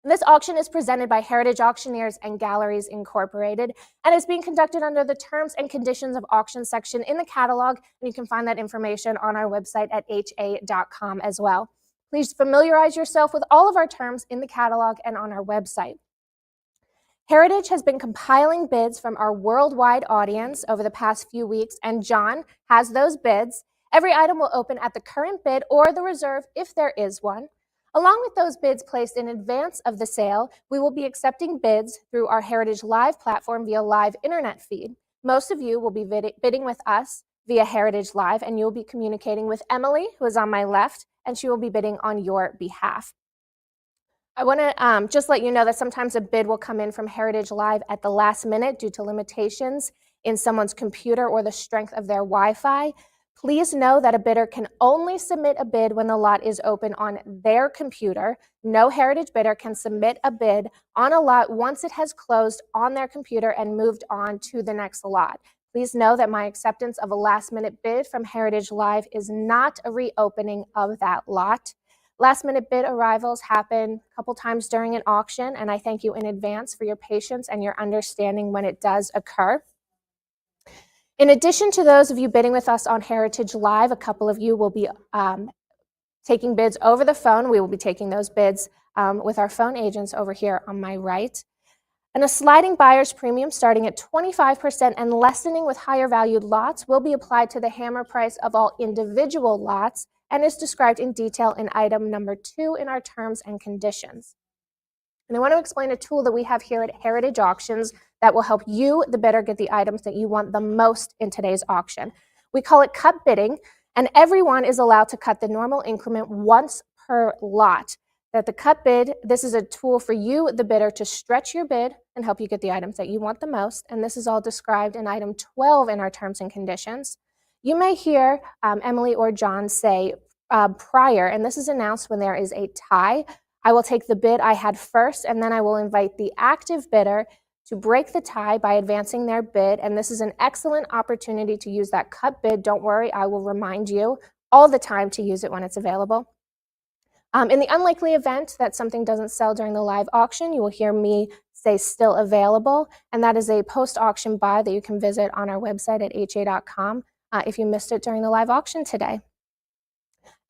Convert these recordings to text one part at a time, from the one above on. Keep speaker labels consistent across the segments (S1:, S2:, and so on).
S1: This auction is presented by Heritage Auctioneers and Galleries Incorporated and is being conducted under the terms and conditions of auction section in the catalog, and you can find that information on our website at ha.com as well. Please familiarize yourself with all of our terms in the catalog and on our website. Heritage has been compiling bids from our worldwide audience over the past few weeks, and John has those bids. Every item will open at the current bid or the reserve if there is one. Along with those bids placed in advance of the sale, we will be accepting bids through our Heritage Live platform via live internet feed. Most of you will be bidding with us via Heritage Live, and you'll be communicating with Emily, who is on my left, and she will be bidding on your behalf. I want to just let you know that sometimes a bid will come in from Heritage Live at the last minute due to limitations in someone's computer or the strength of their Wi-Fi. Please know that a bidder can only submit a bid when the lot is open on their computer. No Heritage bidder can submit a bid on a lot once it has closed on their computer and moved on to the next lot. Please know that my acceptance of a last-minute bid from Heritage Live is not a reopening of that lot. Last-minute bid arrivals happen a couple times during an auction, and I thank you in advance for your patience and your understanding when it does occur. In addition to those of you bidding with us on Heritage Live, a couple of you will be taking bids over the phone. We will be taking those bids with our phone agents over here on my right. And a sliding buyer's premium starting at 25% and lessening with higher valued lots will be applied to the hammer price of all individual lots and is described in detail in item number 2 in our terms and conditions. And I want to explain a tool that we have here at Heritage Auctions that will help you, the bidder, get the items that you want the most in today's auction. We call it cut bidding, and everyone is allowed to cut the normal increment once per lot. That the cut bid, this is a tool for you, the bidder, to stretch your bid and help you get the items that you want the most, and this is all described in item 12 in our terms and conditions. You may hear Emily or John say prior, and this is announced when there is a tie, I will take the bid I had first, and then I will invite the active bidder to break the tie by advancing their bid, and this is an excellent opportunity to use that cut bid. Don't worry, I will remind you all the time to use it when it's available. In the unlikely event that something doesn't sell during the live auction, you will hear me say still available, and that is a post-auction buy that you can visit on our website at ha.com if you missed it during the live auction today.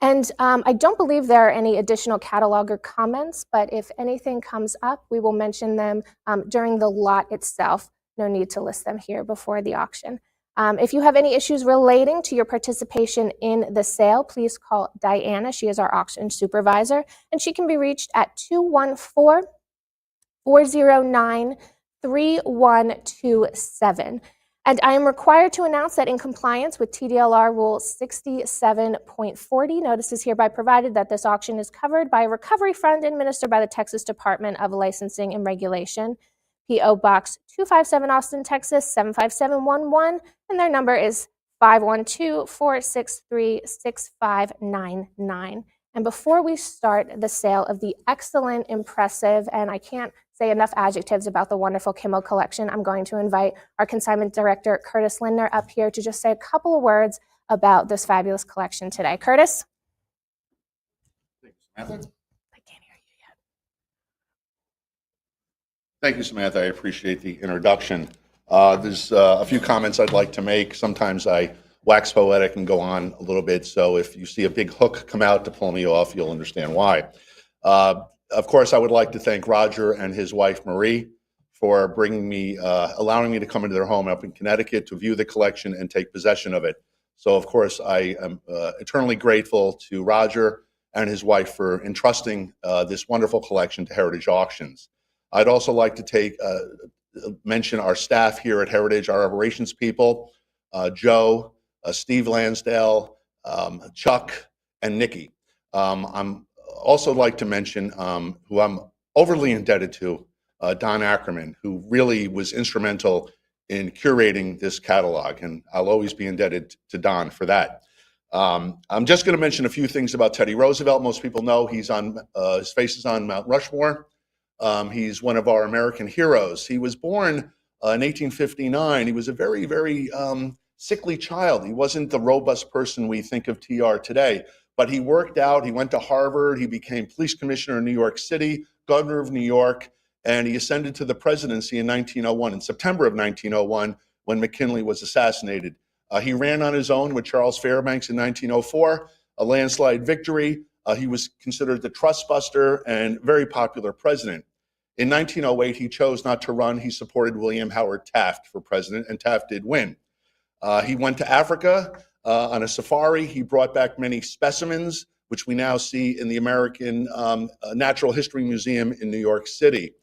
S1: And I don't believe there are any additional catalog or comments, but if anything comes up, we will mention them during the lot itself. No need to list them here before the auction. If you have any issues relating to your participation in the sale, please call Diana. She is our auction supervisor, and she can be reached at 214-409-3127. And I am required to announce that in compliance with TDLR Rule 67.40, notice is hereby provided that this auction is covered by a recovery fund administered by the Texas Department of Licensing and Regulation, P.O. Box 257, Austin, Texas 75711, and their number is 512-463-6599. And before we start the sale of the excellent, impressive, and I can't say enough adjectives about the wonderful Kimmel collection, I'm going to invite our consignment director, Curtis Lindner, up here to just say a couple of words about this fabulous collection today. Curtis?
S2: Thank you, Samantha.
S1: I can't hear you yet.
S2: Thank you, Samantha. I appreciate the introduction. There's a few comments I'd like to make. Sometimes I wax poetic and go on a little bit, so if you see a big hook come out to pull me off, you'll understand why. Of course, I would like to thank Roger and his wife, Marie, for bringing me, allowing me to come into their home up in Connecticut to view the collection and take possession of it. So, of course, I am eternally grateful to Roger and his wife for entrusting this wonderful collection to Heritage Auctions. I'd also like to mention our staff here at Heritage, our operations people, Joe, Steve Lansdale, Chuck, and Nikki. I'm also like to mention who I'm overly indebted to, Don Ackerman, who really was instrumental in curating this catalog, and I'll always be indebted to Don for that. I'm just going to mention a few things about Teddy Roosevelt. Most people know he's on, his face is on Mount Rushmore. He's one of our American heroes. He was born in 1859. He was a very, very sickly child. He wasn't the robust person we think of TR today, but he worked out. He went to Harvard. He became police commissioner in New York City, governor of New York, and he ascended to the presidency in 1901, in September of 1901, when McKinley was assassinated. He ran on his own with Charles Fairbanks in 1904, a landslide victory. He was considered the trust buster and very popular president. In 1908, he chose not to run. He supported William Howard Taft for president, and Taft did win. He went to Africa on a safari. He brought back many specimens, which we now see in the American Natural History Museum in New York City.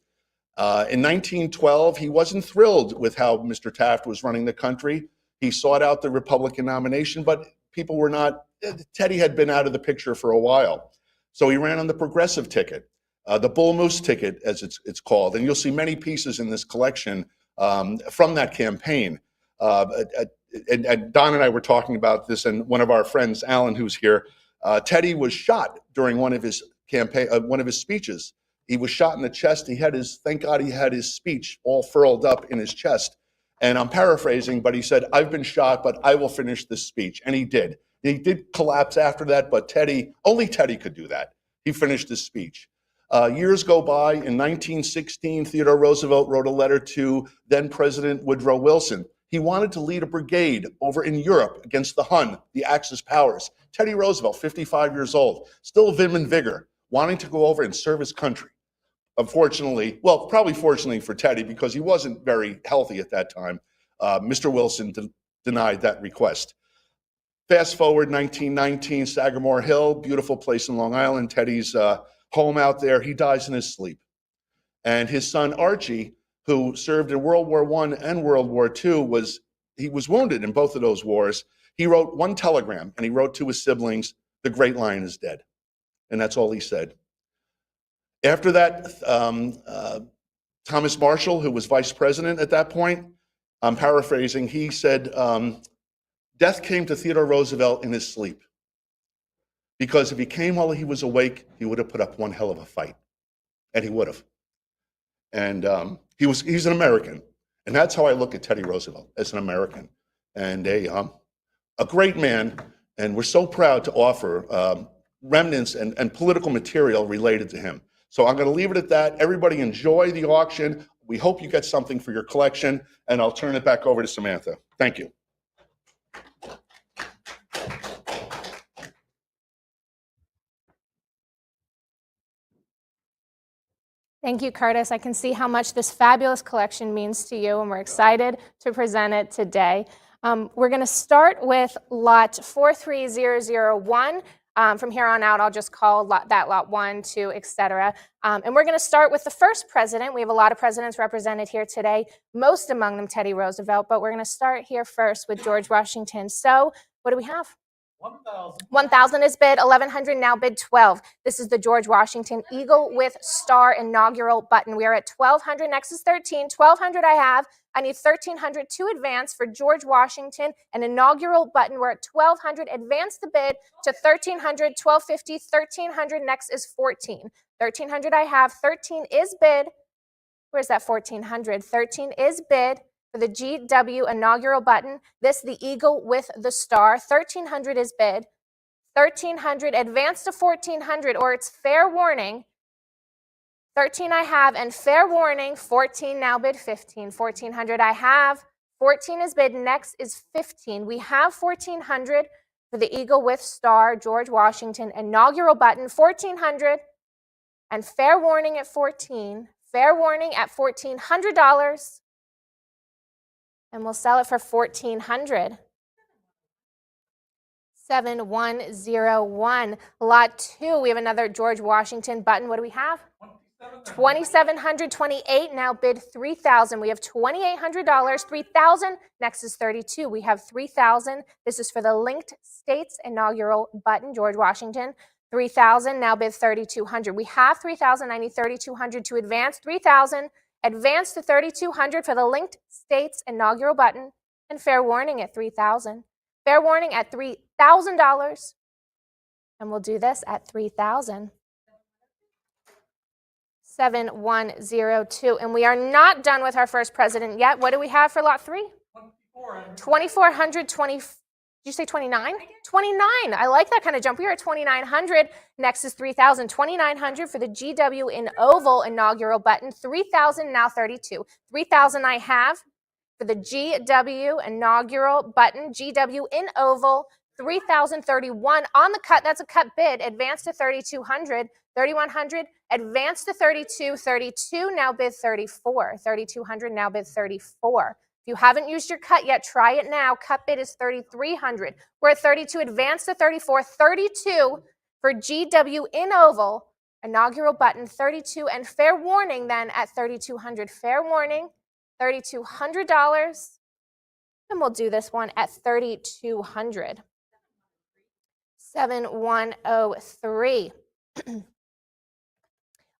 S2: In 1912, he wasn't thrilled with how Mr. Taft was running the country. He sought out the Republican nomination, but people were not, Teddy had been out of the picture for a while. So he ran on the progressive ticket, the Bull Moose ticket, as it's called. And you'll see many pieces in this collection from that campaign. And Don and I were talking about this, and one of our friends, Alan, who's here, Teddy was shot during one of his speeches. He was shot in the chest. Thank God he had his speech all furled up in his chest. And I'm paraphrasing, but he said, "I've been shot, but I will finish this speech." And he did. He did collapse after that, but only Teddy could do that. He finished his speech. Years go by. In 1916, Theodore Roosevelt wrote a letter to then President Woodrow Wilson. He wanted to lead a brigade over in Europe against the Hun, the Axis powers. Teddy Roosevelt, 55 years old, still vim and vigor, wanting to go over and serve his country. Unfortunately, well, probably fortunately for Teddy, because he wasn't very healthy at that time, Mr. Wilson denied that request. Fast forward 1919, Sagamore Hill, beautiful place in Long Island, Teddy's home out there. He dies in his sleep. And his son Archie, who served in World War I and World War II, was wounded in both of those wars. He wrote one telegram, and he wrote to his siblings, "The great lion is dead." And that's all he said. After that, Thomas Marshall, who was vice president at that point, I'm paraphrasing, he said, death came to Theodore Roosevelt in his sleep. Because if he came while he was awake, he would have put up one hell of a fight. And he would have. And he's an American. And that's how I look at Teddy Roosevelt, as an American. And a great man. And we're so proud to offer remnants and political material related to him. So I'm going to leave it at that. Everybody enjoy the auction. We hope you get something for your collection, and I'll turn it back over to Samantha. Thank you.
S1: Thank you, Curtis. I can see how much this fabulous collection means to you, and we're excited to present it today. We're going to start with lot 43001. From here on out, I'll just call that lot 1, 2, etc. And we're going to start with the first president. We have a lot of presidents represented here today, most among them Teddy Roosevelt, but we're going to start here first with George Washington. So what do we have? 1,000. 1,000 is bid. 1,100 now bid 12. This is the George Washington Eagle with Star inaugural button. We are at 1,200. Next is 13. 1,200 I have. I need 1,300 to advance for George Washington, an inaugural button. We're at 1,200. Advance the bid to 1,300, 1,250, 1,300. Next is 14. 1,300 I have. 13 is bid. Where's that 1,400? 13 is bid for the GW inaugural button. This, the Eagle with the Star. 1,300 is bid. 1,300, advance to 1,400, or it's fair warning. 13 I have, and fair warning, 14 now bid 15. 1,400 I have. 14 is bid. Next is 15. We have 1,400 for the Eagle with Star, George Washington inaugural button. 1,400, and fair warning at 14. Fair warning at $1,400. And we'll sell it for 1,400. 7101. Lot 2, we have another George Washington button. What do we have? 2,728. Now bid 3,000. We have $2,800. 3,000. Next is 32. We have 3,000. This is for the Linked States inaugural button, George Washington. 3,000. Now bid 3,200. We have 3,000. I need 3,200 to advance. 3,000. Advance to 3,200 for the Linked States inaugural button, and fair warning at 3,000. Fair warning at $3,000. And we'll do this at 3,000. 7102. And we are not done with our first president yet. What do we have for lot 3? 2,400. Did you say 29? 29. I like that kind of jump. We are at 2,900. Next is 3,000. 2,900 for the GW in oval inaugural button. 3,000, now 32. 3,000 I have for the GW inaugural button. GW in oval. 3,031 on the cut. That's a cut bid. Advance to 3,200. 3,100. Advance to 32. 32, now bid 34. 3,200, now bid 34. If you haven't used your cut yet, try it now. Cut bid is 3,300. We're at 32, advance to 34, 32 for GW in oval, inaugural button, 32, and fair warning then at 3,200. Fair warning, $3,200, and we'll do this one at 3,200. 7103.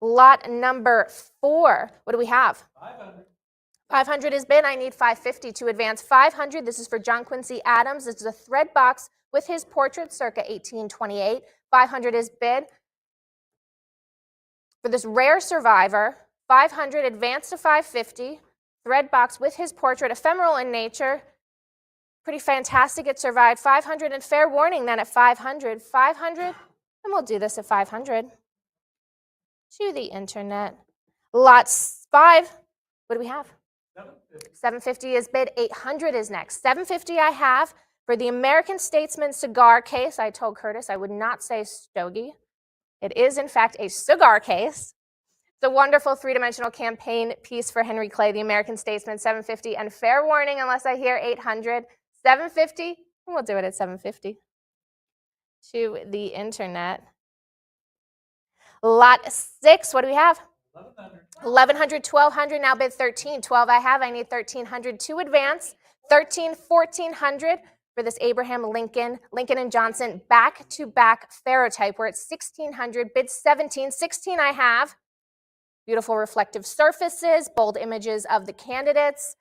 S1: Lot number 4. What do we have?
S3: 500.
S1: 500 is bid. I need 550 to advance. 500. This is for John Quincy Adams. This is a thread box with his portrait circa 1828. 500 is bid. For this rare survivor, 500, advance to 550. Thread box with his portrait, ephemeral in nature. Pretty fantastic. It survived. 500 and fair warning then at 500. 500, and we'll do this at 500. To the internet. Lot 5. What do we have? 750 is bid. 800 is next. 750 I have for the American Statesman cigar case. I told Curtis I would not say stogie. It is, in fact, a cigar case. It's a wonderful three-dimensional campaign piece for Henry Clay, the American Statesman. 750 and fair warning unless I hear 800. 750, and we'll do it at 750. To the internet. Lot 6, what do we have? 1,100, 1,200, now bid 13. 12 I have, I need 1,300 to advance. 13, 1,400 for this Abraham Lincoln and Johnson back-to-back ferrotype. We're at 1,600, bid 17. 16 I have. Beautiful reflective surfaces, bold images of the candidates.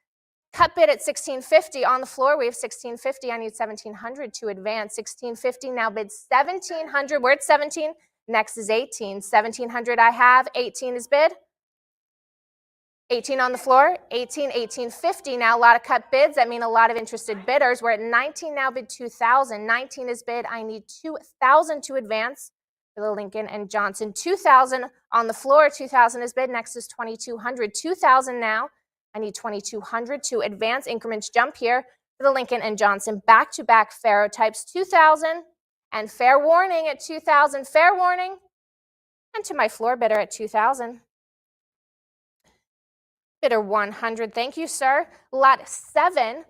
S1: Cut bid at 1,650 on the floor. We have 1,650. I need 1,700 to advance. 1,650, now bid 1,700. We're at 17. Next is 18. 1,700 I have. 18 is bid. 18 on the floor. 18, 1,850. Now a lot of cut bids. That means a lot of interested bidders. We're at 19 now, bid 2,000. 19 is bid. I need 2,000 to advance for the Lincoln and Johnson. 2,000 on the floor. 2,000 is bid. Next is 2,200. 2,000 now. I need 2,200 to advance. Increments jump here for the Lincoln and Johnson back-to-back ferrotypes. 2,000 and fair warning at 2,000. Fair warning. And to my floor bidder at 2,000. Bidder 100. Thank you, sir. Lot 7.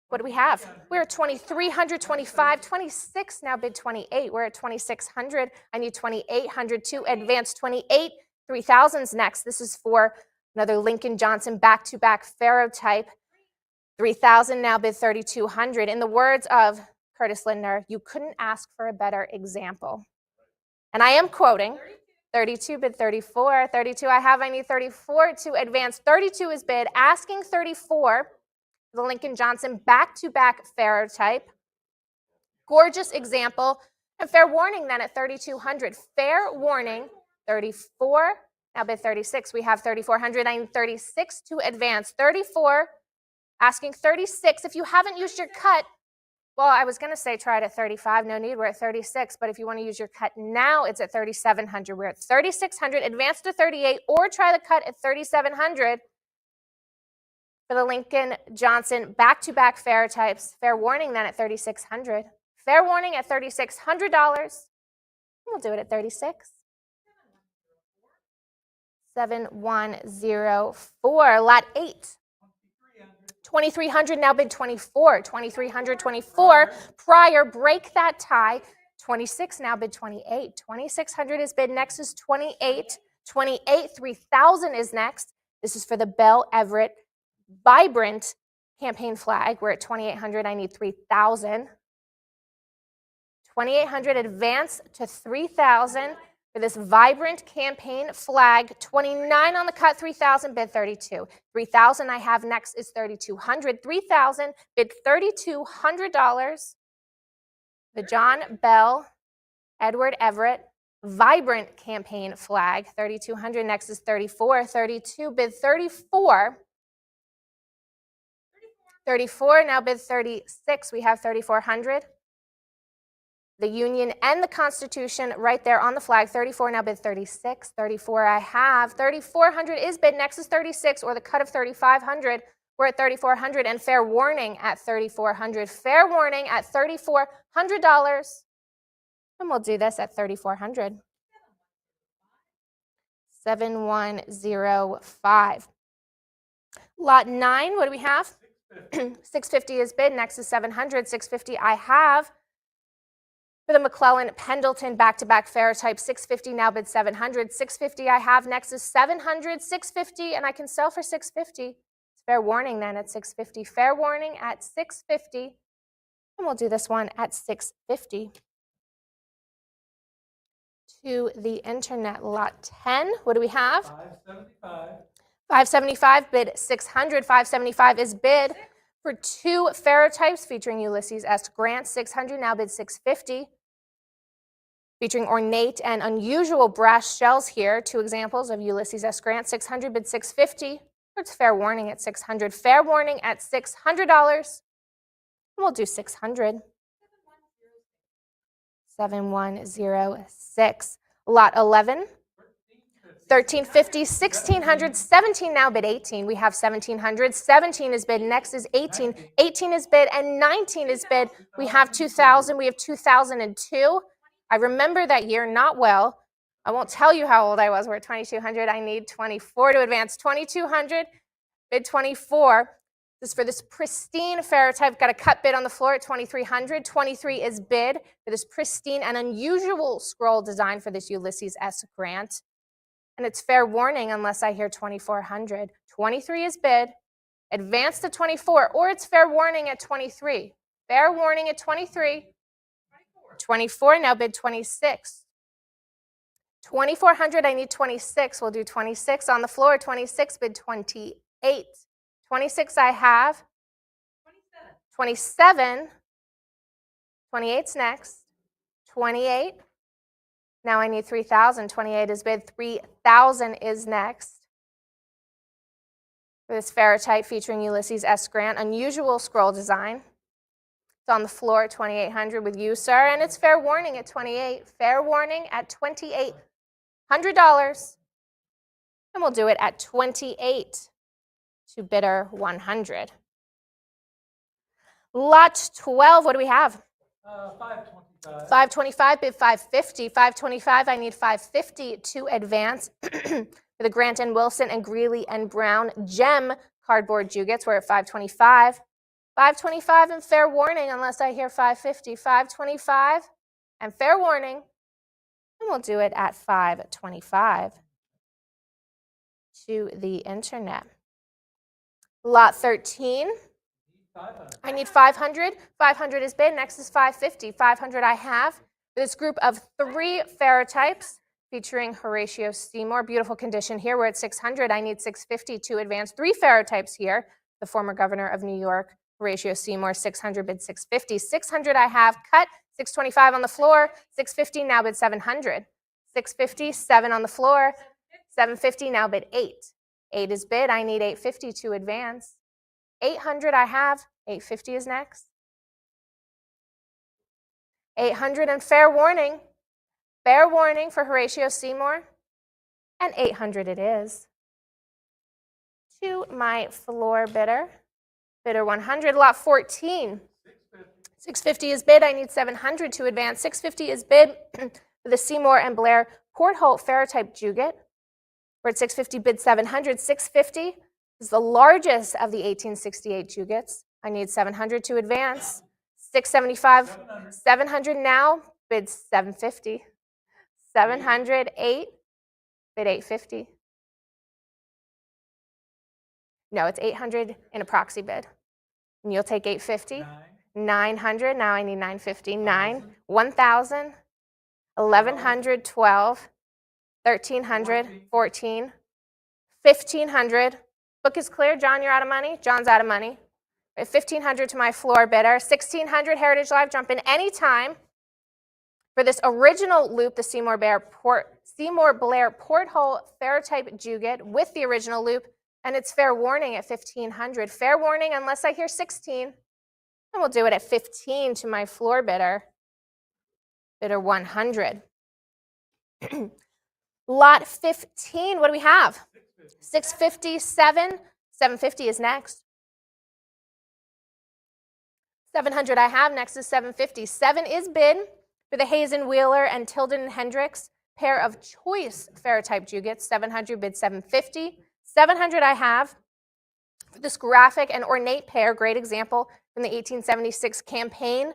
S1: What do we have? We're at 2,300, 25, 26. Now bid 28. We're at 2,600. I need 2,800 to advance. 28. 3,000's next. This is for another Lincoln Johnson back-to-back ferrotype. 3,000, now bid 3,200. In the words of Curtis Lindner, you couldn't ask for a better example. And I am quoting. 32, bid 34. 32 I have, I need 34 to advance. 32 is bid, asking 34. The Lincoln Johnson back-to-back ferrotype. Gorgeous example. And fair warning then at 3,200. Fair warning, 34. Now bid 36. We have 3,400. I need 36 to advance. 34, asking 36. If you haven't used your cut, well, I was going to say try it at 35. No need. We're at 36. But if you want to use your cut now, it's at 3,700. We're at 3,600. Advance to 38 or try the cut at 3,700 for the Lincoln Johnson back-to-back ferrotypes. Fair warning then at 3,600. Fair warning at $3,600. We'll do it at 36. 7104. Lot 8. 2,300, now bid 24. 2,300, 24. Prior, break that tie. 26, now bid 28. 2,600 is bid. Next is 28. 28, 3,000 is next. This is for the Bell Everett Vibrant campaign flag. We're at 2,800. I need 3,000. 2,800, advance to 3,000 for this Vibrant campaign flag. 29 on the cut, 3,000, bid 32. 3,000 I have. Next is 3,200. 3,000, bid $3,200. The John Bell Edward Everett Vibrant campaign flag. 3,200. Next is 34. 32, bid 34. 34, now bid 36. We have 3,400. the Union and the Constitution right there on the flag. 34, now bid 36. 34 I have. 3,400 is bid. Next is 36, or the cut of 3,500. We're at 3,400, and fair warning at 3,400. Fair warning at $3,400. And we'll do this at 3,400. 7105. Lot 9, what do we have? 650 is bid. Next is 700. 650 I have. For the McClellan Pendleton back-to-back fair type, 650 now bid 700. 650 I have. Next is 700. 650, and I can sell for 650. It's fair warning then at 650. Fair warning at 650. And we'll do this one at 650. To the internet, lot 10. What do we have?
S3: 575.
S1: 575 bid 600. 575 is bid for 2 ferrotypes featuring Ulysses S. Grant. 600 now bid 650. Featuring ornate and unusual brass shells here. 2 examples of Ulysses S. Grant. 600 bid 650. It's fair warning at 600. Fair warning at $600. And we'll do 600. 7106. Lot 11. 1350, 1600, 17 now bid 18. We have 1700. 17 is bid. Next is 18. 18 is bid, and 19 is bid. We have 2000. We have 2002. I remember that year not well. I won't tell you how old I was. We're at 2200. I need 24 to advance. 2200, bid 24. This is for this pristine ferrotype. Got a cut bid on the floor at 2300. 23 is bid for this pristine and unusual scroll design for this Ulysses S. Grant. And it's fair warning unless I hear 2400. 23 is bid. Advance to 24, or it's fair warning at 23. Fair warning at 23. 24, now bid 26. 2400, I need 26. We'll do 26 on the floor. 26, bid 28. 26 I have. 27. 28's next. 28. Now I need 3,000. 28 is bid. 3,000 is next. For this ferrotype featuring Ulysses S. Grant, unusual scroll design. It's on the floor at 2,800 with you, sir, and it's fair warning at 28. Fair warning at $2,800. And we'll do it at 28 to bidder 100. Lot 12, what do we have?
S3: 525.
S1: 525, bid 550. 525, I need 550 to advance. For the Grant and Wilson and Greeley and Brown gem cardboard Jugets, we're at 525. 525 and fair warning unless I hear 550. 525 and fair warning. And we'll do it at 525. To the internet. Lot 13.
S3: 500.
S1: I need 500. 500 is bid. Next is 550. 500 I have. This group of 3 ferrotypes featuring Horatio Seymour. Beautiful condition here. We're at 600. I need 650 to advance. 3 ferrotypes here. The former governor of New York, Horatio Seymour. 600 bid 650. 600 I have. Cut. 625 on the floor. 650 now bid 700. 650, 7 on the floor. 750 now bid 8. 8 is bid. I need 850 to advance. 800 I have. 850 is next. 800 and fair warning. Fair warning for Horatio Seymour. And 800 it is. To my floor bidder. Bidder 100, lot 14. 650 is bid. I need 700 to advance. 650 is bid for the Seymour and Blair Porthole ferrotype Juget. We're at 650, bid 700. 650 is the largest of the 1868 Jugets. I need 700 to advance. 675, 700 now, bid 750. 708, bid 850. No, it's 800 in a proxy bid. And you'll take 850. 900, now I need 950. 9, 1,000, 1,100, 12, 1,300, 14, 1,500. Book is clear. John, you're out of money. John's out of money. 1,500 to my floor bidder. 1,600 Heritage Live. Jump in anytime. For this original loop, the Seymour Blair Porthole ferrotype Juget with the original loop, and it's fair warning at 1,500. Fair warning unless I hear 16. And we'll do it at 15 to my floor bidder. Bidder 100. Lot 15, what do we have? 657. 750 is next. 700 I have. Next is 750. 7 is bid for the Hazen Wheeler and Tilden and Hendricks pair of choice ferrotype Jugets. 700 bid 750. 700 I have for this graphic and ornate pair. Great example from the 1876 campaign.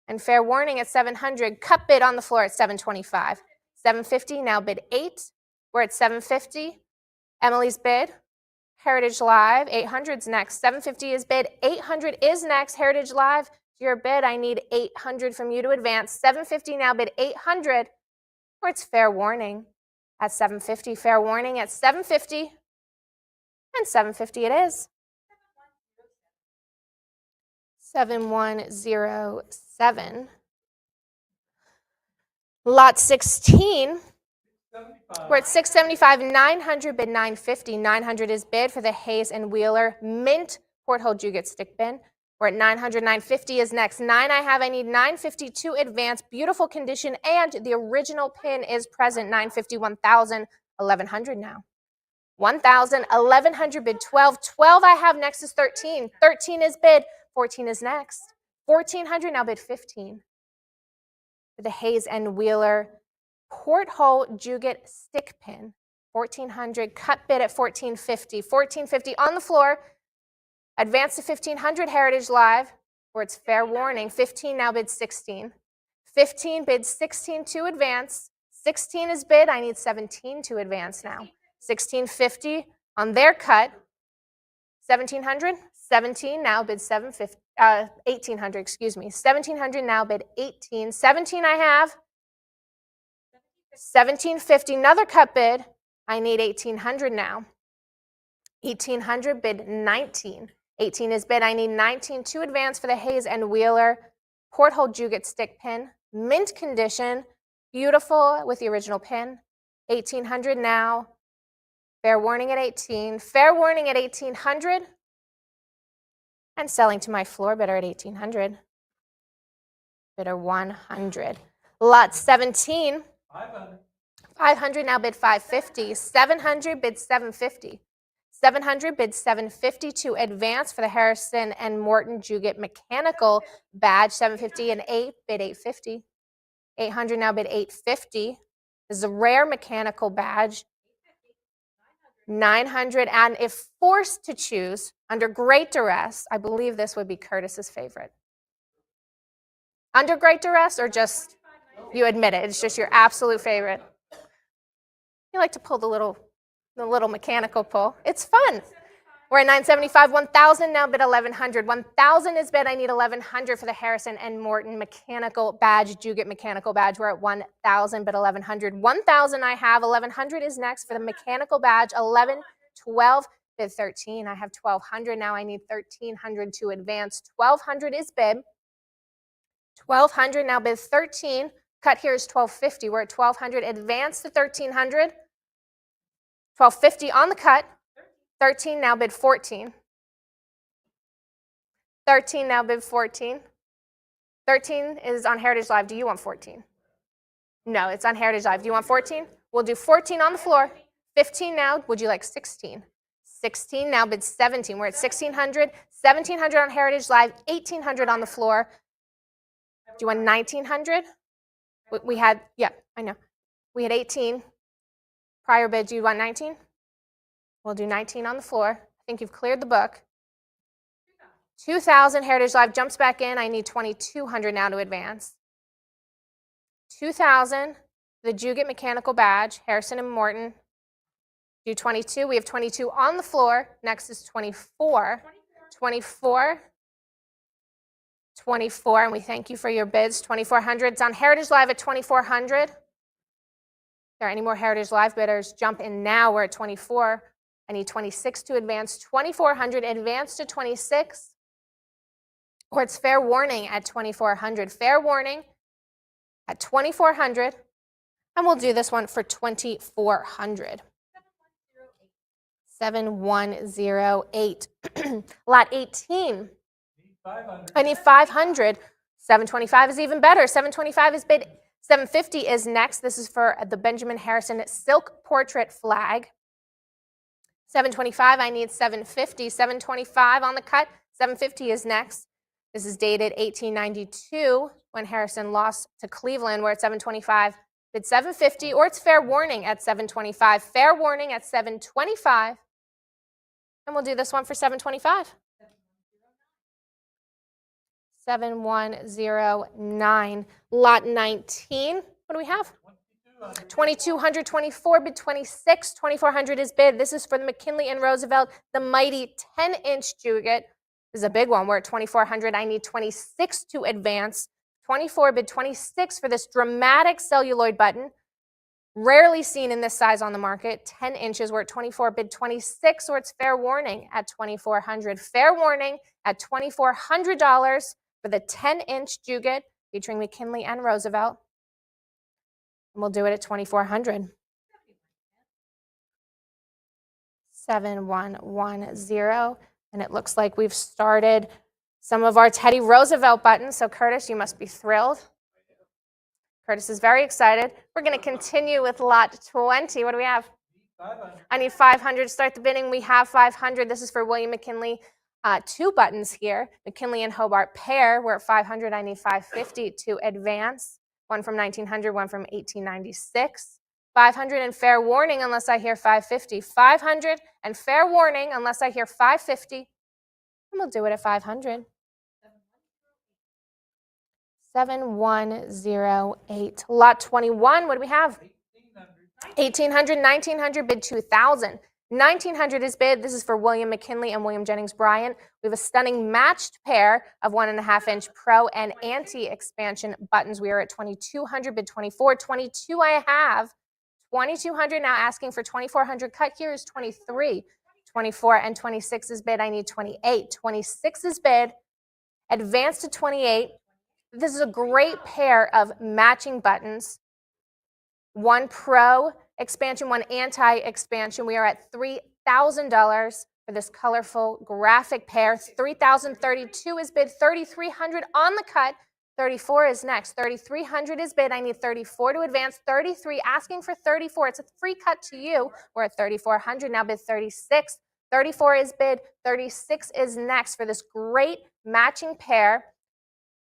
S1: And fair warning at 700. Cut bid on the floor at 725. 750 now bid 8. We're at 750. Emily's bid. Heritage Live, 800's next. 750 is bid, 800 is next. Heritage Live, your bid, I need 800 from you to advance. 750 now bid 800, or it's fair warning at 750. Fair warning at 750, and 750 it is. 7107. Lot 16. We're at 675, 900 bid 950. 900 is bid for the Hayes and Wheeler Mint Porthole Juget stick bin. We're at 900, 950 is next. 9 I have, I need 950 to advance. Beautiful condition, and the original pin is present. 950, 1,000, 1,100 now. 1,000, 1,100 bid 12. 12 I have, next is 13. 13 is bid, 14 is next. 1,400 now bid 15. For the Hayes and Wheeler Porthole Juget stick pin, 1,400, cut bid at 1,450. 1,450 on the floor, advance to 1,500, Heritage Live, or it's fair warning. 15 now bid 16. 15 bid 16 to advance. 16 is bid, I need 17 to advance now. 1,650 on their cut. 1,700, 17 now bid 750, 1,800, excuse me. 1,700 now bid 18. 17 I have. 1,750, another cut bid. I need 1,800 now. 1,800 bid 19. 18 is bid. I need 19 to advance for the Hayes and Wheeler Porthole Juget stick pin. Mint condition, beautiful with the original pin. 1,800 now. Fair warning at 18. Fair warning at 1,800. And selling to my floor bidder at 1,800. Bidder 100. Lot 17.
S3: 500.
S1: 500 now bid 550. 700 bid 750. 700 bid 750 to advance for the Harrison and Morton Juget mechanical badge. 750 and 8 bid 850. 800 now bid 850. This is a rare mechanical badge. 900, and if forced to choose under great duress, I believe this would be Curtis's favorite. Under great duress, or just you admit it, it's just your absolute favorite. You like to pull the little mechanical pull. It's fun. We're at 975, 1,000 now bid 1,100. 1,000 is bid. I need 1,100 for the Harrison and Morton mechanical badge, Juget mechanical badge. We're at 1,000 bid 1,100. 1,000 I have. 1,100 is next for the mechanical badge. 11, 12 bid 13. I have 1,200 now. I need 1,300 to advance. 1,200 is bid. 1,200 now bid 13. Cut here is 1,250. We're at 1,200. Advance to 1,300. 1,250 on the cut. 13 now bid 14. 13 now bid 14. 13 is on Heritage Live. Do you want 14? No, it's on Heritage Live. Do you want 14? We'll do 14 on the floor. 15 now. Would you like 16? 16 now bid 17. We're at 1,600. 1,700 on Heritage Live. 1,800 on the floor. Do you want 1,900? We had, yeah, I know. We had 18. Prior bid, do you want 19? We'll do 19 on the floor. I think you've cleared the book. 2,000, Heritage Live jumps back in. I need 2,200 now to advance. 2,000, the Juget mechanical badge, Harrison and Morton. Do 22. We have 22 on the floor. Next is 24. 24. 24, and we thank you for your bids. 2,400. It's on Heritage Live at 2,400. If there are any more Heritage Live bidders, jump in now. We're at 24. I need 26 to advance. 2,400, advance to 26. Or it's fair warning at 2,400. Fair warning at 2,400. And we'll do this one for 2,400. 7108. Lot 18.
S3: 500.
S1: I need 500. 725 is even better. 725 is bid 750 is next. This is for the Benjamin Harrison silk portrait flag. 725, I need 750. 725 on the cut. 750 is next. This is dated 1892 when Harrison lost to Cleveland. We're at 725. Bid 750, or it's fair warning at 725. Fair warning at 725. And we'll do this one for 725. 7109. Lot 19. What do we have? 2224, bid 26. 2400 is bid. This is for the McKinley and Roosevelt, the mighty 10-inch Juget. This is a big one. We're at 2400. I need 26 to advance. 24, bid 26 for this dramatic celluloid button. Rarely seen in this size on the market. 10 inches. We're at 24, bid 26, or it's fair warning at 2400. Fair warning at $2,400 for the 10-inch Juget featuring McKinley and Roosevelt. And we'll do it at 2400. 7110. And it looks like we've started some of our Teddy Roosevelt buttons. So Curtis, you must be thrilled. Curtis is very excited. We're going to continue with lot 20. What do we have?
S3: 500.
S1: I need 500 to start the bidding. We have 500. This is for William McKinley. Two buttons here. McKinley and Hobart pair. We're at 500. I need 550 to advance. One from 1900, one from 1896. 500 and fair warning unless I hear 550. 500 and fair warning unless I hear 550. And we'll do it at 500. 7108. Lot 21. What do we have? 1800, 1900, bid 2000. 1900 is bid. This is for William McKinley and William Jennings Bryan. We have a stunning matched pair of 1.5-inch pro and anti-expansion buttons. We are at 2200, bid 24. 22 I have. 2200 now asking for 2400. Cut here is 23. 24 and 26 is bid. I need 28. 26 is bid. Advance to 28. This is a great pair of matching buttons. One pro expansion, one anti-expansion. We are at $3,000 for this colorful graphic pair. 3,032 is bid. 3,300 on the cut. 34 is next. 3,300 is bid. I need 34 to advance. 33 asking for 34. It's a free cut to you. We're at 3,400 now. Bid 36. 34 is bid. 36 is next for this great matching pair.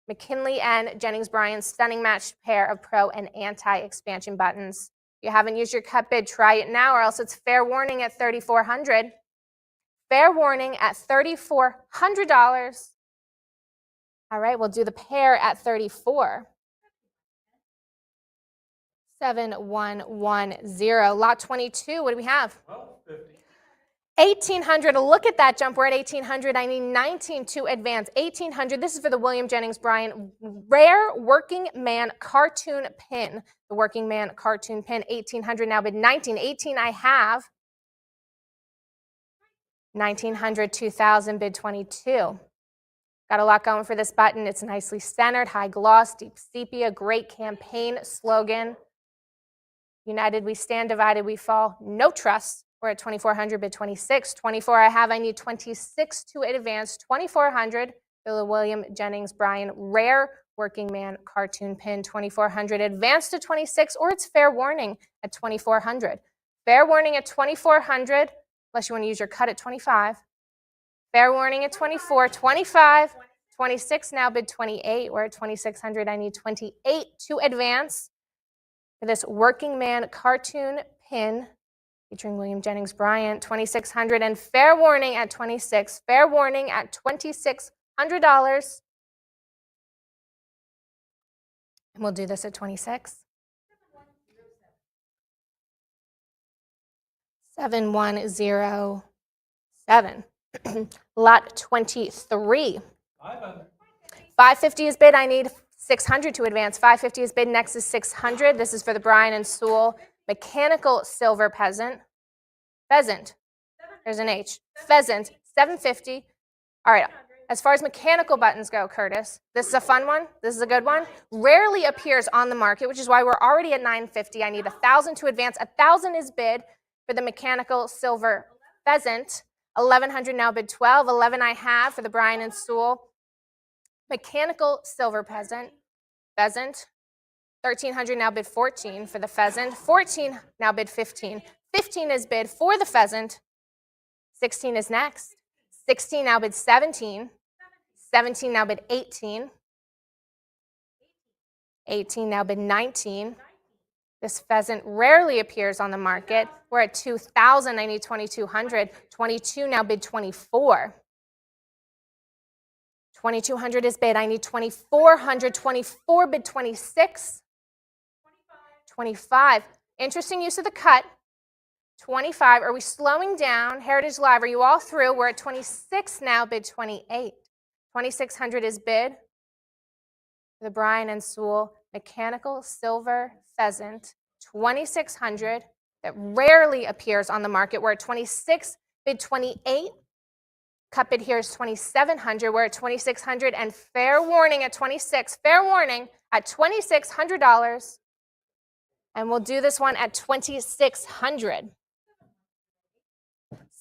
S1: McKinley and Jennings Bryan's stunning matched pair of pro and anti-expansion buttons. If you haven't used your cut bid, try it now, or else it's fair warning at $3,400. Fair warning at $3,400. All right, we'll do the pair at 34. 7110. Lot 22. What do we have?
S3: 1250.
S1: 1800. Look at that jump. We're at 1800. I need 19 to advance. 1800. This is for the William Jennings Bryan rare working man cartoon pin. The working man cartoon pin. 1800 now bid 19. 18 I have. 1900, 2000, bid 22. Got a lot going for this button. It's nicely centered, high gloss, deep sepia, great campaign slogan. United we stand, divided we fall. No trust. We're at 2400, bid 26. 24 I have. I need 26 to advance. 2400 for the William Jennings Bryan rare working man cartoon pin. 2400 advance to 26, or it's fair warning at 2400. Fair warning at 2400, unless you want to use your cut at 25. Fair warning at 24. 25. 26 now, bid 28. We're at 2600. I need 28 to advance for this working man cartoon pin featuring William Jennings Bryan. 2600 and fair warning at 26. Fair warning at $2,600. And we'll do this at 26. 7107. Lot 23.
S3: 500.
S1: 550 is bid. I need 600 to advance. 550 is bid. Next is 600. This is for the Bryan and Sewell mechanical silver pheasant. There's an H. Pheasant. 750. All right. As far as mechanical buttons go, Curtis, this is a fun one. This is a good one. Rarely appears on the market, which is why we're already at 950. I need 1,000 to advance. 1,000 is bid for the mechanical silver pheasant. 1,100 now bid 12. 11 I have for the Bryan and Sewell mechanical silver pheasant. 1,300 now bid 14 for the pheasant. 14 now bid 15. 15 is bid for the pheasant. 16 is next. 16 now bid 17. 17 now bid 18. 18 now bid 19. This pheasant rarely appears on the market. We're at 2,000. I need 2,200. 22 now bid 24. 2,200 is bid. I need 2,400. 24 bid 26. 25. Interesting use of the cut. 25. Are we slowing down? Heritage Live, are you all through? We're at 26 now, bid 28. 2,600 is bid. The Bryan and Sewell mechanical silver pheasant. 2,600. That rarely appears on the market. We're at 26, bid 28. Cut bid here is 2,700. We're at 2,600, and fair warning at 26. Fair warning at $2,600. And we'll do this one at 2,600.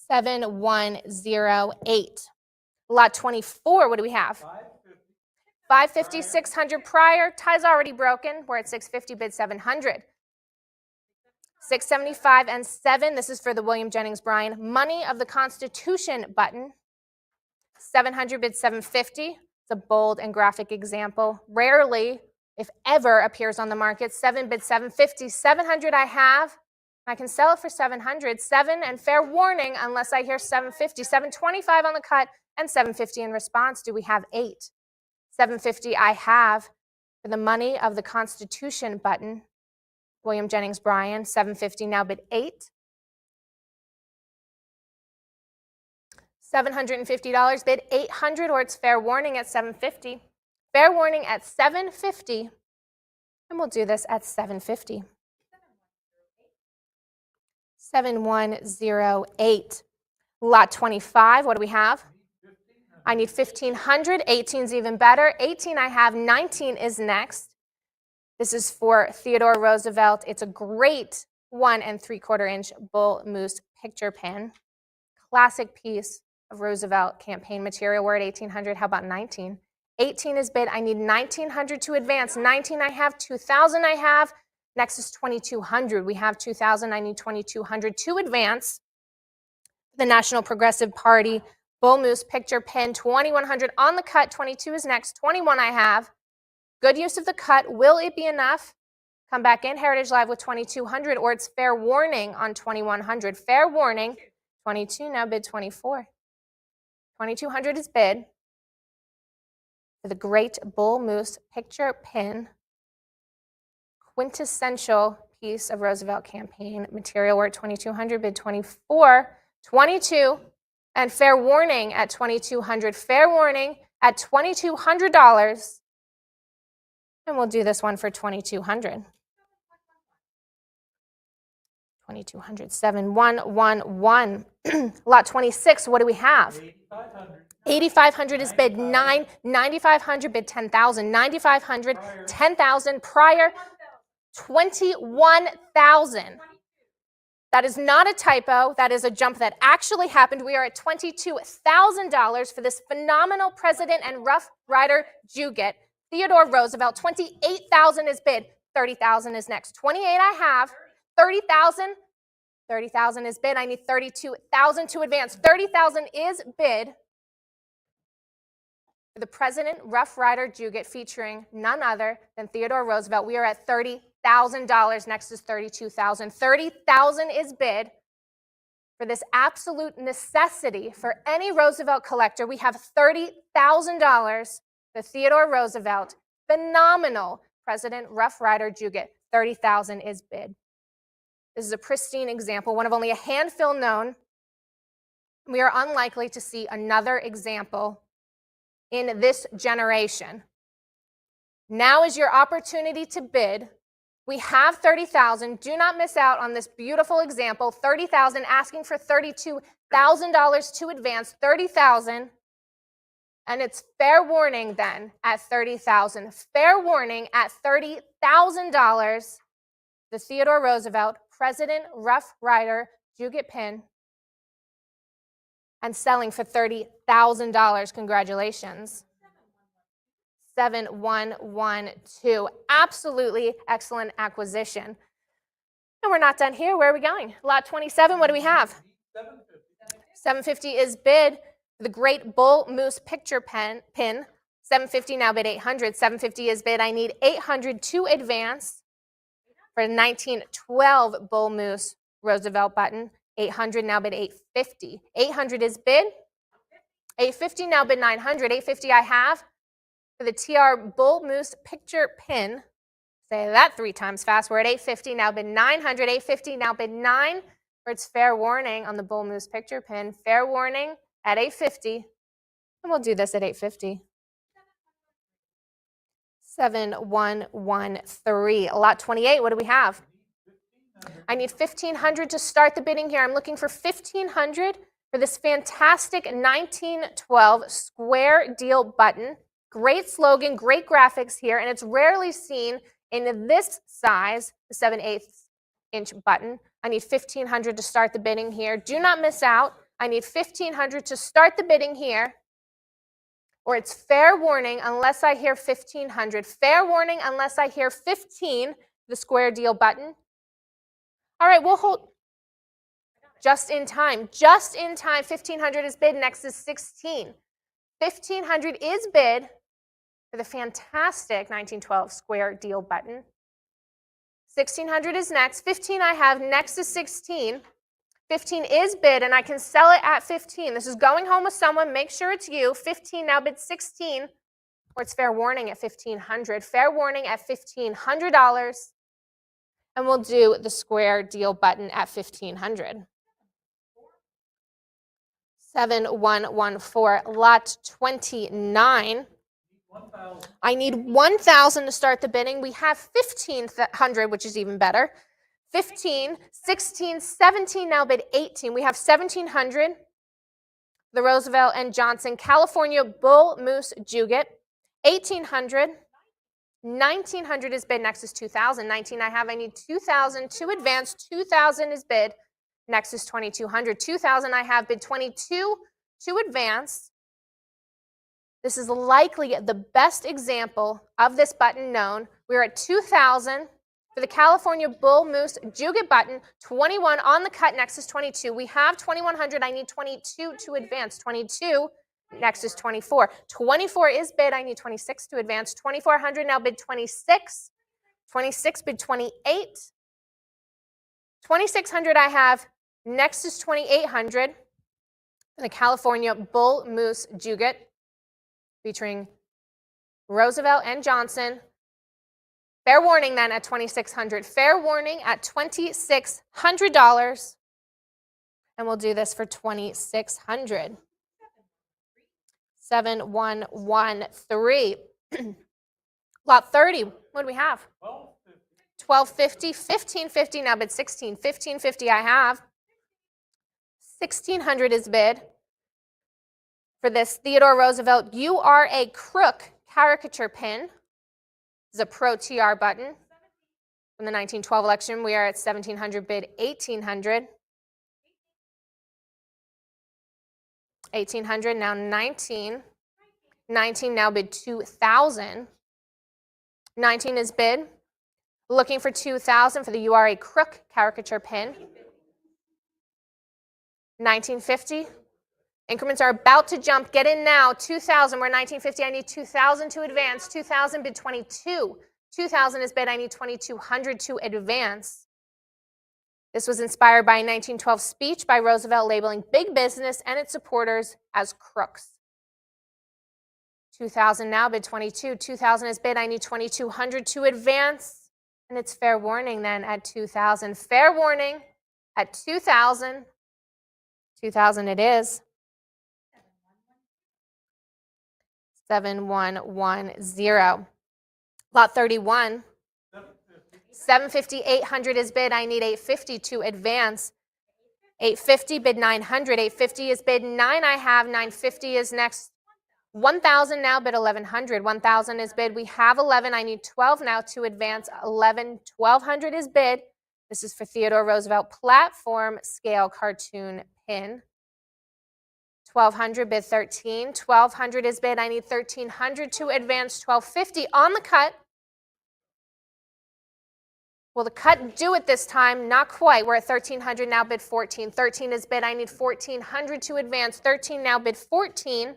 S1: 7108. Lot 24, what do we have? 550, 600 prior. Tie's already broken. We're at 650, bid 700. 675 and 7. This is for the William Jennings Bryan Money of the Constitution button. 700, bid 750. It's a bold and graphic example. Rarely, if ever, appears on the market. 7, bid 750. 700 I have. I can sell it for 700. 7 and fair warning unless I hear 750. 725 on the cut and 750 in response. Do we have 8? 750 I have for the Money of the Constitution button. William Jennings Bryan. 750 now bid 8. $750 bid 800, or it's fair warning at 750. Fair warning at 750. And we'll do this at 750. 7108. Lot 25, what do we have? I need 1,500. 18 is even better. 18 I have. 19 is next. This is for Theodore Roosevelt. It's a great 1 3/4 inch bull moose picture pin. Classic piece of Roosevelt campaign material. We're at 1,800. How about 19? 18 is bid. I need 1,900 to advance. 19 I have. 2,000 I have. Next is 2,200. We have 2,000. I need 2,200 to advance. The National Progressive Party bull moose picture pin. 2,100 on the cut. 22 is next. 21 I have. Good use of the cut. Will it be enough? Come back in Heritage Live with 2,200, or it's fair warning on 2,100. Fair warning. 22 now bid 24. 2,200 is bid for the great bull moose picture pin. Quintessential piece of Roosevelt campaign material. We're at 2,200, bid 24. 22 and fair warning at 2,200. Fair warning at $2,200. And we'll do this one for 2,200. 2,200. 7111. Lot 26, what do we have? 8,500 is bid 9. 9,500 bid 10,000. 9,500, 10,000 prior. 21,000. That is not a typo. That is a jump that actually happened. We are at $22,000 for this phenomenal President and Rough Rider Juget, Theodore Roosevelt. 28,000 is bid. 30,000 is next. 28 I have. 30,000. 30,000 is bid. I need 32,000 to advance. 30,000 is bid for the President Rough Rider Juget, featuring none other than Theodore Roosevelt. We are at $30,000. Next is 32,000. 30,000 is bid for this absolute necessity for any Roosevelt collector. We have $30,000. The Theodore Roosevelt phenomenal President Rough Rider Juget. 30,000 is bid. This is a pristine example, one of only a handful known. We are unlikely to see another example in this generation. Now is your opportunity to bid. We have 30,000. Do not miss out on this beautiful example. 30,000, asking for $32,000 to advance. 30,000. And it's fair warning then at 30,000. Fair warning at $30,000. The Theodore Roosevelt President Rough Rider Juget pin, and selling for $30,000. Congratulations. 7112. Absolutely excellent acquisition. And we're not done here. Where are we going? Lot 27, what do we have? 750 is bid for the Great Bull Moose picture pin. 750 now bid 800. 750 is bid. I need 800 to advance for 1912 Bull Moose Roosevelt button. 800 now bid 850. 800 is bid. 850 now bid 900. 850 I have for the TR Bull Moose picture pin. Say that 3 times fast. We're at 850 now bid 900. 850 now bid 9. Where it's fair warning on the Bull Moose picture pin. Fair warning at 850. And we'll do this at 850. 7113. Lot 28, what do we have? I need 1500 to start the bidding here. I'm looking for 1500 for this fantastic 1912 square deal button. Great slogan, great graphics here, and it's rarely seen in this size, the 7/8 inch button. I need 1500 to start the bidding here. Do not miss out. I need 1500 to start the bidding here, or it's fair warning unless I hear 1500. Fair warning unless I hear 15, the square deal button. All right, we'll hold just in time. Just in time, 1500 is bid. Next is 16. 1500 is bid for the fantastic 1912 square deal button. 1600 is next. 15 I have. Next is 16. 15 is bid, and I can sell it at 15. This is going home with someone. Make sure it's you. 15 now bid 16, or it's fair warning at 1500. Fair warning at $1,500, and we'll do the square deal button at 1500. 7114, lot 29. I need 1,000 to start the bidding. We have 1,500, which is even better. 15, 16, 17, now bid 18. We have 1,700. The Roosevelt and Johnson California Bull Moose Juget. 1,800. 1,900 is bid. Next is 2,000. 19 I have. I need 2,000 to advance. 2,000 is bid. Next is 2,200. 2,000 I have. Bid 22 to advance. This is likely the best example of this button known. We're at 2,000 for the California Bull Moose Juget button. 21 on the cut. Next is 22. We have 2,100. I need 22 to advance. 22. Next is 24. 24 is bid. I need 26 to advance. 2,400 now bid 26. 26 bid 28. 2,600 I have. Next is 2,800 for the California Bull Moose Juget, featuring Roosevelt and Johnson. Fair warning then at 2,600. Fair warning at $2,600. And we'll do this for 2,600. 7113. Lot 30. What do we have? 1,250. 1,550 now bid 16. 1,550 I have. 1,600 is bid for this Theodore Roosevelt "You Are a Crook" caricature pin. This is a Pro TR button from the 1912 election. We are at 1,700 bid 1,800. 1,800 now 19. 19 now bid 2,000. 19 is bid. Looking for 2,000 for the "You Are a Crook" caricature pin. 1950. Increments are about to jump. Get in now. 2,000. We're 1950. I need 2,000 to advance. 2,000 bid 22. 2,000 is bid. I need 2,200 to advance. This was inspired by a 1912 speech by Roosevelt labeling big business and its supporters as crooks. 2,000 now bid 22. 2,000 is bid. I need 2,200 to advance. And it's fair warning then at 2,000. Fair warning at 2,000. 2,000 it is. 7110. Lot 31. 750, 800 is bid. I need 850 to advance. 850 bid 900. 850 is bid 9 I have. 950 is next. 1,000 now bid 1,100. 1,000 is bid. We have 11. I need 12 now to advance. 11. 1,200 is bid. This is for Theodore Roosevelt platform scale cartoon pin. 1,200, bid 13. 1,200 is bid. I need 1,300 to advance. 1,250 on the cut. Will the cut do it this time? Not quite. We're at 1,300 now, bid 14. 13 is bid. I need 1,400 to advance. 13 now, bid 14.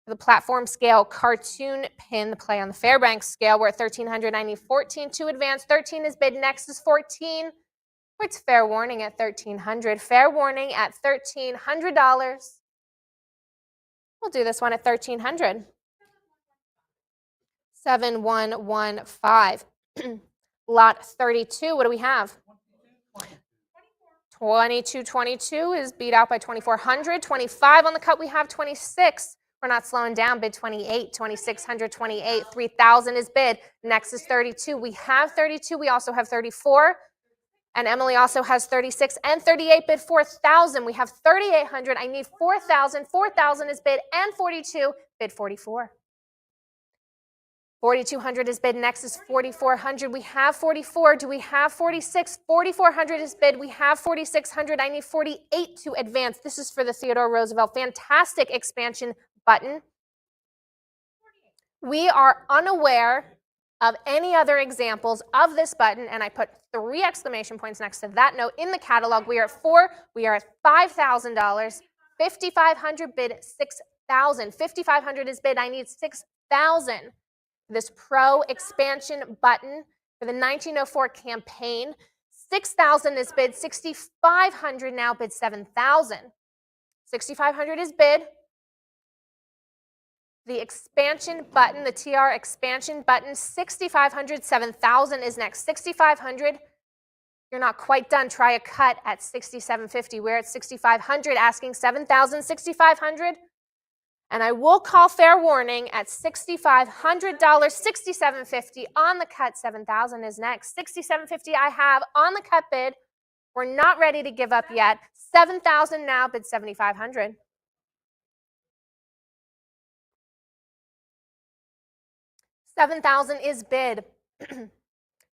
S1: The platform scale cartoon pin, the play on the Fairbanks scale, we're at 1,300. I need 14 to advance. 13 is bid. Next is 14. It's fair warning at 1,300. Fair warning at $1,300. We'll do this one at 1,300. 7115. Lot 32, what do we have? 2222 is beat out by 2,400. 25 on the cut, we have 26. We're not slowing down, bid 28. 2,600, 28. 3,000 is bid. Next is 32. We have 32. We also have 34. And Emily also has 36 and 38, bid 4,000. We have 3,800. I need 4,000. 4,000 is bid and 42, bid 44. 4,200 is bid. Next is 4,400. We have 44. Do we have 46? 4,400 is bid. We have 4,600. I need 48 to advance. This is for the Theodore Roosevelt Fantastic Expansion button. We are unaware of any other examples of this button, and I put 3 exclamation points next to that note in the catalog. We are at 4. We are at $5,000. 5,500 bid 6,000. 5,500 is bid. I need 6,000. This Pro expansion button for the 1904 campaign. 6,000 is bid. 6,500 now bid 7,000. 6,500 is bid. The expansion button, the TR expansion button, 6,500, 7,000 is next. 6,500, you're not quite done. Try a cut at 6,750. We're at 6,500, asking 7,000, 6,500. And I will call fair warning at $6,500, 6,750 on the cut. 7,000 is next. 6,750 I have on the cut bid. We're not ready to give up yet. 7,000 now, bid 7,500. 7,000 is bid for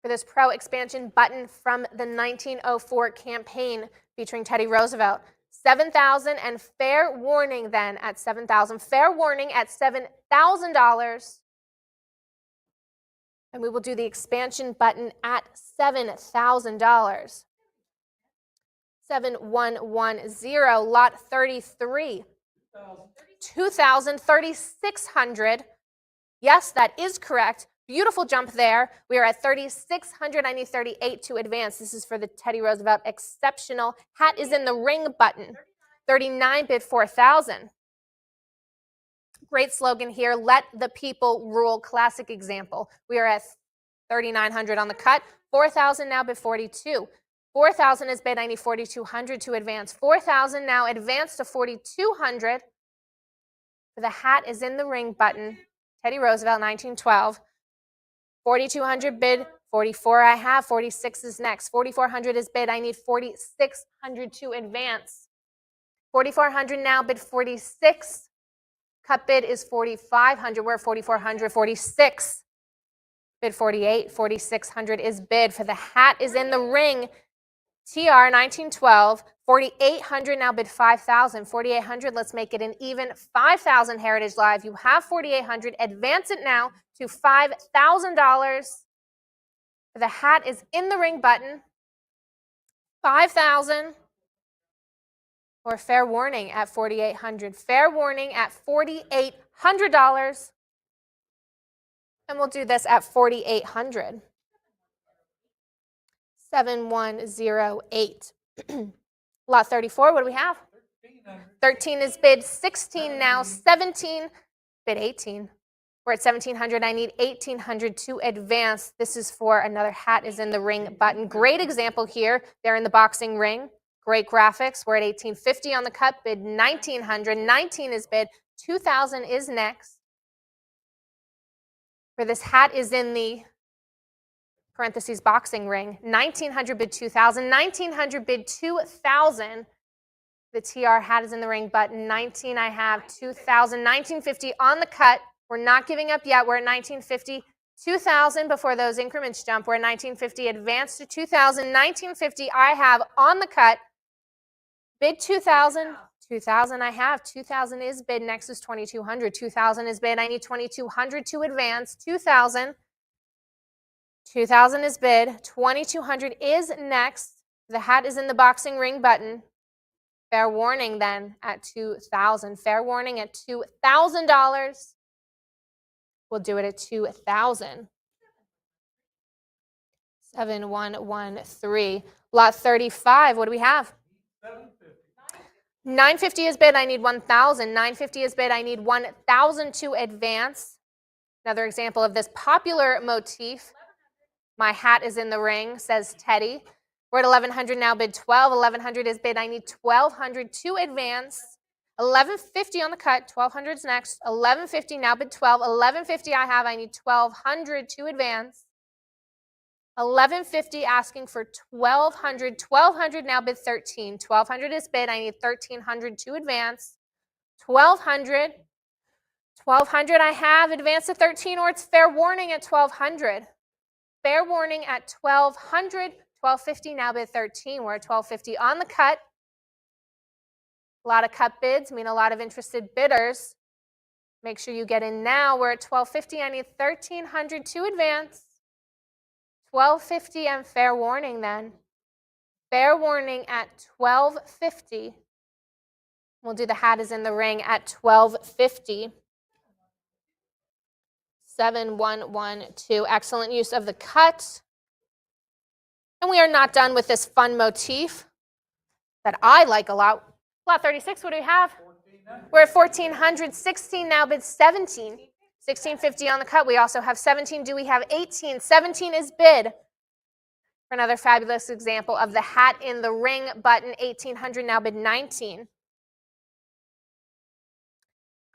S1: this Pro expansion button from the 1904 campaign featuring Teddy Roosevelt. 7,000 and fair warning then at 7,000. Fair warning at $7,000. And we will do the expansion button at $7,000. 7110, lot 33. 2,000, 3,600. Yes, that is correct. Beautiful jump there. We are at 3,600. I need 38 to advance. This is for the Teddy Roosevelt Exceptional Hat is in the Ring button. 39 bid 4,000. Great slogan here. Let the people rule. Classic example. We are at 3,900 on the cut. 4,000 now bid 42. 4,000 is bid. I need 4,200 to advance. 4,000 now advance to 4,200. The hat is in the Ring button. Teddy Roosevelt, 1912. 4,200 bid, 44 I have, 46 is next. 4,400 is bid, I need 4,600 to advance. 4,400 now, bid 46. Cut bid is 4,500, we're at 4,400, 46. Bid 48, 4,600 is bid for the hat is in the Ring. TR 1912, 4,800 now bid 5,000. 4,800, let's make it an even 5,000 Heritage Live. You have 4,800, advance it now to $5,000. The hat is in the Ring button. 5,000 or fair warning at 4,800. Fair warning at $4,800. And we'll do this at 4,800. 7108. Lot 34, what do we have? 13 is bid, 16 now, 17, bid 18. We're at 1,700. I need 1,800 to advance. This is for another hat is in the Ring button. Great example here. They're in the boxing ring. Great graphics. We're at 1,850 on the cut, bid 1,900. 19 is bid, 2,000 is next. For this hat is in the parentheses boxing ring. 1,900 bid 2,000. 1,900 bid 2,000. The TR hat is in the Ring button. 19 I have, 2,000. 1,950 on the cut. We're not giving up yet. We're at 1,950. 2,000 before those increments jump. We're at 1,950. Advance to 2,000. 1,950 I have on the cut. Bid 2,000. 2,000 I have. 2,000 is bid. Next is 2,200. 2,000 is bid. I need 2,200 to advance. 2,000. 2,000 is bid. 2,200 is next. The hat is in the boxing ring button. Fair warning then at 2,000. Fair warning at $2,000. We'll do it at 2,000. 7113. Lot 35. What do we have?
S3: 750.
S1: 950 is bid. I need 1,000. 950 is bid. I need 1,000 to advance. Another example of this popular motif. My hat is in the ring, says Teddy. We're at 1,100 now, bid 12. 1,100 is bid. I need 1,200 to advance. 1,150 on the cut. 1,200 is next. 1,150 now, bid 12. 1,150 I have. I need 1,200 to advance. 1,150 asking for 1,200. 1,200 now, bid 13. 1,200 is bid. I need 1,300 to advance. 1,200. 1,200 I have. Advance to 13, or it's fair warning at 1,200. Fair warning at 1,200. 1,250 now, bid 13. We're at 1,250 on the cut. A lot of cut bids mean a lot of interested bidders. Make sure you get in now. We're at 1,250. I need 1,300 to advance. 1,250 and fair warning then. Fair warning at 1,250. We'll do the hat is in the ring at 1,250. 7112. Excellent use of the cut. And we are not done with this fun motif that I like a lot. Lot 36, what do we have?
S3: 1,400.
S1: We're at 1,400. 16 now, bid 17. 1,650 on the cut. We also have 17. Do we have 18? 17 is bid. For another fabulous example of the hat in the ring button, 1,800 now, bid 19.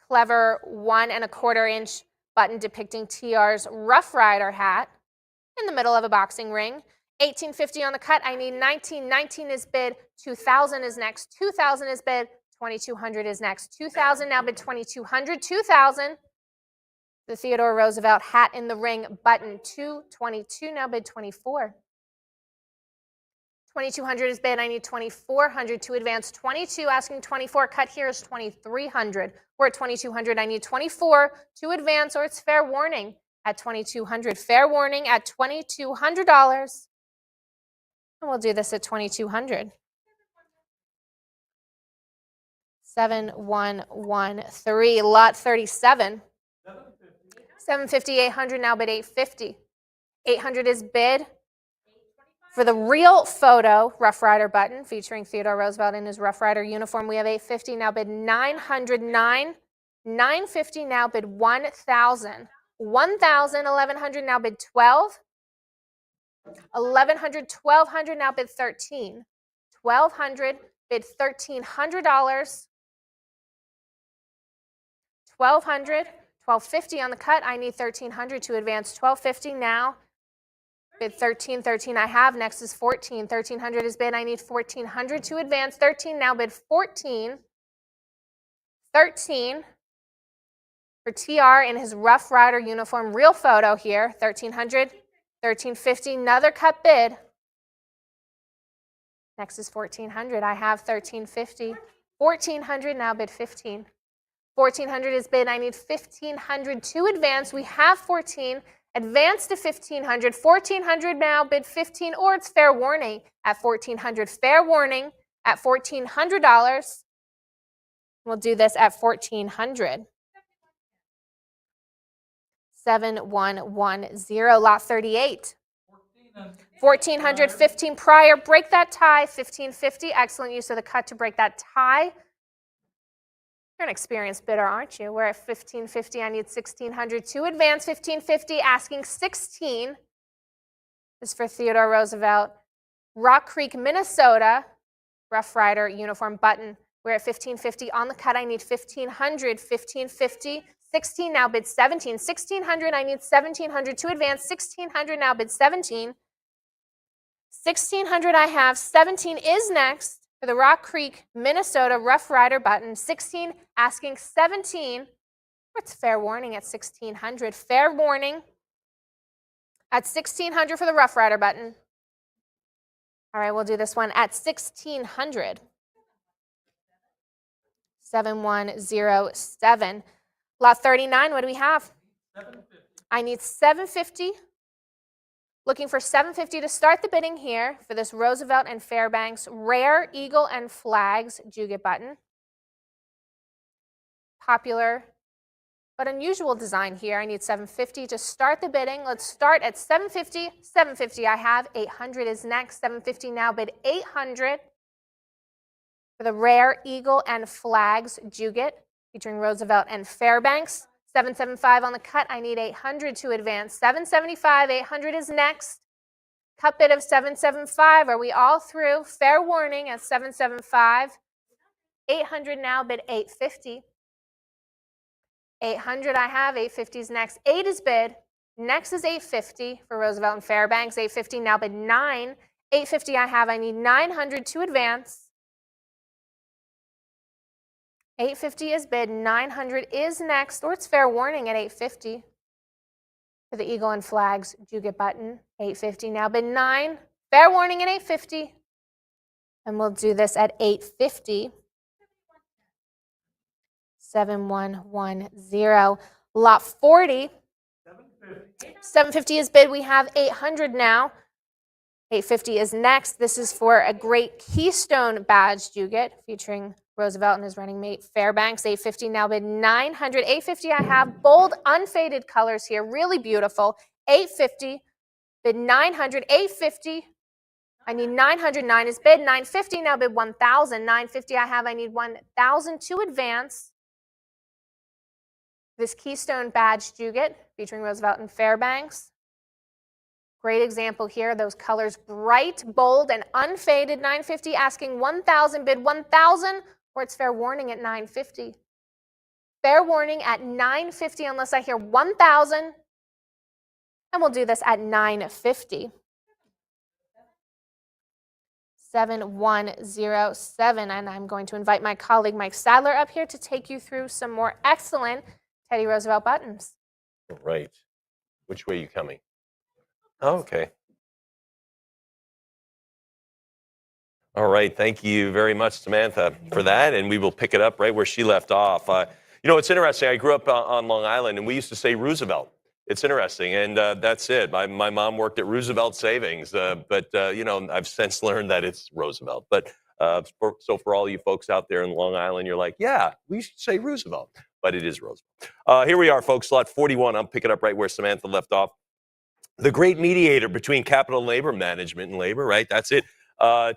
S1: Clever 1¼ inch button depicting TR's Rough Rider hat in the middle of a boxing ring. 1,850 on the cut. I need 19. 19 is bid. 2,000 is next. 2,000 is bid. 2,200 is next. 2,000 now, bid 2,200. 2,000. The Theodore Roosevelt hat in the ring button. 222 now, bid 24. 2,200 is bid. I need 2,400 to advance. 22 asking 24. Cut here is 2,300. We're at 2,200. I need 24 to advance, or it's fair warning at 2,200. Fair warning at $2,200. And we'll do this at 2,200. 7113. Lot 37.
S3: 750.
S1: 750, 800 now, bid 850. 800 is bid. For the real photo, Rough Rider button featuring Theodore Roosevelt in his Rough Rider uniform, we have 850 now, bid 909. 950 now, bid 1,000. 1,000, 1,100 now, bid 12. 1,100, 1,200 now, bid 13. 1,200, bid $1,300. 1,200, 1,250 on the cut. I need 1,300 to advance. 1,250 now. Bid 13. 13 I have. Next is 14. 1,300 is bid. I need 1,400 to advance. 13 now, bid 14. 13 for TR in his Rough Rider uniform. Real photo here. 1,300. 1,350. Another cut bid. Next is 1,400. I have 1,350. 1,400 now, bid 15. 1,400 is bid. I need 1,500 to advance. We have 14. Advance to 1,500. 1,400 now, bid 15, or it's fair warning at 1,400. Fair warning at $1,400. We'll do this at 1,400. 7110. Lot 38. 1,400. 15 prior. Break that tie. 1,550. Excellent use of the cut to break that tie. You're an experienced bidder, aren't you? We're at 1,550. I need 1,600 to advance. 1,550, asking 16. This is for Theodore Roosevelt. Rock Creek, Minnesota, Rough Rider uniform button. We're at 1,550 on the cut. I need 1,500. 1,550. 16 now, bid 17. 1,600. I need 1,700 to advance. 1,600 now, bid 17. 1,600 I have. 17 is next. For the Rock Creek, Minnesota Rough Rider button, 16 asking 17. What's fair warning at 1,600? Fair warning at 1,600 for the Rough Rider button. All right, we'll do this one at 1,600. 7107. Lot 39, what do we have?
S3: 750.
S1: I need 750. Looking for 750 to start the bidding here for this Roosevelt and Fairbanks Rare Eagle and Flags Juget button. Popular but unusual design here. I need 750 to start the bidding. Let's start at 750. 750 I have. 800 is next. 750 now bid 800 for the Rare Eagle and Flags Juget featuring Roosevelt and Fairbanks. 775 on the cut. I need 800 to advance. 775, 800 is next. Cut bid of 775. Are we all through? Fair warning at 775. 800 now bid 850. 800 I have, 850 is next. 8 is bid. Next is 850 for Roosevelt and Fairbanks. 850 now bid 9. 850 I have, I need 900 to advance. 850 is bid, 900 is next, or it's fair warning at 850 for the Eagle and Flags Juget button. 850 now bid 9. Fair warning at 850. And we'll do this at 850. 7110. Lot 40.
S3: 750.
S1: 750 is bid. We have 800 now. 850 is next. This is for a great Keystone badge Juget featuring Roosevelt and his running mate Fairbanks. 850 now bid 900. 850 I have. Bold, unfaded colors here. Really beautiful. 850 bid 900. 850. I need 900. 9 is bid. 950 now bid 1,000. 950 I have. I need 1,000 to advance. This Keystone badge Juget featuring Roosevelt and Fairbanks. Great example here. Those colors bright, bold, and unfaded. 950 asking 1,000, bid 1,000, or it's fair warning at 950. Fair warning at 950 unless I hear 1,000. And we'll do this at 950. 7107. And I'm going to invite my colleague Mike Sadler up here to take you through some more excellent Teddy Roosevelt buttons.
S4: Right. Which way are you coming? Oh, okay. All right. Thank you very much, Samantha, for that. And we will pick it up right where she left off. It's interesting. I grew up on Long Island, and we used to say Roosevelt. It's interesting. And that's it. My mom worked at Roosevelt Savings. But I've since learned that it's Roosevelt. But so for all you folks out there in Long Island, you're like, yeah, we should say Roosevelt. But it is Roosevelt. Here we are, folks. Lot 41. I'm picking up right where Samantha left off. The great mediator between capital and labor, management and labor, right? That's it.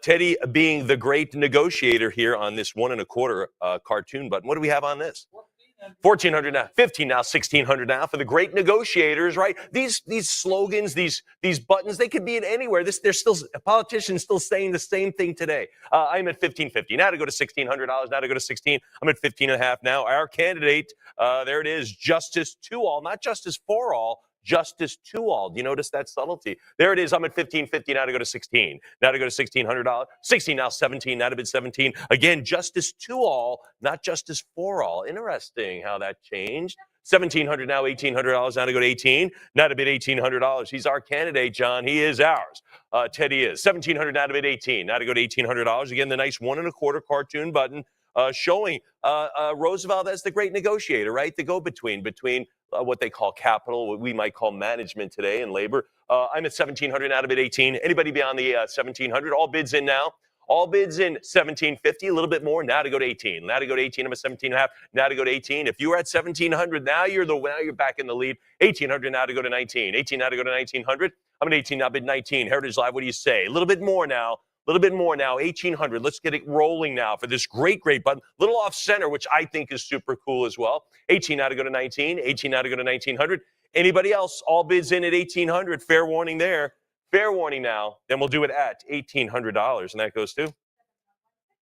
S4: Teddy being the great negotiator here on this 1 1/4 cartoon button. What do we have on this? 1,400 now, 15 now, 1,600 now for the great negotiators, right? These slogans, these buttons, they could be in anywhere. There's still politicians still saying the same thing today. I'm at 1,550 now to go to $1,600. Now to go to 16. I'm at 15.5 now. Our candidate, there it is, justice to all, not justice for all. Justice to all. Do you notice that subtlety? There it is. I'm at 1,550 now to go to 16. Now to go to $1,600. 16 now, 17. Now to bid 17. Again, justice to all, not justice for all. Interesting how that changed. 1,700 now, $1,800 now to go to 18. Now to bid $1,800. He's our candidate, John. He is ours. Teddy is. 1,700 now to bid 18. Now to go to $1,800. Again, the nice 1 1/4 cartoon button showing Roosevelt as the great negotiator, right? The go-between what they call capital, what we might call management today, and labor. I'm at 1,700 now to bid 18. Anybody beyond the 1,700? All bids in now. All bids in 1,750, a little bit more. Now to go to 18. Now to go to 18. I'm at 17.5. Now to go to 18. If you were at 1,700, now you're back in the lead. 1,800 now to go to 19. 18 now to go to 1,900. I'm at 18 now, bid 19. Heritage Live, what do you say? A little bit more now. 1,800. Let's get it rolling now for this great button. Little off center, which I think is super cool as well. 18 now to go to 19. 18 now to go to 1,900. Anybody else? All bids in at 1,800. Fair warning there. Fair warning now. Then we'll do it at $1,800. And that goes to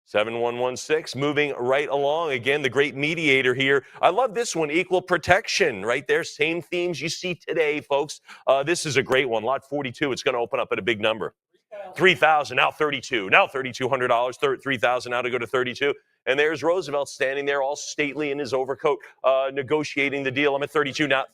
S4: 7116. Moving right along. Again, the great mediator here. I love this one. Equal protection right there. Same themes you see today, folks. This is a great one. Lot 42. It's going to open up at a big number. 3,000, now 32, now $3,200, 3,000 now to go to 32. And there's Roosevelt standing there all stately in his overcoat, negotiating the deal. I'm at 32 now.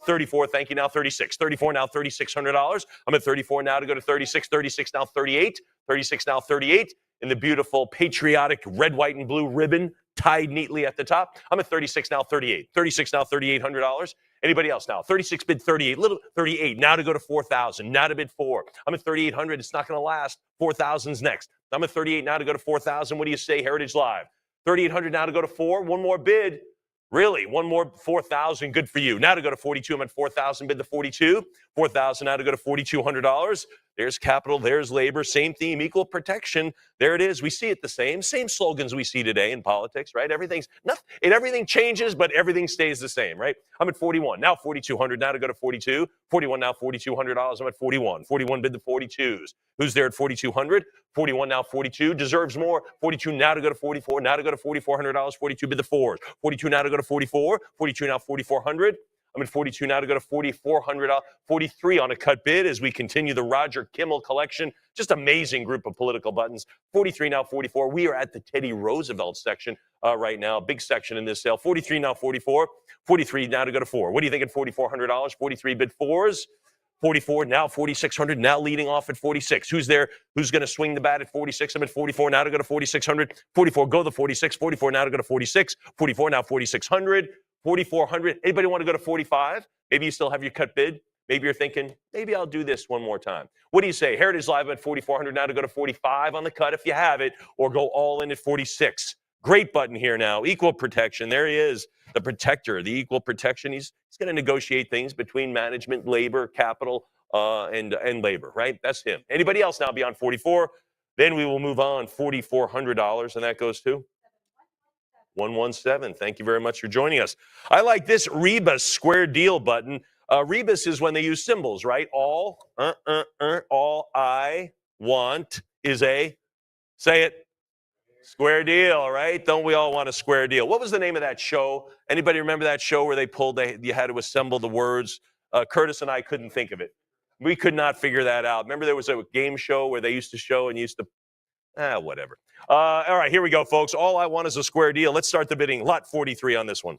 S4: 34, thank you, now 36. 34 now, $3,600. I'm at 34 now to go to 36. 36 now, 38. 36 now, 38. In the beautiful patriotic red, white, and blue ribbon tied neatly at the top. I'm at 36 now, 38. 36 now, $3,800. Anybody else now? 36 bid 38, little 38. Now to go to 4,000. Now to bid 4. I'm at 3,800. It's not going to last. 4,000's next. I'm at 38 now to go to 4,000. What do you say, Heritage Live? 3,800 now to go to 4. One more bid. Really, one more 4,000. Good for you. Now to go to 42. I'm at 4,000. Bid the 42. 4,000 now to go to $4,200. There's capital. There's labor. Same theme. Equal protection. There it is. We see it the same. Same slogans we see today in politics, right? Everything changes, but everything stays the same, right? I'm at 41. Now 4,200. Now to go to 42. 41 now $4,200. I'm at 41. 41 bid the 42s. Who's there at 4,200? 41 now 42. Deserves more. 42 now to go to 44. Now to go to $4,400. 42 bid the 4s. 42 now to go to 44. 42 now 4,400. I'm at 42 now to go to 4,400, 43 on a cut bid as we continue the Roger Kimmel collection. Just amazing group of political buttons. 43 now 44. We are at the Teddy Roosevelt section right now. Big section in this sale. 43 now 44. 43 now to go to 4. What do you think at $4,400? 43 bid 4s. 44 now 4,600. Now leading off at 46. Who's there? Who's going to swing the bat at 46? I'm at 44 now to go to 4,600. 44 go to 46. 44 now to go to 46. 44 now 4,600. 4,400. Anybody want to go to 45? Maybe you still have your cut bid. Maybe you're thinking, maybe I'll do this one more time. What do you say? Heritage Live at 4,400 now to go to 45 on the cut if you have it, or go all in at 46. Great button here now. Equal protection. There he is, the protector, the equal protection. He's going to negotiate things between management, labor, capital, and labor, right? That's him. Anybody else now beyond 44? Then we will move on. $4,400, and that goes to 117. Thank you very much for joining us. I like this Rebus square deal button. Rebus is when they use symbols, right? All I want is a, say it, square deal, right? Don't we all want a square deal? What was the name of that show? Anybody remember that show where you had to assemble the words? Curtis and I couldn't think of it. We could not figure that out. Remember there was a game show where they used to show and used to, whatever. All right, here we go, folks. All I want is a square deal. Let's start the bidding. Lot 43 on this one.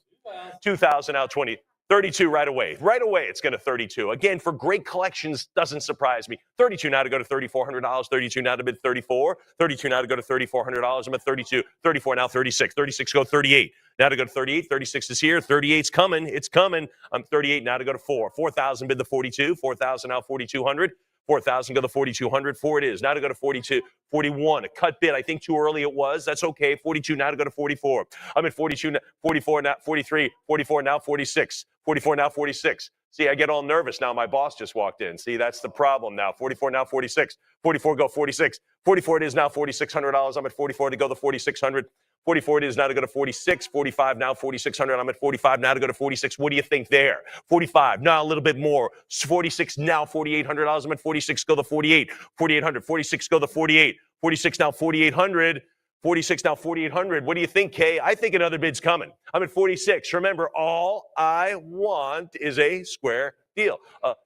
S4: 2,000 out 20. 32 right away. Right away, it's going to 32. Again, for great collections, doesn't surprise me. 32 now to go to $3,400. 32 now to bid 34. 32 now to go to $3,400. I'm at 32. 34 now 36. 36 go 38. Now to go to 38. 36 is here. 38's coming. It's coming. I'm 38 now to go to 4. 4,000 bid the 42. 4,000 now 4,200. 4,000 go to 4,200. 4 it is. Now to go to 42. 41. A cut bid. I think too early it was. That's okay. 42 now to go to 44. I'm at 42. 44 now 43. 44 now 46. 44 now 46. See, I get all nervous now. My boss just walked in. See, that's the problem now. 44 now 46. 44 go 46. 44 it is now $4,600. I'm at 44 to go to 4,600. 44 it is now to go to 46. 45 now 4,600. I'm at 45 now to go to 46. What do you think there? 45 now a little bit more. 46 now $4,800. I'm at 46 go to 48. 4,800. 46 go to 48. 46 now 4,800. 46 now 4,800. What do you think, Kay? I think another bid's coming. I'm at 46. Remember, all I want is a square deal.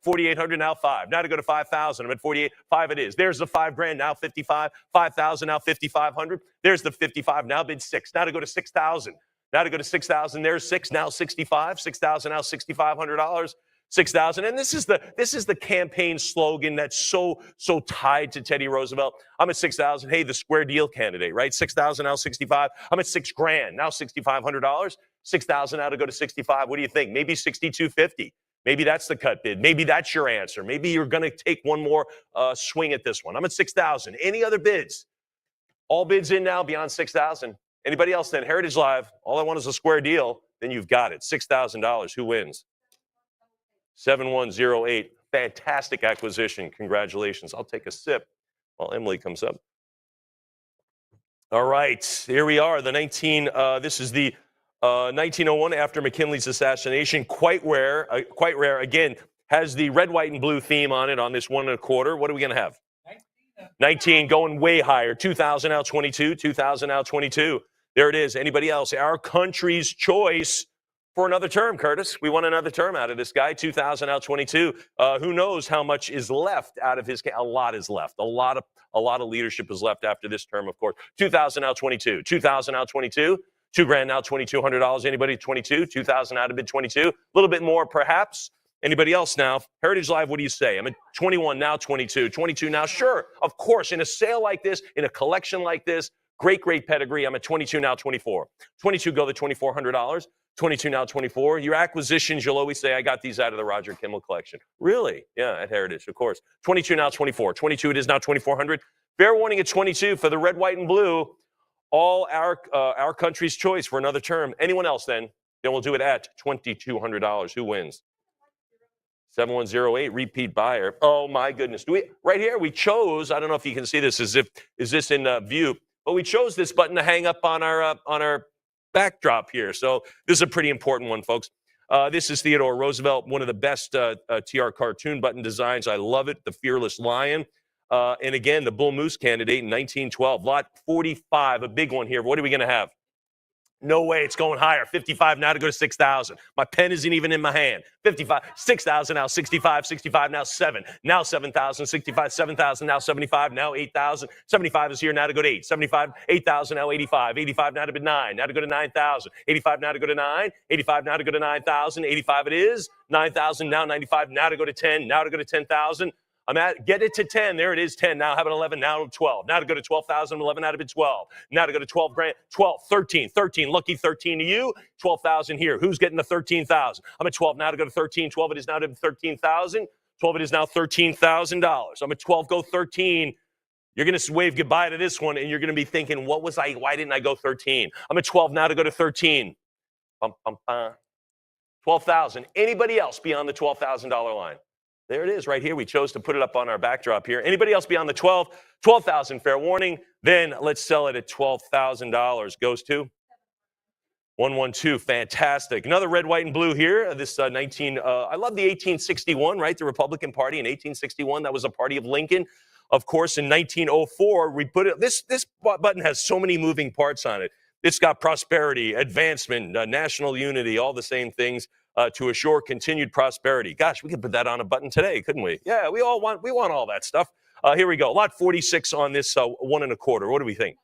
S4: 4,800 now 5. Now to go to 5,000. I'm at 48. 5 it is. There's the $5,000 now 55. 5,000 now 5,500. There's the 55 now bid 6. Now to go to 6,000. Now to go to 6,000. There's 6 now 65. 6,000 now $6,500. 6,000. And this is the campaign slogan that's so tied to Teddy Roosevelt. I'm at 6,000. Hey, the square deal candidate, right? 6,000 now 65. I'm at $6,000 now $6,500. 6,000 now to go to 65. What do you think? Maybe 6,250. Maybe that's the cut bid. Maybe that's your answer. Maybe you're going to take one more swing at this one. I'm at 6,000. Any other bids? All bids in now beyond 6,000. Anybody else then? Heritage Live. All I want is a square deal. Then you've got it. $6,000. Who wins? 7108. Fantastic acquisition. Congratulations. I'll take a sip while Emily comes up. All right. Here we are. This is the 1901 after McKinley's assassination. Quite rare. Again, has the red, white, and blue theme on it on this 1 1/4. What are we going to have? 19 going way higher. 2,000 out 22. 2,000 out 22. There it is. Anybody else? Our country's choice for another term, Curtis. We want another term out of this guy. 2,000 out 22. Who knows how much is left out of his? A lot is left. A lot of leadership is left after this term, of course. 2,000 out 22. 2,000 out 22. $2,000 now $2,200. Anybody? 22. 2,000 out of bid 22. A little bit more, perhaps. Anybody else now? Heritage Live, what do you say? I'm at 21 now 22. 22 now. Sure, of course. In a sale like this, in a collection like this, Great, great pedigree. I'm at 22 now, 24. 22 go the $2,400. 22 now, 24. Your acquisitions, you'll always say, I got these out of the Roger Kimmel collection. Really? Yeah, at Heritage, of course. 22 now, 24. 22 it is now 2,400. Fair warning at 22 for the red, white, and blue. All our country's choice for another term. Anyone else then? Then we'll do it at $2,200. Who wins? 7108, repeat buyer. Oh my goodness. Right here, we chose, I don't know if you can see this, is this in view, but we chose this button to hang up on our backdrop here. So this is a pretty important one, folks. This is Theodore Roosevelt, one of the best TR cartoon button designs. I love it, the Fearless Lion. And again, the Bull Moose candidate in 1912. Lot 45, a big one here. What are we going to have? No way, it's going higher. 55 now to go to 6,000. My pen isn't even in my hand. 55, 6,000 now, 65, 65 now 7, now 7,000, 65, 7,000 now 75, now 8,000. 75 is here now to go to 8. 75, 8,000 now 85. 85 now to be 9, now to go to 9,000. 85 now to go to 9. 85 now to go to 9,000. 85 it is. 9,000 now 95, now to go to 10, now to go to 10,000. Get it to 10. There it is, 10. Now have an 11. Now 12. Now to go to 12,000. 11 out of it, 12. Now to go to 12 grand. 12, 13, 13. Lucky 13 to you. 12,000 here. Who's getting the 13,000? I'm at 12 now to go to 13. 12 it is now to 13,000. 12 it is now $13,000. I'm at 12, go 13. You're going to wave goodbye to this one, and you're going to be thinking, why didn't I go 13? I'm at 12 now to go to 13. 12,000. Anybody else beyond the $12,000 line? There it is right here. We chose to put it up on our backdrop here. Anybody else beyond the 12,000, fair warning. Then let's sell it at $12,000. Goes to 112. Fantastic. Another red, white, and blue here. This I love the 1861, right? The Republican Party in 1861. That was a party of Lincoln. Of course, in 1904, we put it. This button has so many moving parts on it. It's got prosperity, advancement, national unity, all the same things. To assure continued prosperity. Gosh, we could put that on a button today, couldn't we? Yeah, we want all that stuff. Here we go. Lot 46 on this 1 1/4. What do we think?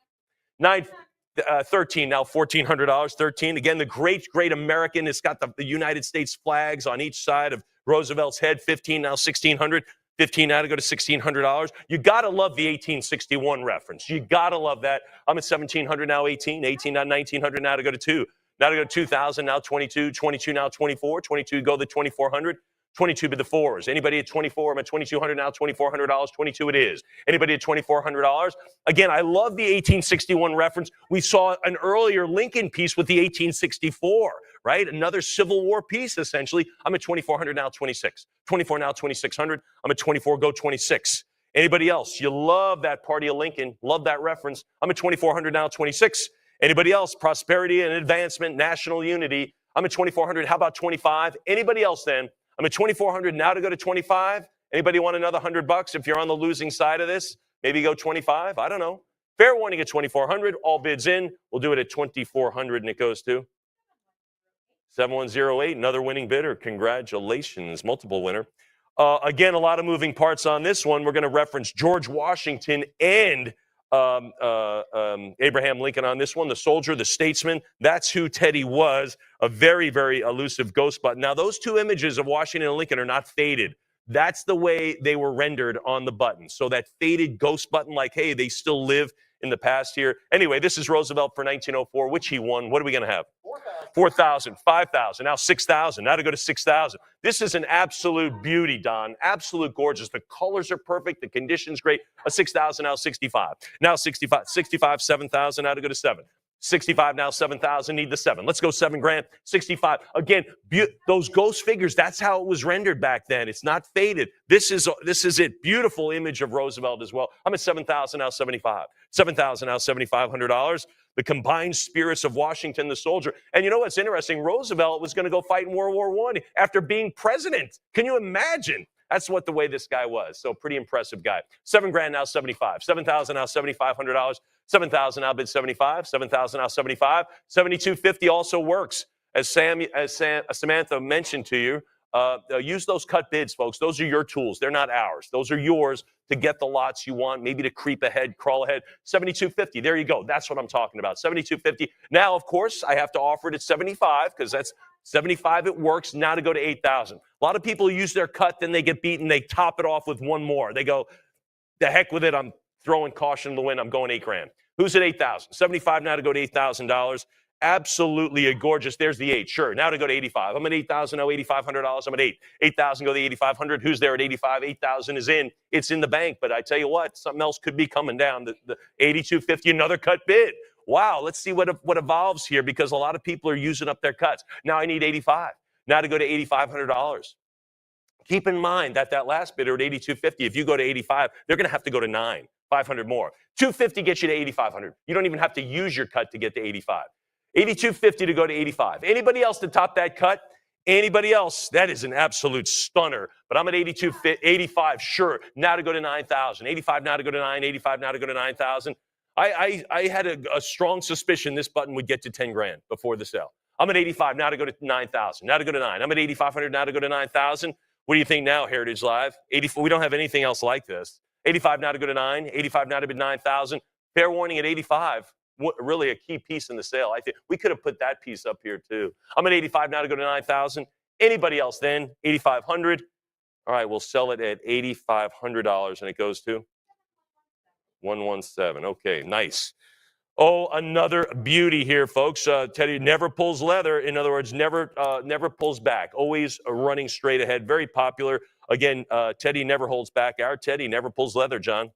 S4: 13 now, $1,400. 13. Again, the great American. It's got the United States flags on each side of Roosevelt's head. 15 now, 1,600. 15 now to go to $1,600. You got to love the 1861 reference. You got to love that. I'm at 1,700 now, 18. 18 now, 1,900 now to go to 2. Now to go to 2,000, now 22, 22 now 24, 22 go the 2,400, 22 be the 4s. Anybody at 24, I'm at 2,200 now, $2,400, 22 it is. Anybody at $2,400? Again, I love the 1861 reference. We saw an earlier Lincoln piece with the 1864, right? Another Civil War piece, essentially. I'm at 2,400 now, 26. 24 now, 2,600. I'm at 24, go 26. Anybody else? You love that party of Lincoln, love that reference. I'm at 2,400 now, 26. Anybody else? Prosperity and advancement, national unity. I'm at 2,400. How about 25? Anybody else then? I'm at 2,400 now to go to 25. Anybody want another $100 if you're on the losing side of this? Maybe go 25. I don't know. Fair warning at 2,400. All bids in. We'll do it at 2,400 and it goes to 7108. Another winning bidder. Congratulations. Multiple winner. Again, a lot of moving parts on this one. We're going to reference George Washington and Abraham Lincoln on this one, the soldier, the statesman. That's who Teddy was, a very, very elusive ghost button. Now, those two images of Washington and Lincoln are not faded. That's the way they were rendered on the button. So that faded ghost button, like, hey, they still live in the past here. Anyway, this is Roosevelt for 1904, which he won. What are we going to have? 4,000, 5,000, now 6,000, now to go to 6,000. This is an absolute beauty, Don. Absolute gorgeous. The colors are perfect. The condition's great. A 6,000, now 65. Now 65, 65, 7,000, now to go to 7. 65 now, 7,000, need the 7. Let's go 7 grand, 65. Again, those ghost figures, that's how it was rendered back then. It's not faded. This is it. Beautiful image of Roosevelt as well. I'm at 7,000 now, 75. 7,000 now, $7,500. The combined spirits of Washington, the soldier. And you know what's interesting? Roosevelt was going to go fight in World War I after being president. Can you imagine? That's the way this guy was. So pretty impressive guy. 7 grand now, 75. 7,000 now, $7,500. 7,000 now bid 75. 7,000 now 75. 7,250 also works. As Samantha mentioned to you, use those cut bids, folks. Those are your tools. They're not ours. Those are yours to get the lots you want, maybe to creep ahead, crawl ahead. 7,250. There you go. That's what I'm talking about. 7,250. Now, of course, I have to offer it at 75 because that's 75. It works. Now to go to 8,000. A lot of people use their cut, then they get beaten. They top it off with one more. They go, the heck with it. I'm throwing caution to the wind. I'm going 8 grand. Who's at 8,000? 75 now to go to $8,000. Absolutely gorgeous. There's the 8. Sure. Now to go to 85. I'm at 8,000. Oh, $8,500. I'm at 8. 8,000 go to the 8,500. Who's there at 85? 8,000 is in. It's in the bank. But I tell you what, something else could be coming down. The 82.50, another cut bid. Wow. Let's see what evolves here, because a lot of people are using up their cuts. Now I need 85. Now to go to $8,500. Keep in mind that last bidder at 82.50, if you go to 85, they're going to have to go to 9, 500 more. 250 gets you to 8,500. You don't even have to use your cut to get to 85. 82.50 to go to 85. Anybody else to top that cut? Anybody else? That is an absolute stunner. But I'm at 85, sure. Now to go to 9,000. 85 now to go to 9. 85 now to go to 9,000. I had a strong suspicion this button would get to 10 grand before the sale. I'm at 85 now to go to 9,000. Now to go to 9. I'm at 8,500 now to go to 9,000. What do you think now, Heritage Live? 84. We don't have anything else like this. 85 now to go to 9. 85 now to bid 9,000. Fair warning at 85. Really a key piece in the sale. I think we could have put that piece up here too. I'm at 85 now to go to 9,000. Anybody else then? 8,500. All right, we'll sell it at $8,500, and it goes to 117. Okay, nice. Oh, another beauty here, folks. Teddy never pulls leather. In other words, never pulls back. Always running straight ahead. Very popular. Again, Teddy never holds back. Our Teddy never pulls leather, John.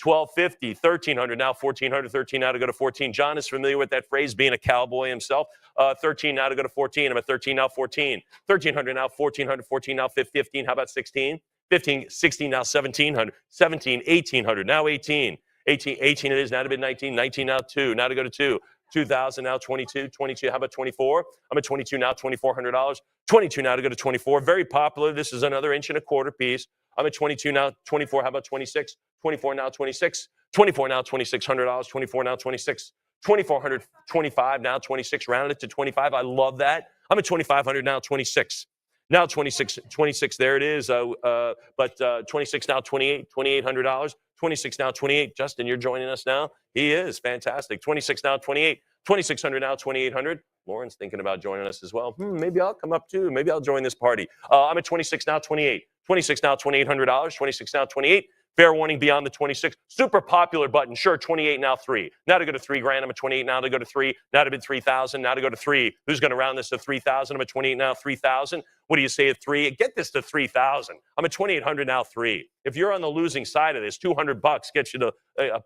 S4: 1250, 1300, now 1400, 13 now to go to 14. John is familiar with that phrase, being a cowboy himself. 13 now to go to 14. I'm at 13 now, 14. 1300 now, 1400, 14 now, 15. How about 16? 15, 16 now, 1700. 17, 1800, now 18. 18 it is, now to bid 19. 19 now, 2. Now to go to 2. 2,000 now, 22. 22, how about 24? I'm at 22 now, $2,400. 22 now to go to 24. Very popular. This is another 1.25 inch piece. I'm at 22 now, 24. How about 26? 24 now, 26. 24 now, $2,600. 24 now, 26. 2,425 now, 26. Rounded it to 25. I love that. I'm at 2,500 now, 26. Now 26, there it is. But 26 now, 28, $2,800. 26 now, 28. Justin, you're joining us now. He is fantastic. 26 now, 28. 2,600 now, 2,800. Lauren's thinking about joining us as well. Maybe I'll come up too. Maybe I'll join this party. I'm at 26 now, 28. 26 now, $2,800. 26 now, 28. Fair warning beyond the 26. Super popular button. Sure, 28 now, 3. Now to go to 3 grand. I'm at 28 now to go to 3. Now to bid 3,000. Now to go to 3. Who's going to round this to 3,000? I'm at 28 now, 3,000. What do you say at 3? Get this to 3,000. I'm at 2,800 now, 3. If you're on the losing side of this, $200 gets you to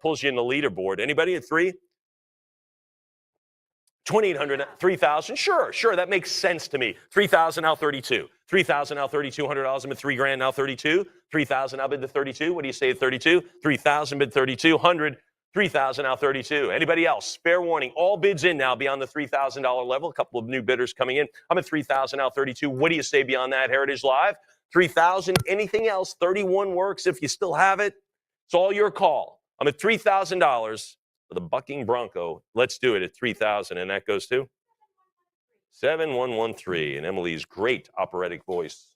S4: pulls you in the leaderboard. Anybody at 3? 2,800, 3,000. Sure, that makes sense to me. 3,000 now, 32. 3,000 now, $3,200. I'm at 3 grand now, 32. 3,000 now bid to 32. What do you say at 32? 3,000 bid 3,200. 3,000 now, 32. Anybody else? Fair warning. All bids in now beyond the $3,000 level. A couple of new bidders coming in. I'm at 3,000 now, 32. What do you say beyond that, Heritage Live? 3,000. Anything else? 31 works if you still have it. It's all your call. I'm at $3,000 for the bucking Bronco. Let's do it at 3,000, and that goes to 7113, and Emily's great operatic voice.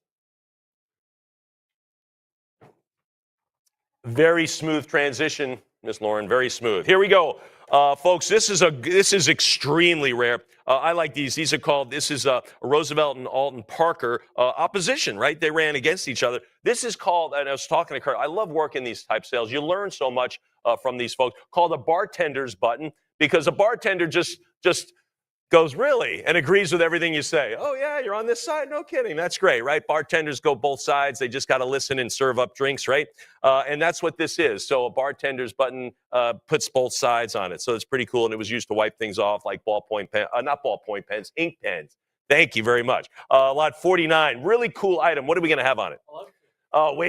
S4: Very smooth transition, Miss Lauren. Very smooth. Here we go, folks. This is extremely rare. I like these. These are called. This is Roosevelt and Alton Parker opposition. Right? They ran against each other. This is called. And I was talking to Kurt. I love working these type sales. You learn so much from these folks. Called a bartender's button, because a bartender just goes, really, and agrees with everything you say. Oh, yeah, you're on this side? No kidding. That's great, right? Bartenders go both sides. They just got to listen and serve up drinks, right? And that's what this is. So a bartender's button puts both sides on it. So it's pretty cool, and it was used to wipe things off like ballpoint pen, not ballpoint pens, ink pens. Thank you very much. Lot 49, really cool item. What are we going to have on it?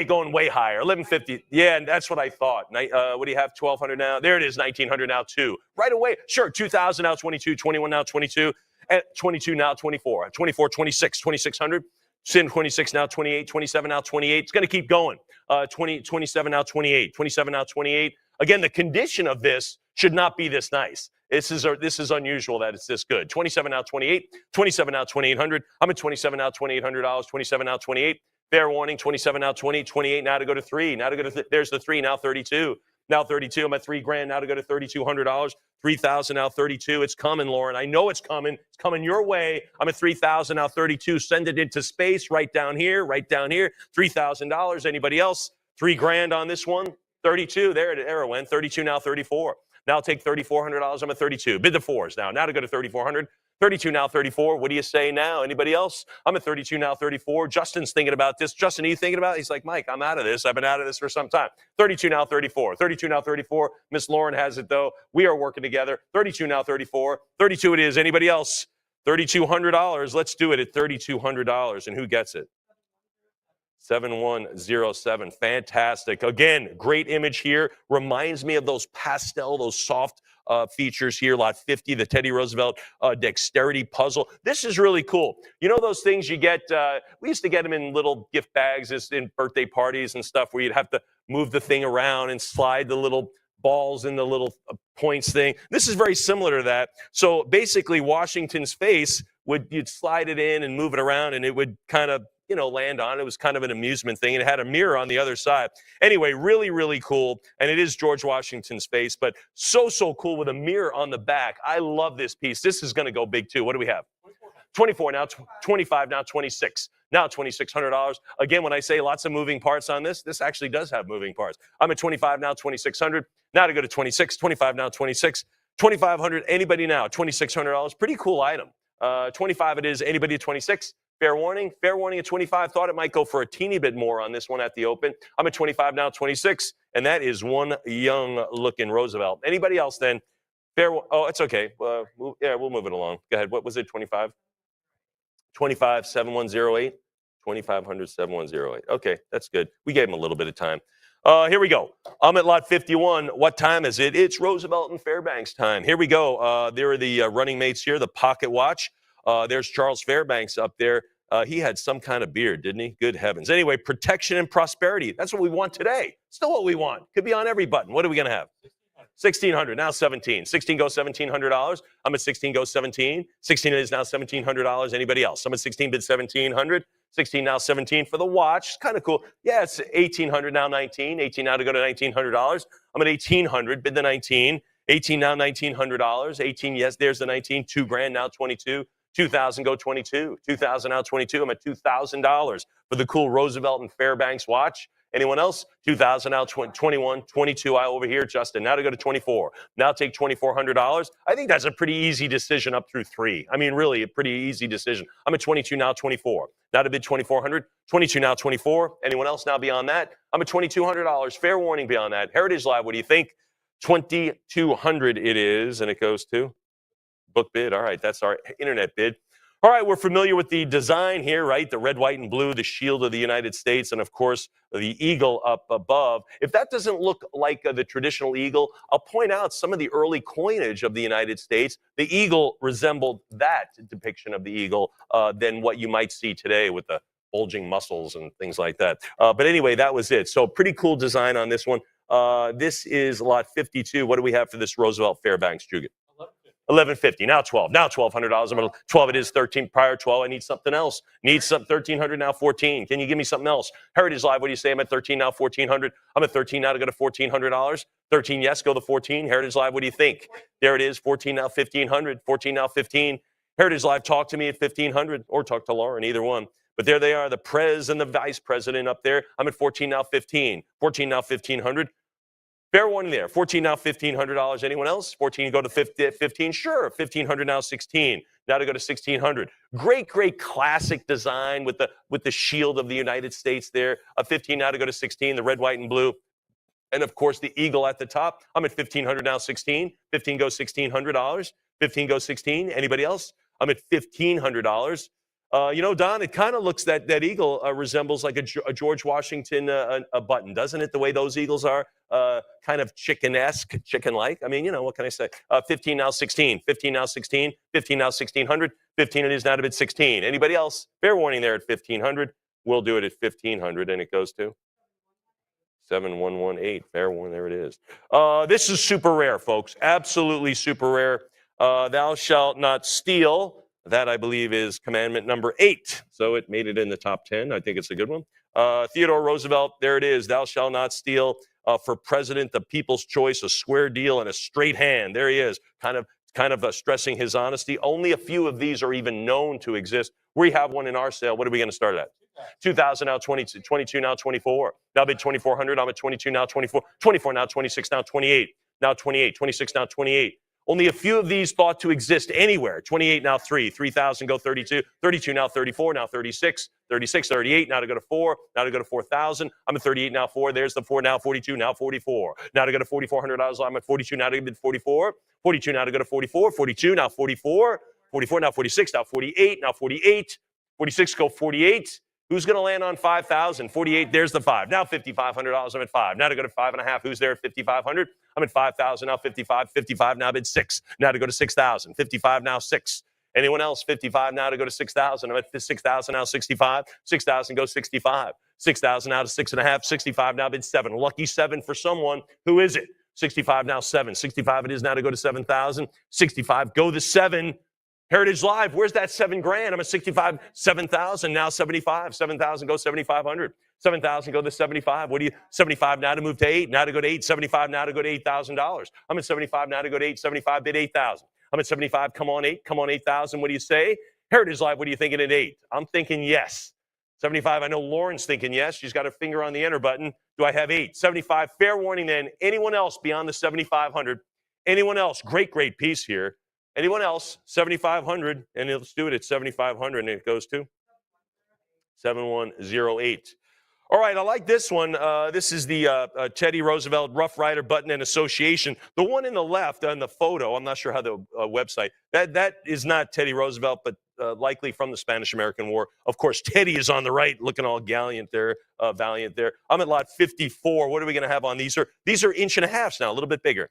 S4: Going way higher, 1150. Yeah, and that's what I thought. What do you have? 1,200 now. There it is, 1,900 now, 2. Right away. Sure, 2,000 now, 22, 21 now, 22, and 22 now, 24, 24, 26, 2,600. 26 now, 28, 27 now, 28. It's going to keep going. 27 now, 28, 27 now, 28. Again, the condition of this should not be this nice. This is unusual that it's this good. 27 now, 28, 27 now, 2,800. I'm at 27 now, $2,800, 27 now, 28. Fair warning, 27 now, 20, 28 now to go to 3. Now to go to there's the 3, now 32. Now 32, I'm at 3 grand, now to go to $3,200. 3,000 now, 32. It's coming, Lauren. I know it's coming. It's coming your way. I'm at 3,000 now, 32. Send it into space right down here, $3,000. Anybody else? 3 grand on this one? 32. There it went. 32 now, 34. Now I'll take $3,400. I'm at 32. Bid the fours now. Now to go to 3,400. 32 now, 34. What do you say now? Anybody else? I'm at 32 now, 34. Justin's thinking about this. Justin, are you thinking about it? He's like, Mike, I'm out of this. I've been out of this for some time. 32 now, 34. 32 now, 34. Miss Lauren has it, though. We are working together. 32 now, 34. 32 it is. Anybody else? $3,200. Let's do it at $3,200. And who gets it? 7107. Fantastic. Again, great image here. Reminds me of those pastel, those soft features here. Lot 50, the Teddy Roosevelt dexterity puzzle. This is really cool. You know those things you get, we used to get them in little gift bags in birthday parties and stuff where you'd have to move the thing around and slide the little balls in the little points thing. This is very similar to that. So basically Washington's face, you'd slide it in and move it around and it would kind of land on. It was kind of an amusement thing. And it had a mirror on the other side. Anyway, really, really cool. And it is George Washington's face, but so cool with a mirror on the back. I love this piece. This is going to go big too. What do we have? 24 now, 25 now, 26. Now $2,600. Again, when I say lots of moving parts on this actually does have moving parts. I'm at 25 now, 2,600. Now to go to 26, 25 now, 26, 2,500. Anybody now? $2,600. Pretty cool item. 25 it is. Anybody at 26? Fair warning at 25. Thought it might go for a teeny bit more on this one at the open. I'm at 25 now, 26, and that is one young-looking Roosevelt. Anybody else then? Oh, it's okay. Yeah, we'll move it along. Go ahead. What was it, 25? 25, 7108. 2,500, 7108. Okay, that's good. We gave him a little bit of time. Here we go. I'm at lot 51. What time is it? It's Roosevelt and Fairbanks time. Here we go. There are the running mates here, the pocket watch. There's Charles Fairbanks up there. He had some kind of beard, didn't he? Good heavens. Anyway, protection and prosperity. That's what we want today. Still what we want. Could be on every button. What are we going to have? 1,600. Now 17. 16 goes $1,700. I'm at 16 goes 17. 16 is now $1,700. Anybody else? I'm at 16 bid 1,700. 16 now 17 for the watch. It's kind of cool. Yeah, it's 1,800 now 19. 18 now to go to $1,900. I'm at 1,800 bid the 19. 18 now $1,900. 18, yes, there's the 19. $2,000 now 22. 2,000 go 22. 2,000 now 22. I'm at $2,000 for the cool Roosevelt and Fairbanks watch. Anyone else? 2,000 now 21. 22 over here, Justin. Now to go to 24. Now take $2,400. I think that's a pretty easy decision up through 3. I mean, really a pretty easy decision. I'm at 22 now 24. Now to bid 2,400. 22 now 24. Anyone else now beyond that? I'm at $2,200. Fair warning beyond that. Heritage Live, what do you think? 2,200 it is, and it goes to book bid. All right, that's our internet bid. All right, we're familiar with the design here, right? The red, white, and blue, the shield of the United States, and of course, the eagle up above. If that doesn't look like the traditional eagle, I'll point out some of the early coinage of the United States. The eagle resembled that depiction of the eagle than what you might see today with the bulging muscles and things like that. But anyway, that was it. So pretty cool design on this one. This is lot 52. What do we have for this Roosevelt Fairbanks, Juget? 1150. Now 12. Now $1,200. I'm at 12. It is 13. Prior 12. I need something else. Need some 1,300. Now 14. Can you give me something else? Heritage Live. What do you say? I'm at 13. Now 1,400. I'm at 13 now to go to $1,400. 13. Yes. Go to 14. Heritage Live. What do you think? There it is. 14 now 1,500. 14 now 15. Heritage Live. Talk to me at 1,500 or talk to Lauren. Either one. But there they are. The Prez and the Vice President up there. I'm at 14 now 15. 14 now 1,500. Fair warning there. 14 now, $1,500. Anyone else? 14, go to 15. Sure. 1,500 now, 16. Now to go to 1,600. Great classic design with the shield of the United States there. 15 now to go to 16. The red, white, and blue. And of course, the eagle at the top. I'm at 1,500 now, 16. 15 goes $1,600. 15 goes 16. Anybody else? I'm at $1,500. Don, it kind of looks that eagle resembles like a George Washington a button, doesn't it? The way those eagles are, kind of chicken-esque, chicken-like. I mean, what can I say? 15 now 16, 15 now 16, 15 now 1,600, 15 it is now to bid 16. Anybody else? Fair warning there at 1,500. We'll do it at 1,500, and it goes to 7118. Fair warning, there it is. This is super rare, folks. Absolutely super rare. Thou shalt not steal. That, I believe, is commandment number 8. So it made it in the top 10. I think it's a good one. Theodore Roosevelt, there it is. Thou shalt not steal. For president, the people's choice, a square deal and a straight hand. There he is, kind of stressing his honesty. Only a few of these are even known to exist. We have one in our sale. What are we going to start at? 2,000 now 22, 22 now 24. Now bid 2,400. I'm at 22 now 24. 24 now 26 now 28. now 28, 26, now 28. Only a few of these thought to exist anywhere. 28, now 3, 3,000, go 32, 32, now 34, now 36, 36, 38, now to go to 4, now to go to 4,000. I'm at 38, now 4, there's the 4, now 42, now 44. Now to go to $4,400, I'm at 42, now to go to 44, 42, now to go to 44, 42, now 44, 44, now 46, now 48, now 48, 46, go 48. Who's going to land on 5,000? 48, there's the 5. Now $5,500, I'm at 5. Now to go to 5.5, who's there at 5,500? I'm at 5,000, now 55, 55, now I'm at 6. Now to go to 6,000, 55, now 6. Anyone else? 55 now to go to 6,000. I'm at 6,000 now 65. 6,000 goes 65. 6,000 now to 6.5. 65 now bid 7. Lucky 7 for someone. Who is it? 65 now 7. 65 it is now to go to 7,000. 65 go to 7. Heritage Live, where's that $7,000? I'm at 65, 7,000, now 75. 7,000 go 7,500. 7,000 go to 75. 75 now to move to 8, now to go to 8. 75 now to go to $8,000. I'm at 75 now to go to 8. 75 bid 8,000. I'm at 75, come on 8, come on 8,000. What do you say? Heritage Live, what are you thinking at 8? I'm thinking yes. 75, I know Lauren's thinking yes. She's got her finger on the enter button. Do I have 8? 75, fair warning then. Anyone else beyond the 7,500? Anyone else? Great piece here. Anyone else? 7,500, and let's do it at 7,500, and it goes to 7,108. All right, I like this one. This is the Teddy Roosevelt Rough Rider Button and Association. The one in the left on the photo, I'm not sure how the website, that is not Teddy Roosevelt, but likely from the Spanish-American War. Of course, Teddy is on the right, looking all gallant there, valiant there. I'm at lot 54. What are we going to have on these? These are inch and a halves now, a little bit bigger.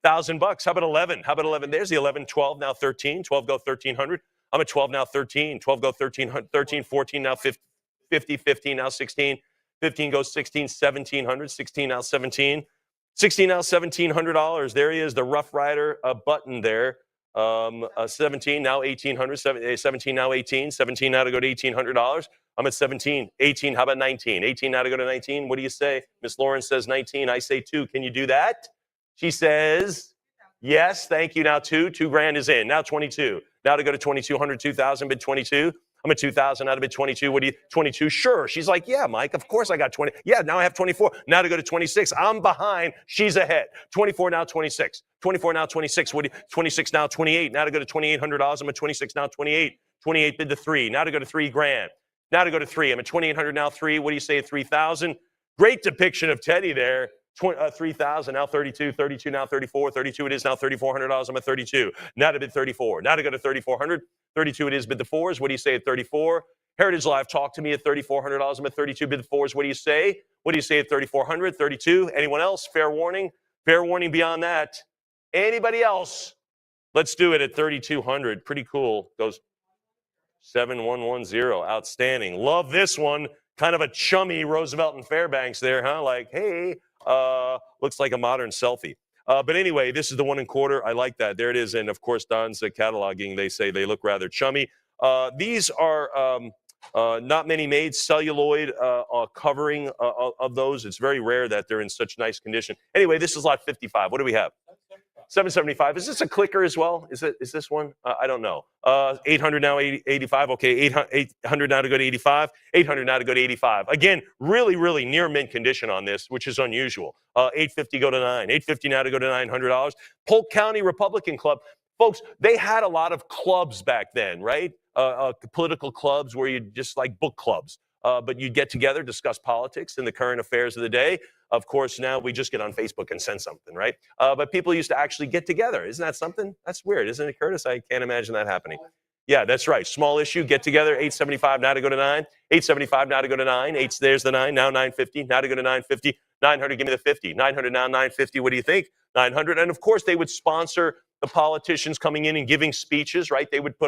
S4: $1,000. How about 11? How about 11? There's the 11. 12 now 13. 12 go 1,300. I'm at 12 now 13. 12 go 1,300. 13, 14 now 50. 15 now 16. 15 goes 16. 1,700. 16 now 17. 16 now $1,700. There he is, the Rough Rider button there. 17 now 1,800. 17 now 18. 17 now to go to $1,800. I'm at 17. 18. How about 19? 18 now to go to 19. What do you say? Miss Lauren says 19. I say 2. Can you do that? She says, yes, thank you. Now 2. $2,000 is in. Now 22. Now to go to 2,200, 2,000, bid 22. I'm at 2,000, now to bid 22. What do you, 22? Sure. She's like, yeah, Mike, of course I got 20. Yeah, now I have 24. Now to go to 26. I'm behind. She's ahead. 24 now 26. 24 now 26. What do you, 26 now 28. Now to go to $2,800. I'm at 26 now 28. 28 bid to 3. Now to go to $3,000. Now to go to 3. I'm at 2,800 now 3. What do you say at 3,000? Great depiction of Teddy there. 3,000 now 32, 32 now 34, 32 it is now $3,400. I'm at 32. Now to bid 34. Now to go to 3,400. 32 it is bid the 4s. What do you say at 34? Heritage Live, talk to me at $3,400. I'm at 32 bid the 4s. What do you say? What do you say at 3,400? 32. Anyone else? Fair warning. Fair warning beyond that. Anybody else? Let's do it at 3,200. Pretty cool. Goes 7,110. Outstanding. Love this one. Kind of a chummy Roosevelt and Fairbanks there, huh? Like, hey. Looks like a modern selfie. But anyway, this is the 1 1/4. I like that. There it is. And of course, Don's cataloging. They say they look rather chummy. These are not many made. Celluloid covering of those. It's very rare that they're in such nice condition. Anyway, this is lot 55. What do we have? 775. Is this a clicker as well? Is this one? I don't know. 800 now 85. Okay, 800 now to go to 85. 800 now to go to 85. Again, really near mint condition on this, which is unusual. 850 go to 9. 850 now to go to $900. Polk County Republican Club. Folks, they had a lot of clubs back then, right? Political clubs where you just like book clubs. But you'd get together, discuss politics and the current affairs of the day. Of course, now we just get on Facebook and send something, right? But people used to actually get together. Isn't that something? That's weird, isn't it, Curtis? I can't imagine that happening. Yeah, that's right. Small issue, get together, 875 now to go to 9. 875 now to go to 9. There's the 9, now 950. Now to go to 950. 900, give me the 50. 900 now, 950. What do you think? 900. And of course, they would sponsor the politicians coming in and giving speeches, right? They would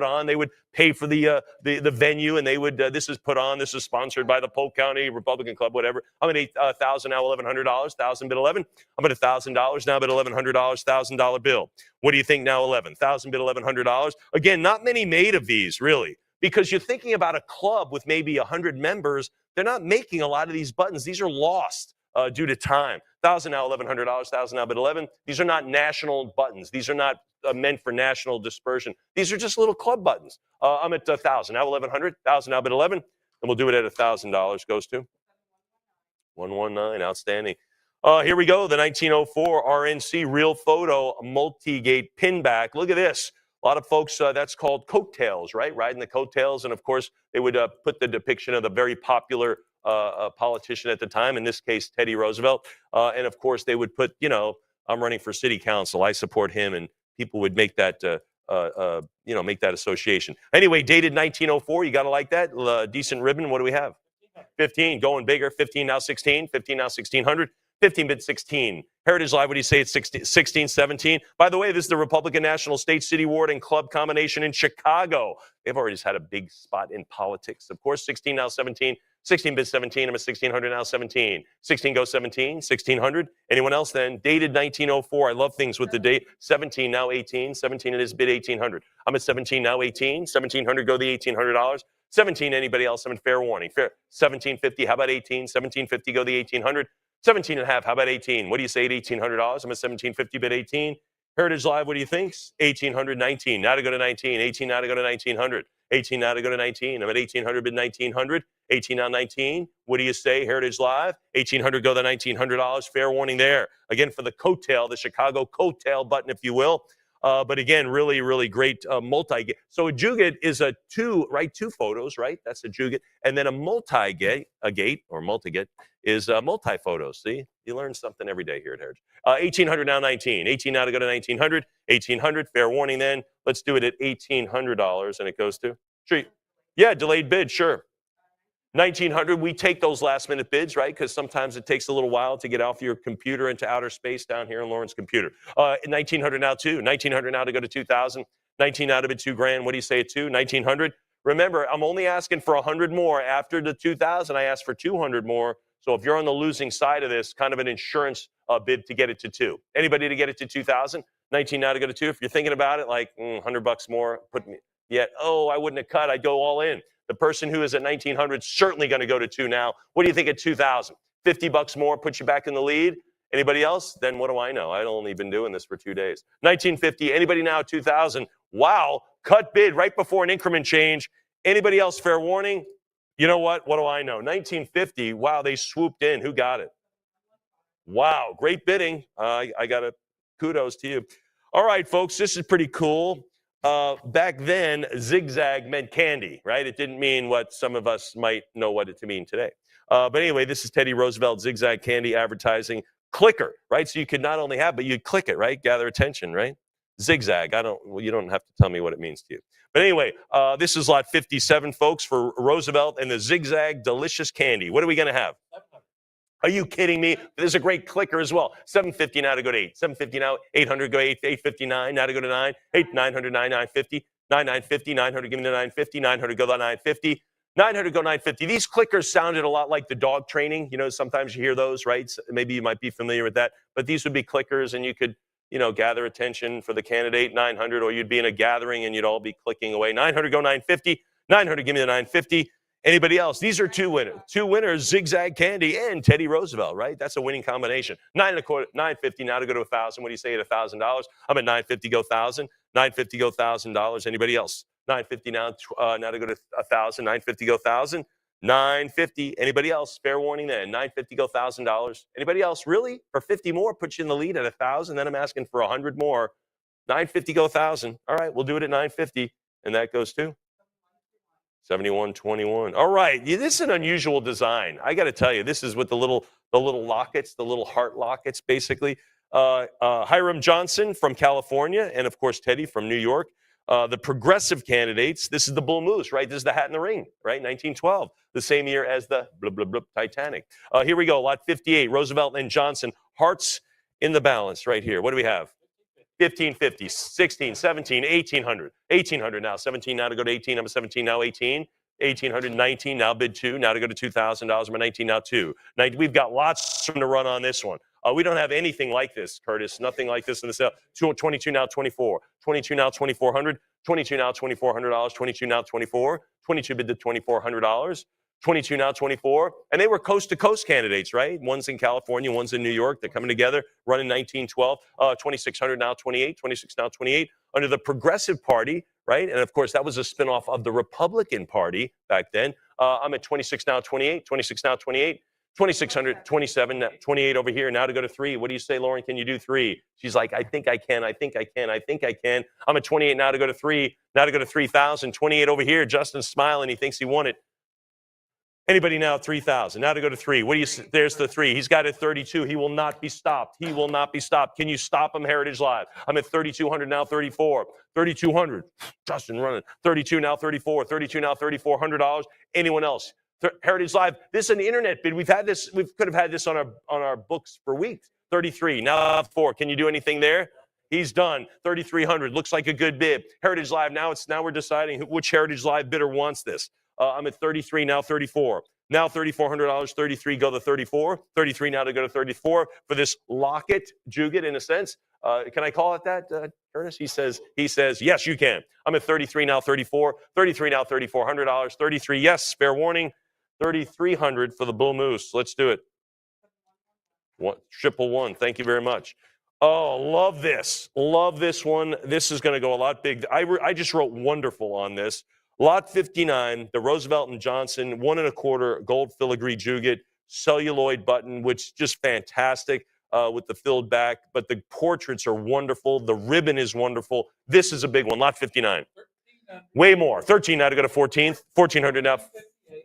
S4: pay for the venue, and they would, this is put on, this is sponsored by the Polk County Republican Club, whatever. I'm at 8,000 now, $1,100, 1,000 bid 11. I'm at $1,000 now, bid $1,100, $1,000 bill. What do you think now, 11? 1,000 bid $1,100. Again, not many made of these, really, because you're thinking about a club with maybe 100 members. They're not making a lot of these buttons. These are lost due to time. 1,000 now, $1,100, 1,000 now, bid 11. These are not national buttons. These are not meant for national dispersion. These are just little club buttons. I'm at 1,000 now, 1,100, 1,000 now, bid 11, and we'll do it at $1,000. Goes to 119. Outstanding. Here we go, the 1904 RNC Real Photo Multi-Gate Pinback. Look at this. A lot of folks, that's called coattails, right? Riding the coattails. And of course, they would put the depiction of the very popular politician at the time, in this case, Teddy Roosevelt. And of course, they would put, I'm running for city council. I support him. And people would make that, make that association. Anyway, dated 1904. You got to like that. Decent ribbon. What do we have? 15, going bigger. 15, now 16. 15, now 1600. 15-bit 16. Heritage Live, what do you say? It's 16, 17. By the way, this is the Republican National State City Ward and Club combination in Chicago. They've already had a big spot in politics. Of course, 16, now 17. 16-bit 17. I'm at 1600, now 17. 16 goes 17. 1600. Anyone else then? Dated 1904. I love things with the date. 17, now 18. 17 it is, bid 1800. I'm at 17, now 18. 1700 go the $1,800. 17, anybody else? I'm in fair warning. Fair. 1750, how about 18? 1750 go the 1800. 17 and a half, how about 18? What do you say at $1,800? I'm at 1750, bid 18. Heritage Live, what do you think? 1800, 19. Now to go to 19. 18 now to go to 1900. 18 now to go to 19. I'm at 1800, bid 1900. 18 now 19. What do you say, Heritage Live? 1800 go the $1,900. Fair warning there. Again, for the coattail, the Chicago coattail button, if you will. But again, really, really great multi-gate. So a Juget is a two photos, right? That's a Juget. And then a multi-gate, or multi-gate, is multi-photos. See? You learn something every day here at Heritage. 1800 now 19. 18 now to go to 1900. 1800, fair warning then. Let's do it at $1,800, and it goes to? Sure. Yeah, delayed bid, sure. 1900, we take those last minute bids, right? Because sometimes it takes a little while to get off your computer into outer space down here in Lauren's computer. 1900 now too. 1900 now to go to 2000. 19 out of it, $2,000. What do you say at 1900? Remember, I'm only asking for 100 more. After the 2000, I asked for 200 more. So if you're on the losing side of this, kind of an insurance bid to get it to 2. Anybody to get it to 2000? 19 now to go to 2. If you're thinking about it, like $100 more, put me. Yet, I wouldn't have cut. I'd go all in. The person who is at 1900 is certainly going to go to 2 now. What do you think at 2000? $50 more, put you back in the lead. Anybody else? Then what do I know? I've only been doing this for 2 days. 1950. Anybody now at 2000? Wow, cut bid right before an increment change. Anybody else? Fair warning. You know what? What do I know? 1950. Wow, they swooped in. Who got it? Wow, great bidding. I got a kudos to you. All right, folks, this is pretty cool. Back then, zigzag meant candy, right? It didn't mean what some of us might know what it to mean today. But anyway, this is Teddy Roosevelt zigzag candy advertising clicker, right? So you could not only have, but you'd click it, right? Gather attention, right? Zigzag. You don't have to tell me what it means to you. But anyway, this is lot 57, folks, for Roosevelt and the zigzag delicious candy. What are we going to have? Are you kidding me? There's a great clicker as well. 750 now to go to 8. 750 now, 800 go 8, 859 now to go to 9. 900, 950, 950, 900 give me the 950, 900 go to 950. 900 go 950. These clickers sounded a lot like the dog training. Sometimes you hear those, right? Maybe you might be familiar with that. But these would be clickers, and you could, gather attention for the candidate, 900, or you'd be in a gathering and you'd all be clicking away. 900 go 950. 900 give me the 950. Anybody else? These are two winners. Two winners, Zigzag Candy and Teddy Roosevelt, right? That's a winning combination. 950 now to go to 1,000. What do you say at $1,000? I'm at 950 go 1,000. 950 go $1,000. Anybody else? 950 now to go to 1,000. 950 go 1,000. 950. Anybody else? Fair warning then. 950 go $1,000. Anybody else? Really? For 50 more, put you in the lead at 1,000. Then I'm asking for 100 more. 950 go 1,000. All right, we'll do it at 950, and that goes to 7121. All right, this is an unusual design. I got to tell you, this is with the little lockets, the little heart lockets, basically. Hiram Johnson from California, and of course Teddy from New York. The progressive candidates. This is the Bull Moose, right? This is the Hat in the Ring, right? 1912, the same year as the blub blub blub Titanic. Here we go, lot 58. Roosevelt and Johnson. Hearts in the balance, right here. What do we have? 1550, 16, 17, 1800. 1800 now. 17 now to go to 18. I'm at 17 now. 18. 1819 now. Bid 2. Now to go to $2,000. I'm at 19 now. 2. Now we've got lots to run on this one. We don't have anything like this, Curtis. Nothing like this in the sale. 22 now. 24. 22 now. 2,400. 22 now. $2,400. 22 now. 24. 22 bid to $2,400. 22 now, 24. And they were coast-to-coast candidates, right? One's in California, one's in New York. They're coming together, running 1912. 2,600 now, 28. 26 now, 28. Under the Progressive Party, right? And, of course, that was a spinoff of the Republican Party back then. I'm at 26 now, 28. 26 now, 28. 2,600, 27, 28 over here. Now to go to 3. What do you say, Lauren? Can you do 3? She's like, I think I can. I think I can. I think I can. I'm at 28 now to go to 3. Now to go to 3,000. 28 over here. Justin's smiling. He thinks he won it. Anybody now? 3,000. Now to go to 3. What do you? There's the 3. He's got it 32. He will not be stopped. He will not be stopped. Can you stop him, Heritage Live? I'm at 3,200 now. 34. 3,200. Justin running. 32 now. 34. 32 now. $3,400. Anyone else? Heritage Live. This is an internet bid. We've had this. We could have had this on our books for weeks. 33 now. 4. Can you do anything there? He's done. 3,300. Looks like a good bid. Heritage Live. Now we're deciding which Heritage Live bidder wants this. I'm at 33 now. 34. Now $3,400. 33. Go to 34. 33 now to go to 34 for this locket Juget in a sense. Can I call it that, Ernest? He says yes, you can. I'm at 33 now. 34. 33 now. $3,400. 33. Yes. Fair warning. 3,300 for the Bull Moose. Let's do it. 111. Thank you very much. Oh, love this. Love this one. This is going to go a lot big. I just wrote wonderful on this. Lot 59, the Roosevelt and Johnson, 1 1/4 gold filigree Juget, celluloid button, which just fantastic with the filled back. But the portraits are wonderful. The ribbon is wonderful. This is a big one. Lot 59. Way more. 13 now to go to 14th. 1,400 now.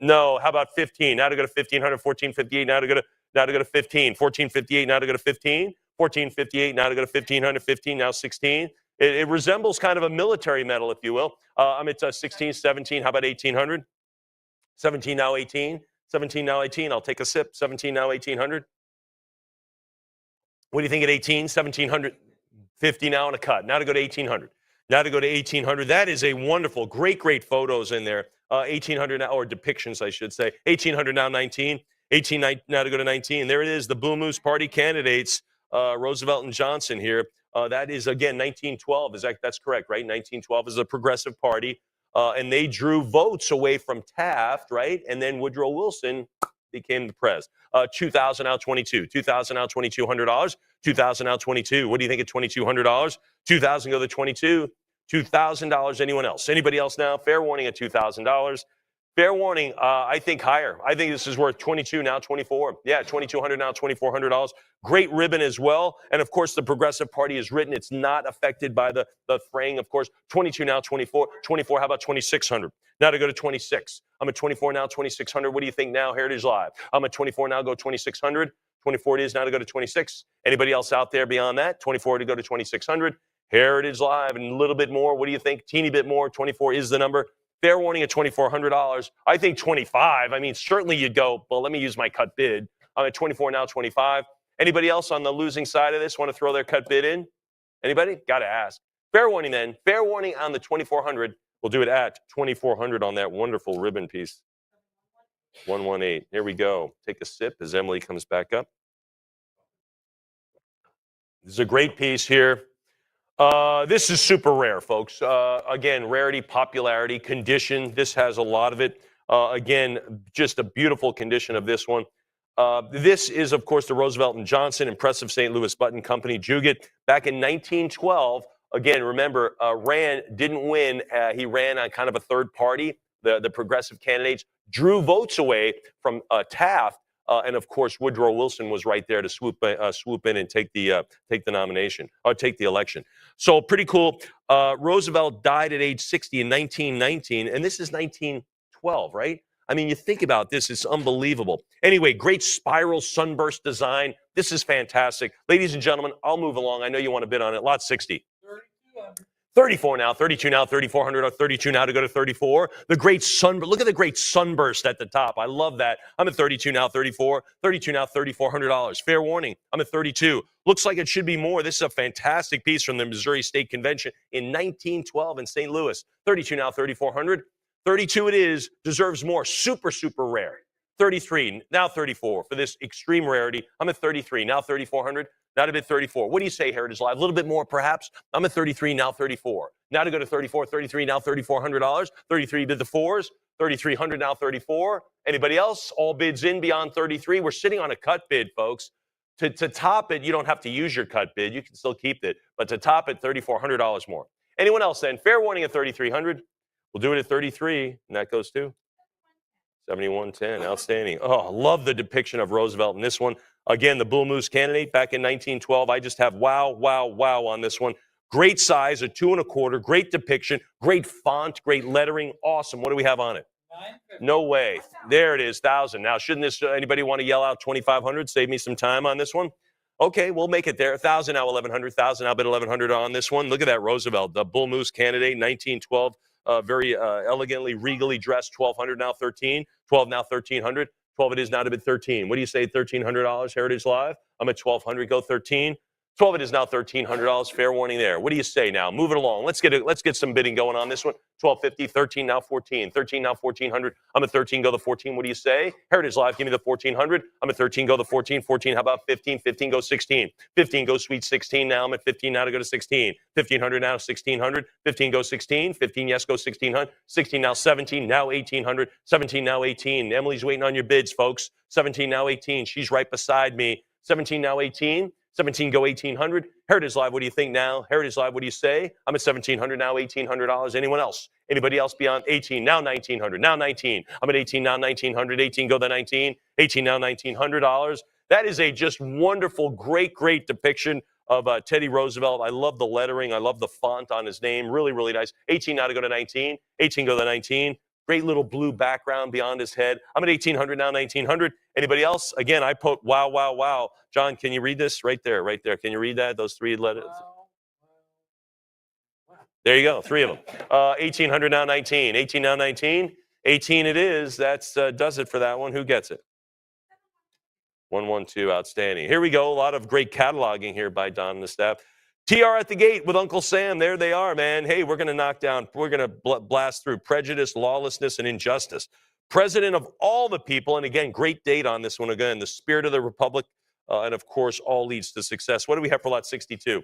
S4: No, how about 15? Now to go to 1,500. 1,458 now to go to 15. 1,458 now to go to 15. 1,458 now to go to 1,500. 15 now 16. It resembles kind of a military medal, if you will. I'm at 16, 17. How about 1,800? 17 now 18. 17 now 18. I'll take a sip. 17 now 1,800. What do you think at 18? 1,700. 50 now and a cut. Now to go to 1,800. Now to go to 1,800. That is a wonderful, great photos in there. 1,800 now, or depictions, I should say. 1,800 now 19. 18 now to go to 19. There it is. The Bull Moose Party candidates, Roosevelt and Johnson here. That is, again, 1912. That's correct, right? 1912 is a progressive party. And they drew votes away from Taft, right? And then Woodrow Wilson became the pres. 2,000 now 22. 2,000 now $2,200. 2,000 now 22. What do you think at $2,200? 2,000 go to 22. $2,000. Anyone else? Anybody else now? Fair warning at $2,000. Fair warning, I think higher. I think this is worth 22 now 24. Yeah, 2,200 now $2,400. Great ribbon as well. And of course, the Progressive Party is written. It's not affected by the fraying, of course. 22 now 24. 24, how about 2,600? Now to go to 26. I'm at 24 now 2,600. What do you think now, Heritage Live? I'm at 24 now, go 2,600. 24 it is now to go to 26. Anybody else out there beyond that? 24 to go to 2,600. Heritage Live and a little bit more. What do you think? Teeny bit more. 24 is the number. Fair warning at $2,400. I think 25. I mean, certainly you'd go, well, let me use my cut bid. I'm at 24 now, 25. Anybody else on the losing side of this want to throw their cut bid in? Anybody? Got to ask. Fair warning then. Fair warning on the 2,400. We'll do it at 2,400 on that wonderful ribbon piece. 118. Here we go. Take a sip as Emily comes back up. This is a great piece here. This is super rare, folks. Again, rarity, popularity, condition. This has a lot of it. Again, just a beautiful condition of this one. This is, of course, the Roosevelt and Johnson Impressive St. Louis Button Company Juget. Back in 1912, again, remember, didn't win. He ran on kind of a third party. The progressive candidates drew votes away from Taft. And of course, Woodrow Wilson was right there to swoop in and take the nomination or take the election. So pretty cool. Roosevelt died at age 60 in 1919, and this is 1912, right? I mean, you think about this, it's unbelievable. Anyway, great spiral sunburst design. This is fantastic. Ladies and gentlemen, I'll move along. I know you want to bid on it. Lot 60. 34 now, 32 now, 3,400, or 32 now to go to 34. The great sunburst. Look at the great sunburst at the top. I love that. I'm at 32 now, 34. 32 now, $3,400. Fair warning. I'm at 32. Looks like it should be more. This is a fantastic piece from the Missouri State Convention in 1912 in St. Louis. 32 now, 3,400. 32 it is. Deserves more. Super, super rare. 33, now 34 for this extreme rarity. I'm at 33, now 3,400. Now to bid 34. What do you say, Heritage Live? A little bit more, perhaps? I'm at 33, now 34. Now to go to 34, 33, now $3,400. 33 bid the fours. 3,300, now 34. Anybody else? All bids in beyond 33. We're sitting on a cut bid, folks. To top it, you don't have to use your cut bid. You can still keep it. But to top it, $3,400 more. Anyone else then? Fair warning at 3,300. We'll do it at 33, and that goes too. 7110, outstanding. Oh, love the depiction of Roosevelt in this one. Again, the Bull Moose candidate back in 1912. I just have wow, wow, wow on this one. Great size, a 2 1/4, great depiction, great font, great lettering. Awesome. What do we have on it?
S3: 950.
S4: No way. There it is, 1,000. Now, shouldn't this anybody want to yell out 2,500? Save me some time on this one. Okay, we'll make it there. 1,000 now, 1,100. 1,000 now, bid 1,100 on this one. Look at that Roosevelt, the Bull Moose candidate, 1912. Very elegantly, regally dressed. 1,200 now, 13. 12 now, 1,300. 12 it is now to bid 13. What do you say? $1,300 Heritage Live. I'm at 1,200. Go 13. 12 it is now, $1,300. Fair warning there. What do you say now? Move it along. Let's get some bidding going on this one. 1250, 13 now, 14. 13 now, 1,400. I'm at 13. Go the 14. What do you say? Heritage Live. Give me the 1,400. I'm at 13. Go the 14. 14. How about 15? 15 go 16. 15 go sweet 16 now. I'm at 15 now to go to 16. 1,500 now, 1,600. 15 go 16. 15 yes go 1,600. 16 now 17. Now 1,800. 17 now 18. Emily's waiting on your bids, folks. 17 now 18. She's right beside me. 17 now 18. 17 go 1,800. Heritage Live, what do you think now? Heritage Live, what do you say? I'm at 1,700 now, $1,800. Anyone else? Anybody else beyond 18? Now 1,900. Now 19. I'm at 18 now, 1,900. 18 go the 19. 18 now, $1,900. That is a just wonderful, great, great depiction of Teddy Roosevelt. I love the lettering. I love the font on his name. Really, really nice. 18 now to go to 19. 18 go to 19. Great little blue background beyond his head. I'm at 1,800 now, 1,900. Anybody else? Again, I put wow, wow, wow. John, can you read this? Right there, right there. Can you read that? Those 3 letters? There you go, 3 of them. 1,800 now, 19. 18 now, 19. 18 it is. That's does it for that one. Who gets it? 112, outstanding. Here we go. A lot of great cataloging here by Don and the staff. TR at the gate with Uncle Sam. There they are, man. Hey, we're going to knock down, we're going to blast through prejudice, lawlessness, and injustice. President of all the people, and again, great date on this one. Again, the spirit of the republic, and of course, all leads to success. What do we have for lot 62?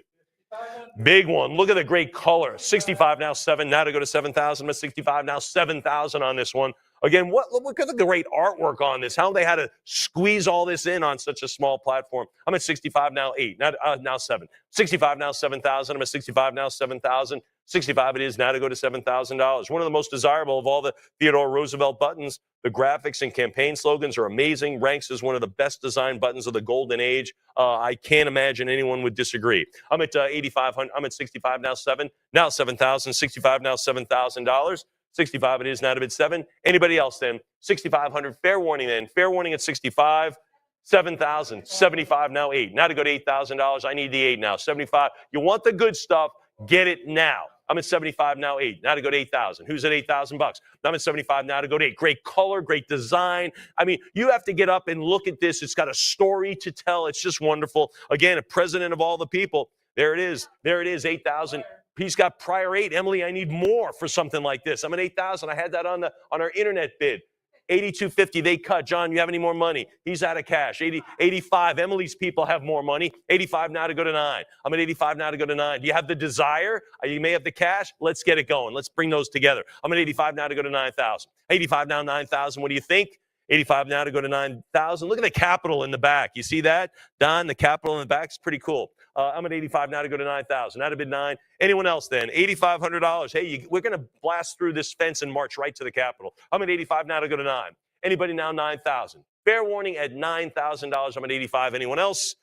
S4: Big one. Look at the great color. 65 now, 7. Now to go to 7,000. 65 now, 7,000 on this one. Again, look at the great artwork on this. How they had to squeeze all this in on such a small platform. I'm at 65 now, 8. Now 7. 65 now, 7,000. I'm at 65 now, 7,000. 65 it is now to go to $7,000. One of the most desirable of all the Theodore Roosevelt buttons. The graphics and campaign slogans are amazing. Ranks as one of the best designed buttons of the golden age. I can't imagine anyone would disagree. I'm at 8,500. I'm at 65 now, 7. Now 7,000. 65 now, $7,000. 65 it is now to bid 7. Anybody else then? 6,500. Fair warning then. Fair warning at 65. 7,000. 75 now, 8. Now to go to $8,000. I need the 8 now. 75. You want the good stuff? Get it now. I'm at 75 now, 8. Now to go to 8,000. Who's at $8,000? I'm at 75 now to go to 8. Great color, great design. I mean, you have to get up and look at this. It's got a story to tell. It's just wonderful. Again, a president of all the people. There it is. There it is, 8,000. He's got prior 8. Emily, I need more for something like this. I'm at 8,000. I had that on our internet bid. 82.50, they cut. John, you have any more money? He's out of cash. 85. Emily's people have more money. 85 now to go to 9. I'm at 85 now to go to 9. Do you have the desire? You may have the cash. Let's get it going. Let's bring those together. I'm at 85 now to go to 9,000. 85 now, 9,000. What do you think? 85 now to go to 9,000. Look at the capital in the back. You see that? Don, the capital in the back is pretty cool. I'm at 85 now to go to 9,000. Now to bid 9. Anyone else then? $8,500. Hey, we're going to blast through this fence and march right to the Capitol. I'm at 85 now to go to 9. Anybody now? 9,000. Fair warning at $9,000. I'm at 85. Anyone else?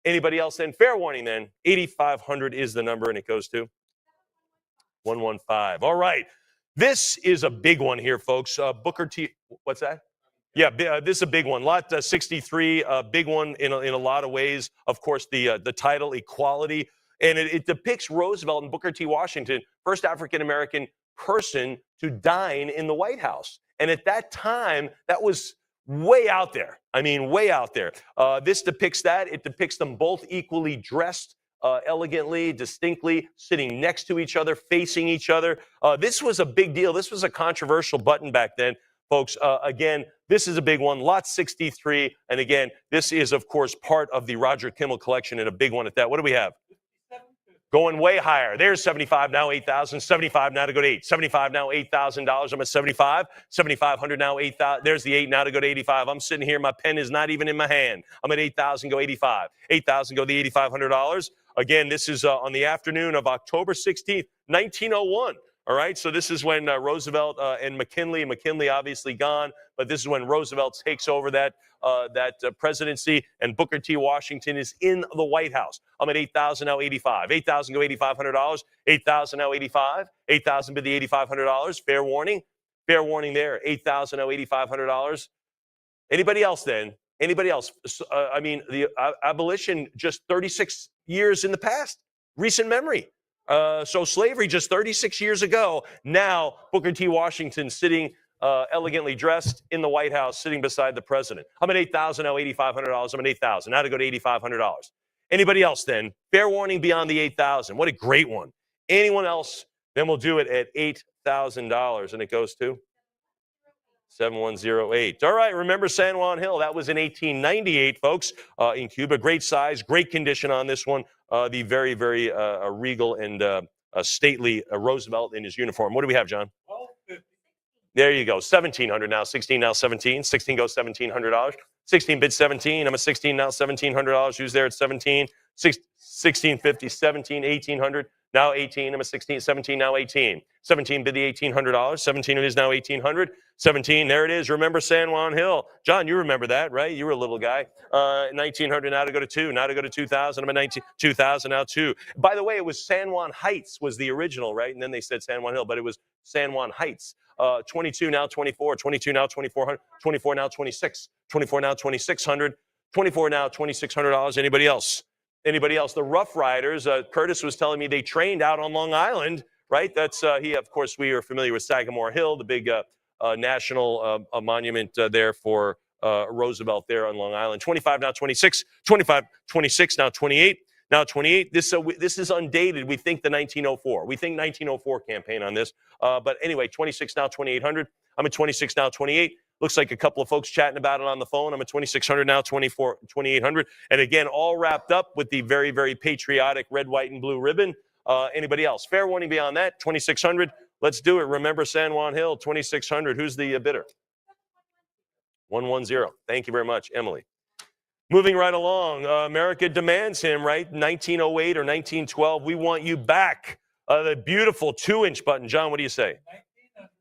S4: Anybody else then? Fair warning then. 8,500 is the number, and it goes to 115. All right. This is a big one here, folks. Booker T. What's that? Yeah, this is a big one. Lot 63, big one in a lot of ways. Of course, the title, Equality. And it depicts Roosevelt and Booker T. Washington, first African-American person to dine in the White House. And at that time, that was way out there. I mean, way out there. This depicts that. It depicts them both equally dressed, elegantly, distinctly, sitting next to each other, facing each other. This was a big deal. This was a controversial button back then. Folks, again, this is a big one, lot 63. And again, this is, of course, part of the Roger Kimmel collection and a big one at that. What do we have? Going way higher. There's 75 now, 8,000. 75 now to go to 8. 75 now, $8,000. I'm at 75. 7,500 now, 8,000. There's the 8 now to go to 85. I'm sitting here. My pen is not even in my hand. I'm at 8,000, go 85. 8,000, go the $8,500. Again, this is on the afternoon of October 16th, 1901. All right, so this is when Roosevelt and McKinley obviously gone, but this is when Roosevelt takes over that presidency, and Booker T. Washington is in the White House. I'm at 8,000 now, 85. 8,000 go $8,500. 8,000 now, 85. 8,000 bid the $8,500. Fair warning there. 8,000 now, $8,500. Anybody else then? Anybody else? I mean, the abolition just 36 years in the past, recent memory. So slavery just 36 years ago. Now Booker T. Washington sitting elegantly dressed in the White House, sitting beside the president. I'm at 8,000 now, $8,500. I'm at 8,000. Now to go to $8,500. Anybody else then? Fair warning beyond the 8,000. What a great one. Anyone else? Then we'll do it at $8,000, and it goes to 7108. All right, remember San Juan Hill. That was in 1898, folks, in Cuba. Great size, great condition on this one. The very, very regal and stately Roosevelt in his uniform. What do we have, John?
S3: 1250.
S4: There you go. 1,700 now. 16 now. 17. 16 goes $1,700. 16 bid 17. I'm a 16 now. $1,700. Who's there at 17? 1650. 17. 1,800. Now 18. I'm a 16. 17 now. 18. 17 bid the $1,800. 17 it is now. 1,800. 17. There it is. Remember San Juan Hill. John, you remember that, right? You were a little guy. 1,900 now to go to 2. Now to go to 2,000. I'm at 19. 2,000 now 2. By the way, it was San Juan Heights was the original, right? And then they said San Juan Hill, but it was San Juan Heights. 22 now 24. 22 now 2,400. 24 now 26. 24 now 2,600. 24 now $2,600. Anybody else? Anybody else? The Rough Riders. Curtis was telling me they trained out on Long Island, right? That's he. Of course, we are familiar with Sagamore Hill, the big national monument there for Roosevelt there on Long Island. 25 now 26. 25, 26 now 28. Now 28. This is undated. We think the 1904. We think 1904 campaign on this. But anyway, 26 now 2,800. I'm at 26 now 28. Looks like a couple of folks chatting about it on the phone. I'm at 2,600 now, 2,800. And again, all wrapped up with the very, very patriotic red, white, and blue ribbon. Anybody else? Fair warning beyond that, 2,600. Let's do it. Remember San Juan Hill, 2,600. Who's the bidder? 110. Thank you very much, Emily. Moving right along, America demands him, right? 1908 or 1912. We want you back. The beautiful 2-inch button. John, what do you say?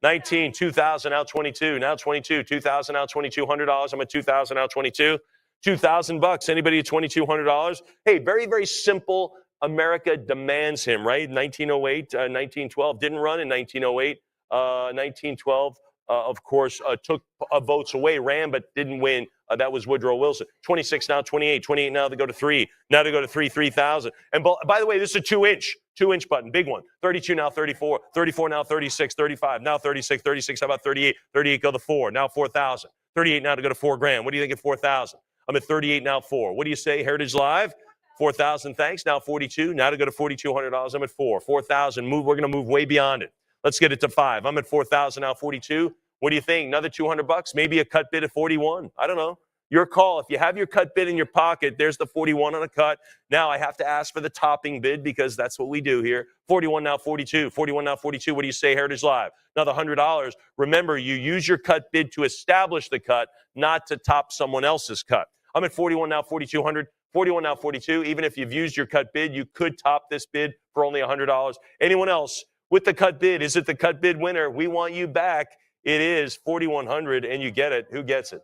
S4: 19, 2,000, now 22, now 22, 2,000, now $2,200. I'm at 2,000, now 22, $2,000. Anybody at $2,200? Hey, very, very simple. America demands him, right? 1908, 1912 didn't run in 1908. 1912, of course, took votes away, ran, but didn't win. That was Woodrow Wilson. 26 now, 28, 28 now to go to 3. Now to go to 3,000. And by the way, this is a 2-inch button, big one. 32 now, 34, 34 now, 36, 35, now 36, 36, how about 38? 38 go to 4, now 4,000. 38 now to go to $4,000. What do you think at 4,000? I'm at 38 now, 4. What do you say, Heritage Live? 4,000, thanks. Now 42, now to go to $4,200. I'm at 4. 4,000, we're going to move way beyond it. Let's get it to 5. I'm at 4,000 now, 42. What do you think? Another $200? Maybe a cut bid at 41. I don't know. Your call. If you have your cut bid in your pocket, there's the 41 on a cut. Now I have to ask for the topping bid because that's what we do here. 41 now 42. 41 now 42. What do you say, Heritage Live? Another $100. Remember, you use your cut bid to establish the cut, not to top someone else's cut. I'm at 41 now 4,200. 41 now 42. Even if you've used your cut bid, you could top this bid for only $100. Anyone else with the cut bid? Is it the cut bid winner? We want you back. It is 4,100, and you get it. Who gets it?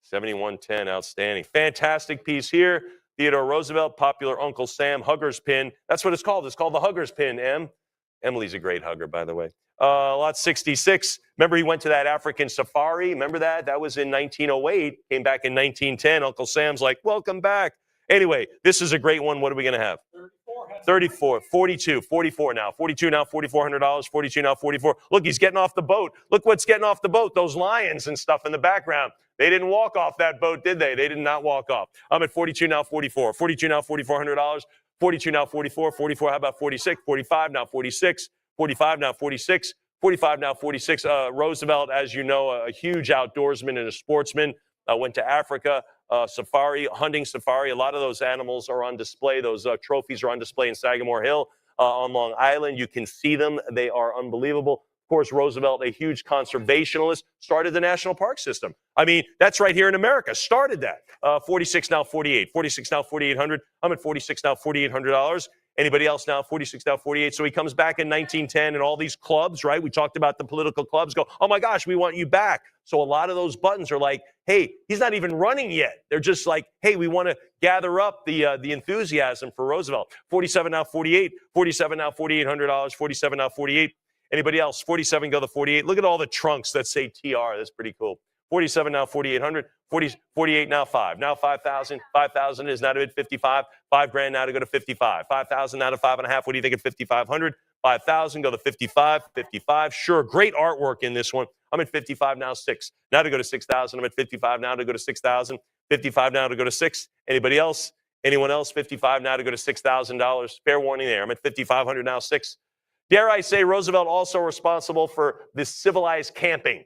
S4: 7110, outstanding. Fantastic piece here. Theodore Roosevelt, popular Uncle Sam Hugger's pin. That's what it's called. It's called the Hugger's pin, Em. Emily's a great hugger, by the way. Lot 66. Remember he went to that African safari? Remember that? That was in 1908. Came back in 1910. Uncle Sam's like, welcome back. Anyway, this is a great one. What are we going to have? 34, 42, 44 now. 42 now, $4,400. 42 now, 44. Look, he's getting off the boat. Look what's getting off the boat. Those lions and stuff in the background. They didn't walk off that boat, did they? They did not walk off. I'm at 42 now, 44. 42 now, $4,400. 42 now, 44. 44, how about 46? 45 now, 46. 45 now, 46. 45 now, 46. Roosevelt, as you know, a huge outdoorsman and a sportsman. Went to Africa, safari, hunting safari. A lot of those animals are on display. Those trophies are on display in Sagamore Hill on Long Island. You can see them. They are unbelievable. Of course, Roosevelt, a huge conservationalist, started the national park system. I mean, that's right here in America. Started that. 46 now, 48. 46 now, $4,800. I'm at 46 now, $4,800. Anybody else now? 46 now, 48. So he comes back in 1910, and all these clubs, right? We talked about the political clubs go, oh my gosh, we want you back. So a lot of those buttons are like, hey, he's not even running yet. They're just like, hey, we want to gather up the enthusiasm for Roosevelt. 47 now, 48. 47 now, $4,800. 47 now, 48. Anybody else? 47 go to 48. Look at all the trunks that say TR. That's pretty cool. 47 now, 4,800. 48 now, 5. Now 5,000. 5,000 is now to bid 55. $5,000 now to go to 55. 5,000 now to 5.5. What do you think at 5,500? 5,000 go to 55. 55. Sure, great artwork in this one. I'm at 55 now, 6. Now to go to 6,000. I'm at 55 now to go to 6,000. 55 now to go to 6. Anybody else? Anyone else? 55 now to go to $6,000. Fair warning there. I'm at 5,500 now, 6. Dare I say, Roosevelt also responsible for this civilized camping.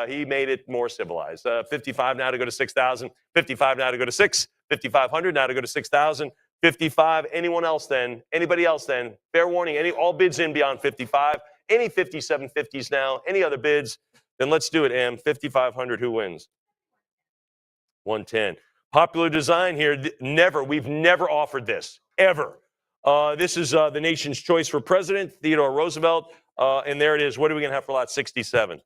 S4: He made it more civilized. 55 now to go to 6,000. 55 now to go to 6. 5,500 now to go to 6,000. 55. Anyone else then? Anybody else then? Fair warning. All bids in beyond 55. Any 5750s now? Any other bids? Then let's do it, Am. 5,500. Who wins? 110. Popular design here. We've never offered this ever. This is the nation's choice for president, Theodore Roosevelt. And there it is. What are we going to have for lot 67?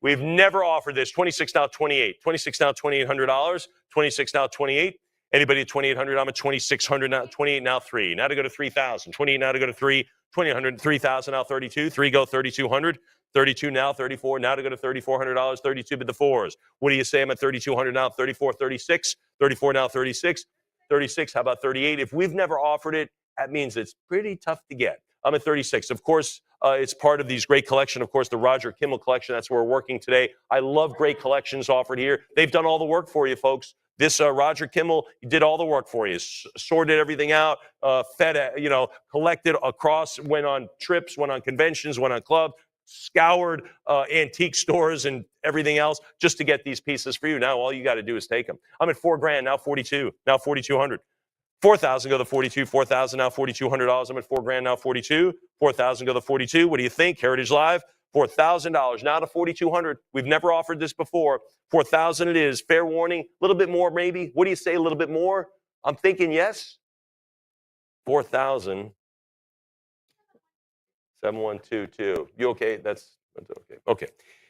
S4: We've never offered this. 26 now, 28. 26 now, $2,800. 26 now, 28. Anybody at 2,800? I'm at 2,600 now. 28 now, 3. Now to go to 3,000. 28 now to go to 3. 2,800, 3,000 now, 32. 3 go 3,200. 32 now, 34. Now to go to $3,400. 32 bid the 4s. What do you say? I'm at 3,200 now. 34, 36. 34 now, 36. 36. How about 38? If we've never offered it, that means it's pretty tough to get. I'm at 36. Of course, it's part of these great collection. Of course, the Roger Kimmel collection. That's where we're working today. I love great collections offered here. They've done all the work for you, folks. This Roger Kimmel did all the work for you. Sorted everything out, collected across, went on trips, went on conventions, went on clubs, scoured antique stores and everything else just to get these pieces for you. Now all you got to do is take them. I'm at $4,000 now, 42. Now 4,200. 4,000 go to 42. 4,000 now, $4,200. I'm at $4,000 now, 42. 4,000 go to 42. What do you think? Heritage Live. $4,000 now to 4,200. We've never offered this before. 4,000 it is. Fair warning. A little bit more, maybe. What do you say? A little bit more? I'm thinking yes. 4,000. 7122. You okay? That's okay. Okay.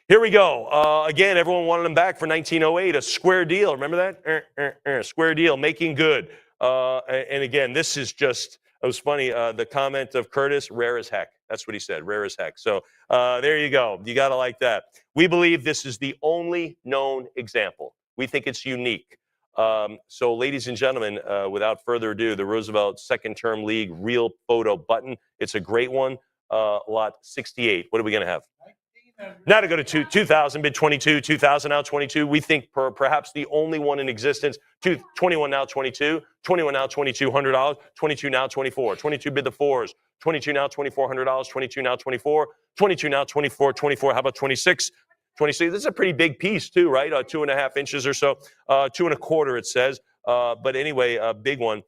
S4: Here we go. Again, everyone wanted them back for 1908. A square deal. Remember that? Square deal. Making good. And again, this is just, it was funny. The comment of Curtis, rare as heck. That's what he said, rare as heck. So there you go. You got to like that. We believe this is the only known example. We think it's unique. So ladies and gentlemen, without further ado, the Roosevelt Second Term League Real Photo Button. It's a great one. Lot 68. What are we going to have? Now to go to 2,000, bid 22, 2,000 now 22. We think perhaps the only one in existence. 21 now 22, 21 now $2,200, 22 now 24, 22 bid the 4s, 22 now $2,400, 22 now 24, 22 now 24, 24. How about 26? 26. This is a pretty big piece too, right? 2.5 inches or so, 2.25 it says. But anyway, a big one.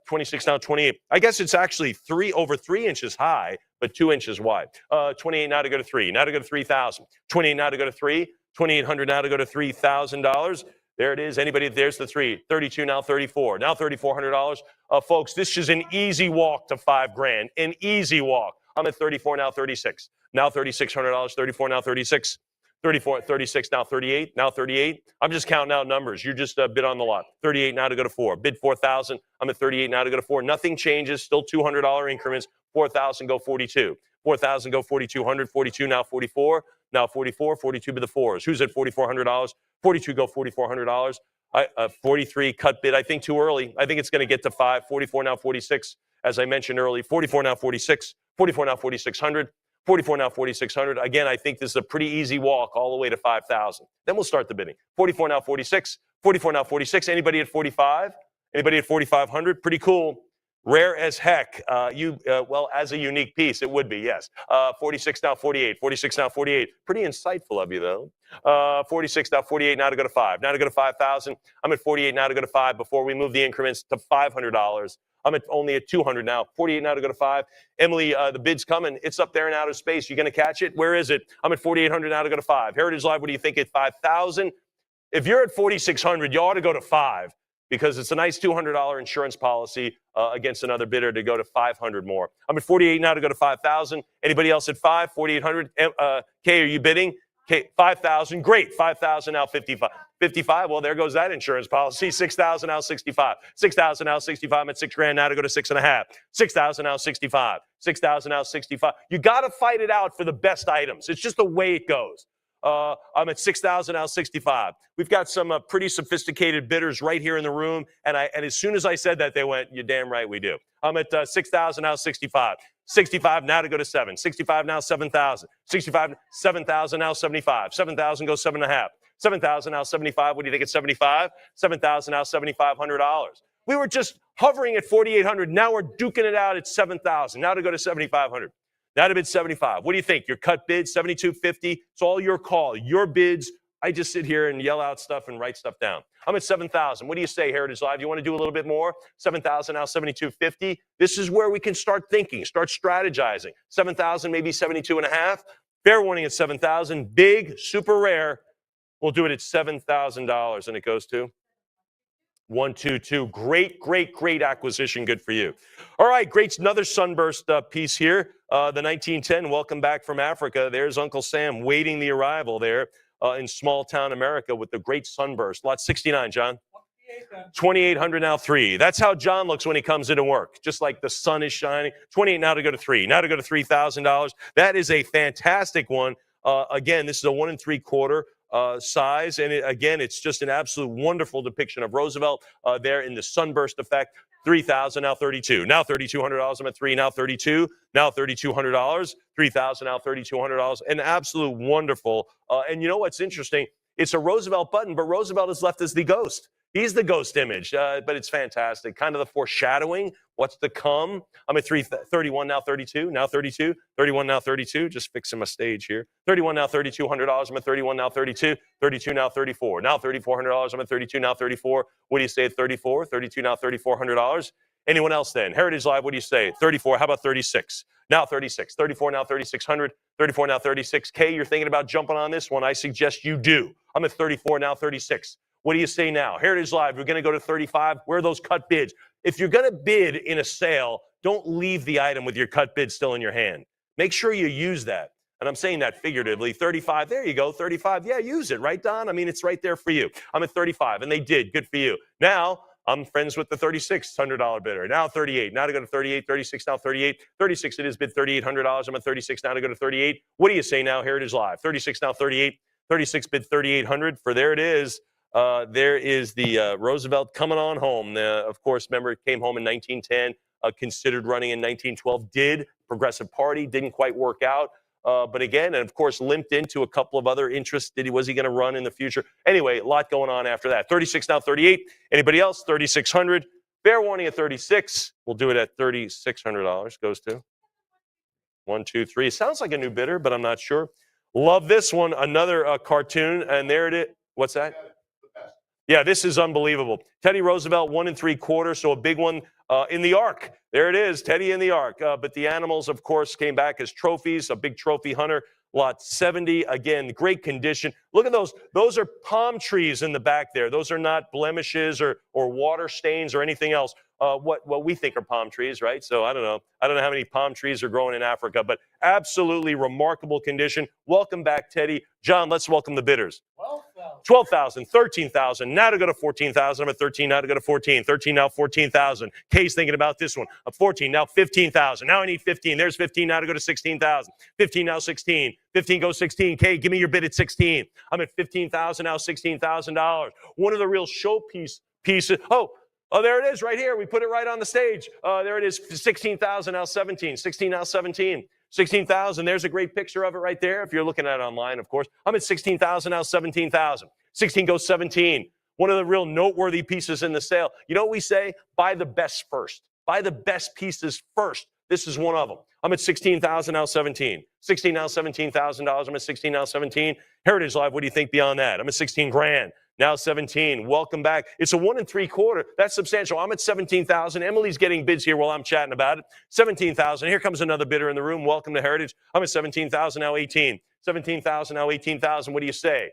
S4: 26 now 28. I guess it's actually over 3 inches high, but 2 inches wide. 28 now to go to 3. Now to go to 3,000. 28 now to go to 3. 2,800 now to go to $3,000. There it is. Anybody? There's the 3. 32 now 34. Now $3,400. Folks, this is an easy walk to $5,000. An easy walk. I'm at 34 now 36. Now $3,600. 34 now 36. 34, 36, now 38, now 38. I'm just counting out numbers. You just bid on the lot. 38 now to go to 4. Bid 4,000. I'm at 38 now to go to 4. Nothing changes. Still $200 increments. 4,000 go 42. 4,000 go 4,200. 42 now 44. Now 44. 42 bid the 4s. Who's at $4,400? 42 go $4,400. 43 cut bid. I think too early. I think it's going to get to 5. 44 now 46. As I mentioned earlier. 44 now 46. 44 now 4,600. 44 now 4,600. Again, I think this is a pretty easy walk all the way to 5,000. Then we'll start the bidding. 44 now 46. 44 now 46. Anybody at 45? Anybody at 4,500? Pretty cool. Rare as heck. Well, as a unique piece, it would be, yes. 46 now 48. 46 now 48. Pretty insightful of you, though. 46 now 48. Now to go to 5. Now to go to 5,000. I'm at 48 now to go to 5 before we move the increments to $500. I'm only at 200 now. 48 now to go to 5. Emily, the bid's coming. It's up there in outer space. You going to catch it? Where is it? I'm at 4,800 now to go to 5. Heritage Live, what do you think at 5,000? If you're at 4,600, you ought to go to 5. because it's a nice $200 insurance policy against another bidder to go to 500 more. I'm at 48 now to go to 5,000. Anybody else at 4,800? Kay, are you bidding? Okay, 5,000, great. 5,000 now 55. 55, well, there goes that insurance policy. 6,000 now 65. 6,000 now 65. I'm at $6,000 now to go to 6.5. 6,000 now 65. 6,000 now 65. You got to fight it out for the best items. It's just the way it goes. I'm at 6,000 now 65. We've got some pretty sophisticated bidders right here in the room, and as soon as I said that, they went, "You're damn right we do." I'm at 6,000 now 65. 65 now to go to 7. 65 now 7,000. 65, 7,000 now 75. 7,000 goes 7.5. 7,000 now 75. What do you think at 75? 7,000 now $7,500. We were just hovering at 4,800. Now we're duking it out at 7,000. Now to go to 7,500. Now to bid 75. What do you think? Your cut bid, 7,250. It's all your call. Your bids. I just sit here and yell out stuff and write stuff down. I'm at 7,000. What do you say, Heritage Live? You want to do a little bit more? 7,000 now 7,250. This is where we can start thinking, start strategizing. 7,000, maybe 72.5. Fair warning at 7,000. Big, super rare. We'll do it at $7,000, and it goes to 122. Great, great, great acquisition. Good for you. All right, great. Another sunburst piece here. The 1910. Welcome back from Africa. There's Uncle Sam waiting the arrival there in small town America with the great sunburst. Lot 69, John. 2,800 now 3. That's how John looks when he comes into work. Just like the sun is shining. 28 now to go to 3. Now to go to $3,000. That is a fantastic one. Again, this is a 1 3/4. Size, and again, it's just an absolute wonderful depiction of Roosevelt there in the sunburst effect. 3,000 now 32. Now $3,200. I'm at 3. Now 32. Now $3,200. 3,000 now $3,200. An absolute wonderful. And you know what's interesting? It's a Roosevelt button, but Roosevelt is left as the ghost. He's the ghost image, but it's fantastic. Kind of the foreshadowing, what's to come. I'm at 31 now 32, now 32, 31 now 32. Just fixing my stage here. 31 now $3,200. I'm at 31 now 32, 32 now 34. Now $3,400. I'm at 32 now 34. What do you say at 34? 32 now $3,400. Anyone else then? Heritage Live, what do you say? 34, how about 36? Now 36. 34 now 3,600. 34 now 36K. You're thinking about jumping on this one? I suggest you do. I'm at 34 now 36. What do you say now? Heritage Live, we're going to go to 35. Where are those cut bids? If you're going to bid in a sale, don't leave the item with your cut bid still in your hand. Make sure you use that. And I'm saying that figuratively. 35, there you go, 35. Yeah, use it, right, Don? I mean, it's right there for you. I'm at 35, and they did. Good for you. Now, I'm friends with the $3,600 bidder. Now 38. Now to go to 38. 36 now 38. 36 it is bid $3,800. I'm at 36 now to go to 38. What do you say now? Heritage Live. 36 now 38. 36 bid 3,800. For there it is. There is the Roosevelt coming on home. Of course, remember, it came home in 1910, considered running in 1912, did. Progressive Party, didn't quite work out. But again, and of course, limped into a couple of other interests. Was he going to run in the future? Anyway, a lot going on after that. 36 now 38. Anybody else? 3,600. Fair warning at 36. We'll do it at $3,600. Goes to 1, 2, 3. Sounds like a new bidder, but I'm not sure. Love this one. Another cartoon, and there it is. What's that? Yeah, this is unbelievable. Teddy Roosevelt, 1 3/4, so a big one in the Ark. There it is, Teddy in the Ark. But the animals, of course, came back as trophies, a big trophy hunter. Lot 70, again, great condition. Look at those. Those are palm trees in the back there. Those are not blemishes or water stains or anything else. What we think are palm trees, right? So I don't know. I don't know how many palm trees are growing in Africa, but absolutely remarkable condition. Welcome back, Teddy. John, let's welcome the bidders. 12,000, 13,000, now to go to 14,000. I'm at 13, now to go to 14. 13, now 14,000. Kay's thinking about this one. 14, now 15,000. Now I need 15. There's 15, now to go to 16,000. 15, now 16. 15 goes 16. Kay, give me your bid at 16. I'm at 15,000, now $16,000. One of the real showpiece pieces. Oh, there it is right here. We put it right on the stage. There it is, 16,000, now 17. 16, now 17. 16,000, there's a great picture of it right there. If you're looking at it online, of course. I'm at 16,000, now 17,000. 16 goes 17. One of the real noteworthy pieces in the sale. You know what we say? Buy the best first. Buy the best pieces first. This is one of them. I'm at 16,000, now 17. 16, now $17,000. I'm at 16, now 17. Heritage Live, what do you think beyond that? I'm at 16 grand. Now 17. Welcome back. It's a 1 3/4. That's substantial. I'm at 17,000. Emily's getting bids here while I'm chatting about it. 17,000. Here comes another bidder in the room. Welcome to Heritage. I'm at 17,000, now 18. 17,000, now 18,000. What do you say?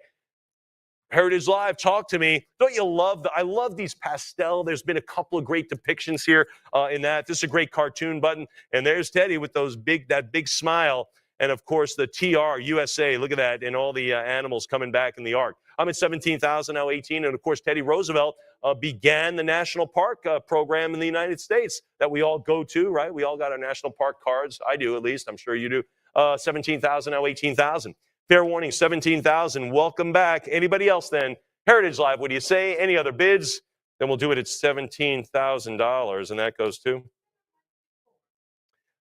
S4: Heritage Live, talk to me. Don't you love I love these pastel. There's been a couple of great depictions here in that. This is a great cartoon button. And there's Teddy with that big smile. And of course, the TR USA. Look at that. And all the animals coming back in the ark. I'm at 17,000, now 18. And of course, Teddy Roosevelt began the national park program in the United States that we all go to, right? We all got our national park cards. I do, at least. I'm sure you do. 17,000, now 18,000. Fair warning, 17,000. Welcome back. Anybody else then? Heritage Live, what do you say? Any other bids? Then we'll do it at $17,000, and that goes to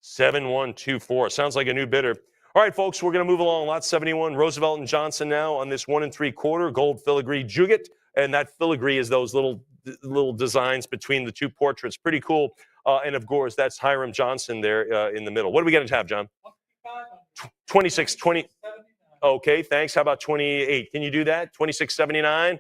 S4: 7124. Sounds like a new bidder. All right, folks, we're going to move along. Lot 71, Roosevelt and Johnson now on this 1 3/4 gold filigree Juget, and that filigree is those little designs between the two portraits. Pretty cool. And of course, that's Hiram Johnson there in the middle. What are we going to have, John? 26, 20. Okay, thanks. How about 28? Can you do that? 26.79.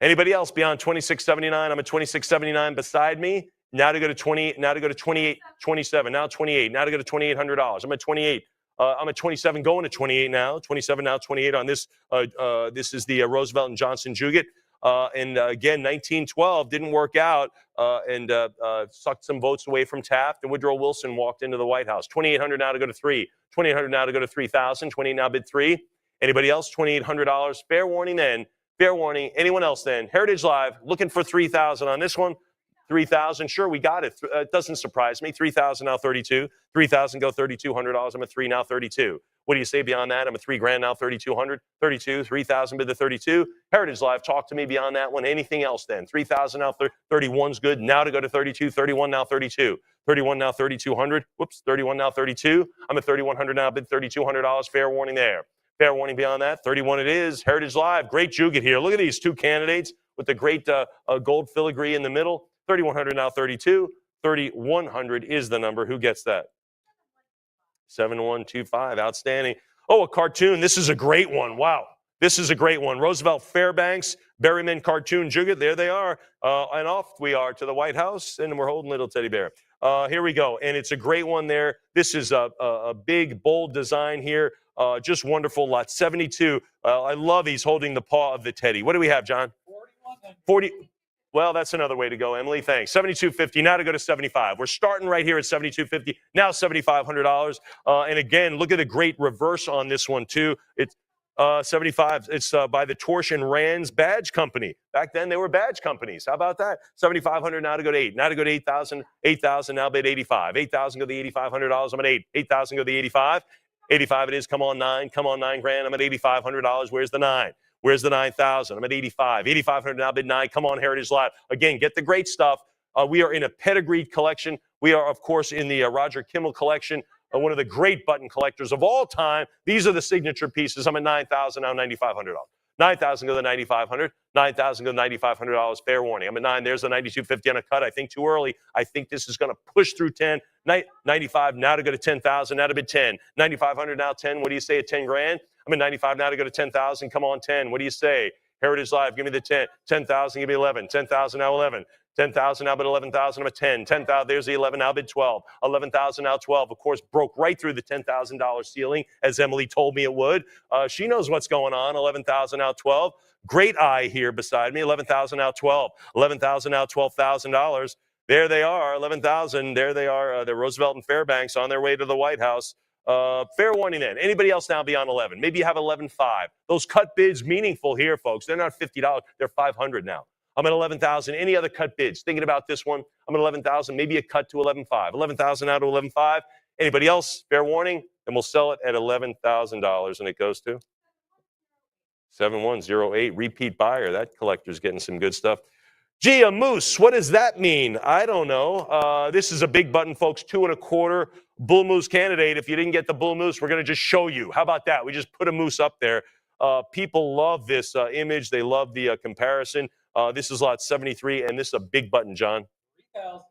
S4: Anybody else beyond 26.79? I'm at 26.79 beside me. Now to go to 20. Now to go to 28, 27. Now 28. Now to go to $2,800. I'm at 28. I'm at 27, going to 28 now. 27 now, 28 on this. This is the Roosevelt and Johnson Juget. And again, 1912 didn't work out and sucked some votes away from Taft. And Woodrow Wilson walked into the White House. 2,800 now to go to 3. 2,800 now to go to 3,000. 28 now bid 3. Anybody else? $2,800. Fair warning then. Fair warning. Anyone else then? Heritage Live looking for 3,000 on this one. 3,000. Sure, we got it. It doesn't surprise me. 3,000 now 32. 3,000 go $3,200. I'm at 3 now 32. What do you say beyond that? I'm at $3,000 now 3,200. 32. 3,000 bid the 32. Heritage Live, talk to me beyond that one. Anything else then? 3,000 now 31's good. Now to go to 32. 31 now 32. 31 now 3,200. Whoops. 31 now 32. I'm at 3,100 now bid $3,200. Fair warning there. Fair warning beyond that. 31 it is. Heritage Live. Great Juget here. Look at these two candidates with the great gold filigree in the middle. 3,100 now 32. 3,100 is the number. Who gets that? 7125. Outstanding. Oh, a cartoon. This is a great one. Wow. This is a great one. Roosevelt Fairbanks, Berryman cartoon Juget. There they are. And off we are to the White House, and we're holding little teddy bear. Here we go. And it's a great one there. This is a big, bold design here. Just wonderful. Lot 72. I love he's holding the paw of the teddy. What do we have, John? 40. Well, that's another way to go, Emily. Thanks. 72.50. Now to go to 75. We're starting right here at 72.50. Now $7,500. And again, look at the great reverse on this one too. It's 75. It's by the Torch and Rand's Badge Company. Back then, they were badge companies. How about that? 7,500 now to go to 8. Now to go to 8,000. 8,000 now bid 85. 8,000 go to the $8,500. I'm at 8. 8,000 go to the 85. 85 it is. Come on, 9. Come on, $9,000. I'm at $8,500. Where's the 9? Where's the 9,000? I'm at 85. 8,500 now bid 9. Come on, Heritage Live. Again, get the great stuff. We are in a pedigreed collection. We are, of course, in the Roger Kimmel collection. One of the great button collectors of all time. These are the signature pieces. I'm at 9,000 now, $9,500. 9,000 go to 9,500. 9,000 go to $9,500. Fair warning. I'm at 9. There's the 92.50 on a cut. I think too early. I think this is going to push through 10. 95 now to go to 10,000. Now to bid 10. 9,500 now 10. What do you say at 10 grand? I'm at 95 now to go to 10,000. Come on, 10. What do you say? Heritage Live, give me the 10. 10,000, give me 11. 10,000 now 11. 10,000 now bid 11,000. I'm at 10. 10,000, there's the 11 now bid 12. 11,000 now 12. Of course, broke right through the $10,000 ceiling, as Emily told me it would. She knows what's going on. 11,000 now 12. Great eye here beside me. 11,000 now 12. 11,000 now $12,000. There they are, 11,000. There they are, the Roosevelt and Fairbanks on their way to the White House. Fair warning then. Anybody else now beyond 11? Maybe you have 11.5. Those cut bids meaningful here, folks. They're not $50. They're $500 now. I'm at 11,000. Any other cut bids? Thinking about this one. I'm at 11,000. Maybe a cut to 11.5. 11,000 now to 11.5. Anybody else? Fair warning. Then we'll sell it at $11,000, and it goes to 7108. Repeat buyer. That collector's getting some good stuff. Gee, a moose. What does that mean? I don't know. This is a big button, folks. 2 1/4 bull moose candidate. If you didn't get the bull moose, we're going to just show you. How about that? We just put a moose up there. People love this image. They love the comparison. This is lot 73, and this is a big button, John.
S3: 3,000.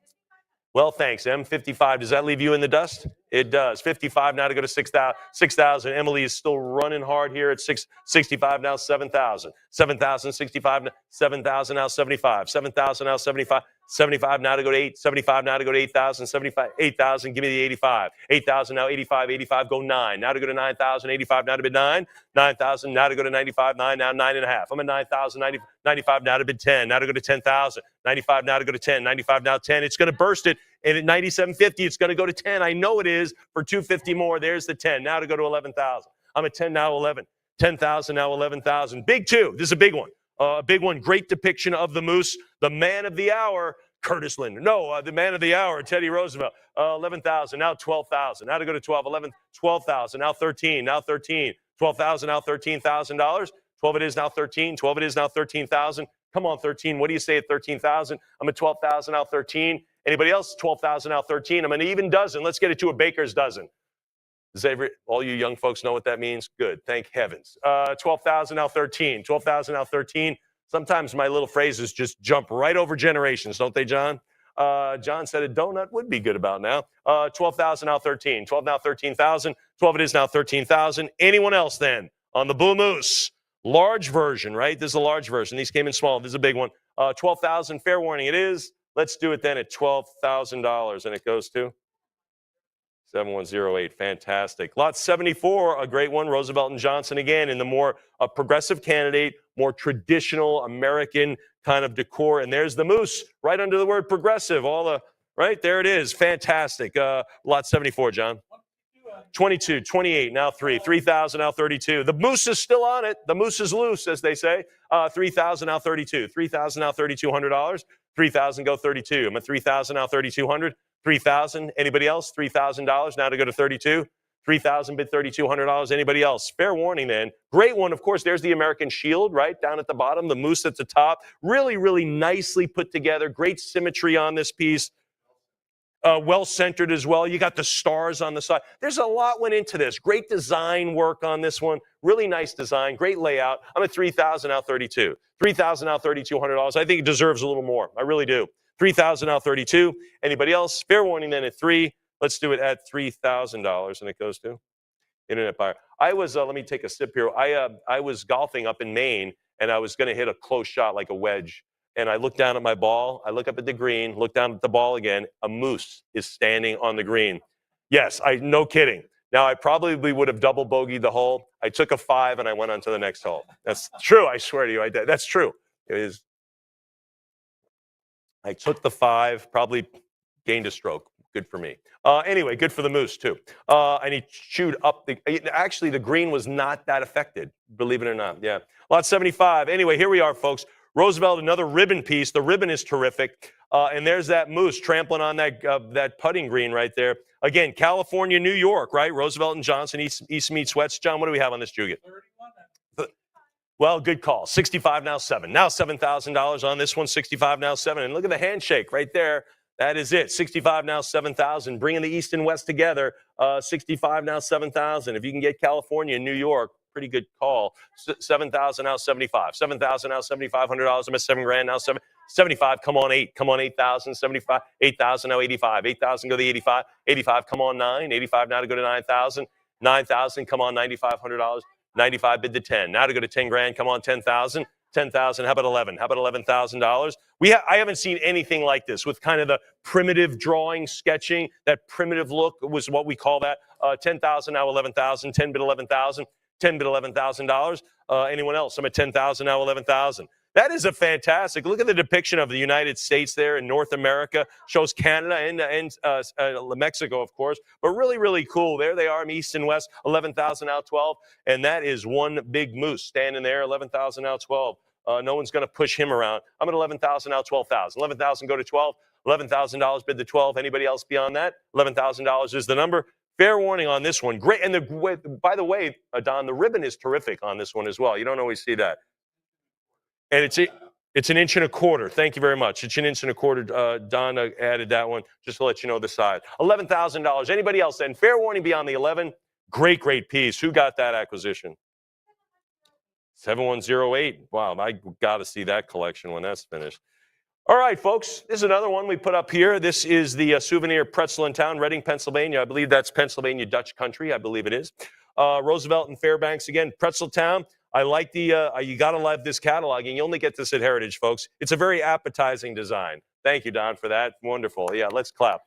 S4: Well, thanks, M. 55. Does that leave you in the dust? It does. 55 now to go to 6,000. Emily is still running hard here at 65 now, 7,000. 7,000, 65, 7,000 now, 75. 7,000 now, 75. 75 now to go to 8. 75 now to go to 8,000. 75, 8,000. Give me the 85. 8,000 now 85. 85 go 9. Now to go to 9,000. 85 now to bid 9. 9,000 now to go to 95. 9 now 9.5. I'm at 9,000. 95 now to bid 10. Now to go to 10,000. 95 now to go to 10. 95 now 10. It's going to burst it. And at 97.50, it's going to go to 10. I know it is for 250 more. There's the 10. Now to go to 11,000. I'm at 10 now 11. 10,000 now 11,000. Big two. This is a big one. A big one. Great depiction of the moose. The man of the hour, Curtis Linder. No, the man of the hour, Teddy Roosevelt. 11,000. Now 12,000. Now to go to 12. 11. 12,000. Now 13. Now 13. 12,000. Now $13,000. 12 it is now 13. 12 it is now 13,000. Come on, 13. What do you say at 13,000? I'm at 12,000 now 13. Anybody else? 12,000 now 13. I'm an even dozen. Let's get it to a baker's dozen. Does all you young folks know what that means? Good. Thank heavens. 12,000 now 13. 12,000 now 13. Sometimes my little phrases just jump right over generations, don't they, John? John said a donut would be good about now. 12,000 now 13. 12 now 13,000. 12 it is now 13,000. Anyone else then on the Bull Moose? Large version, right? This is a large version. These came in small. This is a big one. 12,000. Fair warning. It is. Let's do it then at $12,000. And it goes to 7108. Fantastic. Lot 74, a great one. Roosevelt and Johnson again in the more progressive candidate, more traditional American kind of decor. And there's the moose right under the word progressive. Right there it is. Fantastic. Lot 74, John. 22, 28, now 3. 3,000, now 32. The moose is still on it. The moose is loose, as they say. 3,000, now 32. 3,000, now $3,200. 3,000, go 32. I'm at 3,000, now 3,200. 3,000. Anybody else? $3,000 now to go to 32. 3,000 bid $3,200. Anybody else? Fair warning then. Great one. Of course, there's the American shield right down at the bottom. The moose at the top. Really, really nicely put together. Great symmetry on this piece. Well-centered as well. You got the stars on the side. There's a lot went into this. Great design work on this one. Really nice design. Great layout. I'm at 3,000 now 32. 3,000 now $3,200. I think it deserves a little more. I really do. 3,000 now 32. Anybody else? Fair warning then at 3. Let's do it at $3,000, and it goes to Internet Buyer. I was let me take a sip here. I was golfing up in Maine, and I was going to hit a close shot like a wedge. And I look down at my ball. I look up at the green, look down at the ball again. A moose is standing on the green. Yes, no kidding. Now, I probably would have double bogeyed the hole. I took a 5, and I went on to the next hole. That's true. I swear to you, I did. That's true. It is. I took the 5, probably gained a stroke. Good for me. Anyway, good for the moose, too. And he chewed up actually, the green was not that affected, believe it or not. Yeah. Lot 75. Anyway, here we are, folks. Roosevelt, another ribbon piece. The ribbon is terrific. And there's that moose trampling on that putting green right there. Again, California, New York, right? Roosevelt and Johnson, East meets West. John, what do we have on this, Juget? 31. Well, good call. 65 now 7. Now $7,000 on this one. 65 now 7. And look at the handshake right there. That is it. 65 now 7,000. Bringing the East and West together. 65 now 7,000. If you can get California and New York, pretty good call. 7,000 now 75. 7,000 now $7,500. I'm at $7,000 now 75. Come on 8. Come on 8,000. 75. 8,000 now 85. 8,000 go to the 85. 85. Come on 9. 85 now to go to 9,000. 9,000. Come on $9,500. 95 bid to 10. Now to go to 10 grand. Come on 10,000. 10,000. How about 11? How about $11,000? I haven't seen anything like this with kind of the primitive drawing, sketching. That primitive look was what we call that. 10,000 now 11,000. 10 bid 11,000. 10 bid $11,000. Anyone else? I'm at 10,000 now 11,000. That is a fantastic. Look at the depiction of the United States there in North America. Shows Canada and Mexico, of course. But really, really cool. There they are, East and West. 11,000 now 12. And that is one big moose standing there. 11,000 now 12. No one's going to push him around. I'm at 11,000 now 12,000. 11,000 go to 12. $11,000 bid to 12. Anybody else beyond that? $11,000 is the number. Fair warning on this one. Great. And by the way, Don, the ribbon is terrific on this one as well. You don't always see that. And it's 1.25 inches. Thank you very much. It's 1.25 inches. Don added that one just to let you know the size. $11,000. Anybody else? And fair warning beyond the 11. Great, great piece. Who got that acquisition? 7108. Wow, I got to see that collection when that's finished. All right, folks, this is another one we put up here. This is the souvenir pretzel in town, Reading, Pennsylvania. I believe that's Pennsylvania Dutch country. I believe it is. Roosevelt and Fairbanks, again, pretzel town. I like you got to love this catalog, and you only get this at Heritage, folks. It's a very appetizing design. Thank you, Don, for that. Wonderful. Yeah, let's clap.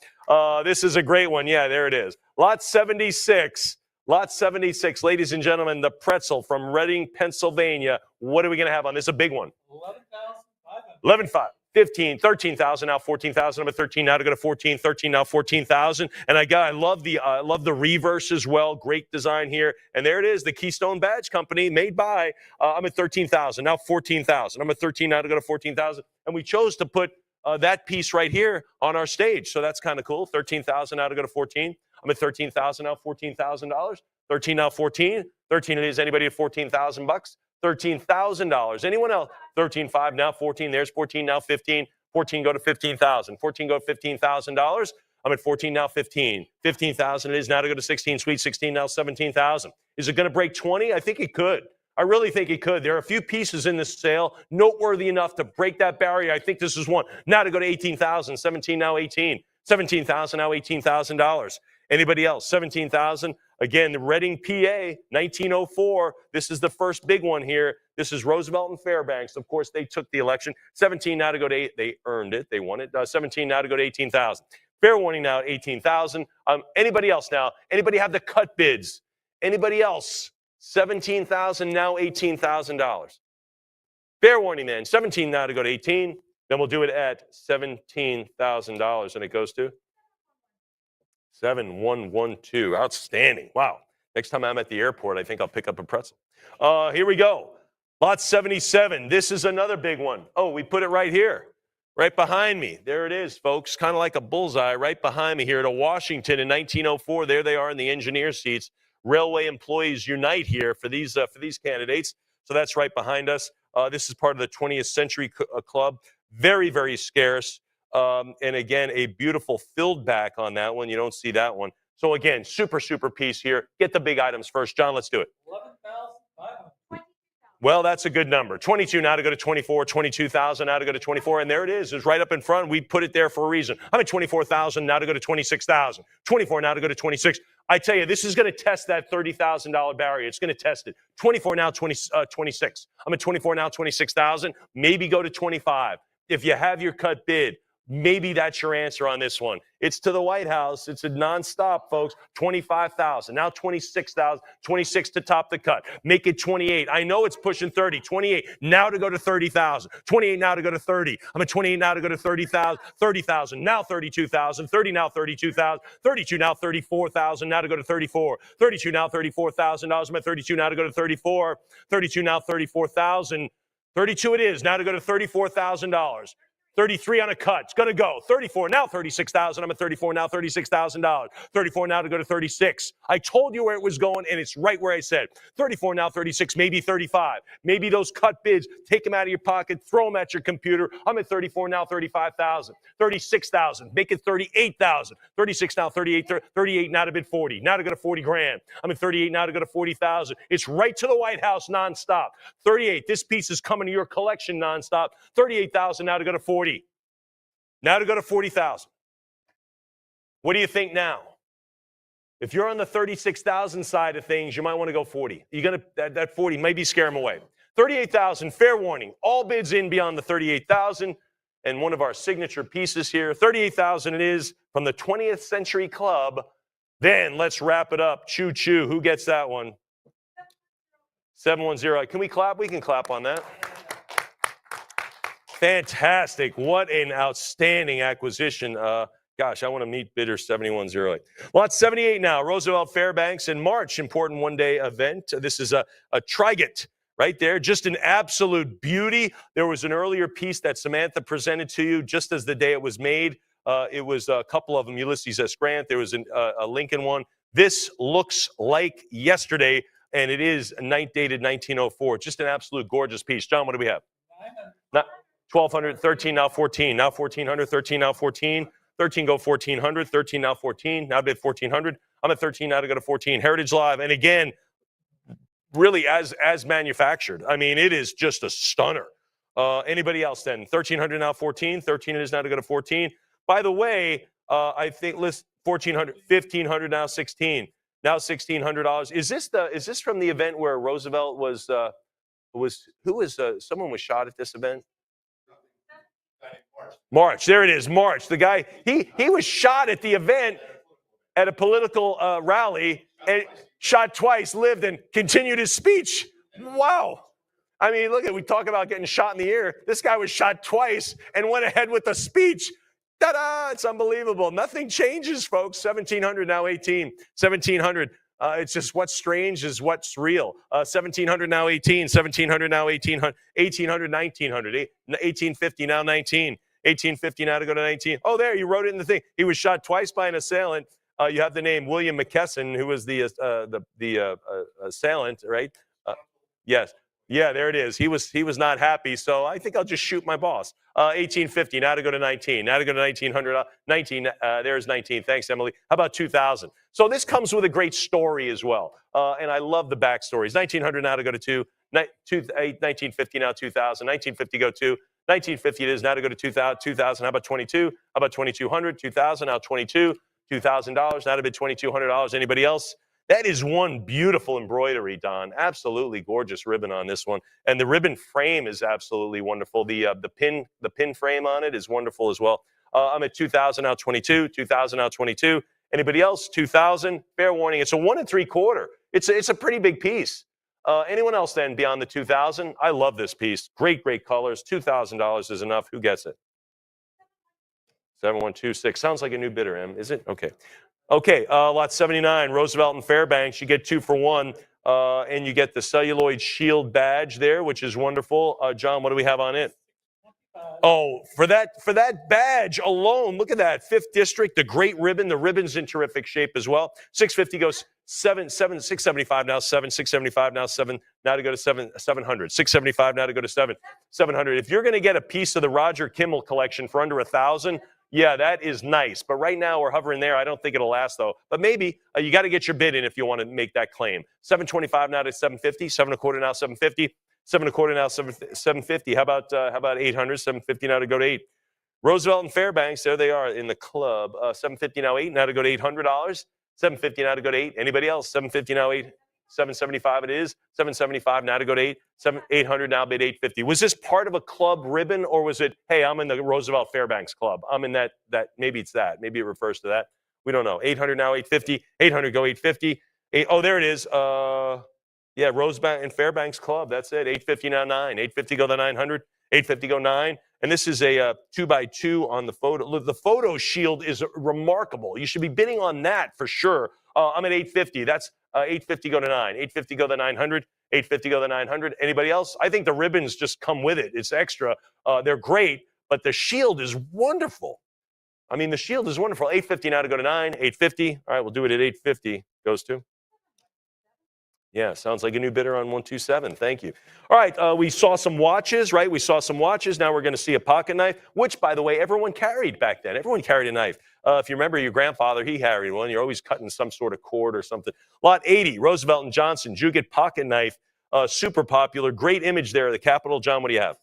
S4: This is a great one. Yeah, there it is. Lot 76. Lot 76. Ladies and gentlemen, the pretzel from Reading, Pennsylvania. What are we going to have on this? A big one.
S3: 11,500.
S4: 11,500. 15, 13,000, now 14,000. Number 13 now to go to 14, 13 now 14,000. And I love the reverse as well. Great design here. And there it is, the Keystone Badge Company, made by. I'm at 13,000, now 14,000. I'm at 13 now to go to 14,000. And we chose to put that piece right here on our stage, so that's kind of cool. 13,000 now to go to 14. I'm at 13,000 now, $14,000. 13 now 14. 13 it is. Anybody at 14,000 bucks? $13,000. Anyone else? 13,500 now 14. There's 14 now 15. 14 go to 15,000. 14 go to $15,000. I'm at 14 now 15. 15,000 it is now to go to 16. Sweet 16 now 17,000. Is it going to break 20? I think it could. I really think it could. There are a few pieces in this sale noteworthy enough to break that barrier. I think this is one. Now to go to 18,000. 17 now 18. 17,000 now $18,000. Anybody else? 17,000. Again, the Reading, PA, 1904. This is the first big one here. This is Roosevelt and Fairbanks. Of course, they took the election. 17 now to go to 8. They earned it. They won it. 17 now to go to 18,000. Fair warning now at 18,000. Anybody else now? Anybody have the cut bids? Anybody else? 17,000 now $18,000. Fair warning then. 17 now to go to 18. Then we'll do it at $17,000, and it goes to 7112. Outstanding. Wow. Next time I'm at the airport, I think I'll pick up a pretzel. Here we go. Lot 77. This is another big one. Oh, we put it right here, right behind me. There it is, folks. Kind of like a bullseye right behind me here at a Washington in 1904. There they are in the engineer seats. Railway employees unite here for these candidates. So that's right behind us. This is part of the 20th Century Club. Very, very scarce. And again, a beautiful filled back on that one. You don't see that one. So again, super, super piece here. Get the big items first. John, let's do it.
S3: 11,500.
S4: Well, that's a good number. 22 now to go to 24, 22,000 now to go to 24, and there it is. It's right up in front. We put it there for a reason. I'm at 24,000 now to go to 26,000. 24 now to go to 26. I tell you, this is going to test that $30,000 barrier. It's going to test it. 24 now, 26. I'm at 24 now, 26,000. Maybe go to 25. If you have your cut bid, maybe that's your answer on this one. It's to the White House. It's a nonstop, folks. 25,000. Now 26,000. 26 to top the cut. Make it 28. I know it's pushing 30. 28. Now to go to 30,000. 28 now to go to 30. I'm at 28 now to go to 30,000. 30,000. Now 32,000. 30 now 32,000. 32 now 34,000. Now to go to 34. 32 now $34,000. I'm at 32 now to go to 34. 32 now 34,000. 32 it is. Now to go to $34,000. 33 on a cut. It's going to go. 34 now, 36,000. I'm at 34 now, $36,000. 34 now to go to 36. I told you where it was going, and it's right where I said. 34 now, 36, maybe 35. Maybe those cut bids, take them out of your pocket, throw them at your computer. I'm at 34 now, 35,000. 36,000. Make it 38,000. 36 now, 38. 38 now to bid 40. Now to go to 40 grand. I'm at 38 now to go to 40,000. It's right to the White House nonstop. 38. This piece is coming to your collection nonstop. 38,000 now to go to 40. Now to go to 40,000. What do you think now? If you're on the 36,000 side of things, you might want to go 40. You're going to that 40 maybe scare them away. 38,000, fair warning. All bids in beyond the 38,000. And one of our signature pieces here, 38,000 it is from the 20th Century Club. Then let's wrap it up. Choo choo. Who gets that one? 710. Can we clap? We can clap on that. Fantastic. What an outstanding acquisition. Gosh, I want to meet bidder 7108. Lot 78 now. Roosevelt Fairbanks in March. Important one-day event. This is a Triget right there. Just an absolute beauty. There was an earlier piece that Samantha presented to you just as the day it was made. It was a couple of them. Ulysses S. Grant. There was a Lincoln one. This looks like yesterday, and it is dated 1904. Just an absolute gorgeous piece. John, what do we have? 1,200, 13 now 14, now 1,400, 13 now 14, 13 go 1,400, 13 now 14, now bid 1,400. I'm at 13 now to go to 14. Heritage Live, and again, really as manufactured. I mean, it is just a stunner. Anybody else then? 1,300 now 14, 13 it is now to go to 14. By the way, I think list 1,400, 1,500 now 16, now $1,600. Is this from the event where Roosevelt was someone was shot at this event? March. There it is. March. The guy, he was shot at the event at a political rally and shot twice, lived, and continued his speech. Wow. I mean, look we talk about getting shot in the ear. This guy was shot twice and went ahead with the speech. Ta-da! It's unbelievable. Nothing changes, folks. 1700 now 18. 1700. It's just what's strange is what's real. 1700 now 18. 1700 now 1800. 1800, 1900. 1850 now 19. 1850 now to go to 19. Oh, there, you wrote it in the thing. He was shot twice by an assailant. You have the name William McKesson, who was the assailant, right? Yes. Yeah, there it is. He was not happy, so I think I'll just shoot my boss. 1850, now to go to 19. Now to go to 1900. 19, there's 19. Thanks, Emily. How about 2000? So this comes with a great story as well, and I love the backstories. 1900 now to go to 2. 1950 now 2000. 1950 go 2. 1950 it is now to go to 2000. 2000. How about 22? How about 2200? 2000 now 22. $2,000 now to bid $2,200. Anybody else? That is one beautiful embroidery, Don. Absolutely gorgeous ribbon on this one, and the ribbon frame is absolutely wonderful. The pin frame on it is wonderful as well. I'm at 2,000 now 22. 2,000 now 22. Anybody else? 2,000. Fair warning. It's a 1 3/4. It's a pretty big piece. Anyone else then beyond the 2,000? I love this piece. Great colors. $2,000 is enough. Who gets it? 7126. Sounds like a new bidder, Em. Is it? Okay. Okay, lot 79, Roosevelt and Fairbanks. You get 2 for 1, and you get the celluloid shield badge there, which is wonderful. John, what do we have on it? Oh, for that badge alone, look at that. 5th District, the great ribbon. The ribbon's in terrific shape as well. 650 goes 675 now 7, 675 now 7, now to go to 700. 675 now to go to 700. If you're going to get a piece of the Roger Kimmel collection for under 1,000, yeah, that is nice. But right now we're hovering there. I don't think it'll last though. But maybe you got to get your bid in if you want to make that claim. 725 now to 750. 7 1/4 now 750. 7 1/4 now 750. How about 800? 750 now to go to 8. Roosevelt and Fairbanks, there they are in the club. 750 now 8. Now to go to $800. 750 now to go to 8. Anybody else? 750 now 8. 775 it is. 775 now to go to 8. 800 now bid 850. Was this part of a club ribbon, or was it, hey, I'm in the Roosevelt Fairbanks club? I'm in that maybe it's that. Maybe it refers to that. We don't know. 800 now 850. 800 go 850. Oh, there it is. Yeah, Roosevelt and Fairbanks club. That's it. 850 now 9. 850 go to 900. 850 go 9. And this is a 2x2 on the photo. Look, the photo shield is remarkable. You should be bidding on that for sure. I'm at 850. That's 850 go to 9. 850 go to 900. 850 go to 900. Anybody else? I think the ribbons just come with it. It's extra. They're great, but the shield is wonderful. I mean, the shield is wonderful. 850 now to go to 9. 850. All right, we'll do it at 850. Goes to. Yeah, sounds like a new bidder on 127. Thank you. All right, we saw some watches, right? We saw some watches. Now we're going to see a pocket knife, which, by the way, everyone carried back then. Everyone carried a knife. If you remember your grandfather, he carried one. You're always cutting some sort of cord or something. Lot 80, Roosevelt and Johnson, Juget pocket knife, super popular. Great image there of the Capitol. John, what do you have?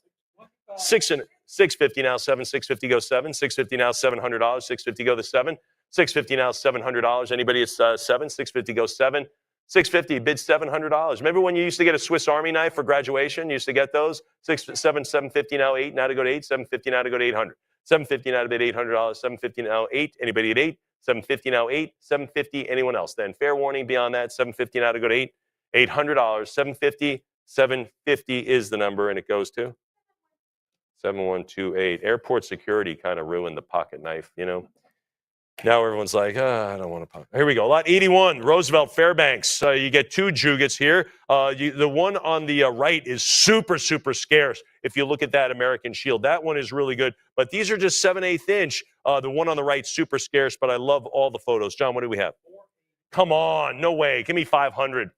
S4: 650 now, 7. 650 go 7. 650 now, $700. 650 go to 7. 650 now, $700. Anybody at 7? 650 go 7. 650 bid $700. Remember when you used to get a Swiss Army knife for graduation? You used to get those. 750 now 8. Now to go to 8. 750 now to go to 800. 750 now to bid $800. 750 now 8. Anybody at 8? 750 now 8. 750. Anyone else? Then fair warning beyond that. 750 now to go to 8. $800. 750. 750 is the number, and it goes to 7128. Airport security kind of ruined the pocket knife, you know. Now everyone's like, I don't want to pop. Here we go. Lot 81, Roosevelt Fairbanks. You get 2 Jugets here. The one on the right is super, super scarce. If you look at that American shield, that one is really good. But these are just 7/8 inch. The one on the right, super scarce, but I love all the photos. John, what do we have? Come on, no way. Give me 500.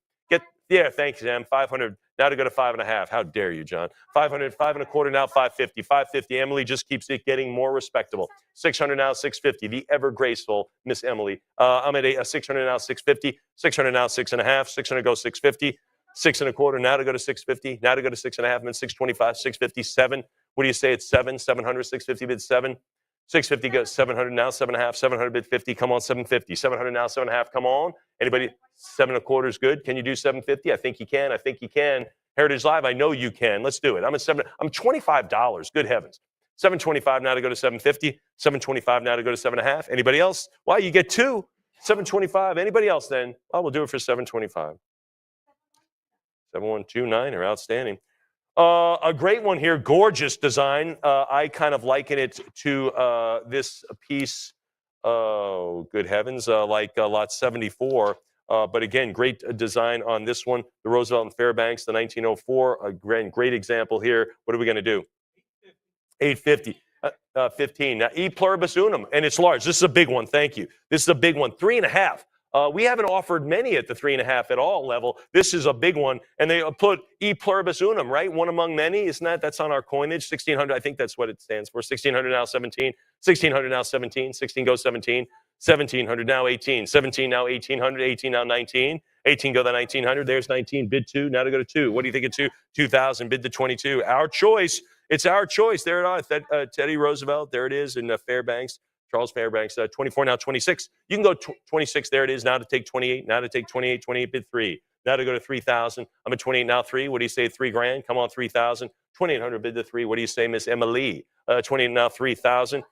S4: Yeah, thanks, Sam. 500. Now to go to 5.5. How dare you, John? 500, 5 1/4 now, 550. 550. Emily just keeps it getting more respectable. 600 now, 650. The ever graceful Miss Emily. I'm at a 600 now, 650. 600 now, 6.5. 600 go 650. 6 1/4 now to go to 650. Now to go to 6.5. And then 625, 650, 7. What do you say? It's 7. 700, 650 bid 7. 650 goes 700 now, 7.5, 700 bid 50. Come on, 750. 700 now, 7.5. Come on. Anybody? 7.25 is good. Can you do 750? I think you can. I think you can. Heritage Live, I know you can. Let's do it. I'm at I'm $25. Good heavens. 725 now to go to 750. 725 now to go to 7.5. Anybody else? Well, you get two. 725. Anybody else then? Well, we'll do it for 725. 7129 are outstanding. A great one here, gorgeous design. I kind of liken it to this piece, oh, good heavens, like lot 74. But again, great design on this one. The Roosevelt and Fairbanks, the 1904, a great example here. What are we going to do? 850. 15. Now, E pluribus unum, and it's large. This is a big one. Thank you. This is a big one. 3.5. We haven't offered many at the 3.5 at all level. This is a big one, and they put E pluribus unum, right? One among many, isn't that? That's on our coinage. 1600. I think that's what it stands for. 1600 now 17. 1600 now 17. 16 goes 17. 1700 now 18. 17 now 1800. 18 now 19. 18 go to 1900. There's 19. Bid 2. Now to go to 2. What do you think of 2? 2000. Bid to 22. Our choice. It's our choice. There it is. Teddy Roosevelt. There it is in Fairbanks. Charles Fairbanks. 24 now 26. You can go 26. There it is. Now to take 28. Now to take 28. 28 bid 3. Now to go to 3,000. I'm at 28 now 3. What do you say? 3 grand. Come on 3,000. 2,800 bid to 3. What do you say, Miss Emily? 28 now 3,000.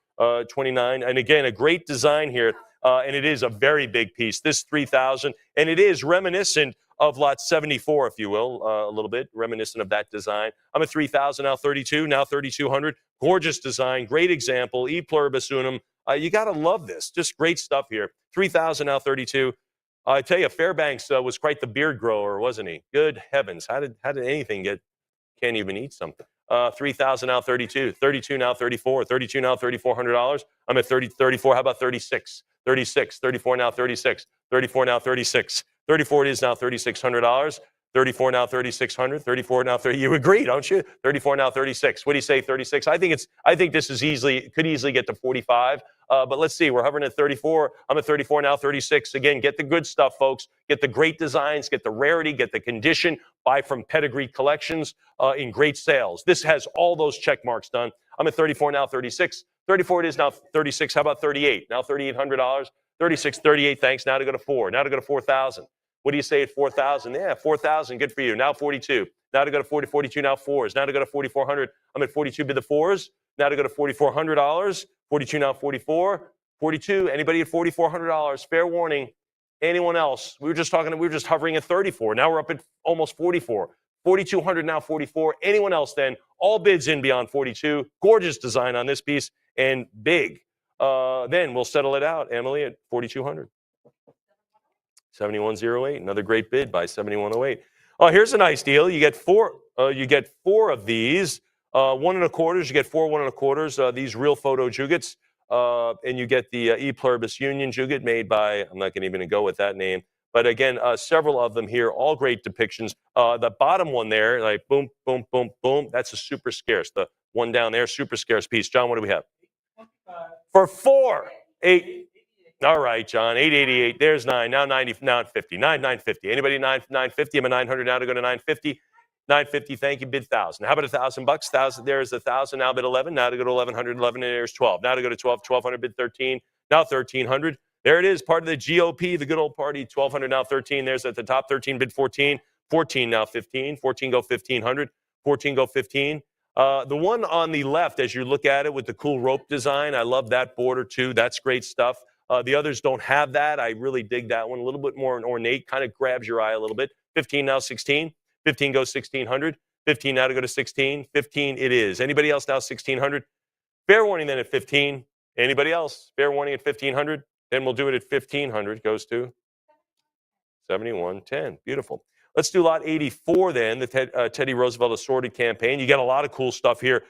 S4: 29. And again, a great design here. And it is a very big piece. This 3,000. And it is reminiscent of lot 74, if you will, a little bit reminiscent of that design. I'm at 3,000 now 32. Now 3,200. Gorgeous design. Great example. E pluribus unum. You got to love this. Just great stuff here. 3,000 now 32. I tell you, Fairbanks was quite the beard grower, wasn't he? Good heavens. How did anything get, can't even eat something. 3,000 now 32. 32 now 34. 32 now $3,400. I'm at 34. How about 36? 36. 34 now 36. 34 now 36. 34 it is now $3,600. 34 now 3,600. 34 now 30. You agree, don't you? 34 now 36. What do you say? 36. I think this is could easily get to 45. But let's see. We're hovering at 34. I'm at 34 now 36. Again, get the good stuff, folks. Get the great designs. Get the rarity. Get the condition. Buy from Pedigree Collections in great sales. This has all those check marks done. I'm at 34 now 36. 34 it is now 36. How about 38? Now $3,800. 36, 38. Thanks. Now to go to 4. Now to go to 4,000. What do you say at 4,000? Yeah, 4,000. Good for you. Now 42. Now to go to 40, 42. Now 4s. Now to go to 4,400. I'm at 42. Bid the 4s. Now to go to $4,400. 42. Now 44. 42. Anybody at $4,400? Fair warning. Anyone else? We were just hovering at 34. Now we're up at almost 44. 4,200 now 44. Anyone else then? All bids in beyond 42. Gorgeous design on this piece and big. Then we'll settle it out, Emily, at 4,200. 7108. Another great bid by 7108. Oh, here's a nice deal. You get four. You get 4 of these. 1.25. You get 4 1.25. These real photo jugets. And you get the E pluribus union juget made by, I'm not going to even go with that name. But again, several of them here, all great depictions. The bottom one there, like boom, boom, boom, boom, that's a super scarce. The one down there, super scarce piece. John, what do we have? For 4, 8. All right, John, 888. There's 9. Now 90. Now 50. 950. Anybody 950? I'm at 900 now to go to 950. 950. Thank you. Bid 1,000. How about $1,000? 1,000. There's 1,000. Now bid 11. Now to go to 1,100. 11. And there's 12. Now to go to 12. 1,200. Bid 13. Now 1,300. There it is. Part of the GOP, the good old party. 1,200. Now 13. There's at the top. 13. Bid 14. 14. Now 15. 14 go 1,500. 14 go 15. The one on the left, as you look at it with the cool rope design, I love that border too. That's great stuff. The others don't have that. I really dig that one. A little bit more ornate, kind of grabs your eye a little bit. 15 now 16. 15 goes 1,600. 15 now to go to 16. 15 it is. Anybody else now 1,600? Fair warning then at 15. Anybody else? Fair warning at 1,500. Then we'll do it at 1,500. Goes to 7110. Beautiful. Let's do lot 84 then, the Teddy Roosevelt assorted campaign. You got a lot of cool stuff here.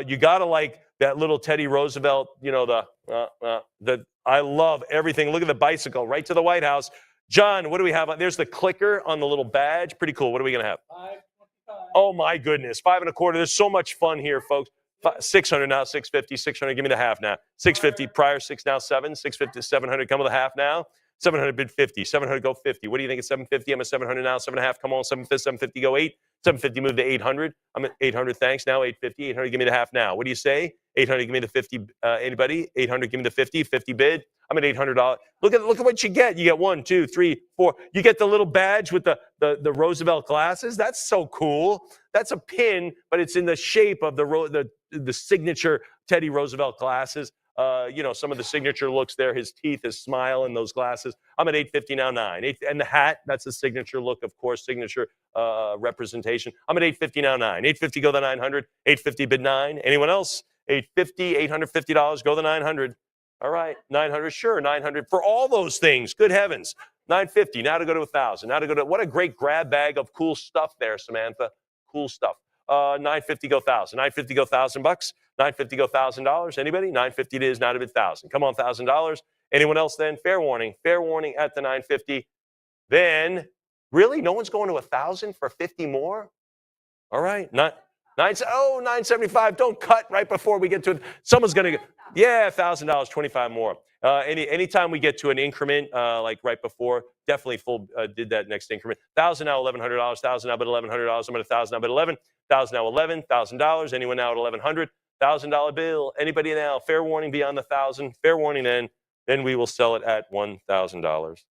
S4: You got to like that little Teddy Roosevelt, you know, I love everything. Look at the bicycle right to the White House. John, what do we have? There's the clicker on the little badge. Pretty cool. What are we going to have?
S3: 525.
S4: Oh, my goodness. 5.25. There's so much fun here, folks. 600 now, 650, 600. Give me the half now. 650 prior, 6 now, 7. 650, 700. Come with a half now. 700 bid 50. 700 go 50. What do you think at 750? I'm at 700 now. 7.5. Come on. 750 go 8. 750 move to 800. I'm at 800. Thanks. Now 850. 800. Give me the half now. What do you say? 800, give me the 50. Anybody? 800, give me the 50. 50 bid. I'm at $800. Look at what you get. You get 1, 2, 3, 4. You get the little badge with the Roosevelt glasses. That's so cool. That's a pin, but it's in the shape of the signature Teddy Roosevelt glasses. Some of the signature looks there. His teeth, his smile in those glasses. I'm at $850 now, 9. And the hat, that's a signature look, of course, signature representation. I'm at $850 now, 9. $850 go the 900. $850 bid 9. Anyone else? $850, $850 go the 900. All right, 900, sure, 900 for all those things. Good heavens. 950, now to go to 1,000. Now to go to, what a great grab bag of cool stuff there, Samantha. Cool stuff. 950 go 1,000. 950 go $1,000 bucks. 950 go $1,000. Anybody? 950 it is, not a bit 1,000. Come on, $1,000. Anyone else then? Fair warning at the 950. Then, really? No one's going to 1,000 for 50 more? All right, 975. Don't cut right before we get to it. Someone's going to get, yeah, $1,000, 25 more. Anytime we get to an increment, like right before, definitely full did that next increment. 1,000 now, $1,100. 1,000 now, but $1,100. I'm at 1,000 now, but 11. 1,000 now, 11. $1,000. Anyone now at 1,100? $1,000 bill. Anybody now? Fair warning beyond the 1,000. Fair warning then. Then we will sell it at $1,000.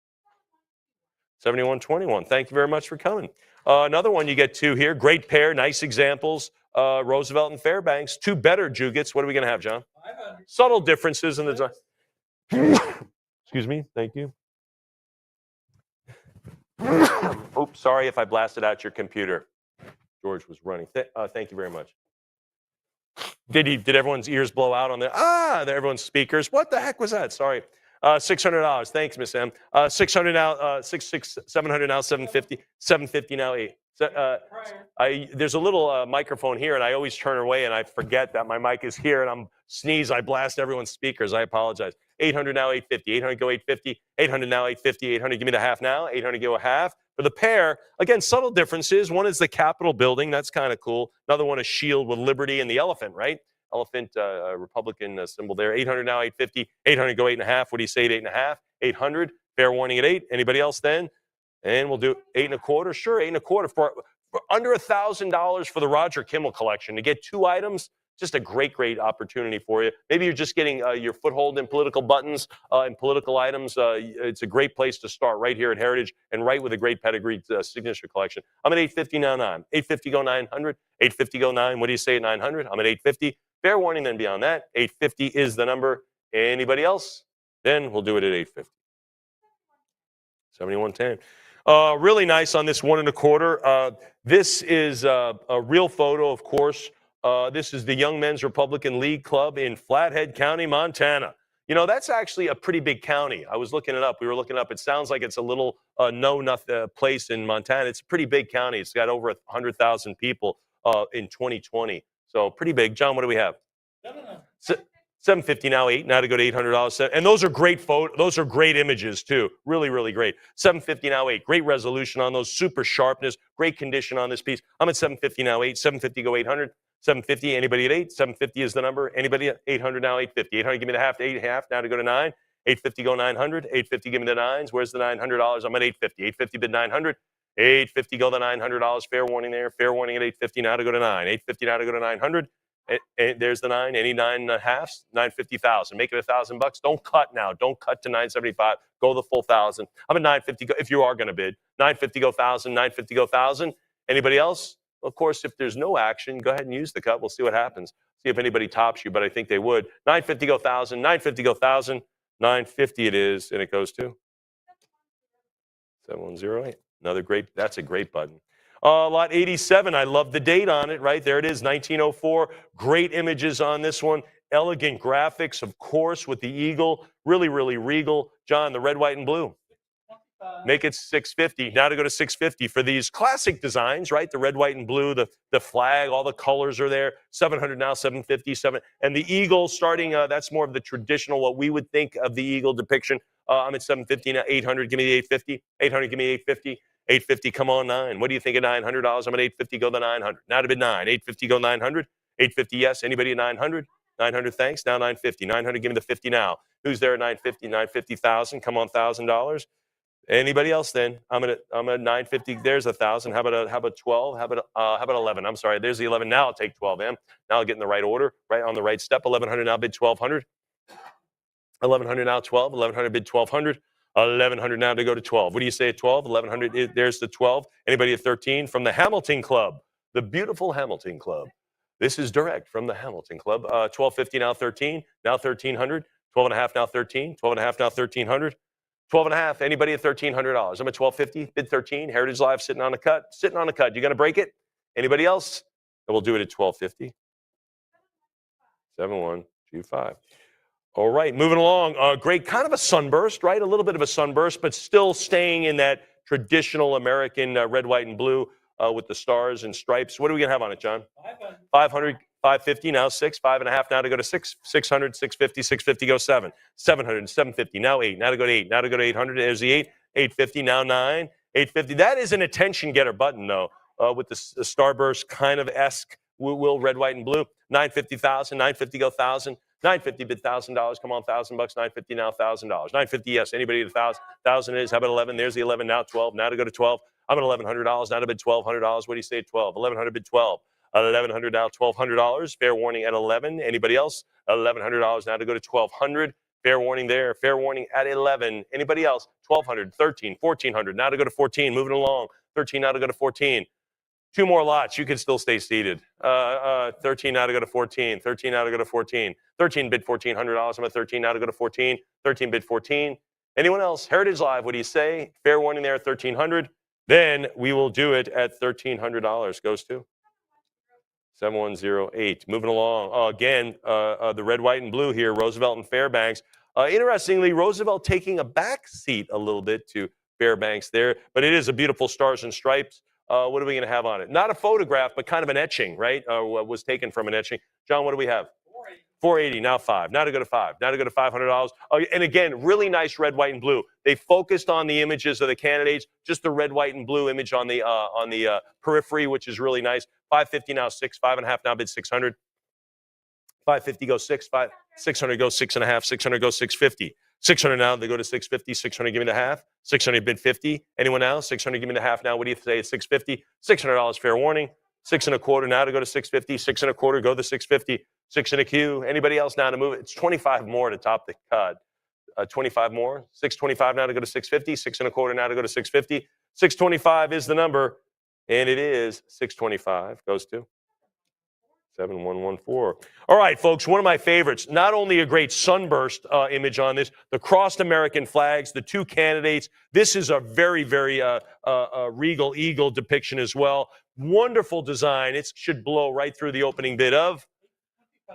S4: 7121. Thank you very much for coming. Another one you get 2 here. Great pair, nice examples. Roosevelt and Fairbanks. 2 better Jugits. What are we going to have, John?
S3: 500.
S4: Subtle differences in the design. Excuse me. Thank you. Oops, sorry if I blasted out your computer. George was running. Thank you very much. Did everyone's ears blow out on everyone's speakers? What the heck was that? Sorry. $600. Thanks, Miss M. 600 now, 700 now, 750, 750 now, 8. There's a little microphone here, and I always turn away, and I forget that my mic is here, and I'm sneeze. I blast everyone's speakers. I apologize. 800 now, 850. 800 go 850. 800 now, 850. 800 give me the half now. 800 go a half. For the pair, again, subtle differences. One is the Capitol building. That's kind of cool. Another one is shield with liberty and the elephant, right? Elephant, Republican symbol there. 800 now, 850. 800 go 8.5. What do you say at 8.5? 800. Fair warning at 8. Anybody else then? And we'll do 8.25. Sure, 8.25 for under $1,000 for the Roger Kimmel collection. To get 2 items, just a great, great opportunity for you. Maybe you're just getting your foothold in political buttons and political items. It's a great place to start right here at Heritage and right with a great pedigree signature collection. I'm at 850 now, 9. 850 go 900. 850 go 9. What do you say at 900? I'm at 850. Fair warning then beyond that. 850 is the number. Anybody else? Then we'll do it at 850. 7110. Really nice on this 1.25. This is a real photo, of course. This is the Young Men's Republican League Club in Flathead County, Montana. You know, that's actually a pretty big county. I was looking it up. We were looking up. It sounds like it's a little place in Montana. It's a pretty big county. It's got over 100,000 people in 2020. So pretty big. John, what do we have? 750 now, 8 now to go to $800. And those are great those are great images too. Really, really great. 750 now, 8. Great resolution on those. Super sharpness. Great condition on this piece. I'm at 750 now, 8. 750 go 800. 750. Anybody at 8? 750 is the number. Anybody at 800 now, 850. 800 give me the half to 8.5 now to go to 9. 850 go 900. 850 give me the 9s. Where's the $900? I'm at 850. 850 bid 900. 850 go the $900. Fair warning there. Fair warning at 850 now to go to 9. 850 now to go to 900. There's the 9. Any 9 halves? 950,000. Make it $1,000 bucks. Don't cut now. Don't cut to 975. Go the full 1,000. I'm at 950. If you are going to bid, 950 go 1,000. 950 go 1,000. Anybody else? Of course, if there's no action, go ahead and use the cut. We'll see what happens. See if anybody tops you, but I think they would. 950 go 1,000. 950 go 1,000. 950 it is, and it goes to 7108. Another great. That's a great button. Lot 87, I love the date on it, right? There it is, 1904. Great images on this one. Elegant graphics, of course, with the eagle. Really, really regal. John, the red, white, and blue. Make it 650. Now to go to 650 for these classic designs, right? The red, white, and blue, the flag, all the colors are there. 700 now, 750, 7. And the eagle starting, that's more of the traditional, what we would think of the eagle depiction. I'm at 750 now, 800, give me the 850. 800, give me 850. 850, come on, 9. What do you think of $900? I'm at 850, go the 900. Now to bid 9. 850, go 900. 850, yes. Anybody at 900? 900, thanks. Now 950. 900, give me the 50 now. Who's there at 950? 950,000. Come on, $1,000. Anybody else then? I'm at 950. There's 1,000. How about 12? How about 11? I'm sorry. There's the 11. Now I'll take 12. Now I'll get in the right order, right on the right step. 1,100 now bid 1,200. 1,100 now 12. 1,100 bid 1,200. 1,100 now to go to 12. What do you say at 12? 1,100. There's the 12. Anybody at 13 from the Hamilton Club, the beautiful Hamilton Club. This is direct from the Hamilton Club. 1,250 now 13. Now 1,300. 12 and a half now 13. 12 and a half now 1,300. 12 and a half. Anybody at $1,300? I'm at 1,250. Bid 13. Heritage Live sitting on the cut. Sitting on the cut. You going to break it? Anybody else? Then we'll do it at 1,250. 7125. All right, moving along. Great, kind of a sunburst, right? A little bit of a sunburst, but still staying in that traditional American red, white, and blue with the stars and stripes. What are we going to have on it, John? 500, 550, now 6, 5.5 now to go to 6, 600, 650, 650, go 7, 700, 750, now 8, now to go to 8, now to go to 800, there's the 8, 850, now 9, 850. That is an attention getter button, though, with the starburst kind of esque, will red, white, and blue. 950,000, 950, go 1,000. 950 bid $1,000. Come on, $1,000. 950 now $1,000. 950, yes. Anybody at 1,000 is? How about 11? There's the 11. Now 12. Now to go to 12. I'm at $1,100. Now to bid $1,200. What do you say at 12? 1,100 bid 12. 1,100 now $1,200. Fair warning at 11. Anybody else? $1,100 now to go to 1,200. Fair warning there. Fair warning at 11. Anybody else? 1,200, 13, 1,400. Now to go to 14. Moving along. 13 now to go to 14. 2 more lots. You can still stay seated. 13 now to go to 14. 13 now to go to 14. 13 bid $1,400. I'm at 13 now to go to 14. 13 bid 14. Anyone else? Heritage Live, what do you say? Fair warning there at 1,300. Then we will do it at $1,300. Goes to 7108. Moving along. Again, the red, white, and blue here, Roosevelt and Fairbanks. Interestingly, Roosevelt taking a back seat a little bit to Fairbanks there, but it is a beautiful stars and stripes. What are we going to have on it? Not a photograph, but kind of an etching, right? Was taken from an etching. John, what do we have? 480, now 5. Now to go to 5. Now to go to $500. And again, really nice red, white, and blue. They focused on the images of the candidates, just the red, white, and blue image on the periphery, which is really nice. 550 now 6. 5.5 now bid 600. 550 goes 6. 600 goes 6.5. 600 goes 650. 600 now, they go to 650. 600, give me the half. 600 bid 50. Anyone else? 600, give me the half now. What do you say? It's 650. $600 fair warning. 6.25 now to go to 650. 6.25, go to 650. 6 in a queue. Anybody else now to move it? It's 25 more to top the cut. 25 more. 625 now to go to 650. 6.25 now to go to 650. 625 is the number, and it is 625. Goes to 7114. All right, folks, one of my favorites. Not only a great sunburst image on this, the crossed American flags, the 2 candidates. This is a very, very regal eagle depiction as well. Wonderful design. It should blow right through the opening bid of.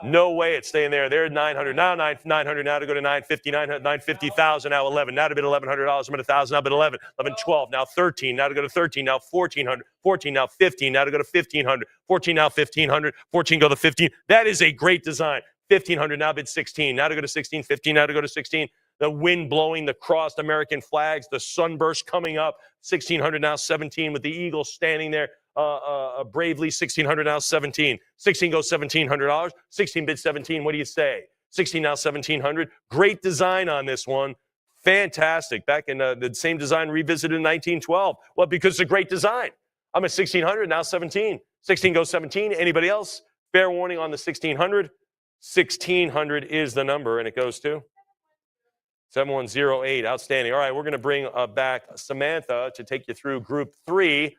S4: No way it's staying there. There's 900 now, 900 now to go to 950, 950,000 now 11. Now to bid $1,100. I'm at 1,000. Now bid 11, 11, 12. Now 13. Now to go to 13. Now 1,400. 14 now 15. Now to go to 1,500. 14 now 1,500. 14 go to 15. That is a great design. 1,500 now bid 16. Now to go to 16. 15 now to go to 16. The wind blowing, the crossed American flags, the sunburst coming up. 1,600 now 17 with the eagle standing there. Bravely, 1,600 now 17. 16 goes $1,700. 16 bid 17. What do you say? 16 now 1,700. Great design on this one. Fantastic. Back in the same design revisited in 1912. Well, because it's a great design. I'm at 1,600 now 17. 16 goes 17. Anybody else? Fair warning on the 1,600. 1,600 is the number, and it goes to 7108. Outstanding. All right, we're going to bring back Samantha to take you through Group 3.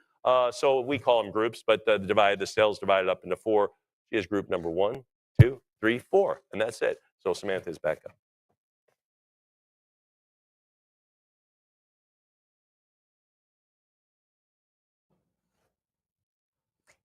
S4: So we call them groups, but the sales divided up into 4. She is group number 1, 2, 3, 4, and that's it. So Samantha is back up.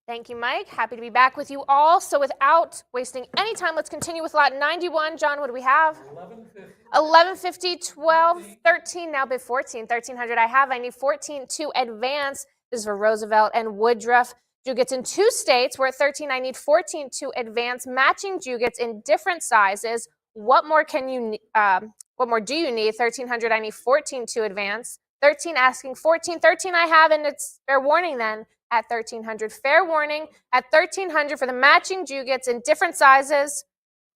S1: Thank you, Mike. Happy to be back with you all. So without wasting any time, let's continue with lot 91. John, what do we have? 1150, 12, 13, now bid 14. 1,300 I have. I need 14 to advance. This is for Roosevelt and Woodruff. Jugets in 2 states. We're at 13. I need 14 to advance. Matching Jugets in different sizes. What more do you need? 1,300. I need 14 to advance. 13 asking 14. 13 I have, and it's fair warning then at 1,300. Fair warning at 1,300 for the matching Jugets in different sizes.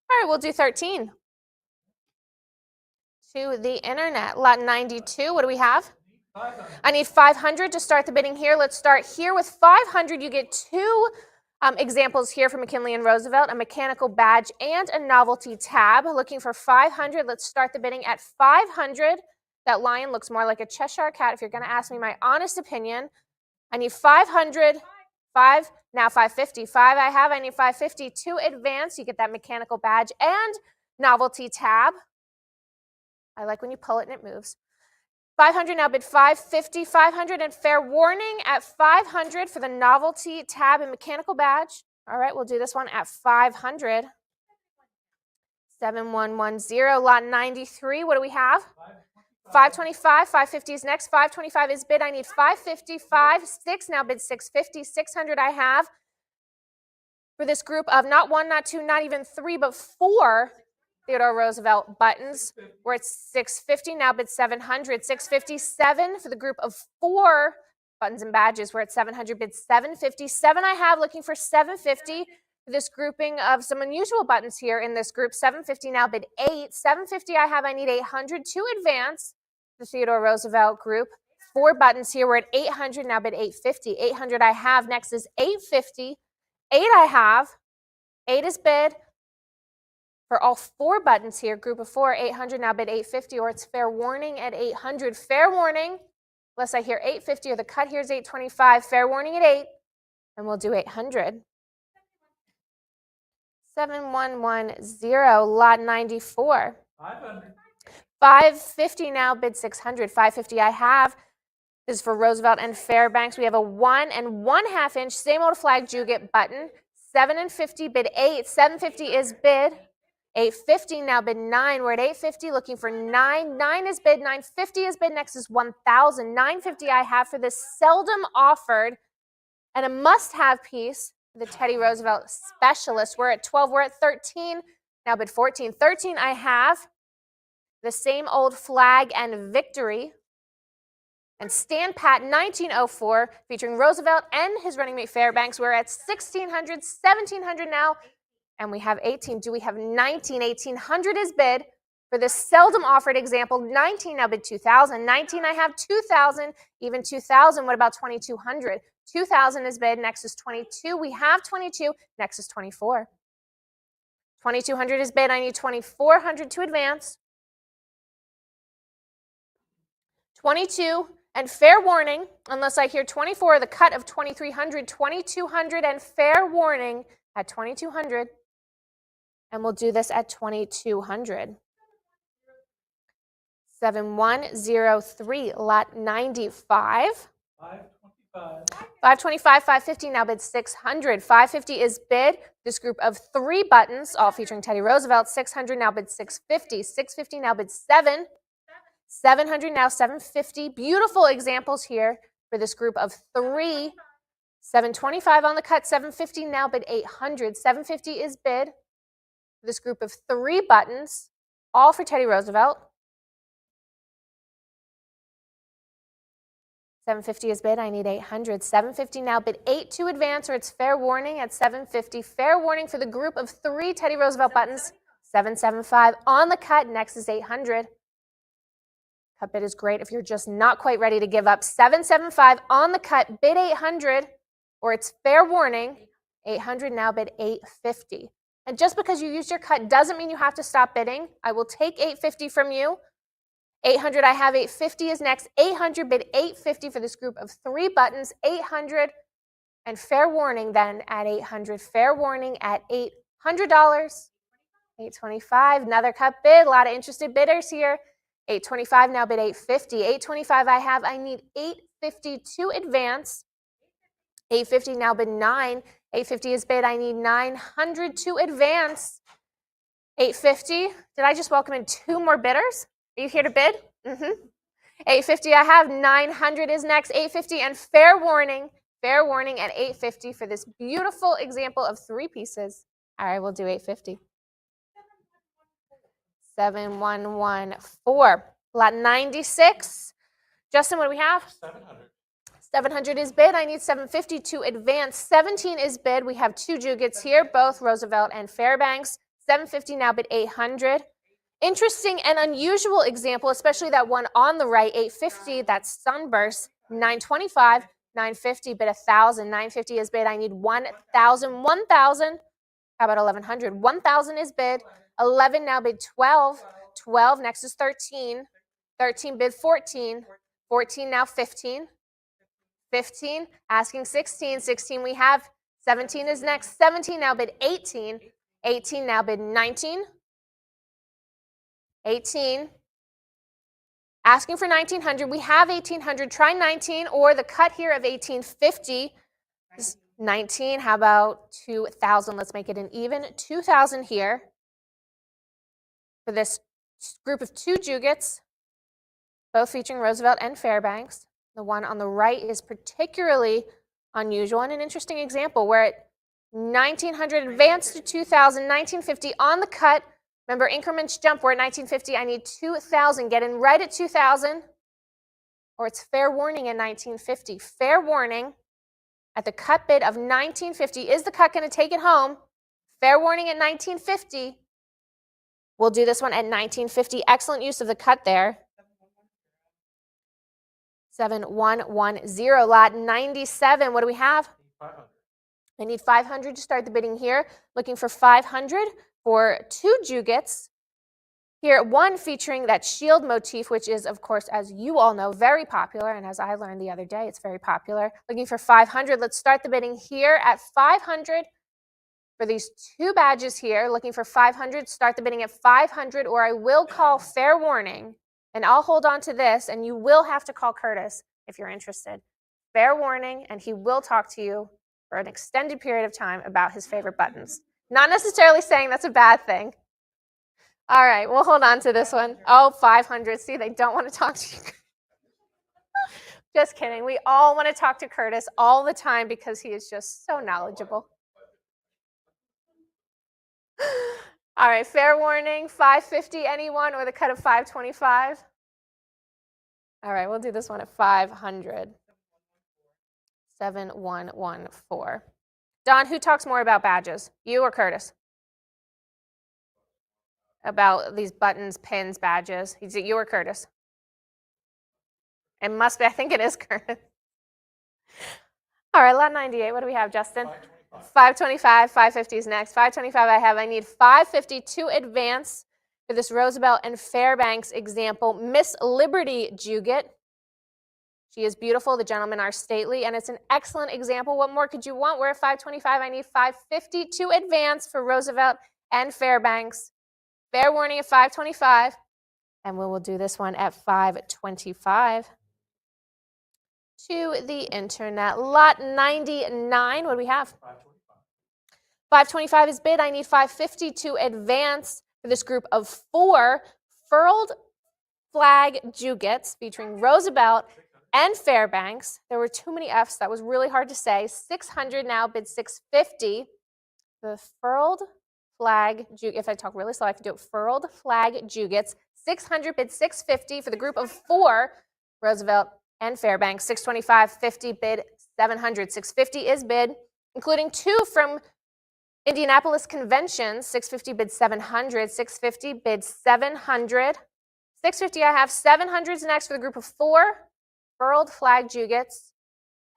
S1: All right, we'll do 13. To the internet. Lot 92. What do we have? I need 500 to start the bidding here. Let's start here with 500. You get two examples here from McKinley and Roosevelt, a mechanical badge and a novelty tab. Looking for 500. Let's start the bidding at 500. That lion looks more like a Cheshire cat if you're going to ask me my honest opinion. I need 500. 5, now 550. 5 I have, I need 550 to advance. You get that mechanical badge and novelty tab. I like when you pull it and it moves. 500 now bid 550, 500 and fair warning at 500 for the novelty tab and mechanical badge. All right, we'll do this one at 500. 7110, lot 93. What do we have? 525, 550 is next. 525 is bid. I need 550, 6 now bid 650, 600 I have for this group of not 1, not 2, not even 3, but 4 Theodore Roosevelt buttons. We're at 650 now bid 700, 657 for the group of 4 buttons and badges. We're at 700 bid 750, 7 I have, looking for 750 for this grouping of some unusual buttons here in this group. 750 now bid 8, 750 I have, I need 800 to advance the Theodore Roosevelt group. 4 buttons here. We're at 800 now bid 850, 800 I have. Next is 850, 8 I have, 8 is bid for all 4 buttons here. Group of 4, 800 now bid 850, or it's fair warning at 800. Fair warning, unless I hear 850 or the cut here is 825. Fair warning at 8, and we'll do 800. 7110, lot 94.
S3: 500.
S1: 550 now bid 600. 550 I have. This is for Roosevelt and Fairbanks. We have a 1 1/2 inch same old flag Juget button. 750 bid 8. 750 is bid. 850 now bid 9. We're at 850 looking for 9. 9 is bid. 950 is bid. Next is 1,000. 950 I have for this seldom offered and a must-have piece, the Teddy Roosevelt Specialist. We're at 12. We're at 13. Now bid 14. 13 I have. The same old flag and victory. And Stand Pat 1904 featuring Roosevelt and his running mate Fairbanks. We're at 1,600, 1,700 now. And we have 18. Do we have 19? 1,800 is bid for this seldom offered example. 19 now bid 2,000. 19 I have 2,000. Even 2,000. What about 2,200? 2,000 is bid. Next is 22. We have 22. Next is 24. 2,200 is bid. I need 2,400 to advance. 22 and fair warning, unless I hear 24, the cut of 2,300, 2,200 and fair warning at 2,200. And we'll do this at 2,200. 7103, lot 95.
S3: 525.
S1: 525, 550 now bid 600. 550 is bid. This group of 3 buttons, all featuring Teddy Roosevelt. 600 now bid 650. 650 now bid 7. 700 now 750. Beautiful examples here for this group of 3. 725 on the cut. 750 now bid 800. 750 is bid. This group of 3 buttons, all for Teddy Roosevelt. 750 is bid. I need 800. 750 now bid 8 to advance, or it's fair warning at 750. Fair warning for the group of 3 Teddy Roosevelt buttons. 775 on the cut. Next is 800. Cut bid is great if you're just not quite ready to give up. 775 on the cut. Bid 800, or it's fair warning. 800 now bid 850. And just because you used your cut doesn't mean you have to stop bidding. I will take 850 from you. 800 I have. 850 is next. 800 bid 850 for this group of 3 buttons. 800 and fair warning then at 800. Fair warning at $800. 825. Another cut bid. A lot of interested bidders here. 825 now bid 850. 825 I have. I need 850 to advance. 850 now bid 9. 850 is bid. I need 900 to advance. 850. Did I just welcome in 2 more bidders? Are you here to bid? 850 I have. 900 is next. 850 and fair warning at 850 for this beautiful example of 3 pieces. All right, we'll do 850. 7114. Lot 96. Justin, what do we have?
S3: 700.
S1: 700 is bid. I need 750 to advance. 17 is bid. We have 2 Jugets here, both Roosevelt and Fairbanks. 750 now bid 800. Interesting and unusual example, especially that one on the right, 850, that's Sunburst, 925, 950, bid 1,000, 950 is bid. I need 1,000, 1,000. How about 1,100? 1,000 is bid. 11 now bid 12. 12 next is 13. 13 bid 14. 14 now 15. 15 asking 16. 16 we have. 17 is next. 17 now bid 18. 18 now bid 19. 18 asking for 1,900. We have 1,800. Try 19 or the cut here of 1,850 is 19. How about 2,000? Let's make it an even. 2,000 here for this group of 2 Jugets, both featuring Roosevelt and Fairbanks. The one on the right is particularly unusual and an interesting example where at 1,900 advanced to 2,000, 1,950 on the cut. Remember, increments jump. We're at 1,950. I need 2,000. Get in right at 2,000, or it's fair warning at 1,950. Fair warning at the cut bid of 1,950. Is the cut going to take it home? Fair warning at 1,950. We'll do this one at 1,950. Excellent use of the cut there. 7110, lot 97. What do we have?
S3: 500.
S1: I need 500 to start the bidding here. Looking for 500 for 2 Jugets. Here, one featuring that shield motif, which is, of course, as you all know, very popular. And as I learned the other day, it's very popular. Looking for 500. Let's start the bidding here at 500 for these 2 badges here. Looking for 500. Start the bidding at 500, or I will call fair warning. And I'll hold on to this, and you will have to call Curtis if you're interested. Fair warning, and he will talk to you for an extended period of time about his favorite buttons. Not necessarily saying that's a bad thing. All right, we'll hold on to this one. Oh, 500. See, they don't want to talk to you. Just kidding. We all want to talk to Curtis all the time because he is just so knowledgeable. All right, fair warning, 550, anyone, or the cut of 525? All right, we'll do this one at 500. 7114. Don, who talks more about badges? You or Curtis? About these buttons, pins, badges. Is it you or Curtis? It must be. I think it is Curtis. All right, lot 98. What do we have, Justin? 525. 550 is next. 525 I need 550 to advance for this Roosevelt and Fairbanks example. Miss Liberty Juget. She is beautiful. The gentlemen are stately, and it's an excellent example. What more could you want? We're at 525. I need 550 to advance for Roosevelt and Fairbanks. Fair warning at 525, and we will do this one at 525. To the internet. Lot 99, what do we have? 525 is bid. I need 550 to advance for this group of 4 furled flag Jugets featuring Roosevelt and Fairbanks. There were too many F's. That was really hard to say. 600 now, bid 650. The furled flag Jugets. If I talk really slow, I can do it. Furled flag Jugets. 600, bid 650 for the group of 4 Roosevelt and Fairbanks. 625, 50, bid 700. 650 is bid, including 2 from Indianapolis Convention. 650 bid 700. 650 bid 700. 650 I have. 700s next for the group of 4 furled flag Jugets.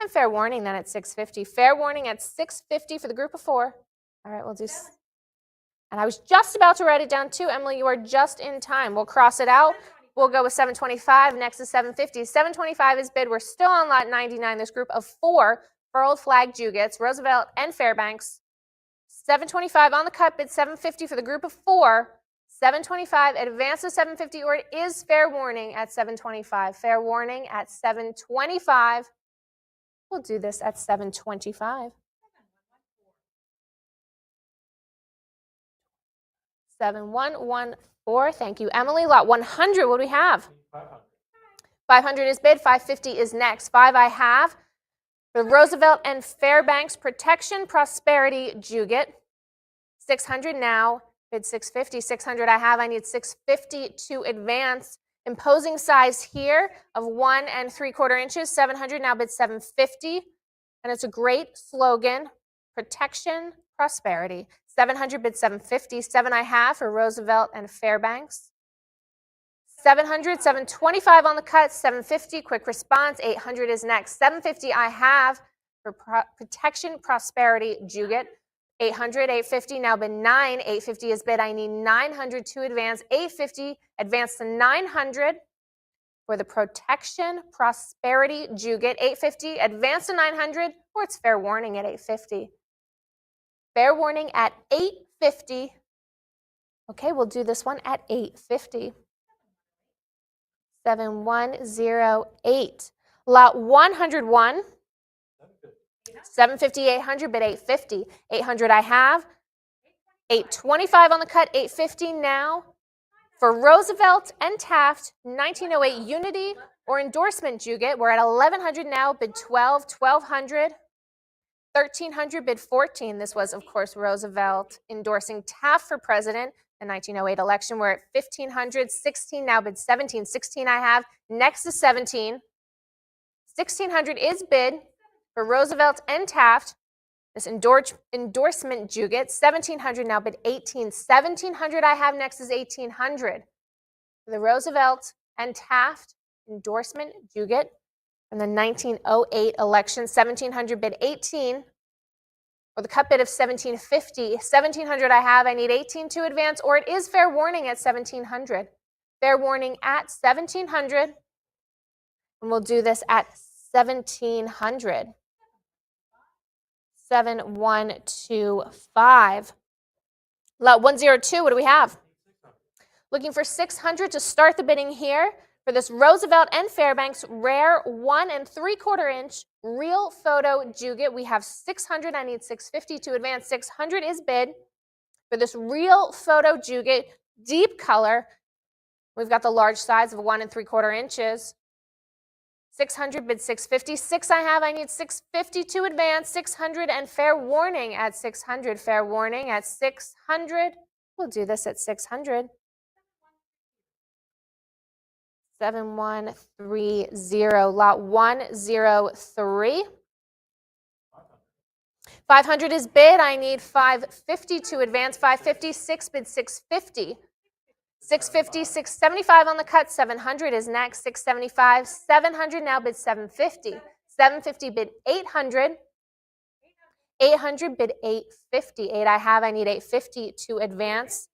S1: And fair warning then at 650. Fair warning at 650 for the group of 4. All right, we'll do. And I was just about to write it down too. Emily, you are just in time. We'll cross it out. We'll go with 725. Next is 750. 725 is bid. We're still on lot 99. This group of 4 furled flag Jugets, Roosevelt and Fairbanks. 725 on the cut, bid 750 for the group of 4. 725, advance to 750, or it is fair warning at 725. Fair warning at 725. We'll do this at 725. 7114. Thank you, Emily. Lot 100. What do we have? 500 is bid. 550 is next. 5 I have. The Roosevelt and Fairbanks Protection Prosperity Juget. 600 now. Bid 650. 600 I have. I need 650 to advance. Imposing size here of 1 3/4 inches. 700 now. Bid 750. And it's a great slogan. Protection Prosperity. 700 bid 750. 7 I have for Roosevelt and Fairbanks. 700, 725 on the cut, 750, quick response, 800 is next. 750 I have for protection, prosperity, Juget. 800, 850, now bid 9, 850 is bid, I need 900 to advance, 850, advance to 900 for the protection, prosperity, Juget. 850, advance to 900, or it's fair warning at 850. Fair warning at 850. Okay, we'll do this one at 850. 7108. Lot 101. 750, 800, bid 850. 800 I have. 825 on the cut, 850 now. For Roosevelt and Taft, 1908 Unity or endorsement Juget, we're at 1100 now, bid 12, 1200. 1300, bid 14. This was, of course, Roosevelt endorsing Taft for president. The 1908 election, we're at 1500, 16 now, bid 17. 16 I have. Next is 17. 1600 is bid for Roosevelt and Taft. This endorsement Juget. 1700 now, bid 18. 1700 I have. Next is 1800. For the Roosevelt and Taft endorsement Juget from the 1908 election. 1700, bid 18. Or the cut bid of 1750. 1700 I have. I need 18 to advance, or it is fair warning at 1700. Fair warning at 1700. And we'll do this at 1700. 7125. Lot 102, what do we have? Looking for 600 to start the bidding here for this Roosevelt and Fairbanks rare 1 3/4 inch real photo Juget. We have 600. I need 650 to advance. 600 is bid for this real photo Juget, deep color. We've got the large size of 1 3/4 inches. 600, bid 650. 6 I have. I need 650 to advance. 600 and fair warning at 600. Fair warning at 600. We'll do this at 600. 7130. Lot 103. 500 is bid. I need 550 to advance. 550. 6 bid 650. 650, 675 on the cut. 700 is next. 675, 700 now, bid 750. 750 bid 800. 800 bid 850. 8 I have. I need 850 to advance.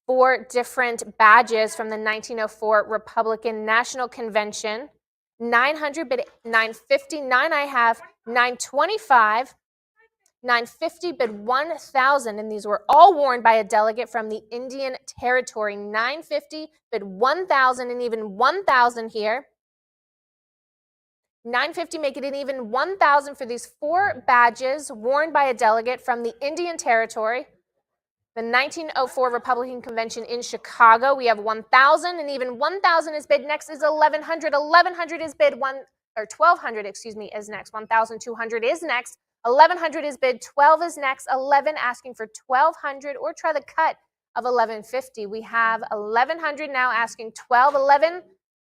S1: 4 different badges from the 1904 Republican National Convention. 900 bid 950. 9 I have. 925. 950 bid 1,000, and these were all worn by a delegate from the Indian Territory. 950 bid 1,000, and even 1,000 here. 950, make it an even 1,000 for these 4 badges worn by a delegate from the Indian Territory. The 1904 Republican Convention in Chicago. We have 1,000, and even 1,000 is bid. Next is 1,100. 1,100 is bid 1,200. Excuse me, is next. 1,200 is next. 1,100 is bid, 12 is next, 11 asking for 1,200, or try the cut of 1,150. We have 1,100 now asking 12, 11.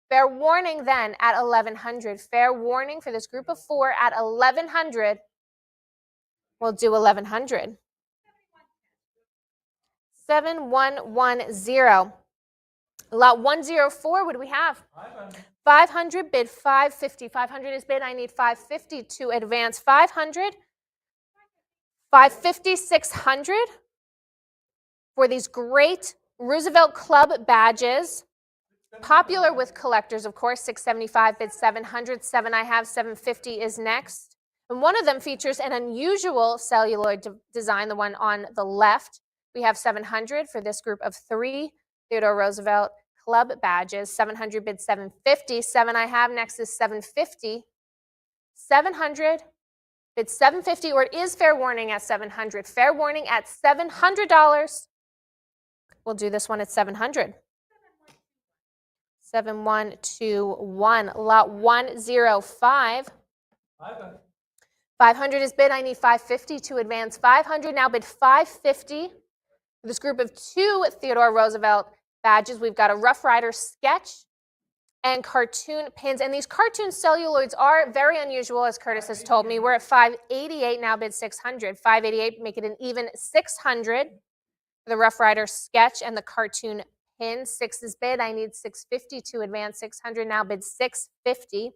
S1: Fair warning then at 1,100. Fair warning for this group of 4 at 1,100. We'll do 1,100. 7110. Lot 104, what do we have? 500 bid 550. 500 is bid. I need 550 to advance. 500. 550, 600 for these great Roosevelt Club badges. Popular with collectors, of course. 675 bid 700. 7 I have. 750 is next. And one of them features an unusual celluloid design, the one on the left. We have 700 for this group of 3 Theodore Roosevelt Club badges. 700 bid 750. 7 I have. Next is 750. 700 bid 750, or it is fair warning at 700. Fair warning at $700. We'll do this one at 700. 7121. Lot 105. 500 is bid. I need 550 to advance. 500 now, bid 550. For this group of 2 Theodore Roosevelt badges, we've got a Rough Rider sketch and cartoon pins. And these cartoon celluloids are very unusual, as Curtis has told me. We're at 588 now, bid 600. 588, make it an even 600 for the Rough Rider sketch and the cartoon pin. 6 is bid. I need 650 to advance. 600 now bid 650.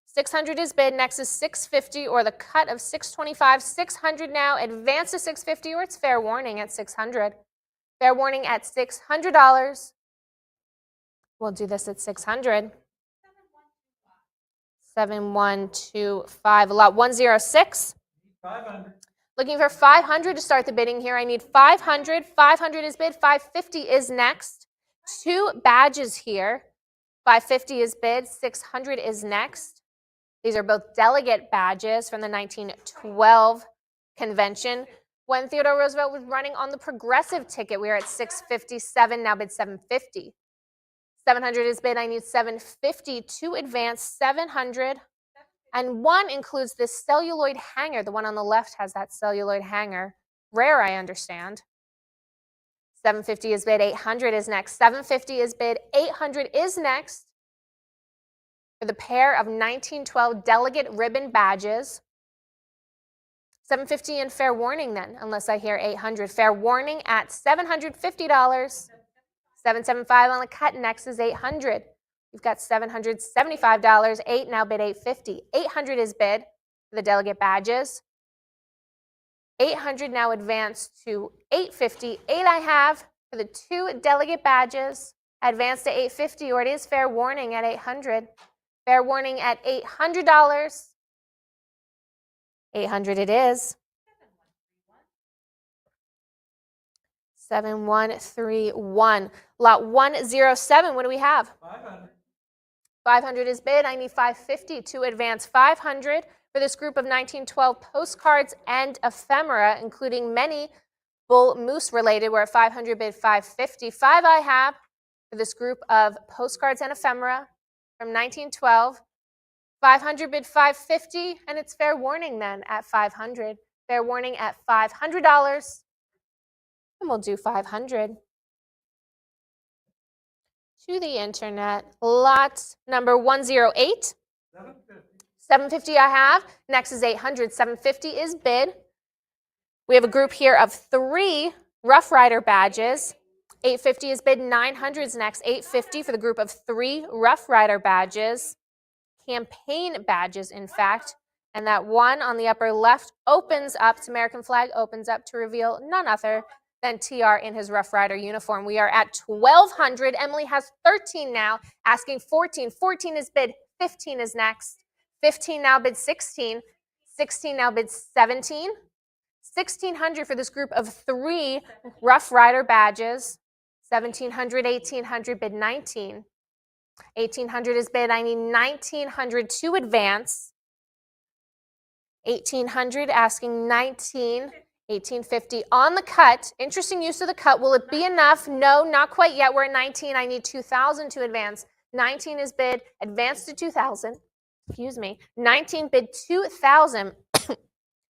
S1: 600 is bid. Next is 650 or the cut of 625. 600 now. Advance to 650 or it's fair warning at 600. Fair warning at $600. We'll do this at 600. 7125. Lot 106.
S3: 500.
S1: Looking for 500 to start the bidding here. I need 500. 500 is bid. 550 is next. 2 badges here. 550 is bid. 600 is next. These are both delegate badges from the 1912 convention. When Theodore Roosevelt was running on the progressive ticket, we were at 657. Now bid 750. 700 is bid. I need 750 to advance. 700. And 1 includes this celluloid hanger. The one on the left has that celluloid hanger. Rare, I understand. 750 is bid. 800 is next. 750 is bid. 800 is next for the pair of 1912 delegate ribbon badges. 750 and fair warning then, unless I hear 800. Fair warning at $750. 775 on the cut. Next is 800. You've got $775. 8 now bid 850. 800 is bid for the delegate badges. 800 now advanced to 850. 8 I have for the 2 delegate badges. Advanced to 850, or it is fair warning at 800. Fair warning at $800. 800 it is. 7131. Lot 107, what do we have?
S3: 500.
S1: 500 is bid. I need 550 to advance. 500 for this group of 1912 postcards and ephemera, including many bull moose related. We're at 500 bid 550. 5 I have for this group of postcards and ephemera from 1912. 500 bid 550, and it's fair warning then at 500. Fair warning at $500. And we'll do 500. To the internet. Lot number 108.
S3: 750.
S1: 750 I have. Next is 800. 750 is bid. We have a group here of 3 Rough Rider badges. 850 is bid. 900 is next. 850 for the group of 3 Rough Rider badges. Campaign badges, in fact. And that one on the upper left opens up, its American flag opens up to reveal none other than TR in his Rough Rider uniform. We are at 1,200. Emily has 13 now, asking 14. 14 is bid. 15 is next. 15 now bid 16. 16 now bid 17. 1,600 for this group of 3 Rough Rider badges. 1,700, 1,800 bid 19. 1,800 is bid. I need 1,900 to advance. 1,800 asking 19. 1,850 on the cut. Interesting use of the cut. Will it be enough? No, not quite yet. We're at 19. I need 2,000 to advance. 19 is bid. Advance to 2,000. Excuse me. 19 bid 2,000.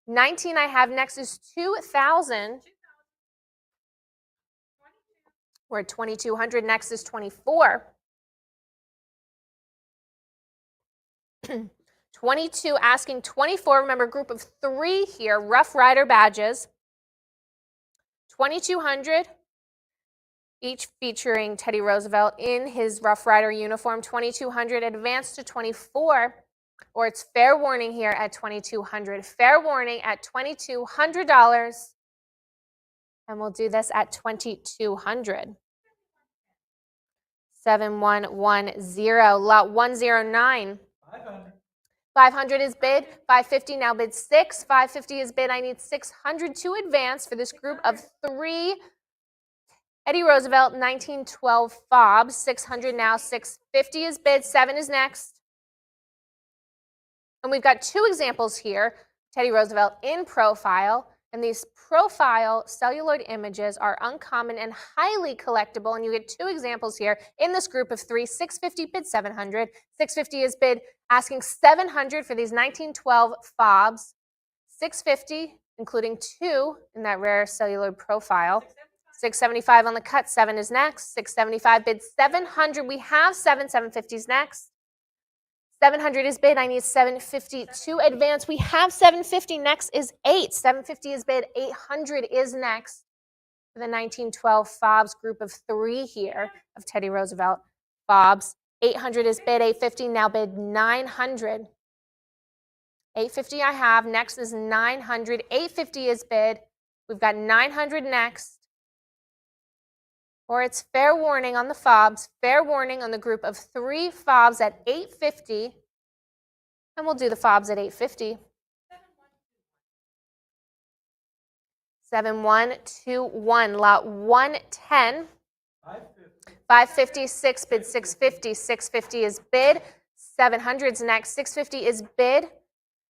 S1: 19 I have. Next is 2,000. We're at 2,200. Next is 24. 22 asking 24. Remember, group of 3 here, Rough Rider badges. 2,200, each featuring Teddy Roosevelt in his Rough Rider uniform. 2,200 advanced to 24, or it's fair warning here at 2,200. Fair warning at $2,200, and we'll do this at 2,200. 7110, lot 109.
S3: 500.
S1: 500 is bid. 550 now bid 6. 550 is bid. I need 600 to advance for this group of 3 Teddy Roosevelt 1912 fobs. 600 now. 650 is bid. 7 is next. And we've got 2 examples here. Teddy Roosevelt in profile. And these profile celluloid images are uncommon and highly collectible. And you get 2 examples here in this group of 3. 650 bid 700. 650 is bid, asking 700 for these 1912 fobs. 650, including 2 in that rare celluloid profile. 675 on the cut. 7 is next. 675 bid 700. We have 7. 750 is next. 700 is bid. I need 750 to advance. We have 750. Next is 8. 750 is bid. 800 is next. for the 1912 Fobs group of 3 here of Teddy Roosevelt Fobs. 800 is bid, 850 now bid 900. 850 I have. Next is 900. 850 is bid. We've got 900 next. Or it's fair warning on the Fobs. Fair warning on the group of 3 Fobs at 850. And we'll do the Fobs at 850. 7121, lot 110. 550, 6 bid, 650. 650 is bid. 700's next. 650 is bid.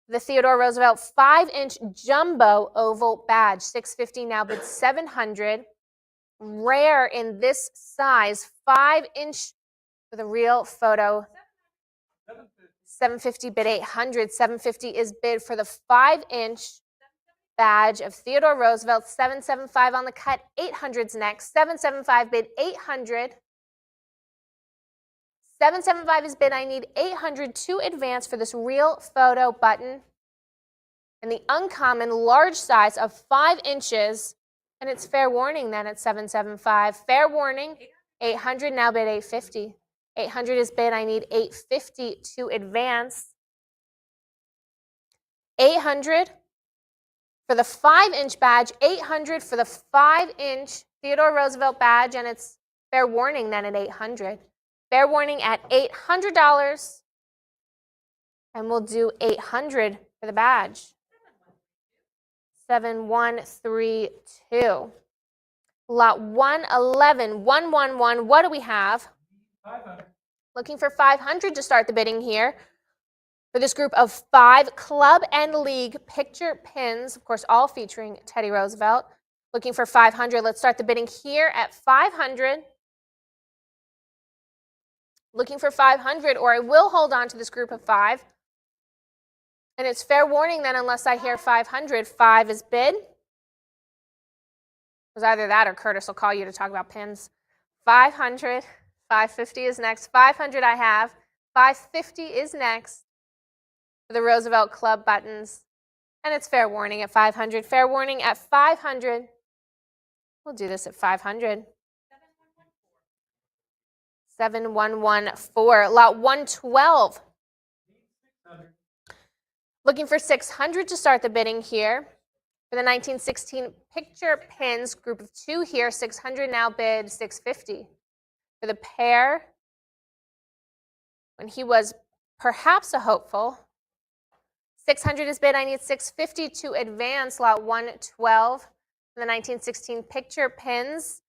S1: The Theodore Roosevelt 5-inch jumbo oval badge. 650 now bid 700. Rare in this size, 5-inch for the real photo. 750 bid 800. 750 is bid for the 5-inch badge of Theodore Roosevelt. 775 on the cut. 800's next. 775 bid 800. 775 is bid. I need 800 to advance for this real photo button. And the uncommon large size of 5 inches. And it's fair warning then at 775. Fair warning. 800 now bid 850. 800 is bid. I need 850 to advance. 800 for the 5-inch badge. 800 for the 5-inch Theodore Roosevelt badge. And it's fair warning then at 800. Fair warning at $800. And we'll do 800 for the badge. 7132. Lot 111, 111. What do we have?
S3: 500.
S1: Looking for 500 to start the bidding here. For this group of 5 club and league picture pins, of course, all featuring Teddy Roosevelt. Looking for 500. Let's start the bidding here at 500. Looking for 500, or I will hold on to this group of 5. And it's fair warning then, unless I hear 500, 5 is bid. It was either that or Curtis will call you to talk about pins. 500, 550 is next. 500 I have. 550 is next for the Roosevelt Club buttons. And it's fair warning at 500. Fair warning at 500. We'll do this at 500. 7114. Lot 112. Looking for 600 to start the bidding here. For the 1916 picture pins, group of 2 here, 600 now bid 650. For the pair, when he was perhaps a hopeful, 600 is bid. I need 650 to advance. Lot 112. For the 1916 picture pins.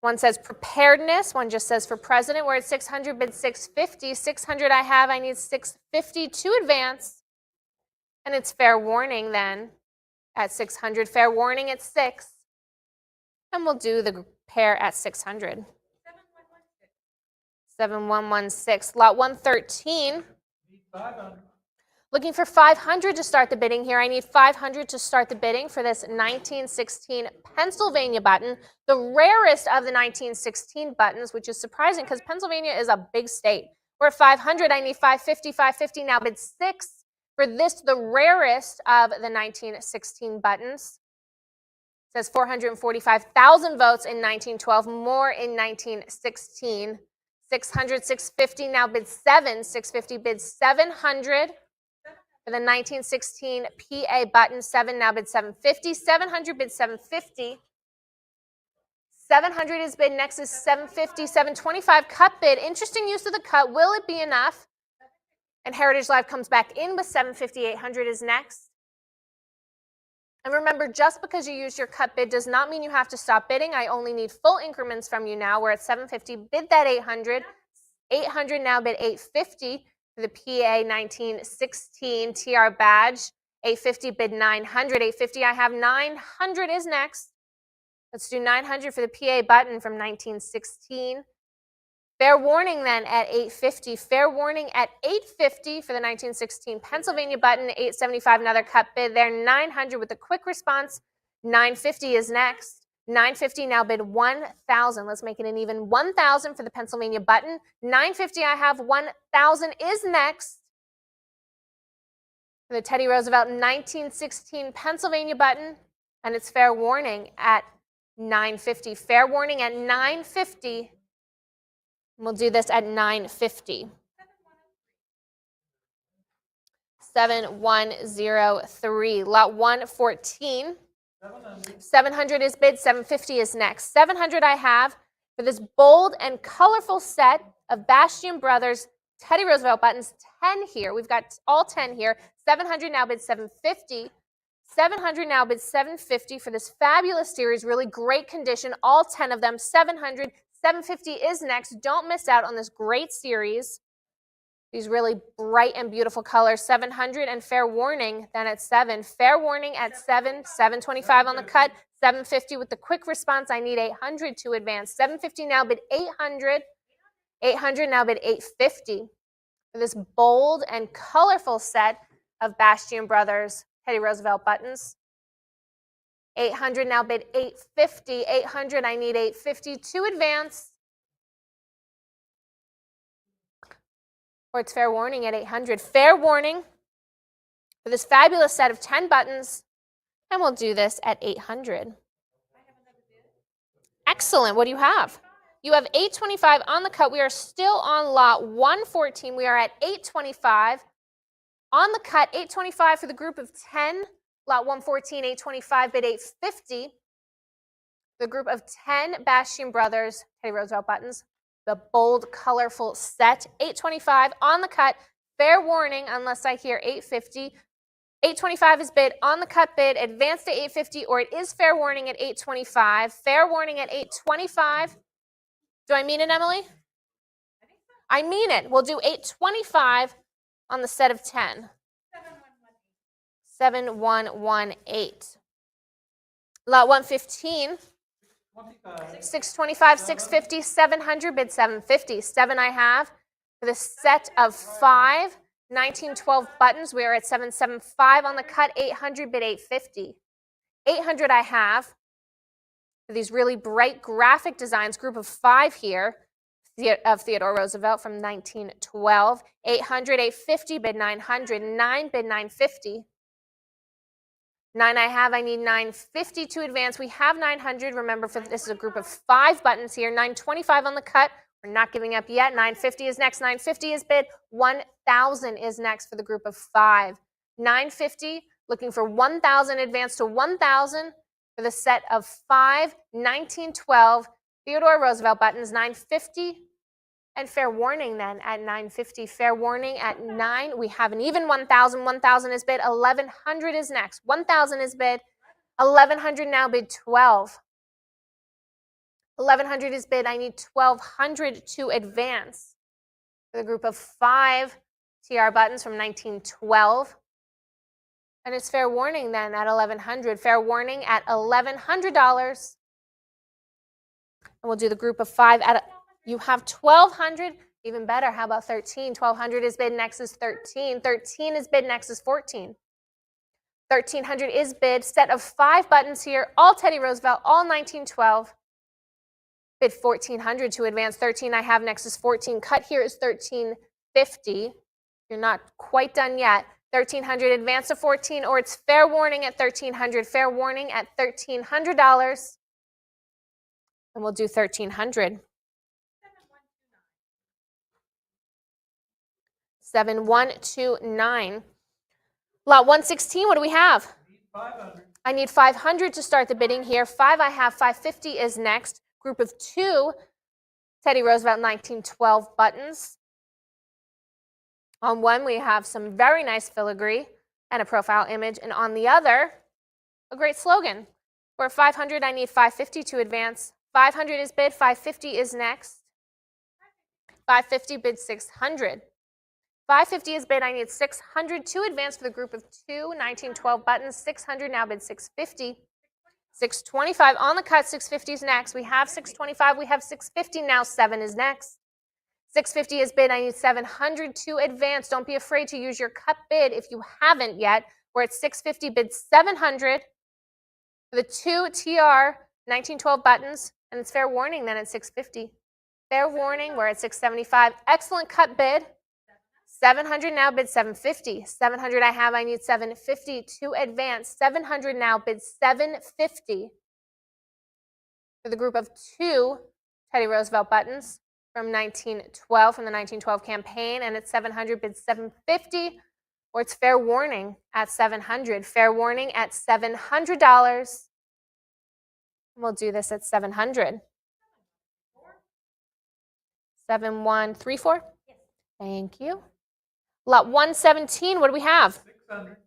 S1: One says preparedness, one just says for president. We're at 600, bid 650. 600 I have, I need 650 to advance. And it's fair warning then at 600. Fair warning at 6. And we'll do the pair at 600. 7116. Lot 113.
S3: 500.
S1: Looking for 500 to start the bidding here. I need 500 to start the bidding for this 1916 Pennsylvania button, the rarest of the 1916 buttons, which is surprising because Pennsylvania is a big state. We're at 500. I need 550. 550 now bid 6 for this, the rarest of the 1916 buttons. It says 445,000 votes in 1912, more in 1916. 600, 650 now bid 7. 650 bid 700. For the 1916 PA button, 7 now bid 750. 700 bid 750. 700 is bid. Next is 750. 725 cut bid. Interesting use of the cut. Will it be enough? And Heritage Live comes back in with 750. 800 is next. And remember, just because you use your cut bid does not mean you have to stop bidding. I only need full increments from you now. We're at 750. Bid that 800. 800 now bid 850. The PA 1916 TR badge, 850 bid 900. 850 I have. 900 is next. Let's do 900 for the PA button from 1916. Fair warning then at 850. Fair warning at 850 for the 1916 Pennsylvania button. 875 another cut bid there. 900 with a quick response. 950 is next. 950 now bid 1,000. Let's make it an even 1,000 for the Pennsylvania button. 950 I have. 1,000 is next. For the Teddy Roosevelt 1916 Pennsylvania button. And it's fair warning at $9.50. Fair warning at $9.50. We'll do this at $9.50. 7103. Lot 114. 700 is bid, 750 is next. 700 I have for this bold and colorful set of Bastian Brothers Teddy Roosevelt buttons. 10 here. We've got all 10 here. 700 now bid 750. 700 now bid 750 for this fabulous series. Really great condition. All 10 of them. 700. 750 is next. Don't miss out on this great series. These really bright and beautiful colors. 700 and fair warning then at 7. Fair warning at 7. 725 on the cut. 750 with the quick response. I need 800 to advance. 750 now bid 800. 800 now bid 850 for this bold and colorful set of Bastian Brothers Teddy Roosevelt buttons. 800 now bid 850. 800 I need 850 to advance. Or it's fair warning at 800. Fair warning for this fabulous set of 10 buttons. And we'll do this at 800. Excellent. What do you have? You have 825 on the cut. We are still on lot 114. We are at 825. On the cut, 825 for the group of 10. Lot 114, 825, bid 850. The group of 10 Bastian Brothers Teddy Roosevelt buttons. The bold, colorful set. 825 on the cut. Fair warning unless I hear 850. 825 is bid on the cut bid. Advance to 850, or it is fair warning at 825. Fair warning at 825. Do I mean it, Emily? I mean it. We'll do 825 on the set of 10. 7118. Lot 115. 625, 650, 700, bid 750. 7 I have for the set of 5 1912 buttons. We are at 775 on the cut. 800, bid 850. 800 I have for these really bright graphic designs. Group of 5 here of Theodore Roosevelt from 1912. 800, 850, bid 900. 9, bid 950. 9 I have. I need 950 to advance. We have 900. Remember, this is a group of 5 buttons here. 925 on the cut. We're not giving up yet. 950 is next. 950 is bid. 1,000 is next for the group of 5. 950, looking for 1,000. Advance to 1,000 for the set of 5 1912 Theodore Roosevelt buttons. 950. And fair warning then at 950. Fair warning at 9. We have an even 1,000. 1,000 is bid. 1,100 is next. 1,000 is bid. 1,100 now bid 12. 1,100 is bid. I need 1,200 to advance for the group of 5 TR buttons from 1912. And it's fair warning then at 1,100. Fair warning at $1,100. And we'll do the group of 5 at you have 1,200, even better. How about 13? 1,200 is bid, next is 13. 13 is bid, next is 14. 1,300 is bid. Set of 5 buttons here, all Teddy Roosevelt, all 1912. Bid 1,400 to advance. 13 I have, next is 14. Cut here is 1,350. You're not quite done yet. 1,300, advance to 14, or it's fair warning at 1,300. Fair warning at $1,300. And we'll do 1,300. 7129. Lot 116, what do we have?
S3: 500.
S1: I need 500 to start the bidding here. 5 I have, 550 is next. Group of 2 Teddy Roosevelt 1912 buttons. On one, we have some very nice filigree and a profile image, and on the other, a great slogan. For 500, I need 550 to advance. 500 is bid, 550 is next. 550 bid 600. 550 is bid. I need 600 to advance for the group of 2 1912 buttons. 600 now bid 650. 625 on the cut. 650 is next. We have 625. We have 650 now. 7 is next. 650 is bid. I need 700 to advance. Don't be afraid to use your cut bid if you haven't yet. We're at 650 bid 700 for the 2 TR 1912 buttons, and it's fair warning then at 650. Fair warning. We're at 675. Excellent cut bid. 700 now, bid 750. 700 I have, I need 750 to advance. 700 now, bid 750 for the group of 2 Teddy Roosevelt buttons from 1912, from the 1912 campaign, and it's 700, bid 750, or it's fair warning at 700. Fair warning at $700. We'll do this at 700. 7134. Thank you. Lot 117, what do we have?
S3: 600.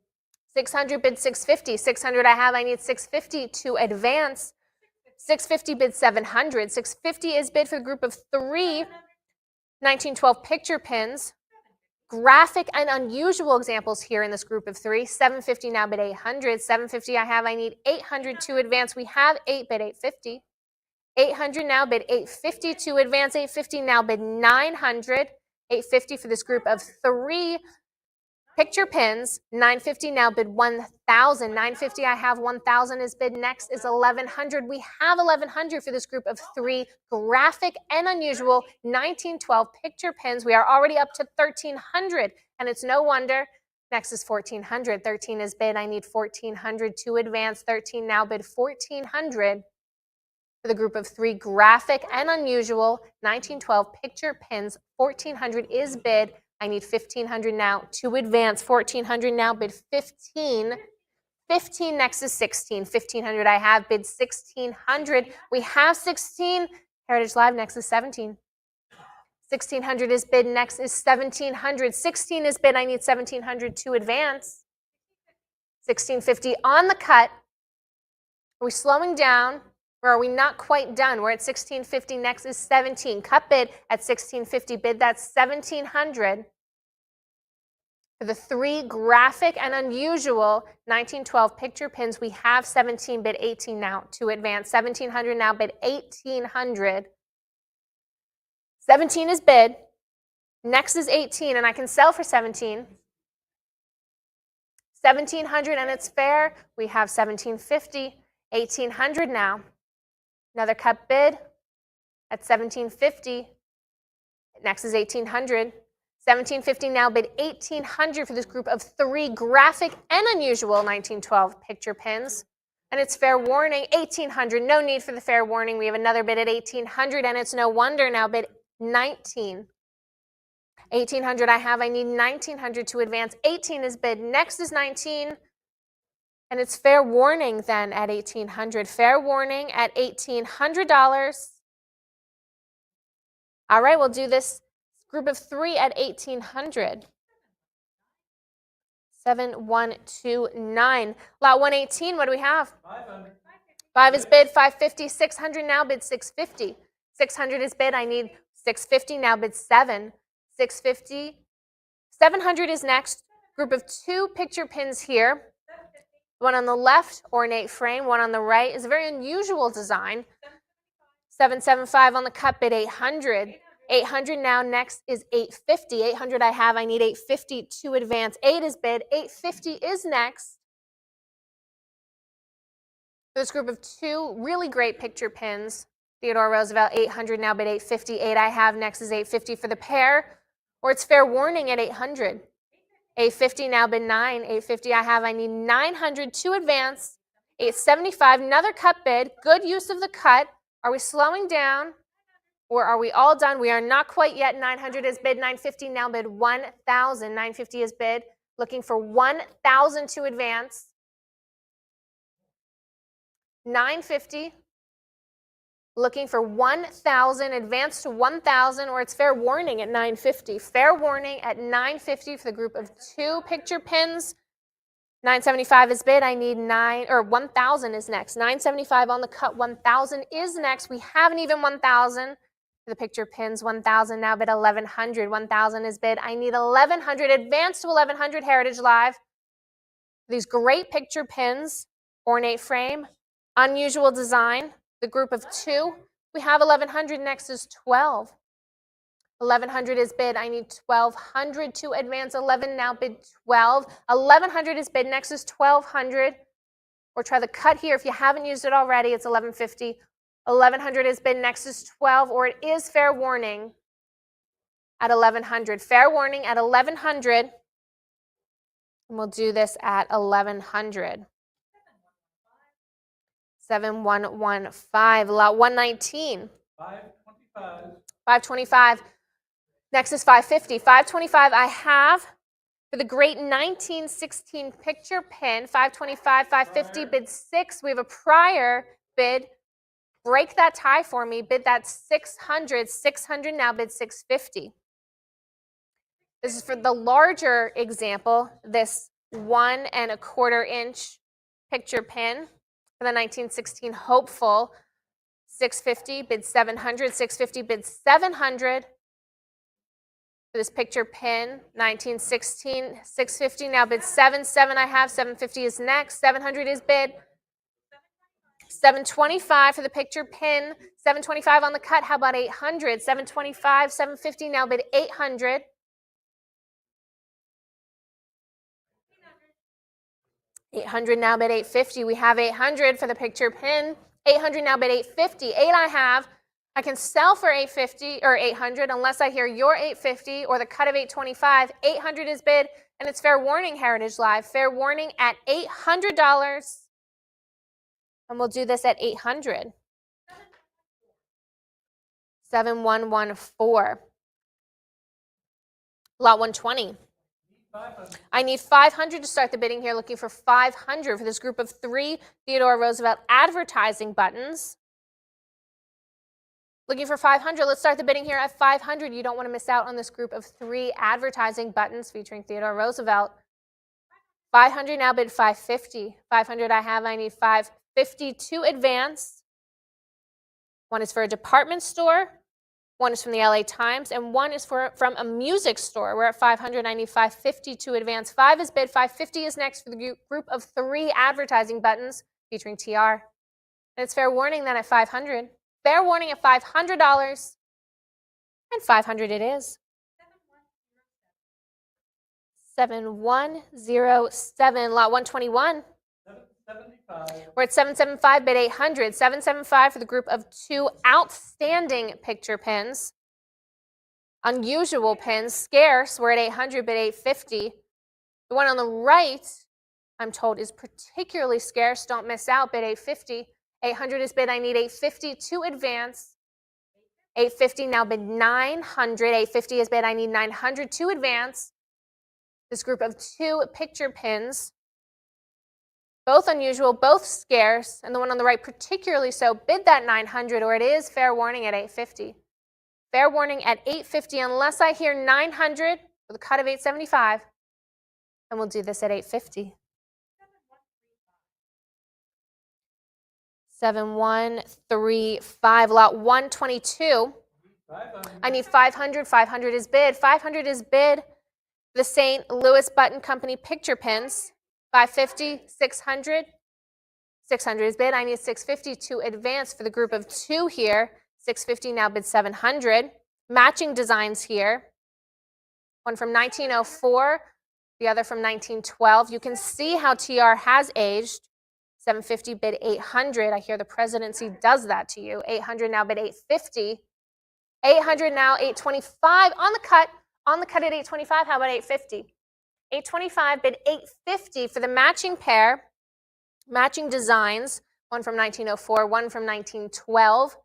S1: 600, bid 650. 600 I have, I need 650 to advance. 650, bid 700. 650 is bid for the group of 3 1912 picture pins. Graphic and unusual examples here in this group of 3. 750 now, bid 800. 750 I have, I need 800 to advance. We have 8, bid 850. 800 now, bid 850 to advance. 850 now, bid 900. 850 for this group of 3 picture pins. 950 now, bid 1,000. 950 I have, 1,000 is bid. Next is 1,100. We have 1,100 for this group of 3 graphic and unusual 1912 picture pins. We are already up to 1,300, and it's no wonder. Next is 1,400. 13 is bid. I need 1,400 to advance. 13 now, bid 1,400 for the group of 3 graphic and unusual 1912 picture pins. 1,400 is bid. I need 1,500 now to advance. 1,400 now, bid 15. 15 next is 16. 1,500 I have, bid 1,600. We have 16. Heritage Live, next is 17. 1,600 is bid. Next is 1,700. 16 is bid. I need 1,700 to advance. 1,650 on the cut. Are we slowing down? Or are we not quite done? We're at 1,650. Next is 17. Cut bid at 1,650. Bid, that's 1,700. For the 3 graphic and unusual 1912 picture pins, we have 17, bid 18 now to advance. 1,700 now, bid 1,800. 17 is bid. Next is 18, and I can sell for 17. 1,700, and it's fair. We have 1,750. 1,800 now. Another cut bid at 1,750. Next is 1,800. 1,750 now, bid 1,800 for this group of 3 graphic and unusual 1912 picture pins. And it's fair warning, 1,800. No need for the fair warning. We have another bid at 1,800, and it's no wonder now, bid 19. 1,800 I have, I need 1,900 to advance. 18 is bid. Next is 19. And it's fair warning then at 1,800. Fair warning at $1,800. All right, we'll do this group of 3 at 1,800. 7129. Lot 118, what do we have?
S3: 500.
S1: 5 is bid, 550. 600 now, bid 650. 600 is bid, I need 650 now, bid 7. 650. 700 is next. Group of 2 picture pins here. One on the left, ornate frame. One on the right is a very unusual design. 775 on the cut bid, 800. 800 now, next is 850. 800 I have, I need 850 to advance. 8 is bid, 850 is next. This group of 2 really great picture pins. Theodore Roosevelt, 800 now, bid 850. 8 I have, next is 850 for the pair, or it's fair warning at 800. 850 now, bid 9. 850 I have, I need 900 to advance. 875, another cut bid. Good use of the cut. Are we slowing down or are we all done? We are not quite yet. 900 is bid. 950 now, bid 1,000. 950 is bid. Looking for 1,000 to advance. 950. Looking for 1,000, advance to 1,000, or it's fair warning at 950. Fair warning at 950 for the group of 2 picture pins. 975 is bid. I need 1,000 is next. 975 on the cut. 1,000 is next. We haven't even 1,000 for the picture pins. 1,000 now, bid 1,100. 1,000 is bid. I need 1,100. Advance to 1,100. Heritage Live. These great picture pins, ornate frame, unusual design. The group of 2, we have 1,100, next is 12. 1,100 is bid, I need 1,200 to advance. 11 now, bid 12. 1,100 is bid, next is 1,200. Or try the cut here if you haven't used it already, it's 1,150. 1,100 is bid, next is 12, or it is fair warning at 1100. Fair warning at 1100. And we'll do this at 1100. 7115, lot 119.
S3: 525.
S1: 525. Next is 550. 525 I have for the great 1916 picture pin. 525, 550, bid 6. We have a prior bid. Break that tie for me. Bid that 600. 600 now, bid 650. This is for the larger example, this 1 1/4 inch picture pin for the 1916 Hopeful. 650, bid 700. 650, bid 700. For this picture pin, 1916, 650, now bid 77 I have, 750 is next, 700 is bid. 725 for the picture pin, 725 on the cut, how about 800? 725, 750, now bid 800. 800 now bid 850, we have 800 for the picture pin, 800 now bid 850, 8 I have. I can sell for 850 or 800 unless I hear your 850 or the cut of 825. 800 is bid, and it's fair warning, Heritage Live. Fair warning at $800. And we'll do this at 800. 7114. Lot 120. I need 500 to start the bidding here, looking for 500 for this group of 3 Theodore Roosevelt advertising buttons. Looking for 500. Let's start the bidding here at 500. You don't want to miss out on this group of 3 advertising buttons featuring Theodore Roosevelt. 500 now, bid 550. 500 I have. I need 550 to advance. One is for a department store. One is from the LA Times. And one is from a music store. We're at 500. I need 550 to advance. 5 is bid. 550 is next for the group of 3 advertising buttons featuring TR. And it's fair warning then at 500. Fair warning at $500, and 500 it is. 7107, lot 121.
S3: 775.
S1: We're at 775, bid 800. 775 for the group of 2 outstanding picture pins. Unusual pins, scarce. We're at 800, bid 850. The one on the right, I'm told, is particularly scarce. Don't miss out, bid 850. 800 is bid. I need 850 to advance. 850 now bid 900. 850 is bid. I need 900 to advance. This group of 2 picture pins, both unusual, both scarce, and the one on the right particularly so. Bid that 900, or it is fair warning at 850. Fair warning at 850 unless I hear 900 with a cut of 875, and we'll do this at 850. 7135, lot 122.
S3: 500.
S1: I need 500. 500 is bid. 500 is bid. The St. Louis Button Company picture pins. 550, 600. 600 is bid. I need 650 to advance for the group of 2 here. 650 now bid 700. Matching designs here. One from 1904, the other from 1912. You can see how TR has aged. 750 bid 800. I hear the presidency does that to you. 800 now bid 850. 800 now 825 on the cut. On the cut at 825. How about 850? 825 bid 850 for the matching pair. Matching designs. One from 1904, one from 1912.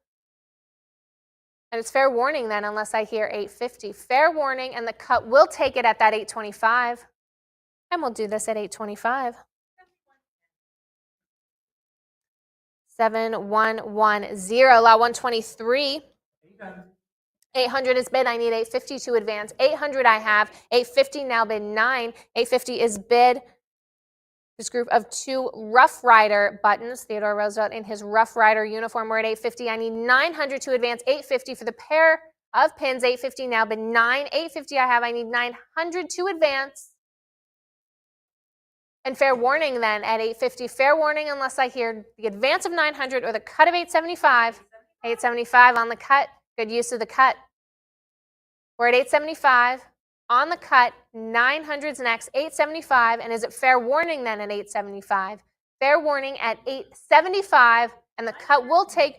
S1: And it's fair warning then unless I hear 850. Fair warning, and the cut will take it at that 825. And we'll do this at 825. 7110, lot 123.
S3: 800.
S1: 800 is bid. I need 850 to advance. 800 I have. 850 now bid 9. 850 is bid. This group of 2 Rough Rider buttons. Theodore Roosevelt in his Rough Rider uniform. We're at 850. I need 900 to advance. 850 for the pair of pins. 850 now bid 9. 850 I have. I need 900 to advance. And fair warning then at 850. Fair warning unless I hear the advance of 900 or the cut of 875. 875 on the cut. Good use of the cut. We're at 875 on the cut. 900's next. 875. And is it fair warning then at 875? Fair warning at 875. And the cut will take.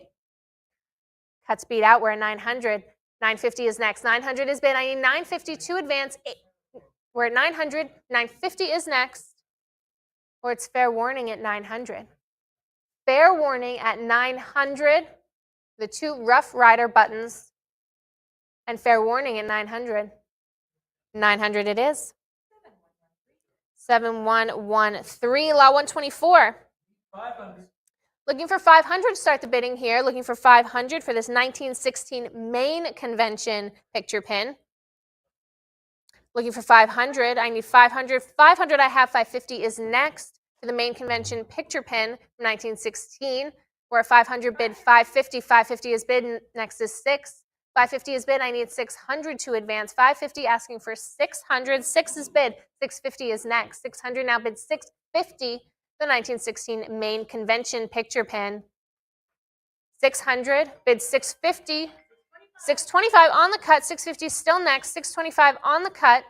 S1: Cut speed out. We're at 900. 950 is next. 900 is bid. I need 950 to advance. We're at 900. 950 is next. Or it's fair warning at 900. Fair warning at 900. The two Rough Rider buttons. And fair warning at 900. 900 it is. 7113. Lot 124.
S3: 500.
S1: Looking for 500 to start the bidding here. Looking for 500 for this 1916 Maine Convention picture pin. Looking for 500. I need 500. 500 I have. 550 is next for the Maine Convention picture pin from 1916. We're at 500 bid. 550. 550 is bid. Next is 6. 550 is bid. I need 600 to advance. 550 asking for 600. 6 is bid. 650 is next. 600 now bid. 650. The 1916 Maine Convention picture pin. 600, bid 650, 625 on the cut, 650 still next, 625 on the cut.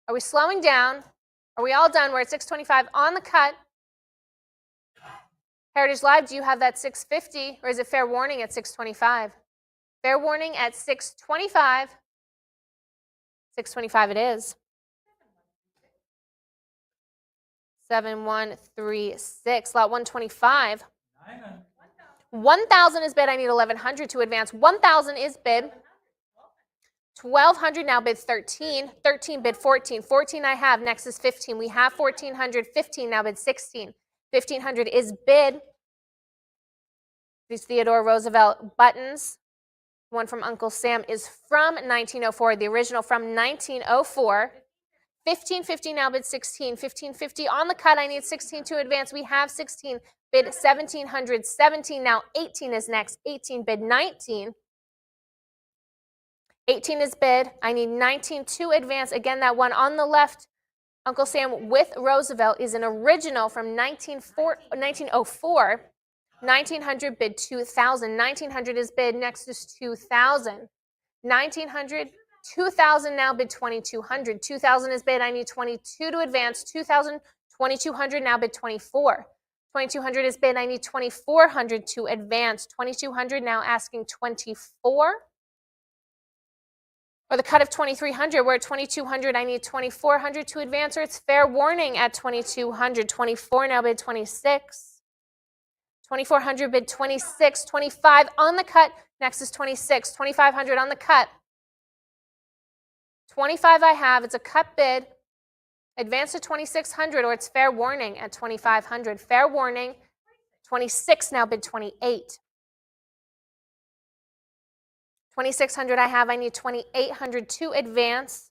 S1: Are we slowing down? Are we all done? We're at 625 on the cut. Heritage Live, do you have that 650 or is it fair warning at 625? Fair warning at 625. 625 it is. 7136. Lot 125.
S3: 900.
S1: 1,000 is bid. I need 1,100 to advance. 1,000 is bid. 1,200 now bid 13. 13 bid 14. 14 I have. Next is 15. We have 1,400. 15 now bid 16. 1,500 is bid. These Theodore Roosevelt buttons. One from Uncle Sam is from 1904. The original from 1904. 1550 now bid 16. 1550 on the cut. I need 16 to advance. We have 16. Bid 1,700. 17 now. 18 is next. 18 bid 19. 18 is bid. I need 19 to advance. Again, that one on the left, Uncle Sam with Roosevelt, is an original from 1904. 1900 bid 2,000. 1900 is bid. Next is 2,000. 1900. 2,000 now bid 2,200. 2,000 is bid. I need 22 to advance. 2,000. 2,200 now bid 24. 2,200 is bid. I need 2,400 to advance. 2,200 now asking 24. Or the cut of 2,300. We're at 2,200. I need 2,400 to advance. Or it's fair warning at 2,200. 24 now bid 26. 2,400 bid 26. 25 on the cut. Next is 26. 2,500 on the cut. 25 I have. It's a cut bid. Advance to 2,600 or it's fair warning at 2,500. Fair warning. 26 now bid 28. 2,600 I have. I need 2,800 to advance.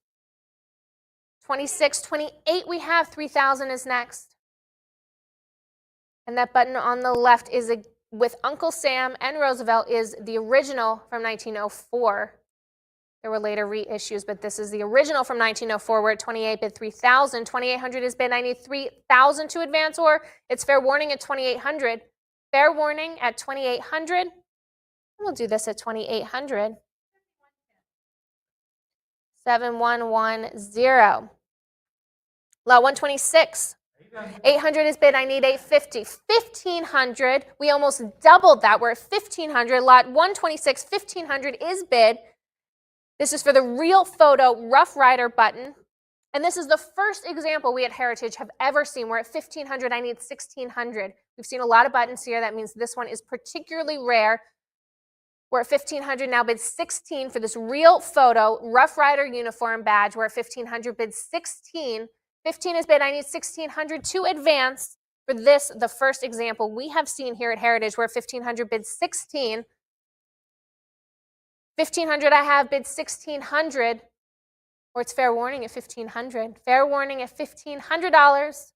S1: 26, 28 we have. 3,000 is next. And that button on the left is with Uncle Sam and Roosevelt is the original from 1904. There were later reissues, but this is the original from 1904. We're at 28 bid 3,000. 2,800 is bid. I need 3,000 to advance, or it's fair warning at 2,800. Fair warning at 2,800. We'll do this at 2,800. 7110. Lot 126. 800 is bid. I need 850. 1,500. We almost doubled that. We're at 1,500. Lot 126. 1,500 is bid. This is for the Real Photo Rough Rider button. And this is the first example we at Heritage have ever seen. We're at 1,500. I need 1,600. We've seen a lot of buttons here. That means this one is particularly rare. We're at 1,500 now, bid 16 for this Real Photo Rough Rider uniform badge. We're at 1,500, bid 16. 15 is bid. I need 1,600 to advance for this, the first example we have seen here at Heritage. We're at 1,500, bid 16. 1,500 I have, bid 1,600, or it's fair warning at 1,500. Fair warning at $1,500,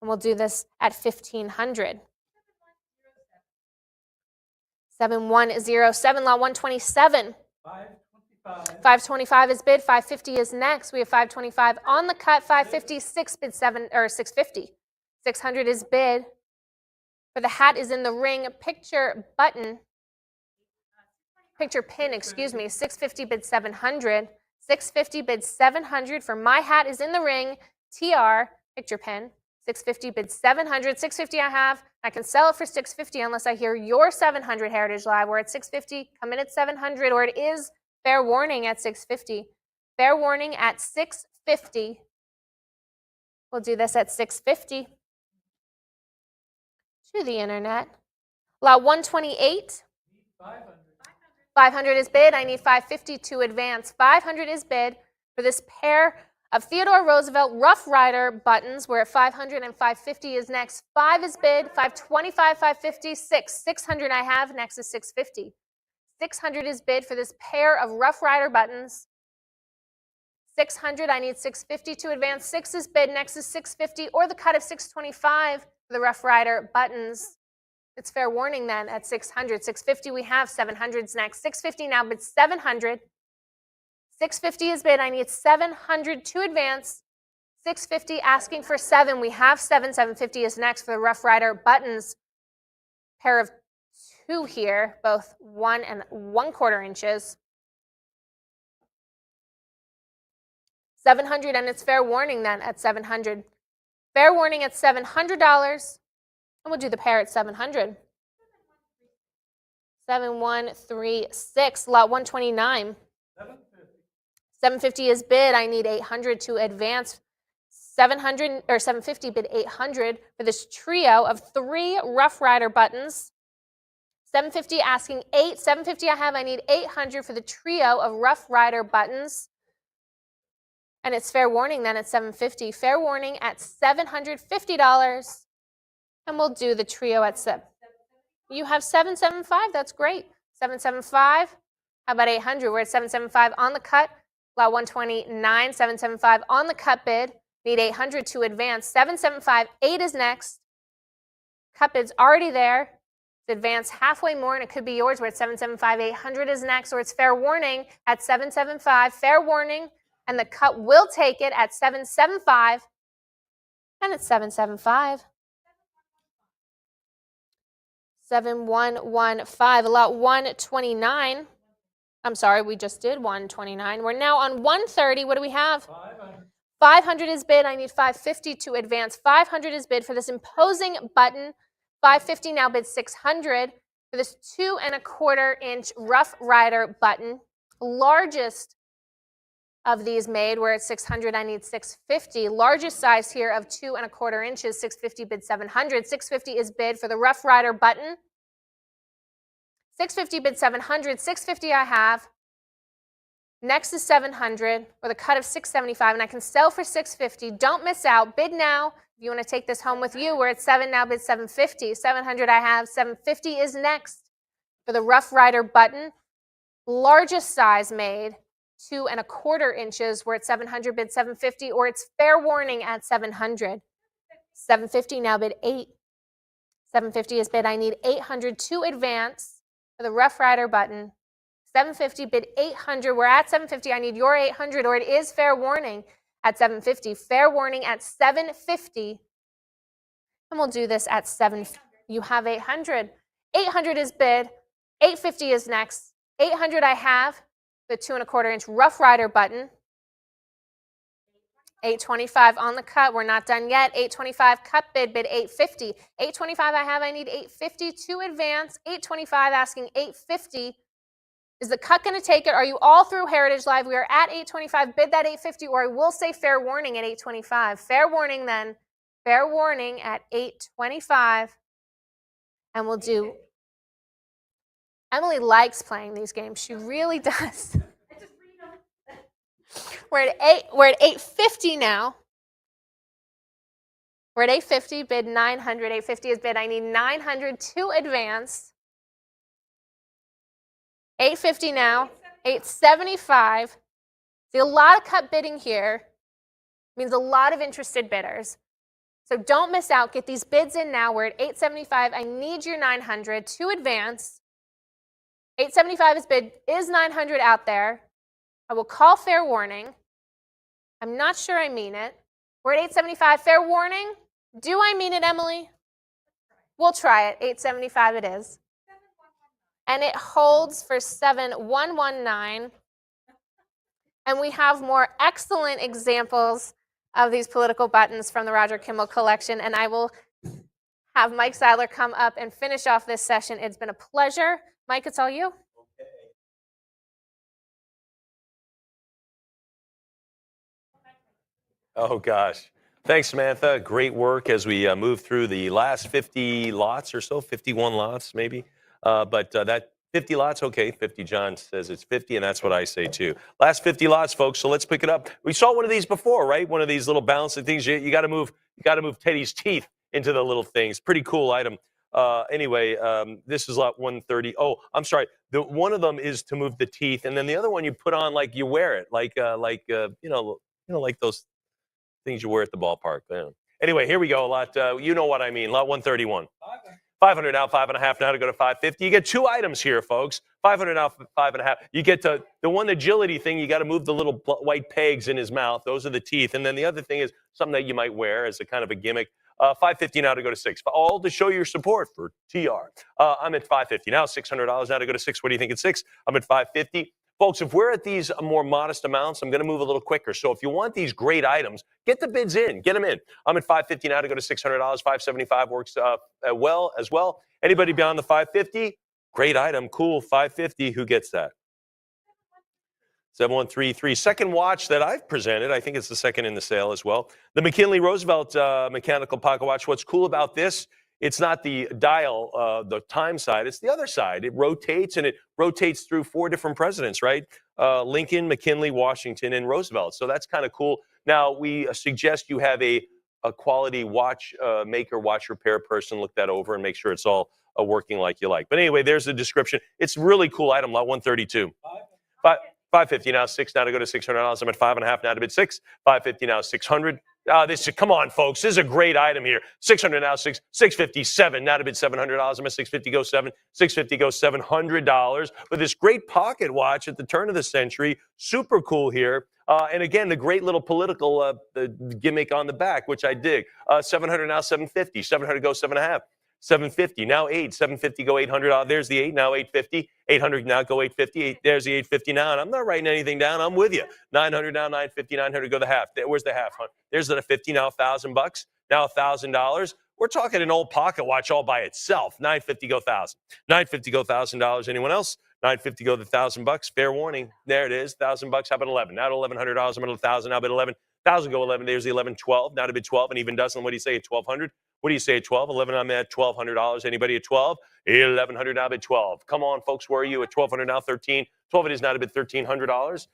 S1: and we'll do this at 1,500. 7107, lot 127.
S3: 525.
S1: 525 is bid. 550 is next. We have 525 on the cut. 556 bid 650. 600 is bid. For the hat is in the ring. Picture button. Picture pin, excuse me. 650 bid 700. 650 bid 700 for my hat is in the ring. TR picture pin. 650 bid 700. 650 I have. I can sell it for 650 unless I hear your 700 Heritage Live. We're at 650. Come in at 700, or it is Fair warning at 650. Fair warning at 650. We'll do this at 650. To the internet. Lot 128.
S3: 500.
S1: 500 is bid. I need 550 to advance. 500 is bid for this pair of Theodore Roosevelt Rough Rider buttons. We're at 500 and 550 is next. 5 is bid. 525, 550, 600 I have. Next is 650. 600 is bid for this pair of Rough Rider buttons. 600, I need 650 to advance. 6 is bid. Next is 650 or the cut of 625 for the Rough Rider buttons. It's fair warning then at 600. 650 we have. 700's next. 650 now, but 700. 650 is bid. I need 700 to advance. 650 asking for 7. We have 7. 750 is next for the Rough Rider buttons. Pair of 2 here, both 1 1/4 inches. 700, and it's fair warning then at 700. Fair warning at $700. And we'll do the pair at 700. 7136, lot 129.
S3: 750.
S1: 750 is bid. I need 800 to advance. 700 or 750 bid 800 for this trio of 3 Rough Rider buttons. 750 asking 8. 750 I have. I need 800 for the trio of Rough Rider buttons. And it's fair warning then at 750. Fair warning at $750. And we'll do the trio at 7. You have 775. That's great. 775. How about 800? We're at 775 on the cut. Lot 129, 775 on the cut bid. Need 800 to advance. 775, 8 is next. Cut bid's already there. Advance halfway more and it could be yours. We're at 775, 800 is next, or it's fair warning at 775. Fair warning, and the cut will take it at 775. And it's 775. 7115, lot 129. I'm sorry, we just did 129. We're now on 130. What do we have?
S3: 500.
S1: 500 is bid. I need 550 to advance. 500 is bid for this imposing button. 550 now bid 600 for this 2 1/4 inch Rough Rider button. Largest of these made. We're at 600. I need 650. Largest size here of 2 1/4 inches. 650 bid 700. 650 is bid for the Rough Rider button. 650 bid 700. 650 I have. Next is 700 with a cut of 675, and I can sell for 650. Don't miss out. Bid now. If you want to take this home with you, we're at 7 now, bid 750. 700 I have. 750 is next for the Rough Rider button. Largest size made, 2 1/4 inches. We're at 700, bid 750, or it's fair warning at 700. 750 now, bid 8. 750 is bid. I need 800 to advance for the Rough Rider button. 750 bid 800. We're at 750. I need your 800, or it is fair warning at 750. Fair warning at 750. And we'll do this at 7. You have 800. 800 is bid. 850 is next. 800 I have. The 2 1/4 inch Rough Rider button. 825 on the cut. We're not done yet. 825 cut bid 850. 825 I have. I need 850 to advance. 825 asking 850. Is the cut going to take it? Are you all through Heritage Live? We are at 825. Bid that 850, or I will say fair warning at 825. Fair warning then. Fair warning at 825. And we'll do. Emily likes playing these games. She really does. We're at 850 now. We're at 850. Bid 900. 850 is bid. I need 900 to advance. 850 now, 875. See, a lot of cut bidding here means a lot of interested bidders. So don't miss out. Get these bids in now. We're at 875. I need your 900 to advance. 875 is bid. Is 900 out there? I will call fair warning. I'm not sure I mean it. We're at 875. Fair warning. Do I mean it, Emily? We'll try it. 875 it is. And it holds for 7119. And we have more excellent examples of these political buttons from the Roger Kimmel collection. And I will have Mike Sadler come up and finish off this session. It's been a pleasure. Mike, it's all you.
S4: Oh, gosh. Thanks, Samantha. Great work as we move through the last 50 lots or so, 51 lots maybe. But that 50 lots, okay, 50. John says it's 50, and that's what I say too. Last 50 lots, folks. So let's pick it up. We saw one of these before, right? One of these little balancing things. You got to move. You got to move Teddy's teeth into the little things. Pretty cool item. Anyway, this is lot 130. Oh, I'm sorry. One of them is to move the teeth, and then the other one you put on like you wear it, like like those things you wear at the ballpark. Yeah. Anyway, here we go. Lot, you know what I mean. Lot 131. 500 now, 5.5 now to go to 550. You get two items here, folks. 500 now, 5.5. You get to the one agility thing. You got to move the little white pegs in his mouth. Those are the teeth. And then the other thing is something that you might wear as a kind of a gimmick. 550 now to go to 6. All to show your support for TR. I'm at 550 now. $600 now to go to 6. What do you think at 6? I'm at 550. Folks, if we're at these more modest amounts, I'm going to move a little quicker. So if you want these great items, get the bids in. Get them in. I'm at 550 now to go to $600. 575 works well as well. Anybody beyond the 550? Great item. Cool. 550. Who gets that? 7133. Second watch that I've presented. I think it's the second in the sale as well. The McKinley Roosevelt mechanical pocket watch. What's cool about this? It's not the dial, the time side. It's the other side. It rotates, and it rotates through 4 different presidents, right? Lincoln, McKinley, Washington, and Roosevelt. So that's kind of cool. Now, we suggest you have a quality watch maker, watch repair person look that over and make sure it's all working like you like. But anyway, there's the description. It's a really cool item, lot 132. 550 now, 6 now to go to $600. I'm at 5.5 now to bid 6. 550 now, 600. Come on, folks. This is a great item here. 600 now, 657 now to bid $700. I'm at 650 go 7. 650 go $700 with this great pocket watch at the turn of the century. Super cool here. And again, the great little political the gimmick on the back, which I dig. 700 now, 750. 700 go 7.5. 750 now 8. 750 go 800. There's the 8 now 850. 800 now go 850. There's the 850 now, and I'm not writing anything down. I'm with you. 900 now 950. 900 go the half. Where's the half? Huh? There's the 50 now $1,000. Now $1,000. We're talking an old pocket watch all by itself. 950 go 1,000. 950 go $1,000. Anyone else? 950 go the $1,000. Fair warning. There it is. $1,000. How about 11? Now to $1,100. I'm at 1,000. Now bid 11. 1,000 go 11. There's the 11. 12. Now to bid 12. And even dozen. What do you say at 1,200? What do you say at 12? 11. I'm at $1,200. Anybody at 12? 1,100 now bid 12. Come on, folks. Where are you at 1,200 now? 13. 12 it is now to bid $1,300.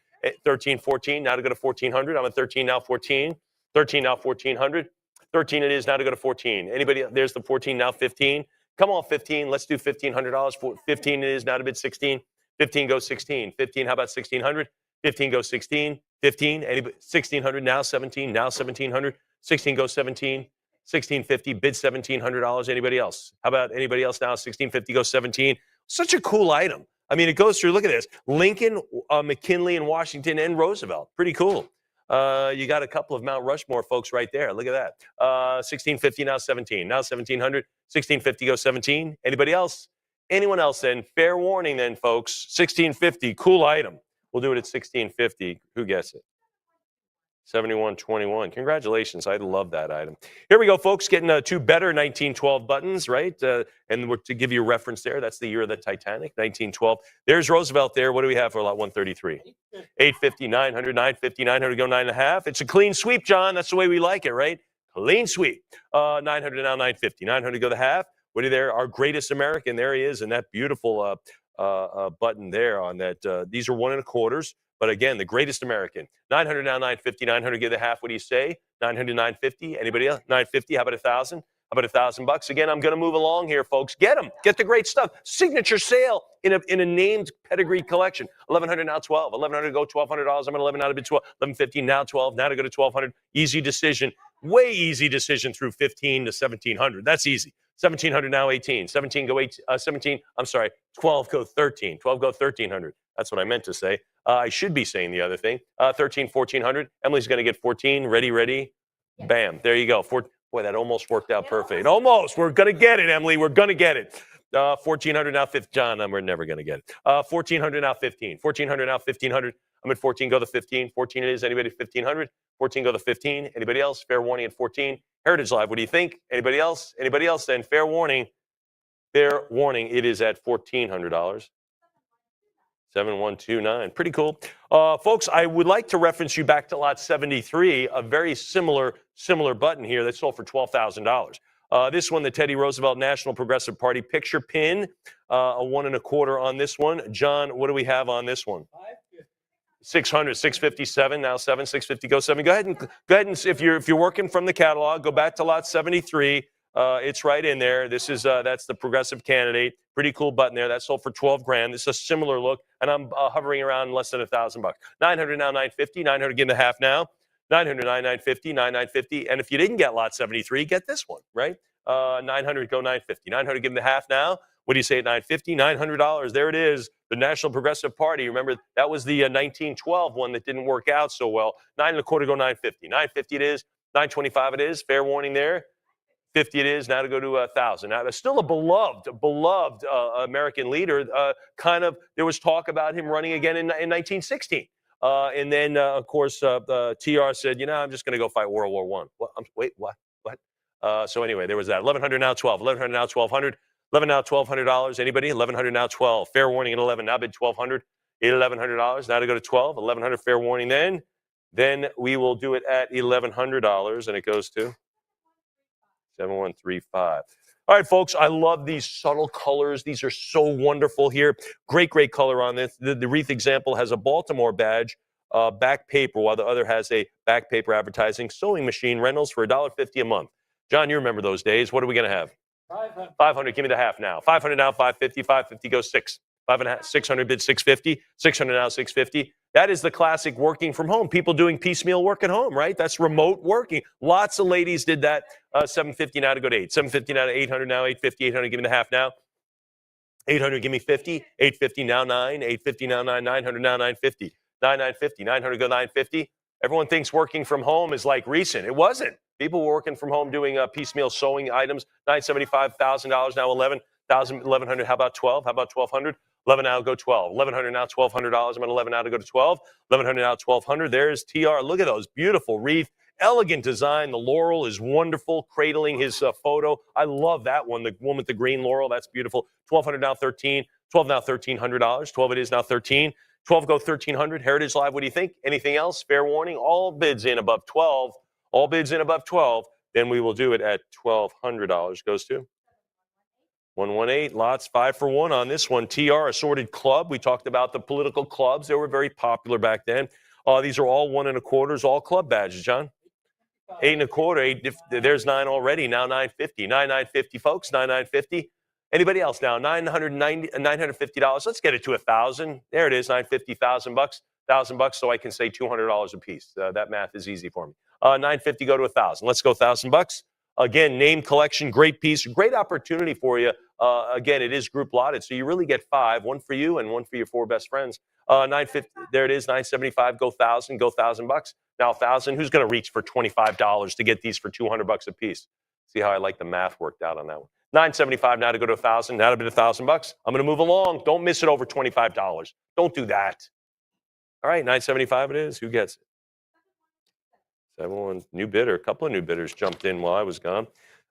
S4: 13, 14. Now to go to 1,400. I'm at 13 now. 14. 13 now 1,400. 13 it is now to go to 14. Anybody? There's the 14 now 15. Come on, 15. Let's do $1,500. 15 it is now to bid 16. 15 goes 16. 15. How about 1,600? 15 goes 16. 15. Anybody? 1,600 now 17. Now 1,700. 16 goes 17. 1,650. Bid $1,700. Anybody else? How about anybody else now? 1,650 goes 17. Such a cool item. I mean, it goes through. Look at this: Lincoln, McKinley, and Washington, and Roosevelt. Pretty cool. You got a couple of Mount Rushmore folks right there. Look at that. 1,650 now 17. Now 1,700. 1,650 goes 17. Anybody else? Anyone else then? Fair warning then, folks. 1,650. Cool item. We'll do it at 1,650. Who gets it? 7121. Congratulations. I love that item. Here we go, folks. Getting 2 better 1912 buttons, right? And to give you a reference there, that's the year of the Titanic, 1912. There's Roosevelt there. What do we have for lot 133? 850, 900, 950, 900 go 9.5. It's a clean sweep, John. That's the way we like it, right? Clean sweep. 900 now 950. 900 go the half. What are there? Our greatest American. There he is, and that beautiful button there on that. These are 1 1/4. But again, the greatest American. 900 now 950. 900 give the half. What do you say? 900 950. Anybody else? 950. How about 1,000? How about $1,000? Again, I'm going to move along here, folks. Get them. Get the great stuff. Signature sale in a named pedigree collection. 1,100 now 12. 1,100 go $1,200. I'm at 11 now to bid 12. 1,150 now 12. Now to go to 1,200. Easy decision. Way easy decision through 15 to 1,700. That's easy. 1,700 now 18. 17 go 8. 17. I'm sorry. 12 go 13. 12 go 1,300. That's what I meant to say. I should be saying the other thing. 13, 1,400. Emily's going to get 14. Ready. Bam. There you go. Boy, that almost worked out perfect. Almost. We're going to get it, Emily. We're going to get it. 1,400 now 15. John, we're never going to get it. 1,400 now 15. 1,400 now 1,500. I'm at 14. Go the 15. 14 it is. Anybody 1,500? 14 go the 15. Anybody else? Fair warning at 14. Heritage Live. What do you think? Anybody else? Anybody else? Then fair warning. Fair warning. It is at $1,400. 7129. Pretty cool. Folks, I would like to reference you back to lot 73, a very similar button here that sold for $12,000. This one, the Teddy Roosevelt National Progressive Party picture pin, a 1 1/4 on this one. John, what do we have on this one? 600, 657, now 7, 650, go 7. Go ahead and if you're working from the catalog, go back to lot 73. It's right in there. This is that's the progressive candidate. Pretty cool button there. That sold for 12 grand. This is a similar look, and I'm hovering around less than $1,000. 900 now, 950. 900 give the half now. 900, 950, 950. And if you didn't get lot 73, get this one, right? 900 go 950. 900 give the half now. What do you say at 950? $900. There it is. The National Progressive Party. Remember, that was the 1912 one that didn't work out so well. 9 1/4 go 950. 950 it is. 925 it is. Fair warning there. 50 it is. Now to go to 1,000. Now, there's still a beloved American leader. There was talk about him running again in 1916. And then, of course, TR said, I'm just going to go fight World War I. Wait, what? So anyway, there was that. 1,100 now 12. 1,100 now 1,200. 11 now $1,200. Anybody? 1,100 now 12. Fair warning at 11. Now bid 1,200. $1,100. Now to go to 12. 1,100 fair warning then. Then we will do it at $1,100, and it goes to 7135. All right, folks, I love these subtle colors. These are so wonderful here. Great color on this. The wreath example has a Baltimore badge, back paper, while the other has a back paper advertising sewing machine rentals for $1.50 a month. John, you remember those days. What are we going to have? 500. Give me the half now. 500 now, 550. 550 goes 6. 5.5. 600 bid 650. 600 now 650. That is the classic working from home. People doing piecemeal work at home, right? That's remote working. Lots of ladies did that. 750 now to go to 8. 750 now to 800 now. 850. 800 give me the half now. 800 give me 50. 850 now 9. 850 now 9. 900 now 950. 950. 900 go 950. Everyone thinks working from home is like recent. It wasn't. People were working from home doing piecemeal sewing items. $975, $1,000 now 11. 1,100. How about 12? How about 1,200? 11 now go 12. 1,100 now $1,200. I'm at 11 now to go to 12. 1,100 now 1,200. There's TR. Look at those beautiful wreath. Elegant design. The laurel is wonderful, cradling his photo. I love that one. The one with the green laurel. That's beautiful. 1,200 now 13. 12 now $1,300. 12 it is now 13. 12 go 1,300. Heritage Live. What do you think? Anything else? Fair warning. All bids in above 12. All bids in above 12. Then we will do it at $1,200. Goes to 118. Lots 5 for 1 on this one. TR Assorted Club. We talked about the political clubs. They were very popular back then. These are all 1 1/4s, all club badges, John. 8 1/4. 8. There's 9 already. Now 950. 950, folks. 950. Anybody else now? $950. Let's get it to 1,000. There it is. 950. $1,000. $1,000. So I can say $200 a piece. That math is easy for me. 950 go to 1,000. Let's go $1,000. Again, name collection, great piece, great opportunity for you. Again, it is group lotted, so you really get 5, 1 for you and 1 for your 4 best friends. 950, there it is, 975, go 1,000, go $1,000. Now 1,000, who's going to reach for $25 to get these for $200 a piece? See how I like the math worked out on that one. 975 now to go to 1,000, now to bid $1,000. I'm going to move along. Don't miss it over $25. Don't do that. All right, 975 it is. Who gets it? 71, new bidder. A couple of new bidders jumped in while I was gone.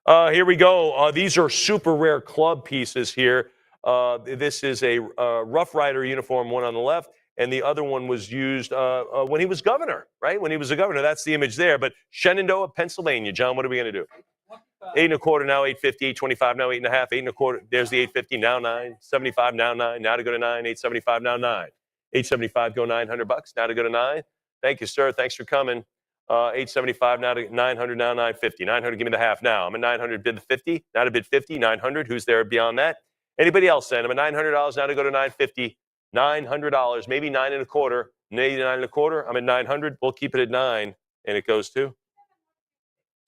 S4: Here we go. These are super rare club pieces here. This is a Rough Rider uniform, one on the left, and the other one was used when he was governor, right? When he was a governor. That's the image there. But Shenandoah, Pennsylvania. John, what are we going to do? 8 1/4 now, 850, 825 now, 8 1/2, 8 1/4. There's the 850 now 9, 75 now 9. Now to go to 9, 875 now 9. 875 go $900. Now to go to 9. Thank you, sir. Thanks for coming. 875 now to 900 now 950. 900 give me the half now. I'm at 900 bid the 50. Now to bid 50. 900. Who's there beyond that? Anybody else then? I'm at $900 now to go to 950. $900. Maybe 9 1/4. Maybe 9 1/4. I'm at 900. We'll keep it at 9, and it goes to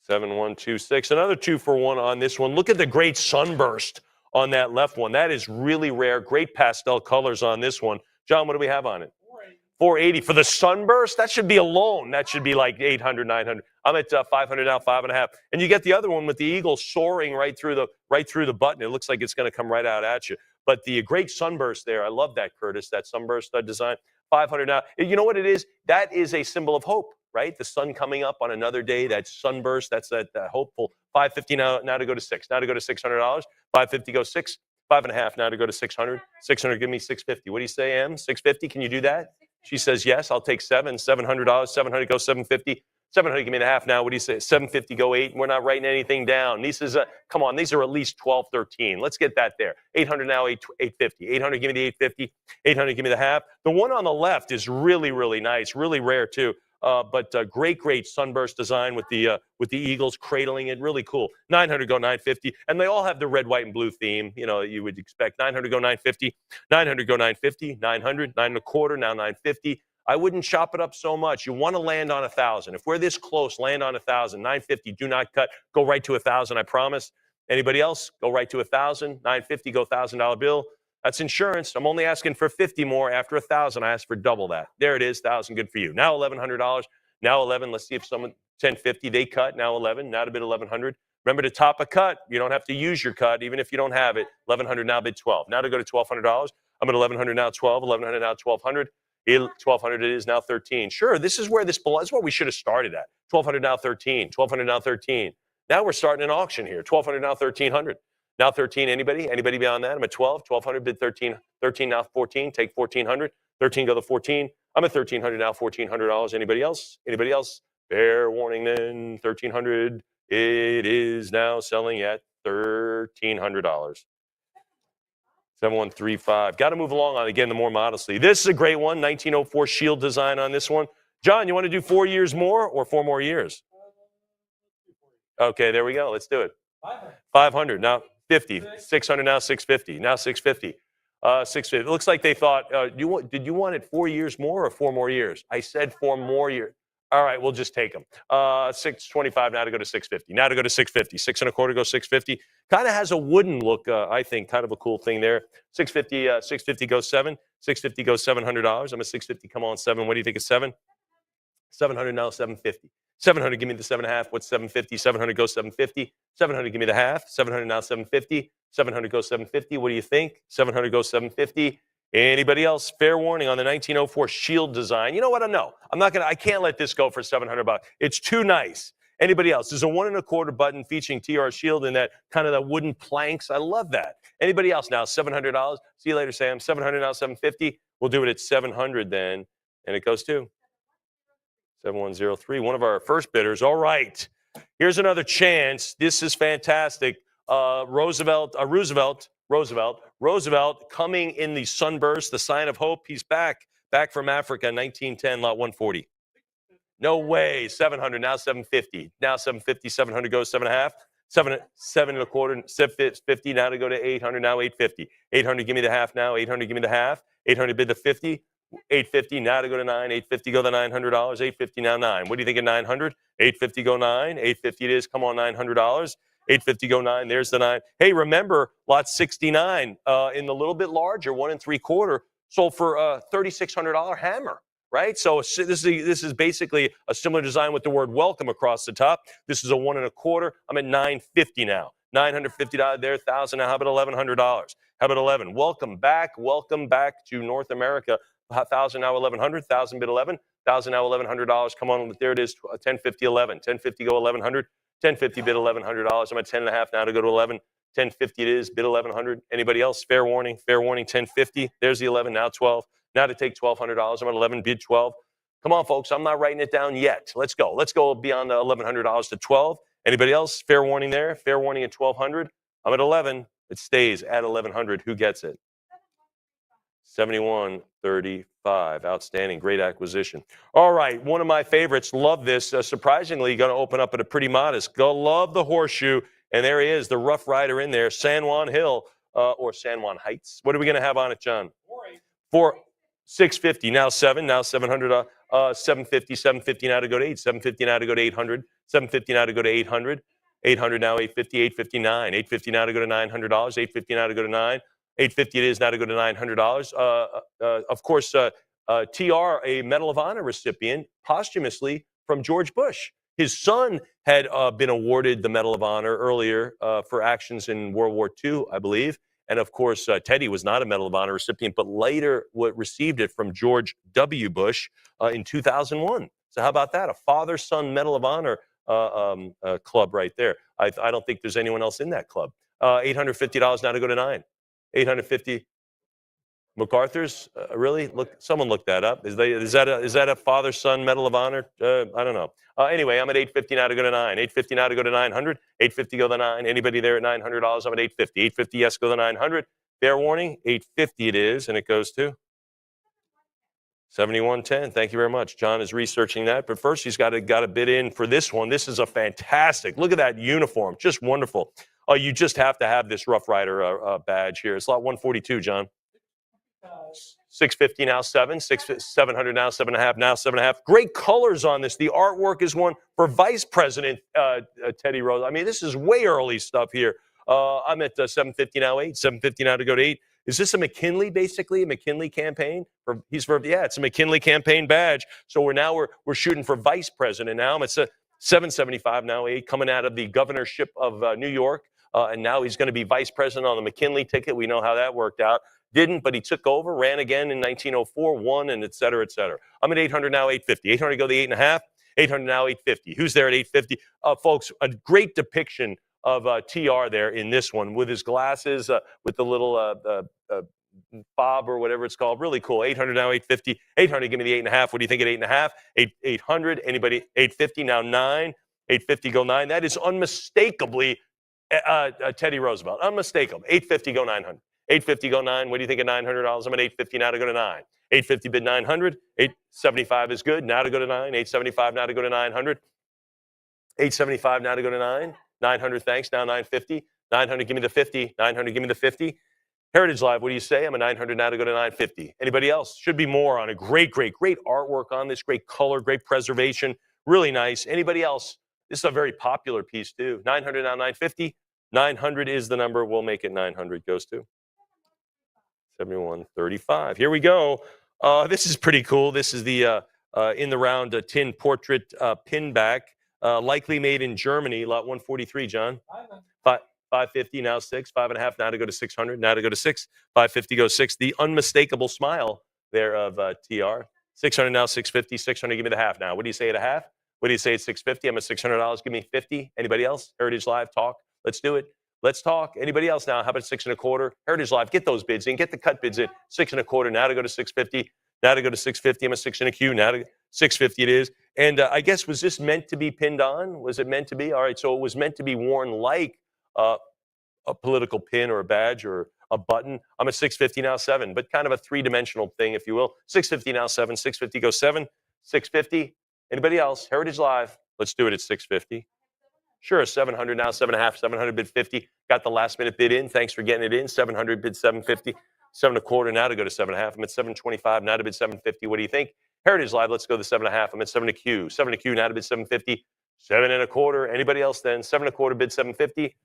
S4: 7126. Another 2 for 1 on this one. Look at the great sunburst on that left one. That is really rare. Great pastel colors on this one. John, what do we have on it? 480 for the sunburst. That should be alone. That should be like 800, 900. I'm at 500 now, 5.5. And you get the other one with the eagle soaring right through the button. It looks like it's going to come right out at you. But the great sunburst there, I love that, Curtis. That sunburst design. 500 now. You know what it is? That is a symbol of hope, right? The sun coming up on another day. That sunburst. That's that hopeful. 550 now to go to 6. Now to go to $600. 550 goes 6. 5.5 now to go to 600. 600, give me 650. What do you say, Em? 650, can you do that? She says, yes, I'll take $700. $700 go 750. 700, give me the half now. What do you say? 750 go 8. We're not writing anything down. This is come on, these are at least 12, 13. Let's get that there. 800 now, 850. 800, give me the 850. 800, give me the half. The one on the left is really, really nice, really rare too. But great sunburst design with the eagles cradling it, really cool. 900 go 950, and they all have the red, white, and blue theme. You know, you would expect 900 go 950, 900 go 950, 900, 9.25 now 950. I wouldn't chop it up so much. You want to land on 1,000. If we're this close, land on 1,000. 950, do not cut. Go right to 1,000. I promise. Anybody else? Go right to 1,000. 950, go $1,000 bill. That's insurance. I'm only asking for 50 more. After 1,000, I ask for double that. There it is, 1,000. Good for you. Now $1,100. Now 11. Let's see if someone 1050. They cut. Now 11. Now to bid 1,100. Remember to top a cut. You don't have to use your cut, even if you don't have it. 1,100 now bid 12. Now to go to $1,200. I'm at 1,100 now 12. 1,100 now 1,200. 1,200 it is now 13. Sure, this is where this belongs. This is what we should have started at. 1,200 now 13. 1,200 now 13. Now we're starting an auction here. 1,200 now 1,300. Now 13. Anybody? Anybody beyond that? I'm at 12. 1,200 bid 13. 13 now 14. Take 1,400. 13 go to 14. I'm at 1,300 now. $1,400. Anybody else? Anybody else? Fair warning then. 1,300. It is now selling at $1,300. 7135. Got to move along on, again, the more modestly. This is a great one, 1904 shield design on this one. John, you want to do 4 years more or 4 more years? Okay, there we go. Let's do it. 500. Now 50. 600 now 650. Now 650. 650. It looks like they thought, did you want it 4 years more or 4 more years? I said 4 more years. All right, we'll just take them. 625 now to go to 650. Now to go to 650. 6.25 go 650. Kind of has a wooden look, I think. Kind of a cool thing there. 650 goes 7. 650 goes $700. I'm at 650. Come on, 7. What do you think of 7? 700 now 750. 700, give me the 7.5. What's 750? 700 goes 750. 700, give me the half. 700 now 750. 700 goes 750. What do you think? 700 goes 750. Anybody else? Fair warning on the 1904 shield design. You know what? I can't let this go for $700. It's too nice. Anybody else? There's a 1.25 button featuring TR shield and that kind of the wooden planks. I love that. Anybody else now? $700. See you later, Sam. 700 now, 750. We'll do it at 700 then. And it goes to 7103. One of our first bidders. All right. Here's another chance. This is fantastic. Roosevelt coming in the sunburst, the sign of hope. He's back from Africa, 1910, lot 140. No way. 700, now 750. Now 750, 700 goes 7.5. 7.25, 750 now to go to 800, now 850. 800, give me the half now. 800, give me the half. 800 bid the 50. 850 now to go to 9. 850 go the $900. 850 now 9. What do you think of 900? 850 go 9. 850 it is. Come on, $900. 850 go 9. There's the 9. Hey, remember lot 69 in the little bit larger 1 3/4 sold for a $3,600 hammer. Right? So this is basically a similar design with the word welcome across the top. This is a 1 1/4. I'm at 950 now. $950 there, 1,000 now. How about $1,100? How about 11? Welcome back to North America. 1,000 now, 1,100. 1,000 bid 11. 1,000 now, $1,100. Come on, there it is. 1050, 11. 1050 go 1,100. 1050 bid $1,100. I'm at 10.5 now to go to 11. 1050 it is. Bid 1,100. Anybody else? Fair warning. 1050. There's the 11. Now 12. Now to take $1,200. I'm at 11. Bid 12. Come on, folks. I'm not writing it down yet. Let's go. Let's go beyond the $1,100 to 12. Anybody else? Fair warning there. Fair warning at 1,200. I'm at 11. It stays at 1,100. Who gets it? 7135. Outstanding. Great acquisition. All right. One of my favorites. Love this. Surprisingly, going to open up at a pretty modest. Love the horseshoe. And there he is, the Rough Rider in there. San Juan Hill or San Juan Heights. What are we going to have on it, John? 650. Now 7. Now 700. 750. 750 now to go to 8. 750 now to go to 800. 750 now to go to 800. 800 now 850. 859. 850 now to go to $900. 850 now to go to 9. 850 it is now to go to $900. Of course, TR, a Medal of Honor recipient, posthumously from George Bush. His son had been awarded the Medal of Honor earlier for actions in World War II, I believe. And of course, Teddy was not a Medal of Honor recipient, but later received it from George W. Bush in 2001. So how about that? A father-son Medal of Honor club right there. I don't think there's anyone else in that club. $850 now to go to 9. 850. MacArthur's, really? Someone look that up. Is that a father-son Medal of Honor? I don't know. Anyway, I'm at 850 now to go to 9. 850 now to go to 900. 850 go to 9. Anybody there at $900? I'm at 850. 850 yes go to 900. Fair warning, 850 it is, and it goes to 7110. Thank you very much. John is researching that, but first he's got a bid in for this one. This is a fantastic. Look at that uniform, just wonderful. Oh, you just have to have this Rough Rider badge here. It's lot 142, John. 650 now 700 now 7.5 now 7.5. Great colors on this. The artwork is one for Vice President Teddy Rose. I mean, this is way early stuff here. I'm at 750 now 8. 750 now to go to 8. Is this a McKinley, basically a McKinley campaign? It's a McKinley campaign badge. So we're shooting for Vice President now. I'm at 775 now 8, coming out of the governorship of New York, and now he's going to be Vice President on the McKinley ticket. We know how that worked out. Didn't, but he took over, ran again in 1904, won, and et cetera, et cetera. I'm at 800 now, 850. 800 go the 8.5. 800 now, 850. Who's there at 850? Folks, a great depiction of TR there in this one with his glasses, with the little fob or whatever it's called. Really cool. 800 now, 850. 800, give me the 8.5. What do you think at 8.5? 800. Anybody? 850 now 9. 850 go 9. That is unmistakably Teddy Roosevelt. Unmistakable. 850 go 900. 850 go 9. What do you think of $900? I'm at 850 now to go to 9. 850 bid 900. 875 is good. Now to go to 9. 875 now to go to 900. 875 now to go to 9. 900 thanks. Now 950. 900 give me the 50. 900 give me the 50. Heritage Live, what do you say? I'm at 900 now to go to 950. Anybody else? Should be more on it. Great artwork on this. Great color, great preservation. Really nice. Anybody else? This is a very popular piece too. 900 now 950. 900 is the number. We'll make it 900 goes to 7135. Here we go. This is pretty cool. This is the in the round tin portrait pin back, likely made in Germany. Lot 143, John. 550 now 6. 5.5 now to go to 600. Now to go to 6. 550 goes 6. The unmistakable smile there of TR. 600 now 650. 600. Give me the half now. What do you say at a half? What do you say at 650? I'm at $600. Give me 50. Anybody else? Heritage Live talk. Let's do it. Let's talk. Anybody else now? How about 6.25? Heritage Live, get those bids in. Get the cut bids in. 6.25. Now to go to 650. Now to go to 650. I'm a 6 and a Q. Now to 650 it is. And I guess, was this meant to be pinned on? Was it meant to be? All right, so it was meant to be worn like a political pin or a badge or a button. I'm at 650 now 7, but kind of a three-dimensional thing, if you will. 650 now 7. 650 goes 7. 650. Anybody else? Heritage Live. Let's do it at 650. Sure, 700 now, 7.5, 700 bid 50. Got the last minute bid in. Thanks for getting it in. 700 bid 750. 7.25 now to go to 7.5. I'm at 725 now to bid 750. What do you think? Heritage Live, let's go to 7.5. I'm at 7 to Q. 7 to Q now to bid 750. 7.25. Anybody else then? 7.25 bid 750.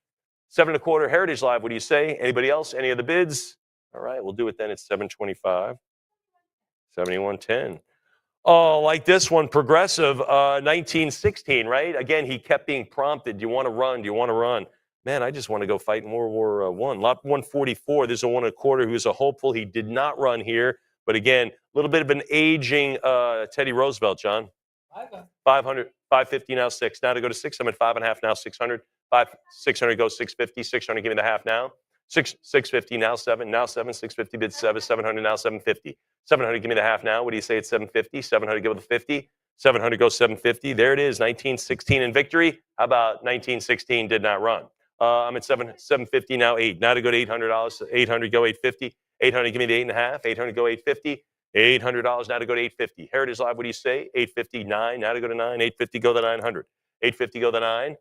S4: 7.25 Heritage Live. What do you say? Anybody else? Any of the bids? All right, we'll do it then at 725. 7110. Oh, like this one, Progressive, 1916, right? Again, he kept being prompted. Do you want to run? Do you want to run? Man, I just want to go fight in World War I. Lot 144, there's a 1.25 who's a hopeful. He did not run here. But again, a little bit of an aging Teddy Roosevelt, John. 500, 550 now 6. Now to go to 6, I'm at 5.5 now 600. 600 goes 650. 600, give me the half now. 650 now 7. Now 7. 650 bid 7. 700 now 750. 700, give me the half now. What do you say at 750? 700, go with the 50. 700 goes 750. There it is, 1916 in victory. How about 1916 did not run? I'm at 750 now 8. Now to go to $800. 800 go 850. 800, give me the 8.5. 800 go 850. $800 now to go to 850. Heritage Live, what do you say? 850 9. Now to go to 9. 850 go to 900. 850 go to 9.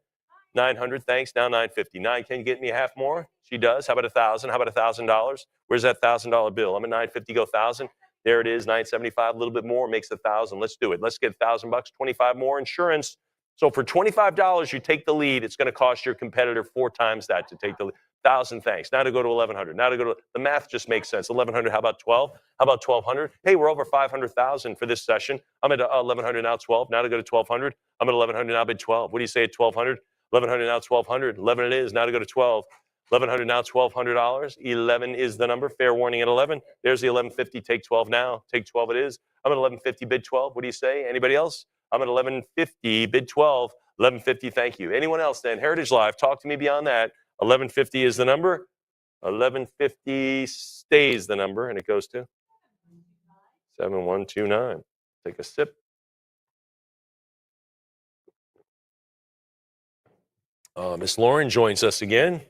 S4: 900, thanks. Now 950. 9, can you get me a half more? She does. How about 1,000? How about $1,000? Where's that $1,000 bill? I'm at 950 go 1,000. There it is, 975, a little bit more, makes 1,000. Let's do it. Let's get $1,000 bucks, 25 more insurance. So for $25, you take the lead. It's going to cost your competitor 4 times that to take the lead. 1,000, thanks. Now to go to 1,100. Now to go to, the math just makes sense. 1,100, how about 12? How about 1,200? Hey, we're over 500,000 for this session. I'm at 1,100 now, 12. Now to go to 1,200. I'm at 1,100 now, bid 12. What do you say at 1,200? 1,100 now, 1,200. 11 it is. Now to go to 12. 1,100 now, $1,200. 11 is the number. Fair warning at 11. There's the 1150. Take 12 now. Take 12 it is. I'm at 1150. Bid 12. What do you say? Anybody else? I'm at 1150. Bid 12. 1150. Thank you. Anyone else then? Heritage Live. Talk to me beyond that. 1150 is the number. 1150 stays the number, and it goes to 7129. Take a sip. Miss Lauren joins us again.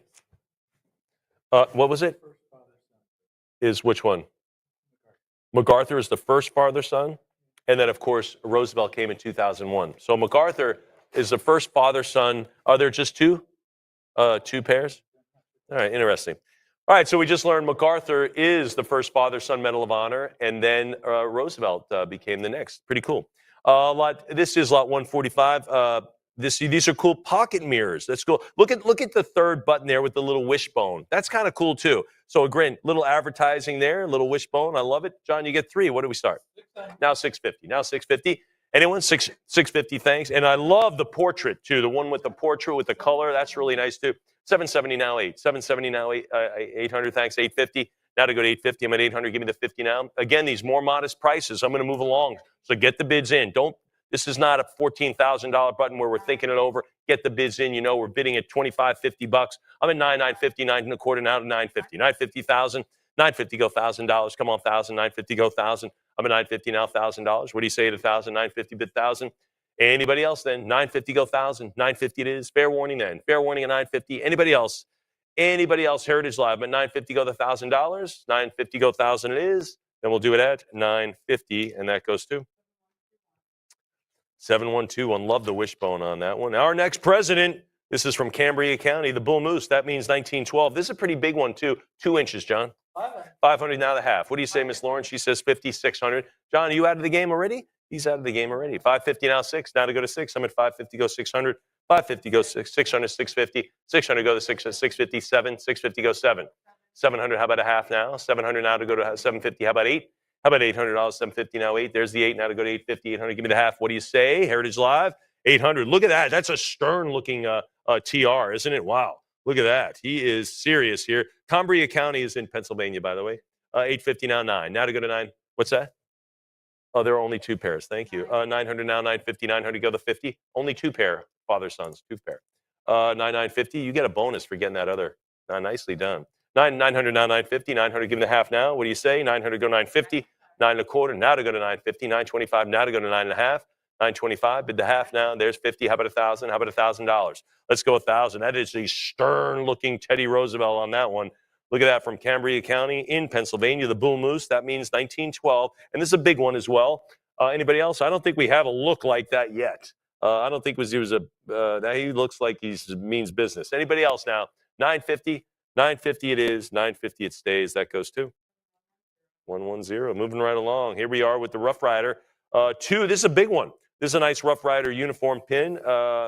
S4: What was it? Is which one? MacArthur is the first father-son, and then, of course, Roosevelt came in 2001. So MacArthur is the first father-son. Are there just two? Two pairs? All right, interesting. All right, so we just learned MacArthur is the first father-son Medal of Honor, and then Roosevelt became the next. Pretty cool. This is lot 145. These are cool pocket mirrors. That's cool. Look at the third button there with the little wishbone. That's kind of cool too. So again, little advertising there, little wishbone. I love it. John, you get 3. What do we start? Now 650. Now 650. Anyone? 650. Thanks. And I love the portrait too. The one with the portrait with the color. That's really nice too. 770 now 8. 770 now 800. Thanks. 850. Now to go to 850. I'm at 800. Give me the 50 now. Again, these more modest prices. I'm going to move along. So get the bids in. This is not a $14,000 button where we're thinking it over. Get the bids in. You know, we're bidding at $25, $50. I'm at 950, 9 and a quarter, now to 950. 950,000, 950 go $1,000. Come on, 1,000, 950 go 1,000. I'm at 950 now, $1,000. What do you say to 1,000? 950 bid 1,000. Anybody else then? 950 go 1,000. 950 it is. Fair warning then. Fair warning at 950. Anybody else? Anybody else? Heritage Live at 950 go the $1,000. 950 go 1,000 it is. Then we'll do it at 950, and that goes to 712. Love the wishbone on that one. Our next president, this is from Cambria County, the Bull Moose. That means 1912. This is a pretty big one, too. 2 inches, John. 500 now the half. What do you say, Miss Lauren? She says 50, 600. John, are you out of the game already? He's out of the game already. 550 now 6. Now to go to 6. I'm at 550 go 600. 550 go 6. 600, 650. 600 go to 6. 650, 7. 650 go 7. 700, how about a half now? 700 now to go to 750. How about 8? How about $800? 750 now 8. There's the 8 now to go to 850. 800. Give me the half. What do you say? Heritage Live. 800. Look at that. That's a stern-looking TR, isn't it? Wow. Look at that. He is serious here. Cambria County is in Pennsylvania, by the way. 850 now 9. Now to go to 9. What's that? Oh, there are only 2 pairs. Thank you. 900 now 950. 900 go to 50. Only 2 pair. Father sons. 2 pair. 950. You get a bonus for getting that other. Nicely done. 900 now 950. 900 give me the half now. What do you say? 900 go 950. 9 and a quarter. Now to go to 950. 925 now to go to 9 and a half. 925 bid the half now. There's 50. How about $1,000? How about $1,000? Let's go 1,000. That is a stern-looking Teddy Roosevelt on that one. Look at that from Cambria County in Pennsylvania, the Bull Moose. That means 1912. And this is a big one as well. Anybody else? I don't think we have a look like that yet. I don't think he looks like he means business. Anybody else now? 950. 950 it is. 950 it stays. That goes to 110. Moving right along. Here we are with the Rough Rider. 2. This is a big one. This is a nice Rough Rider uniform pin.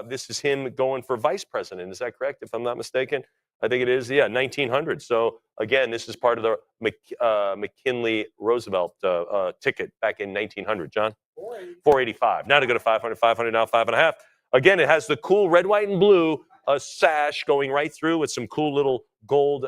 S4: This is him going for vice president. Is that correct? If I'm not mistaken, I think it is. Yeah, 1900. So again, this is part of the McKinley Roosevelt ticket back in 1900. John, 485. Now to go to 500. 500 now 5.5. Again, it has the cool red, white, and blue sash going right through with some cool little gold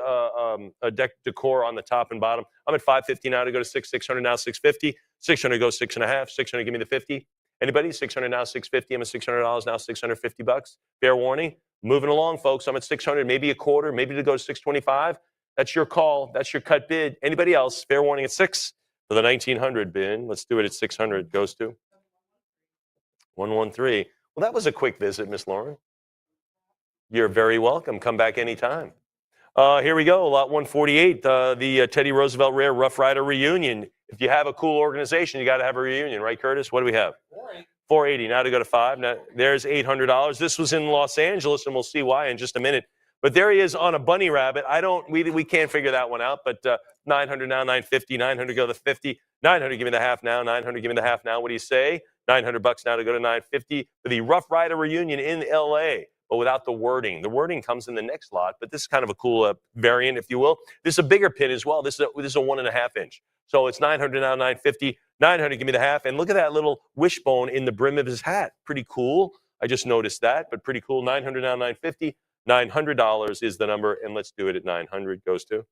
S4: decor on the top and bottom. I'm at 550 now to go to 6. 600 now 650. 600 goes 6.5. 600 give me the 50. Anybody? 600 now 650. I'm at $600 now $650. Fair warning. Moving along, folks. I'm at 600, maybe a quarter, maybe to go to 625. That's your call. That's your cut bid. Anybody else? Fair warning at 6 for the 1900 bin. Let's do it at 600. Goes to 113. Well, that was a quick visit, Miss Lauren. You're very welcome. Come back anytime. Here we go. Lot 148, the Teddy Roosevelt Rare Rough Rider reunion. If you have a cool organization, you got to have a reunion, right, Curtis? What do we have? 480. Now to go to 5. Now there's $800. This was in Los Angeles, and we'll see why in just a minute. But there he is on a bunny rabbit. We can't figure that one out. But 900 now, 950. 900 go to 50. 900 give me the half now. 900 give me the half now. What do you say? $900 now to go to 950 for the Rough Rider reunion in L.A. But without the wording. The wording comes in the next lot, but this is kind of a cool variant, if you will. This is a bigger pin as well. This is a 1.5 inch. So it's 900 now, 950. 900, give me the half. And look at that little wishbone in the brim of his hat. Pretty cool. I just noticed that, but pretty cool. 900 now, 950. $900 is the number, and let's do it at 900. Goes to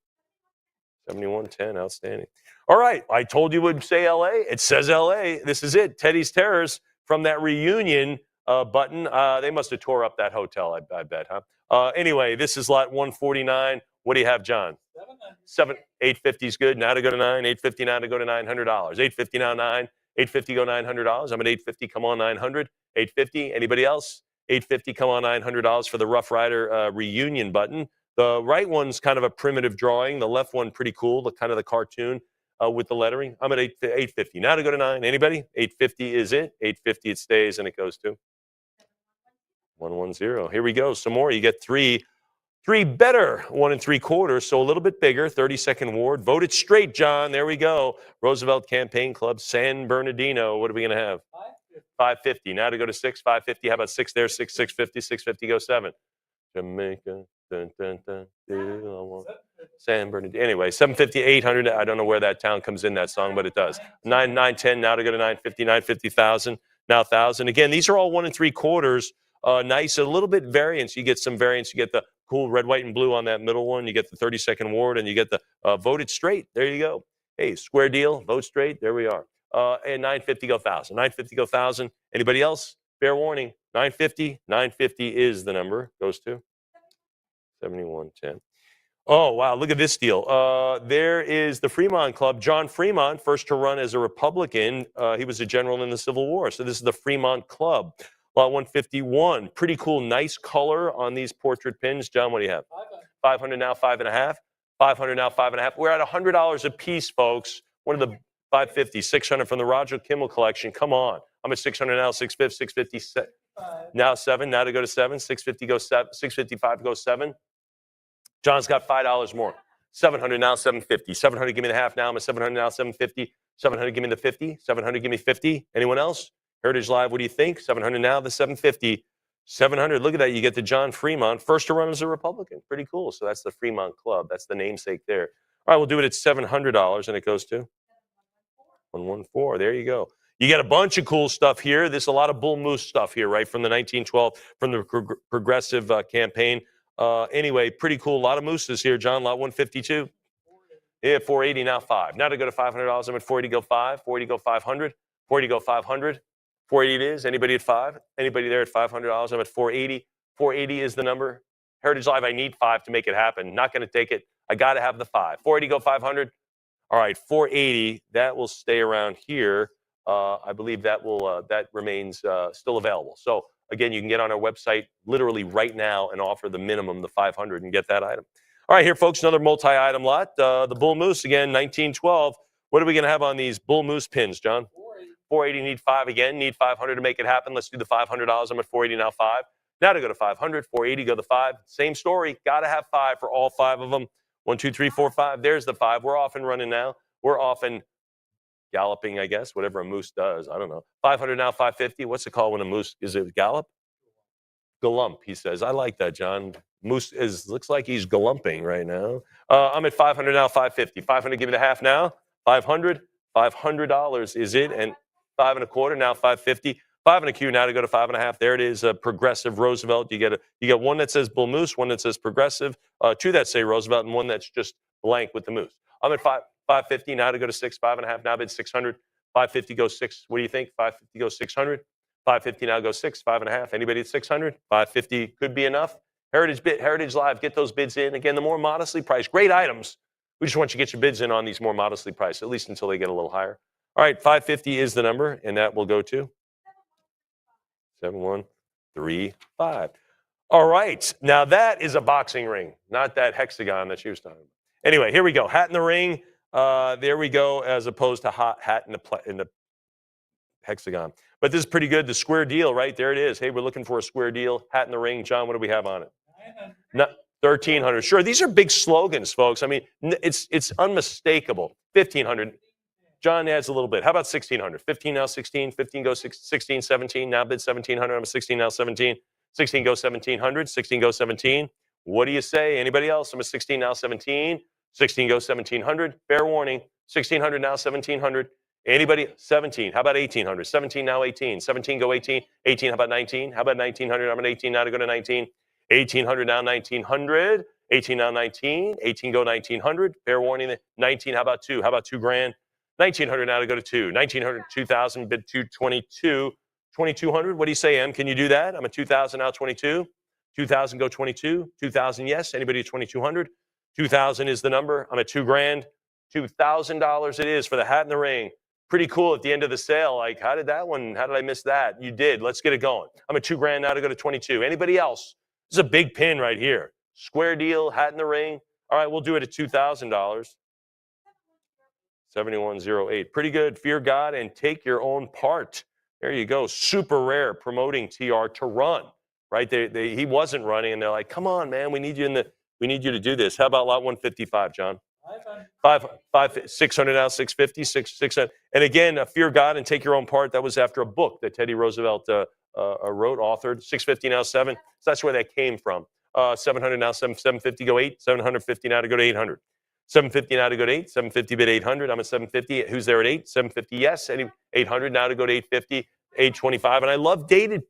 S4: 7110. Outstanding. All right. I told you it would say L.A. It says L.A. This is it. Teddy's Terrors from that reunion button. They must have tore up that hotel, I bet, huh? Anyway, this is lot 149. What do you have, John? 850 is good. Now to go to 9. 850 now to go to $900. 850 now 9. 850 go $900. I'm at 850. Come on 900. 850. Anybody else? 850. Come on $900 for the Rough Rider reunion button. The right one's kind of a primitive drawing. The left one pretty cool. The kind of the cartoon with the lettering. I'm at 850. Now to go to 9. Anybody? 850 is it. 850 it stays and it goes to 110. Here we go. Some more. You get three better 1 3/4, so a little bit bigger. 32nd Ward. Voted straight, John. There we go. Roosevelt Campaign Club, San Bernardino. What are we going to have? 550. Now to go to 6. 550. How about 6 there? 6. 650. 650 go 7. Jamaica. Dun, dun, dun, dun, San Bernardino. Anyway, 750, 800. I don't know where that town comes in that song, but it does. 9, 910. Now to go to 950. 950, 1,000. Now 1,000. Again, these are all 1 3/4. Nice. A little bit variance. You get some variance. You get the cool red, white, and blue on that middle one. You get the 32nd Ward, and you get the voted straight. There you go. Hey, square deal. Vote straight. There we are. And 950 go 1,000. 950 go 1,000. Anybody else? Fair warning. 950. 950 is the number. Goes to 7110. Oh, wow. Look at this deal. There is the Fremont Club. John Fremont, first to run as a Republican. He was a general in the Civil War. So this is the Fremont Club. Lot 151. Pretty cool, nice color on these portrait pins. John, what do you have? 500 now, 5.5. 500 now, 5.5. We're at $100 a piece, folks. One of the 550, 600 from the Roger Kimmel collection. Come on. I'm at 600 now, 650, 650. Now 7. Now to go to 7. 650 go 7. 655 go 7. John's got $5 more. 700 now, 750. 700, give me the half now. I'm at 700 now, 750. 700, give me the 50. 700, give me 50. Anyone else? Heritage Live, what do you think? 700 now, the 750. 700, look at that. You get the John Fremont, first to run as a Republican. Pretty cool. So that's the Fremont Club. That's the namesake there. All right, we'll do it at $700, and it goes to 114. There you go. You get a bunch of cool stuff here. There's a lot of bull moose stuff here, right, from the 1912, from the progressive campaign. Anyway, pretty cool. A lot of mooses here, John. Lot 152. Yeah, 480 now 5. Now to go to $500, I'm at 480 go 5. 480 go 500. 480 go 500. 480 it is. Anybody at 5? Anybody there at $500? I'm at 480. 480 is the number. Heritage Live, I need 5 to make it happen. Not going to take it. I got to have the 5. 480 go 500. All right, 480. That will stay around here. I believe that will that remains still available. So again, you can get on our website literally right now and offer the minimum, the 500, and get that item. All right, here, folks, another multi-item lot. The Bull Moose again, 1912. What are we going to have on these Bull Moose pins, John? 480, need 5 again, need 500 to make it happen. Let's do the $500. I'm at 480 now 5. Now to go to 500, 480, go to 5. Same story. Got to have 5 for all 5 of them. 1, 2, 3, 4, 5. There's the 5. We're off and running now. We're off and galloping, I guess, whatever a moose does. I don't know. 500 now, 550. What's it called when a moose, is it gallop? Galump, he says. I like that, John. Moose looks like he's galumping right now. I'm at 500 now, 550. 500, give me the half now. 500. $500 is it, and 5 1/4 now 550. 5 1/4 now to go to 5 1/2. There it is. Progressive Roosevelt. You get one that says Bull Moose, one that says Progressive, 2 that say Roosevelt, and one that's just blank with the moose. I'm at 550 now to go to 6. 5 1/2 now bid 600. 550 goes 6. What do you think? 550 goes 600. 550 now goes 6. 5 1/2. Anybody at 600? 550 could be enough. Heritage Live. Get those bids in. Again, the more modestly priced, great items. We just want you to get your bids in on these more modestly priced, at least until they get a little higher. All right, 550 is the number, and that will go to 7135. All right, now that is a boxing ring, not that hexagon that she was talking about. Anyway, here we go. Hat in the ring. There we go, as opposed to hat in the hexagon. But this is pretty good. The square deal, right? There it is. Hey, we're looking for a square deal. Hat in the ring. John, what do we have on it? 1,300. Sure, these are big slogans, folks. I mean, it's unmistakable. 1,500. John adds a little bit. How about 1,600? 15 now 16. 15 goes 16, 17. Now bid 1,700. I'm at 16 now 17. 16 goes 1,700. 16 goes 17. What do you say? Anybody else? I'm at 16 now 17. 16 goes 1,700. Fair warning. 1,600 now 1,700. Anybody? 17. How about 1,800? 17 now 18. 17 go 18. 18. How about 19? How about 1,900? I'm at 18 now to go to 19. 1,800 now 1,900. 18 now 19. 18 go 1,900. Fair warning. 19. How about 2? How about $2,000? 1,900 now to go to 2. 1,900, 2,000, bid 222. 2,200. What do you say, Em? Can you do that? I'm at 2,000 now 22. 2,000 go 22. 2,000, yes. Anybody at 2,200? 2,000 is the number. I'm at $2,000. $2,000 it is for the hat and the ring. Pretty cool at the end of the sale. Like, how did I miss that? You did. Let's get it going. I'm at $2,000 now to go to 22. Anybody else? This is a big pin right here. Square deal, hat in the ring. All right, we'll do it at $2,000. 7108. Pretty good. Fear God and take your own part. There you go. Super rare promoting TR to run. Right? He wasn't running, and they're like, "Come on, man, we need you to do this." How about lot 155, John? 600 now, 650, 600. And again, Fear God and take your own part. That was after a book that Teddy Roosevelt wrote, authored. 650 now, 7. So that's where that came from. 700 now, 750 go 8. 750 now to go to 800. 750 now to go to 8. 750 bid 800. I'm at 750. Who's there at 8? 750. Yes. 800 now to go to 850. 825. And I love dated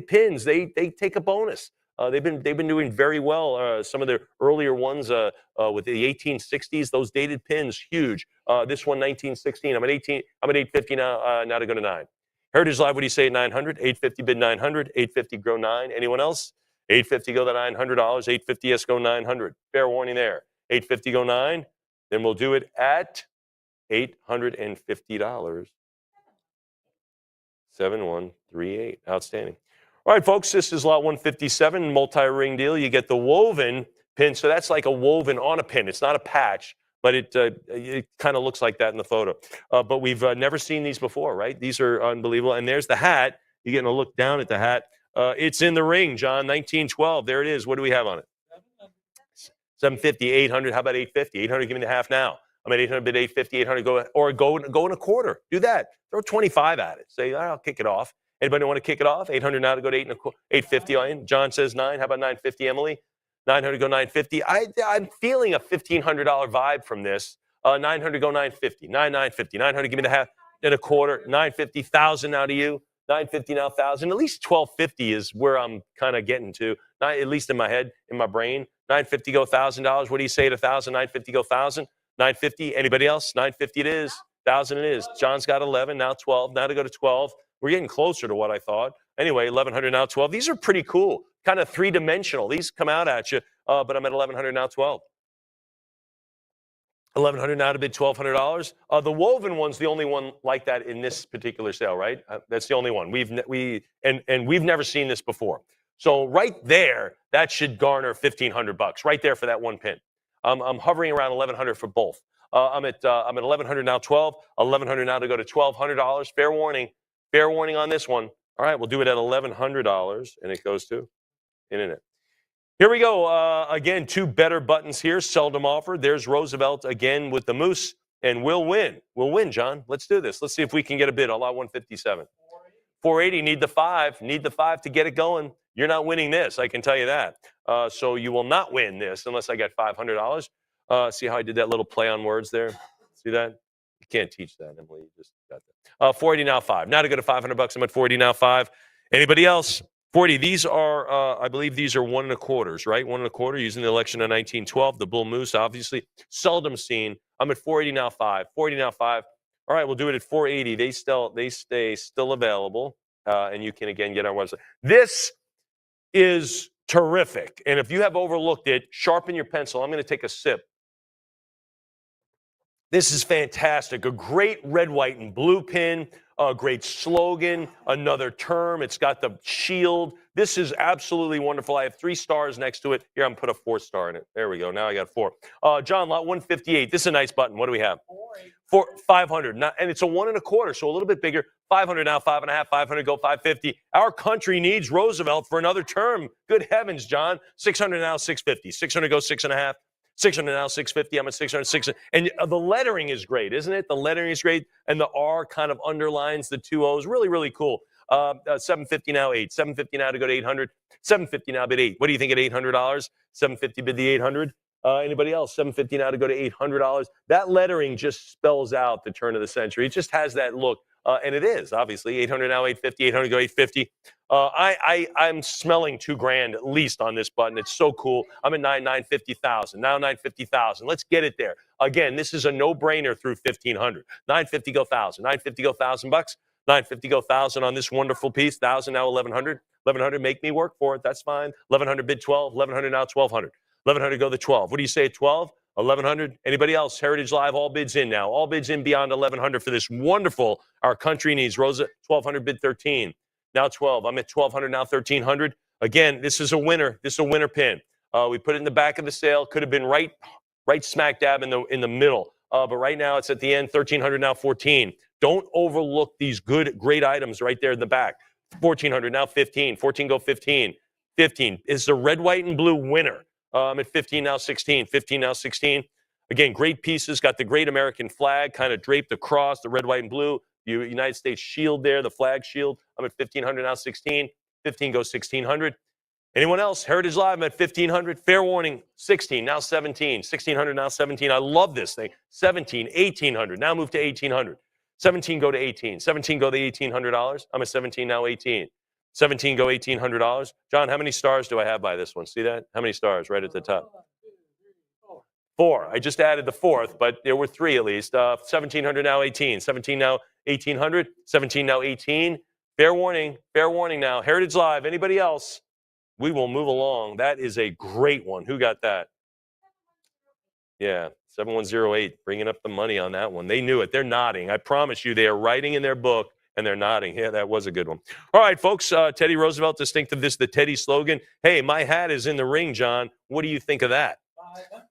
S4: pins. They take a bonus. They've been doing very well. Some of the earlier ones with the 1860s, those dated pins, huge. This one, 1916. I'm at 850 now. Now to go to 9. Heritage Live, what do you say at 900? 850 bid 900. 850 grow 9. Anyone else? 850 go to $900. 850 yes go 900. Fair warning there. 850 go 9. Then we'll do it at $850. 7138. Outstanding. All right, folks, this is lot 157, multi-ring deal. You get the woven pin. So that's like a woven on a pin. It's not a patch, but it kind of looks like that in the photo. But we've never seen these before, right? These are unbelievable. And there's the hat. You're getting a look down at the hat. It's in the ring, John, 1912. There it is. What do we have on it? 750, 800. How about 850? 800, give me the half now. I'm at 800 bid 850, 800 go in a quarter. Do that. Throw 25 at it. Say, I'll kick it off. Anybody want to kick it off? 800 now to go to 850 on. John says 9. How about 950, Emily? 900 go 950. I'm feeling a $1,500 vibe from this. 900 go 950. 950. 900 give me the half and a quarter. 950, 1,000 now to you. 950 now 1,000. At least 1,250 is where I'm kind of getting to. At least in my head, in my brain. 950 go $1,000. What do you say at 1,000? 950 go 1,000. 950. Anybody else? 950 it is. 1,000 it is. John's got 11. Now 12. Now to go to 12. We're getting closer to what I thought. Anyway, 1,100 now 12. These are pretty cool. Kind of three-dimensional. These come out at you. But I'm at 1,100 now 12. 1,100 now to bid $1,200. The woven one's the only one like that in this particular sale, right? That's the only one. We've never seen this before. So right there, that should garner $1,500 right there for that one pin. I'm hovering around 1,100 for both. I'm at 1,100 now 12. 1,100 now to go to $1,200. Fair warning on this one. All right, we'll do it at $1,100, and it goes to internet. Here we go. Again, two better buttons here, seldom offered. There's Roosevelt again with the moose, and we'll win. We'll win, John. Let's do this. Let's see if we can get a bid on lot 157. 480, need the 5. Need the 5 to get it going. You're not winning this, I can tell you that. So you will not win this unless I get $500. See how I did that little play on words there? See that? You can't teach that, Emily. You just got that. 480 now 5. Now to go to $500. I'm at 480 now 5. Anybody else? 40. These are, I believe these are 1 1/4s, right? 1 1/4 using the election of 1912. The bull moose, obviously, seldom seen. I'm at 480 now 5. 480 now 5. All right, we'll do it at 480. They stay still available, and you can again get on our website. This is terrific, and if you have overlooked it, sharpen your pencil. I'm going to take a sip. This is fantastic. A great red, white, and blue pin. A great slogan. Another term. It's got the shield. This is absolutely wonderful. I have 3 stars next to it. Here, I'm going to put a 4th star in it. There we go. Now I got 4. John, lot 158. This is a nice button. What do we have? 500. Now, and it's a 1 1/4, so a little bit bigger. 500 now, 5.5. 500 go 550. Our country needs Roosevelt for another term. Good heavens, John. 600 now, 650. 600 go 6.5. 600 now, 650. I'm at 600, 600. And the lettering is great, isn't it? The lettering is great. And the R kind of underlines the 2 O's. Really, really cool. 750 now, 8. 750 now to go to 800. 750 now bid 8. What do you think at $800? 750 bid the 800. Anybody else? 750 now to go to $800. That lettering just spells out the turn of the century. It just has that look. And it is, obviously. 800 now, 850. 800 go 850. I'm smelling $2,000 at least on this button. It's so cool. I'm at 950,000. Now 950,000. Let's get it there. Again, this is a no-brainer through 1,500. 950 go 1,000. 950 go $1,000. 950 go 1,000 on this wonderful piece. 1,000 now 1,100. 1,100 make me work for it. That's fine. 1,100 bid 12. 1,100 now 1,200. 1100 go the 12. What do you say at 12? 1100. Anybody else? Heritage Live, all bids in now. All bids in beyond 1100 for this wonderful, our country needs. Rosa, 1200 bid 13. Now 12. I'm at 1200, now 1300. Again, this is a winner. This is a winner pin. We put it in the back of the sale. Could have been right smack dab in the middle. But right now it's at the end, 1300, now 14. Don't overlook these great items right there in the back. 1400, now 15. 14 go 15. 15 is the red, white, and blue winner. I'm at 15, now 16. 15, now 16. Again, great pieces. Got the great American flag kind of draped across the red, white, and blue. The United States shield there, the flag shield. I'm at 1500, now 16. 15 goes 1600. Anyone else? Heritage Live, I'm at 1500. Fair warning, 16, now 17. 1600, now 17. I love this thing. 17, 1800. Now move to 1800. 17 go to 18. 17 go to $1,800. I'm at 17, now 18. 17 go $1,800. John, how many stars do I have by this one? See that? How many stars right at the top? 4. I just added the 4th, but there were 3 at least. 1700, now 18. 17 now 1800. 17 now 18. Fair warning now. Heritage Live, anybody else? We will move along. That is a great one. Who got that? Yeah, 7108, bringing up the money on that one. They knew it. They're nodding. I promise you, they are writing in their book, and they're nodding. Yeah, that was a good one. All right, folks, Teddy Roosevelt, distinctive, this is the Teddy slogan. Hey, my hat is in the ring, John. What do you think of that?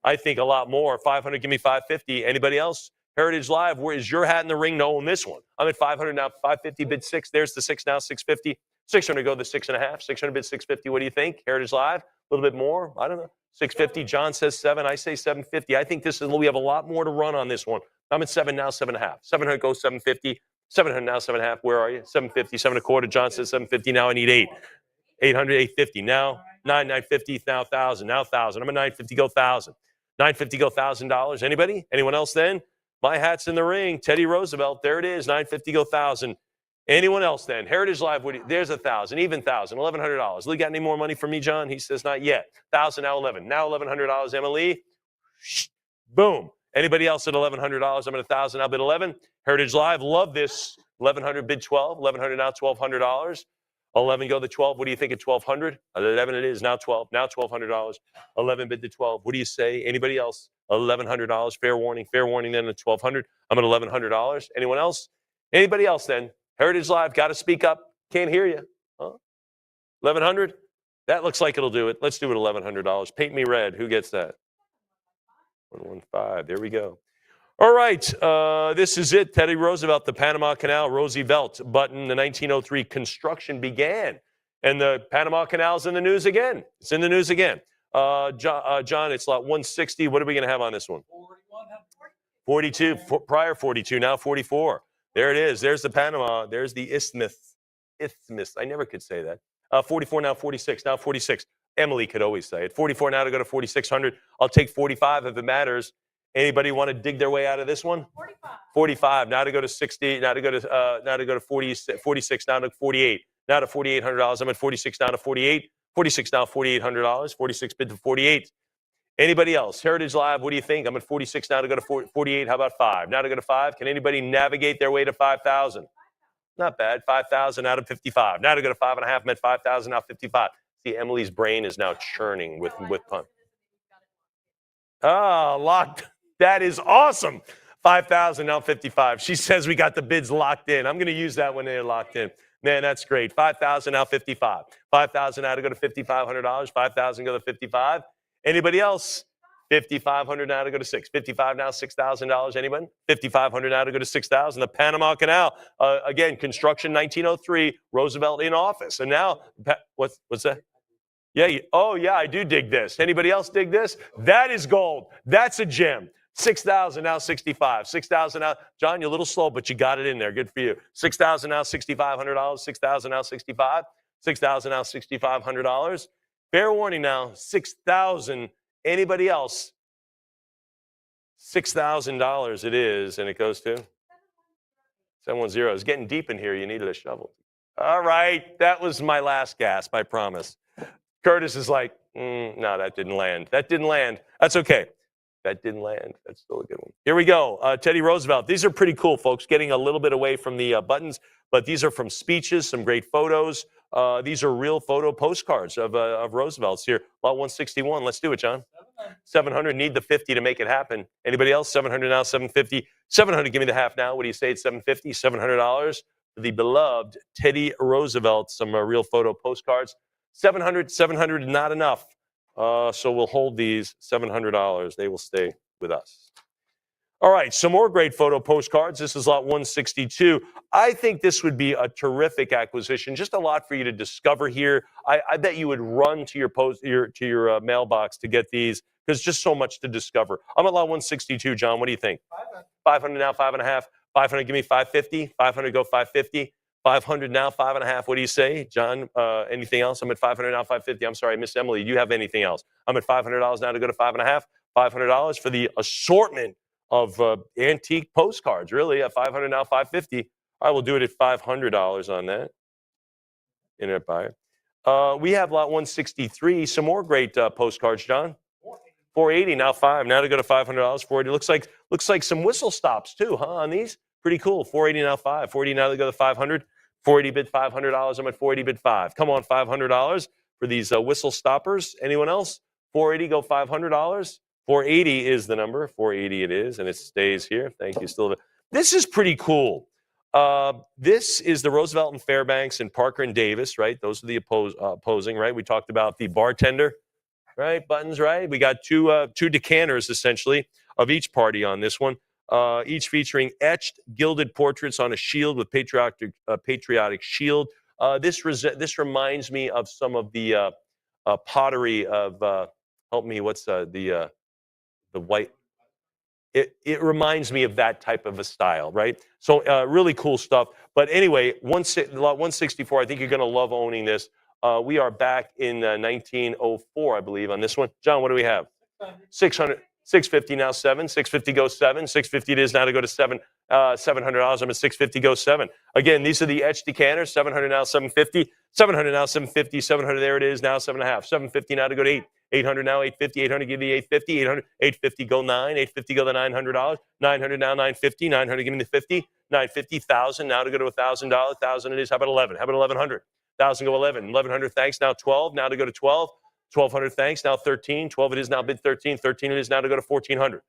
S4: I think a lot more. 500, give me 550. Anybody else? Heritage Live, where is your hat in the ring to own this one? I'm at 500 now, 550, bid 6. There's the 6 now, 650. 600 go the 6.5. 600 bid 650. What do you think? Heritage Live, a little bit more. I don't know. 650. John says 7. I say 750. I think we have a lot more to run on this one. I'm at 7 now, 7.5. 700 goes 750. 700 now, 7.5. Where are you? 750, 7.25. John says 750. Now I need 8. 800, 850. Now 950. Now 1,000. Now 1,000. I'm at 950. Go 1,000. 950 go $1,000. Anybody? Anyone else then? My hat's in the ring. Teddy Roosevelt. There it is. 950 go 1,000. Anyone else then? Heritage Live, there's 1,000, even 1,000, $1,100. Lee got any more money for me, John? He says not yet. 1,000, now 11. Now $1,100, Emily. Boom. Anybody else at $1,100? I'm at 1,000, I'll bid 11. Heritage Live, love this. 1,100, bid 12. 1,100, now $1,200. 11 go to 12. What do you think at 1,200? 11 it is, now 12. Now $1,200. 11 bid to 12. What do you say? Anybody else? $1,100. Fair warning then at 1,200. I'm at $1,100. Anyone else? Anybody else then? Heritage Live, got to speak up. Can't hear you. Huh? 1,100? That looks like it'll do it. Let's do it $1,100. Paint me red. Who gets that? 115. There we go. All right. This is it. Teddy Roosevelt, the Panama Canal, Roosevelt button. The 1903 construction began. And the Panama Canal's in the news again. It's in the news again. John, it's lot 160. What are we going to have on this one? 42. Prior 42, now 44. There it is. There's the Panama. There's the Isthmus. I never could say that. 44, now 46. Now 46. Emily could always say it. 44 now to go to 4,600. I'll take 45 if it matters. Anybody want to dig their way out of this one? 45. 45. Now to go to 60. Now to go to 40, 46. Now to 48. Now to $4,800. I'm at 46 now to 48. 46 now $4,800. 46 bid to 48. Anybody else? Heritage Live, what do you think? I'm at 46 now to go to 48. How about 5? Now to go to 5. Can anybody navigate their way to 5,000? Not bad. 5,000 out of 55. Now to go to 5.5. I'm at 5,000 now 55. See, Emily's brain is now churning with pun. Locked. That is awesome. 5,000 now 55. She says we got the bids locked in. I'm going to use that when they're locked in. Man, that's great. 5,000 now 55. 5,000 now to go to $5,500. 5,000 go to 55. Anybody else? 5,500 now to go to 6. 55 now, $6,000. Anyone? 5,500 now to go to 6,000. The Panama Canal, again, construction 1903. Roosevelt in office, and now what's that? Yeah. Yeah, I do dig this. Anybody else dig this? That is gold. That's a gem. 6,000 now 65. 6,000 now. John, you're a little slow, but you got it in there. Good for you. 6,000 now $6,500. 6,000 now 65. 6,000 now $6,500. Fair warning now, 6,000. Anybody else? $6,000 it is, and it goes to 710. It's getting deep in here. You needed a shovel. All right, that was my last gasp, I promise. Curtis is like, no, that didn't land. That didn't land. That's okay. That didn't land. That's still a good one. Here we go. Teddy Roosevelt. These are pretty cool, folks. Getting a little bit away from the buttons, but these are from speeches, some great photos. These are real photo postcards of Roosevelt's here. Lot 161. Let's do it, John. 700, need the 50 to make it happen. Anybody else? 700 now, 750. 700, give me the half now. What do you say? It's 750, $700 for the beloved Teddy Roosevelt. Some real photo postcards. 700, 700, not enough. So we'll hold these $700. They will stay with us. All right, some more great photo postcards. This is lot 162. I think this would be a terrific acquisition. Just a lot for you to discover here. I bet you would run to your mailbox to get these. There's just so much to discover. I'm at lot 162, John. What do you think? 500 now, 5.5. 500, give me 550. 500, go 550. 500 now, 5.5. What do you say, John? Anything else? I'm at 500 now, 550. I'm sorry, Miss Emily. Do you have anything else? I'm at $500 now to go to 5.5. $500 for the assortment of antique postcards, really, at 500 now, 550. I will do it at $500 on that. Internet buyer. We have lot 163. Some more great postcards, John. 480 now, 5. Now to go to $500. 480 looks like some whistle stops too, huh? On these, pretty cool. 480 now, 5. 480 now to go to 500. 480 bid $500. I'm at 480 bid 5. Come on, $500 for these whistle stoppers. Anyone else? 480 go $500. 480 is the number. 480 it is, and it stays here. Thank you. Still, this is pretty cool. This is the Roosevelt and Fairbanks and Parker and Davis, right? Those are the opposing, right? We talked about the bartender, right? Buttons, right? We got two decanters essentially of each party on this one, each featuring etched gilded portraits on a shield with patriotic shield. This reminds me of some of the pottery of help me. What's the white? It reminds me of that type of a style, right? So really cool stuff. But anyway, lot 164, I think you're going to love owning this. We are back in 1904, I believe, on this one. John, what do we have? 600. 650 now, 7. 650 goes 7. 650 it is now to go to $700. I'm at 650 goes 7. Again, these are the etched decanters. 700 now, 750. 700 now, 750. 700 there it is now, 7.5. 750 now to go to 8. 800 now, 850. 800 give me 850. 800, 850 go 9. 850 go to $900. 900 now, 950. 900 give me the 50. 950, 1,000 now to go to $1,000. 1,000 it is. How about 11? How about 1,100? 1,000 go 11. 1,100 thanks now 12. Now to go to 12. 1,200 thanks now 13. 12 it is now bid 13. 13 it is now to go to 1,400.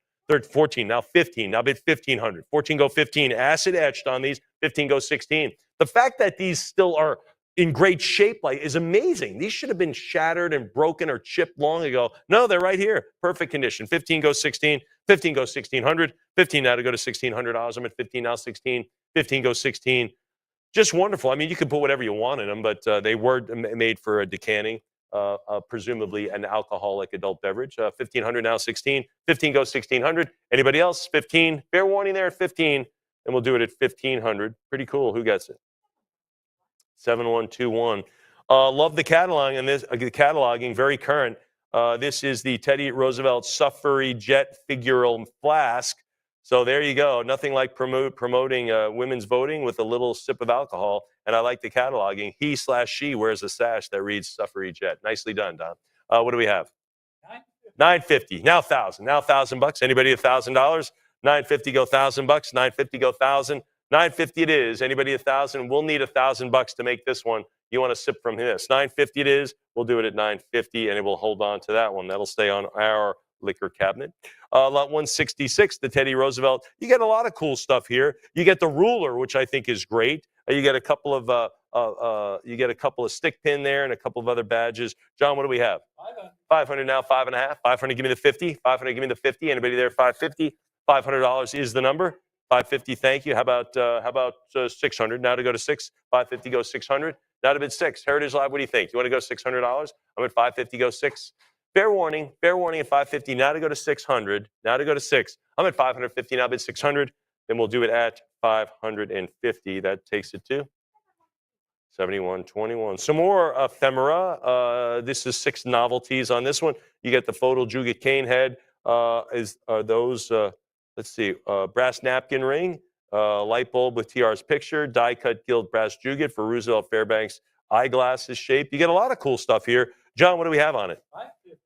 S4: 14 now 15. Now bid 1,500. 14 go 15. Acid etched on these. 15 go 16. The fact that these still are in great shape is amazing. These should have been shattered and broken or chipped long ago. No, they're right here. Perfect condition. 15 goes 16. 15 goes 1,600. 15 now to go to $1,600. I'm at 15 now 16. 15 goes 16. Just wonderful. I mean, you can put whatever you want in them, but they were made for a decanting. Presumably an alcoholic adult beverage. 1,500 now 16. 15 goes 1,600. Anybody else? 15. Fair warning there at 15. And we'll do it at 1,500. Pretty cool. Who gets it? 7121. Love the cataloging and this cataloging, very current. This is the Teddy Roosevelt Suffragette Figural Flask. So there you go. Nothing like promoting women's voting with a little sip of alcohol. And I like the cataloging. He/she wears a sash that reads Suffragette. Nicely done, Don. What do we have? $950. Now 1,000. Now $1,000. Anybody $1,000? $950 go $1,000. $950 go 1,000. $950 it is. Anybody 1,000? We'll need $1,000 to make this one. You want to sip from this? $950 it is. We'll do it at $950, and it will hold on to that one. That'll stay on our liquor cabinet. Lot 166, the Teddy Roosevelt. You get a lot of cool stuff here. You get the ruler, which I think is great. You get a couple of stick pin there and a couple of other badges. John, what do we have? 500 now, 5.5. 500, give me the 50. 500, give me the 50. Anybody there? 550. $500 is the number. 550, thank you. How about 600? Now to go to 6. 550 goes 600. Now to bid 6. Heritage Live, what do you think? You want to go $600? I'm at 550, go 6. Fair warning at 550. Now to go to 600. Now to go to 6. I'm at 550. Now bid 600. Then we'll do it at 550. That takes it to 7121. Some more ephemera. This is 6 novelties on this one. You get the photo Juget cane head. Are those? Let's see. Brass napkin ring. Light bulb with TR's picture. Die cut gilt brass Juget for Roosevelt Fairbanks eyeglasses shape. You get a lot of cool stuff here. John, what do we have on it?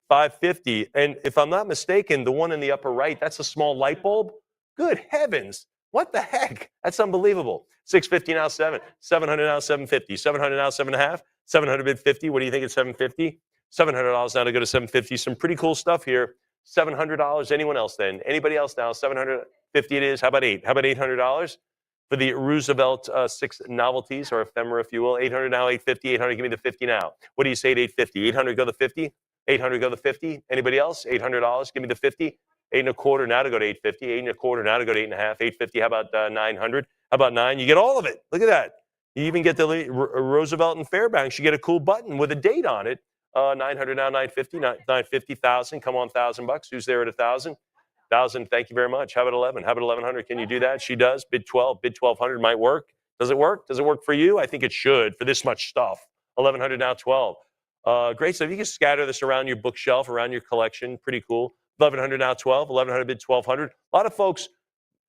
S4: 550. And if I'm not mistaken, the one in the upper right, that's a small light bulb. Good heavens. What the heck? That's unbelievable. 650 now 7. 700 now 750. 700 now 7.5. 700 bid 50. What do you think at 750? $700 now to go to 750. Some pretty cool stuff here. $700. Anyone else then? Anybody else now? $750 it is. How about $8? How about $800 for the Roosevelt 6 novelties or ephemera, if you will? 800 now, 850. 800, give me the 50 now. What do you say at 850? 800 go the 50? 800 go the 50? Anybody else? $800, give me the 50. 8 and a quarter now to go to 850. 8 and a quarter now to go to 8 and a half. 850. How about 900? How about 9? You get all of it. Look at that. You even get the Roosevelt and Fairbanks. You get a cool button with a date on it. 900 now, 950, 950, 1,000. Come on, $1,000. Who's there at 1,000? 1,000. Thank you very much. How about 11? How about 1,100? Can you do that? She does. Bid 12. Bid 1,200 might work. Does it work? Does it work for you? I think it should for this much stuff. 1,100 now, 12. Great stuff. You can scatter this around your bookshelf, around your collection. Pretty cool. 1,100 now, 12. 1,100 bid 1,200. A lot of folks,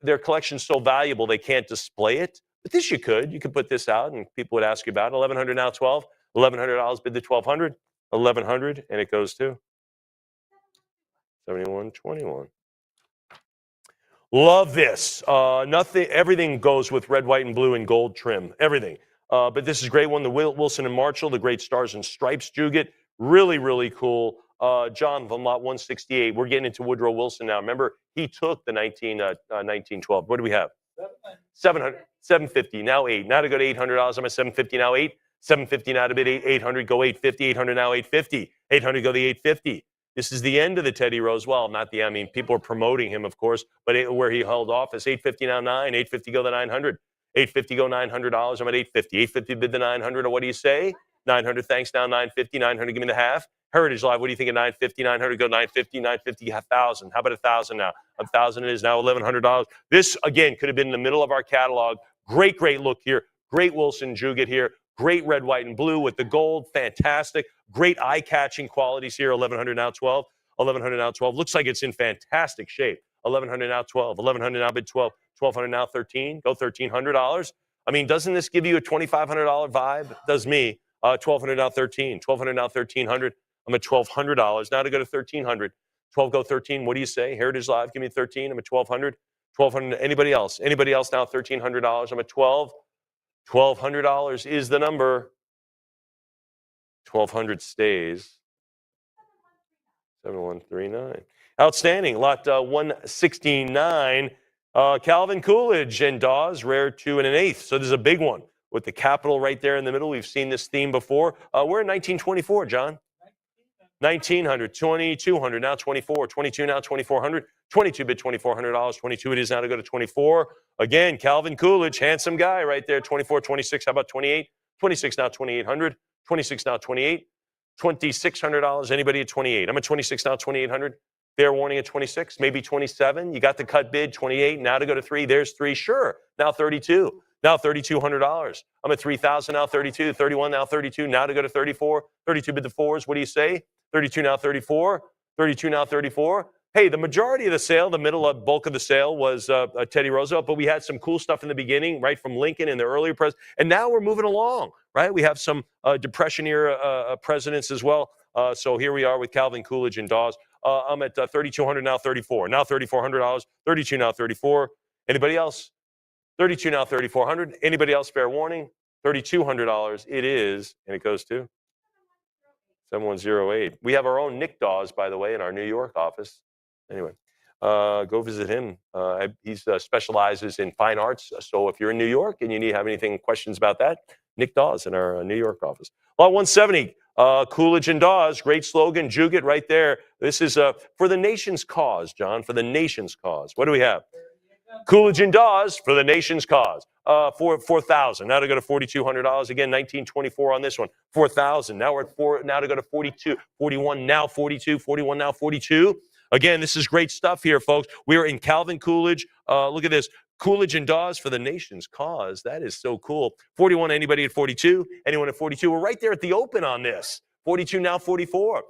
S4: their collection's so valuable they can't display it. But this you could. You could put this out and people would ask you about it. 1,100 now, 12. $1,100 bid the 1,200. 1,100 and it goes to 71.21. Love this. Everything goes with red, white, and blue and gold trim. Everything. But this is a great one. The Wilson and Marshall, the great Stars and Stripes Juget. Really, really cool. John from lot 168. We're getting into Woodrow Wilson now. Remember, he took the 1912. What do we have? 700. 750. Now 8. Now to go to $800. I'm at 750. Now 8. 750 now to bid 800. Go 850. 800 now 850. 800 go the 850. This is the end of the Teddy Roosevelt. Not the. I mean, people are promoting him, of course, but where he held office. 850 now 9. 850 go the 900. 850 go $900. I'm at 850. 850 bid the 900. Or what do you say? 900. Thanks. Now 950. 900. Give me the half. Heritage Live. What do you think of 950? 900 go 950. 950 1,000. How about 1,000 now? 1,000 it is now. $1,100. This again could have been in the middle of our catalog. Great, great look here. Great Wilson Juget here. Great red, white, and blue with the gold. Fantastic. Great eye-catching qualities here. 1,100 now 12. 1,100 now 12. Looks like it's in fantastic shape. 1,100 now 12. 1,100 now bid 12. 1,200 now 13. Go $1,300. I mean, doesn't this give you a $2,500 vibe? Does me. 1,200 now 13. 1,200 now 1,300. I'm at $1,200. Now to go to 1,300. 12 go 13. What do you say? Heritage Live, give me 13. I'm at 1,200. 1,200. Anybody else? Anybody else now? $1,300. I'm at 12. $1,200 is the number. 1,200 stays. 7139. Outstanding. Lot 169. Calvin Coolidge and Dawes, rare 2 1/8. So there's a big one with the capital right there in the middle. We've seen this theme before. We're in 1924, John. 1900, 2200, now 24, 22 now 2400, 22 bid $2,400, 22 it is now to go to 24. Again, Calvin Coolidge, handsome guy right there, 24, 26, how about 28? 26 now 2,800, 26 now 28, $2,600, anybody at 28? I'm at 26 now 2,800, fair warning at 26, maybe 27, you got the cut bid, 28, now to go to 3, there's 3, sure, now 32. Now $3,200. I'm at 3,000 now 32, 31 now 32, now to go to 34, 32 bid the 4s, what do you say? 32 now 34, 32 now 34. Hey, the majority of the sale, the middle of bulk of the sale was Teddy Roosevelt, but we had some cool stuff in the beginning, right, from Lincoln and the earlier presidents, and now we're moving along, right? We have some Depression-era presidents as well. So here we are with Calvin Coolidge and Dawes. I'm at 3,200 now 34. Now $3,400, 32 now 34. Anybody else? 32 now 3,400. Anybody else? Fair warning. $3,200 it is, and it goes to 7108. We have our own Nick Dawes, by the way, in our New York office. Anyway, go visit him. He specializes in fine arts. So if you're in New York and you have anything questions about that, Nick Dawes in our New York office. Lot 170, Coolidge and Dawes, great slogan, Juget right there. This is for the nation's cause, John, for the nation's cause. What do we have? Coolidge and Dawes for the nation's cause. 4,000. Now to go to $4,200. Again, 1924 on this one. 4,000. Now we're at 4. Now to go to 42. 41. Now 42. 41. Now 42. Again, this is great stuff here, folks. We are in Calvin Coolidge. Look at this. Coolidge and Dawes for the nation's cause. That is so cool. 41. Anybody at 42? Anyone at 42? We're right there at the open on this. 42. Now 44.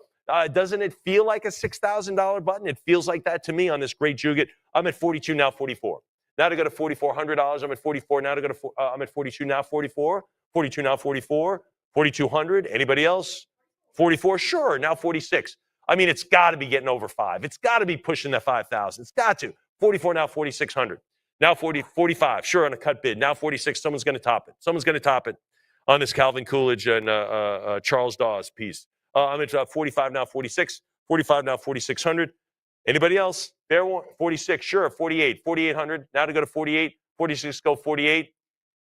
S4: Doesn't it feel like a $6,000 button? It feels like that to me on this great Juget. I'm at 42 now 44. Now to go to $4,400. I'm at 44. Now to go to I'm at 42 now 44. 42 now 44. 4,200. Anybody else? 44. Sure. Now 46. I mean, it's got to be getting over 5. It's got to be pushing that 5,000. It's got to. 44 now 4,600. Now 45. Sure, on a cut bid. Now 46. Someone's going to top it. Someone's going to top it on this Calvin Coolidge and Charles Dawes piece. I'm at 45 now 46. 45 now 4,600. Anybody else? Fair warning. 46, sure. 48, 4,800. Now to go to 48. 46, go 48.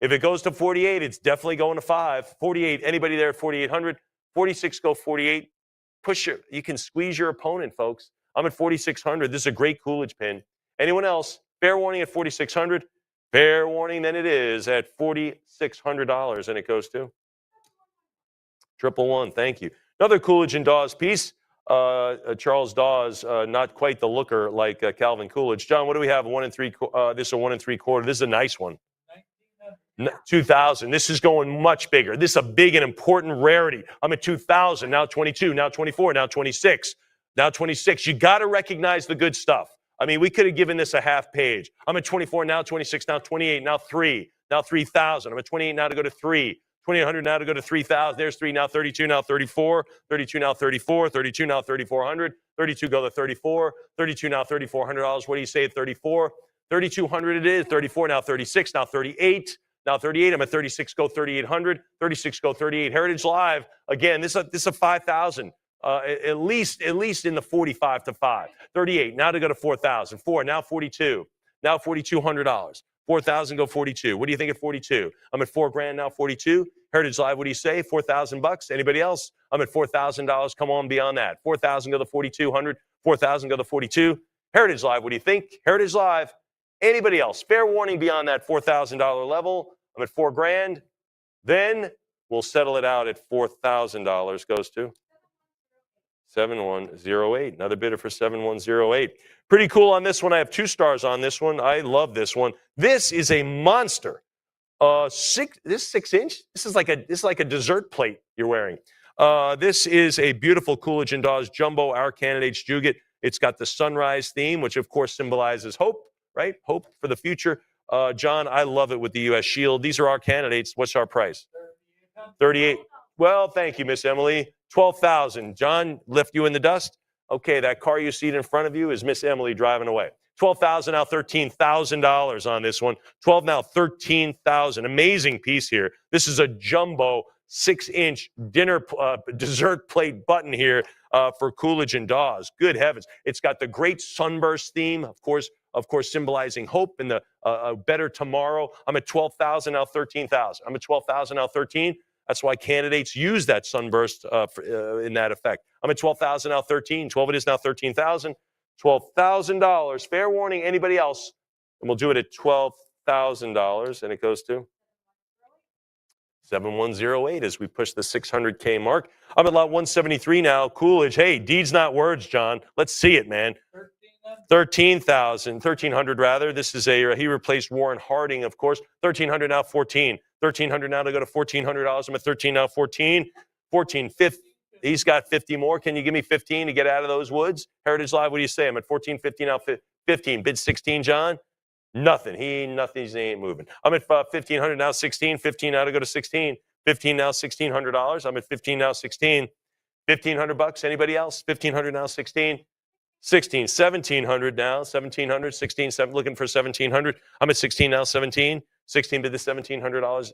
S4: If it goes to 48, it's definitely going to 5. 48, anybody there at 4,800? 46, go 48. Push it. You can squeeze your opponent, folks. I'm at 4,600. This is a great Coolidge pin. Anyone else? Fair warning at 4,600. Fair warning, then it is at $4,600, and it goes to 111. Thank you. Another Coolidge and Dawes piece. Charles Dawes, not quite the looker like Calvin Coolidge. John, what do we have? 1 3/4. This is a 1 3/4. This is a nice one. 2,000. This is going much bigger. This is a big and important rarity. I'm at 2,000. Now 22. Now 24. Now 26. Now 26. You got to recognize the good stuff. I mean, we could have given this a half page. I'm at 24. Now 26. Now 28. Now 3. Now 3,000. I'm at 28. Now to go to 3. 2,800 now to go to 3,000. There's 3 now, 32 now, 34, 32 now, 34, 32 now, 3,400, 32 go to 34, 32 now, $3,400. What do you say at 34? 3,200 it is. 34 now, 36 now, 38. Now 38. I'm at 36. Go 3,800. 36 go 38. Heritage Live again. This is a 5,000. At least in the 45 to 5. 38. Now to go to 4,000. 4 now 42. Now $4,200. 4,000 go 42. What do you think at 42? I'm at $4,000 now, 42. Heritage Live, what do you say? $4,000. Anybody else? I'm at $4,000. Come on beyond that. 4,000 go to 4,200. 4,000 go to 42. Heritage Live, what do you think? Heritage Live. Anybody else? Fair warning beyond that $4,000 level. I'm at $4,000. Then we'll settle it out at $4,000. Goes to 7108. Another bidder for 7108. Pretty cool on this one. I have 2 stars on this one. I love this one. This is a monster. This 6-inch. This is like a dessert plate you're wearing. This is a beautiful Coolidge and Dawes jumbo. Our candidates Juget. It's got the sunrise theme, which of course symbolizes hope, right? Hope for the future. John, I love it with the U.S. Shield. These are our candidates. What's our price? 38. Well, thank you, Miss Emily. 12,000. John, left you in the dust? Okay, that car you see in front of you is Miss Emily driving away. 12,000 now, $13,000 on this one. 12 now, 13,000. Amazing piece here. This is a jumbo 6-inch dessert plate button here for Coolidge and Dawes. Good heavens. It's got the great sunburst theme, of course, symbolizing hope and the better tomorrow. I'm at 12,000 now, 13,000. I'm at 12,000 now, 13. That's why candidates use that sunburst in that effect. I'm at 12,000 now, 13. 12 it is now, 13,000. $12,000. Fair warning, anybody else? And we'll do it at $12,000. And it goes to 7108 as we push the 600K mark. I'm at lot 173 now. Coolidge. Hey, deeds not words, John. Let's see it, man. 1,300 rather. This is he replaced Warren Harding, of course. 1,300 now, 14. 1,300 now to go to $1,400. I'm at 13 now, 14. 14, 50. He's got 50 more. Can you give me 15 to get out of those woods? Heritage Live, what do you say? I'm at 14, 15 now, 15. Bid 16, John. Nothing. He ain't moving. I'm at 1,500 now, 16. 15 now to go to 16. 15 now, $1,600. I'm at 15 now, 16. $1,500. Anybody else? 1,500 now, 16. 16, 1,700 now, 1,700, 16, 7, looking for 1,700. I'm at 16 now, 17. 16 bid the $1,700.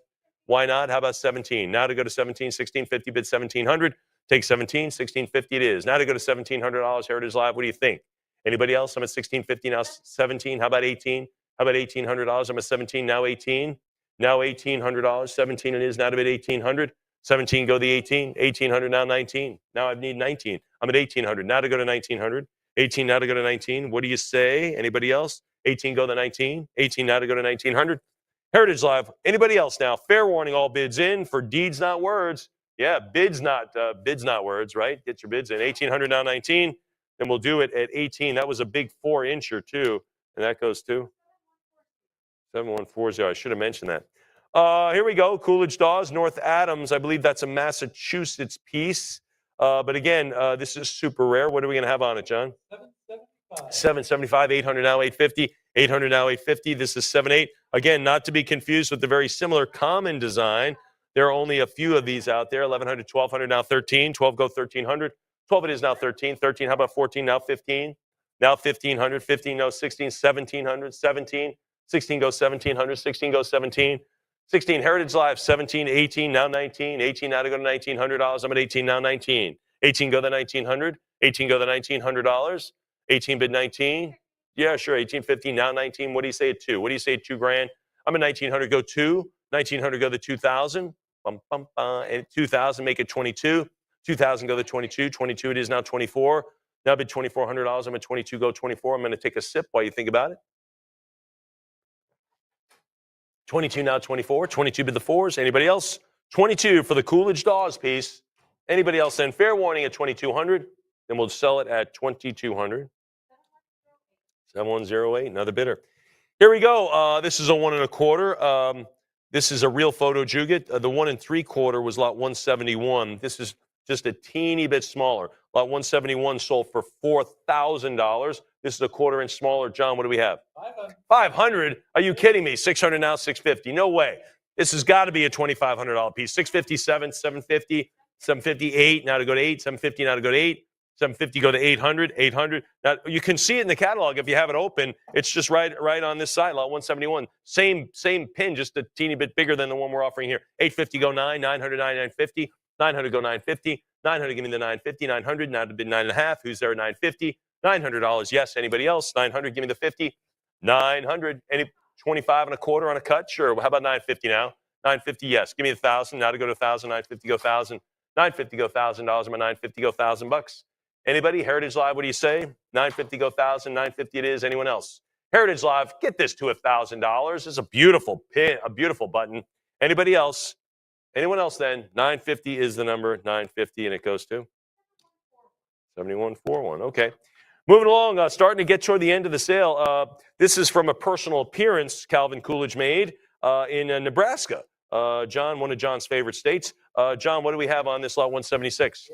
S4: Why not? How about 17? Now to go to 17, 1650 bid 1,700. Take 17, 1650 it is. Now to go to $1,700. Heritage Live. What do you think? Anybody else? I'm at 1650 now, 17. How about 18? How about $1,800? I'm at 17 now, 18. Now $1,800. 17 it is. Now to bid 1,800. 17 go the 18. 1,800 now 19. Now I need 19. I'm at 1,800. Now to go to 1,900. 18 now to go to 19. What do you say? Anybody else? 18 go to 19. 18 now to go to 1,900. Heritage Live. Anybody else now? Fair warning, all bids in for deeds, not words. Yeah, bids, not words, right? Get your bids in. 1,800 now, 19. Then we'll do it at 18. That was a big 4-incher too, and that goes to 7140. I should have mentioned that. Here we go. Coolidge Dawes, North Adams. I believe that's a Massachusetts piece. But again, this is super rare. What are we going to have on it, John? 775, 800 now, 850, 800 now, 850. This is 78. Again, not to be confused with the very similar common design. There are only a few of these out there. 1,100, 1,200 now, 13. 12 go 1,300. 12 it is now 13. 13, how about 14? Now 15. Now 1,500. 15 no 16. 1,700. 17. 16 go 1,700. 16 go 17. 16, Heritage Live, 17, 18, now 19. 18 now to go to $1,900. I'm at 18 now, 19. 18 go to 1,900. 18 go to $1,900. 18 bid 19. Yeah, sure. 1850. Now 19. What do you say at 2? What do you say at $2,000? I'm at 1900. Go 2. 1900. Go to 2000. And 2000. Make it 22. 2000. Go to 22. 22. It is now 24. Now bid $2,400. I'm at 22. Go 24. I'm going to take a sip while you think about it. 22 now 24. 22 bid the 4s. Anybody else? 22 for the Coolidge Dawes piece. Anybody else then? Fair warning at 2200. Then we'll sell it at 2200. 7108. Another bidder. Here we go. This is a 1 1/4. This is a real photo Juget. The 1 3/4 was lot 171. This is just a teeny bit smaller. Lot 171 sold for $4,000. This is a 1/4 inch smaller. John, what do we have?
S3: 500.
S4: 500? Are you kidding me? 600 now, 650. No way. This has got to be a $2,500 piece. 657, 750, 758. Now to go to 8. 750 now to go to 8. 750 go to 800. 800. Now you can see it in the catalog if you have it open. It's just right on this side, lot 171. Same pin, just a teeny bit bigger than the one we're offering here. 850 go 9. 900 950. 900 go 950. 900 give me the 950. 900 now to bid 9.5. Who's there at 950? $900. Yes. Anybody else? 900. Give me the 50. 900. Any 25 1/4 on a cut? Sure. Well, how about 950 now? 950. Yes. Give me 1,000. Now to go to 1,000. 950 go 1,000. 950 go $1,000. I'm at 950 go $1,000. Anybody? Heritage Live. What do you say? 950 go 1,000. 950 it is. Anyone else? Heritage Live. Get this to $1,000. It's a beautiful pin, a beautiful button. Anybody else? Anyone else then? 950 is the number. 950 and it goes to 7141. Okay. Moving along, starting to get toward the end of the sale. This is from a personal appearance Calvin Coolidge made in Nebraska. John, one of John's favorite states. John, what do we have on this lot 176?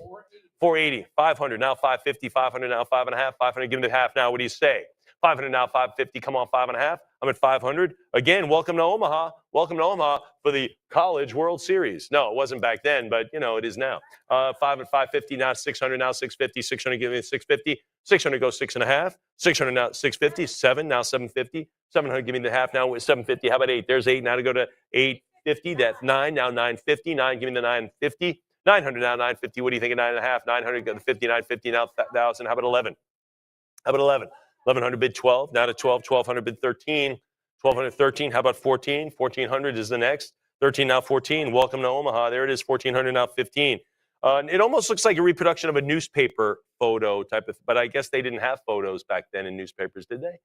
S4: 480, 500, now 550, 500, now 5.5, 500, give me the half now. What do you say? 500 now, 550, come on, 5.5. I'm at 500. Again, welcome to Omaha. Welcome to Omaha for the College World Series. No, it wasn't back then, but you know, it is now. 5 at 550, now 600, now 650, 600, give me 650. 600 goes 6.5. 600 now 650, 7, now 750. 700, give me the half now with 750. How about 8? There's 8, now to go to 850. That's 9, now 950. 9, give me the 950. 900 now 950. What do you think of 9.5? 900 go to 50, 950 now 1,000. How about 11? How about 11? 1,100 bid 12. Now to 12. 1,200 bid 13. 1,200 13. How about 14? 1,400 is the next. 13 now 14. Welcome to Omaha. There it is. 1,400 now 15. It almost looks like a reproduction of a newspaper photo type of, but I guess they didn't have photos back then in newspapers, did they?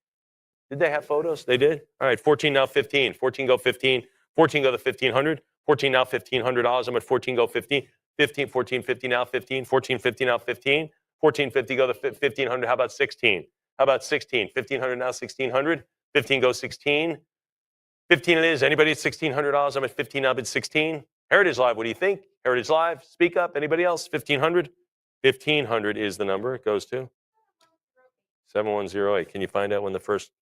S4: Did they have photos? They did? All right. 14 now 15. 14 go 15. 14 go to 1,500. 14 now $1,500. I'm at 14 go 15. 15, 1450 now 15, 1450 now 15, 1450 go to 1500. How about 16? How about 16? 1500 now 1600, 15 go 16, 15 it is. Anybody at $1,600? I'm at 15 now bid 16. Heritage Live, what do you think? Heritage Live, speak up. Anybody else? 1,500? 1,500 is the number. It goes to 7108. Can you find out when the first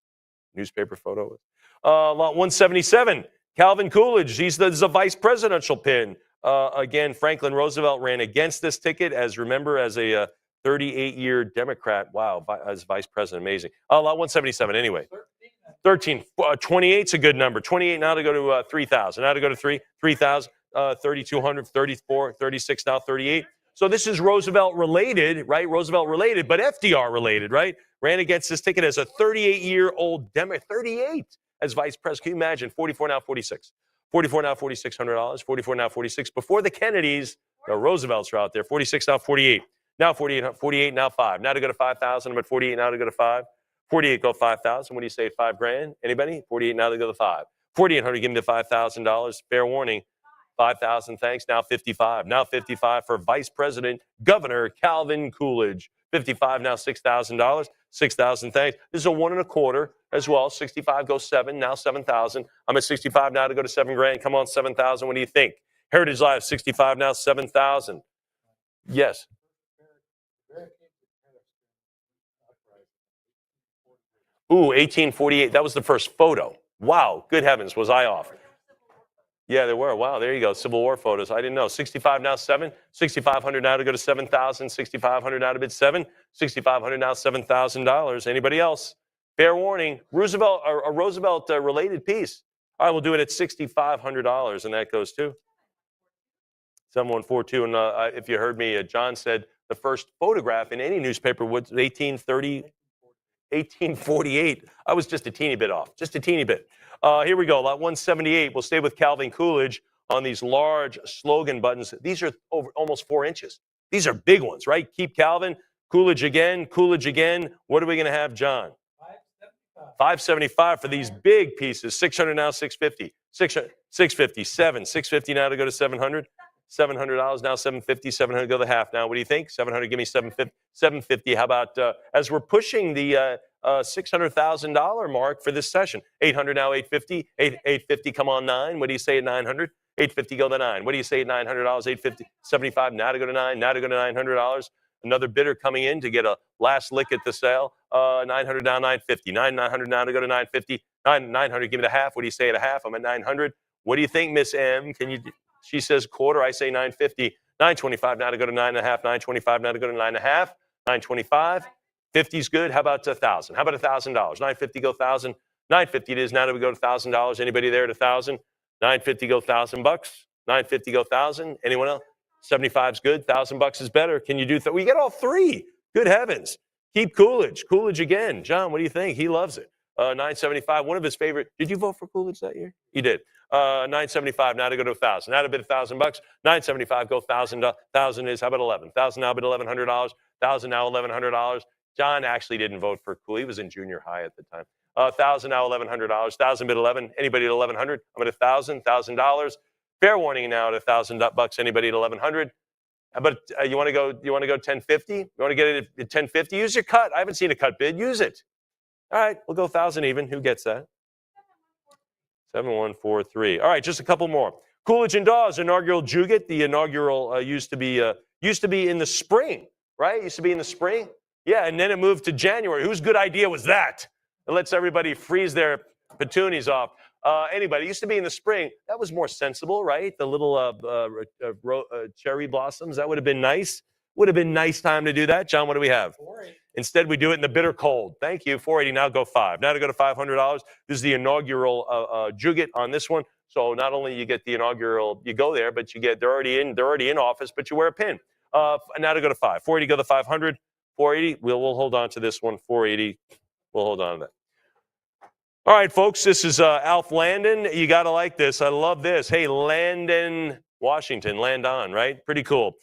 S4: newspaper photo was? Lot 177. Calvin Coolidge. This is a vice presidential pin. Again, Franklin Roosevelt ran against this ticket, as remember, as a 38-year Democrat. Wow, as vice president, amazing. Lot 177, anyway. 13. 28's a good number. 28 now to go to 3,000. Now to go to 3,000, 3,200, 34, 36, now 38. So this is Roosevelt related, right? Roosevelt related, but FDR related, right? Ran against this ticket as a 38-year-old Democrat. 38 as vice president. Can you imagine? 44 now 46. 44 now $4,600. 44 now 46. Before the Kennedys, the Roosevelts are out there. 46 now 48. Now 48. 48 now 5. Now to go to 5,000. I'm at 48 now to go to 5. 48 go 5,000. What do you say? $5,000. Anybody? 48 now to go to 5. 4,800. Give me the $5,000. Fair warning. 5,000. Thanks. Now 55. Now 55 for Vice President Governor Calvin Coolidge. 55 now $6,000. 6,000. Thanks. This is a 1 1/4 as well. 65 goes 7. Now 7,000. I'm at 65 now to go to $7,000. Come on, 7,000. What do you think? Heritage Live 65 now 7,000. Yes. Ooh, 1848. That was the first photo. Wow. Good heavens. Was I off? Yeah, there were. Wow, there you go. Civil War photos. I didn't know. 65 now 7. 6,500 now to go to 7,000. 6,500 now to bid 7. 6,500 now $7,000. Anybody else? Fair warning. Roosevelt, a Roosevelt related piece. All right, we'll do it at $6,500, and that goes to 7142. And if you heard me, John said the first photograph in any newspaper was 1830. 1848. I was just a teeny bit off, just a teeny bit. Here we go, lot 178. We'll stay with Calvin Coolidge on these large slogan buttons. These are over almost 4 inches. These are big ones, right? Keep Calvin, Coolidge again, Coolidge again. What are we going to have, John? 575 for these big pieces. 600 now, 650. 650, 650 now to go to 700. $700 now, 750, 700 go the half now. What do you think? 700, give me 750. 750. How about as we're pushing the $600,000 mark for this session? 800 now, 850. 850, come on, 9. What do you say at 900? 850 go to 9. What do you say at $900? 850, 75 now to go to 9. Now to go to $900. Another bidder coming in to get a last lick at the sale. 900 now, 950. 900 now to go to 950. 900, give me the half. What do you say at a half? I'm at 900. What do you think, Miss M? Can you? She says quarter. I say 950. 925 now to go to 9.5. 925 now to go to 9.5. 925. 50's good. How about 1,000? How about $1,000? 950 go 1,000. 950 it is now that we go to $1,000. Anybody there at 1,000? 950 go $1,000 bucks. 950 go 1,000. Anyone else? 75's good. $1,000 is better. Can you do? We get all three. Good heavens. Keep Coolidge. Coolidge again. John, what do you think? He loves it. 975. One of his favorite. Did you vote for Coolidge that year? You did. 975 now to go to 1,000. Now to bid $1,000. 975 go 1,000. 1,000 is how about 11? 1,000 now bid $1,100. 1,000 now $1,100. John actually didn't vote for Coolidge. He was in junior high at the time. 1,000 now $1,100. 1,000 bid 11. Anybody at 1,100? I'm at $1,000. $1,000. Fair warning now at $1,000. Anybody at 1,100? But you want to go? You want to go 1050? You want to get it at 1050? Use your cut. I haven't seen a cut bid. Use it. All right, we'll go 1,000 even. Who gets that? 7143. All right, just a couple more. Coolidge and Dawes inaugural Juget. The inaugural used to be in the spring, right? Used to be in the spring. Yeah, and then it moved to January. Whose good idea was that? It lets everybody freeze their petunias off. Anybody, it used to be in the spring. That was more sensible, right? The little cherry blossoms. That would have been nice. Would have been nice time to do that. John, what do we have?
S3: 480.
S4: Instead, we do it in the bitter cold. Thank you. 480. Now go 5. Now to go to $500. This is the inaugural Juget on this one. So not only you get the inaugural, you go there, but you get they're already in office, but you wear a pin. Now to go to 5. 480 go to 500. 480. We'll hold on to this one. 480. We'll hold on to that. All right, folks, this is Alf Landon. You got to like this. I love this. Hey, Landon, Washington, Landon, right? Pretty cool.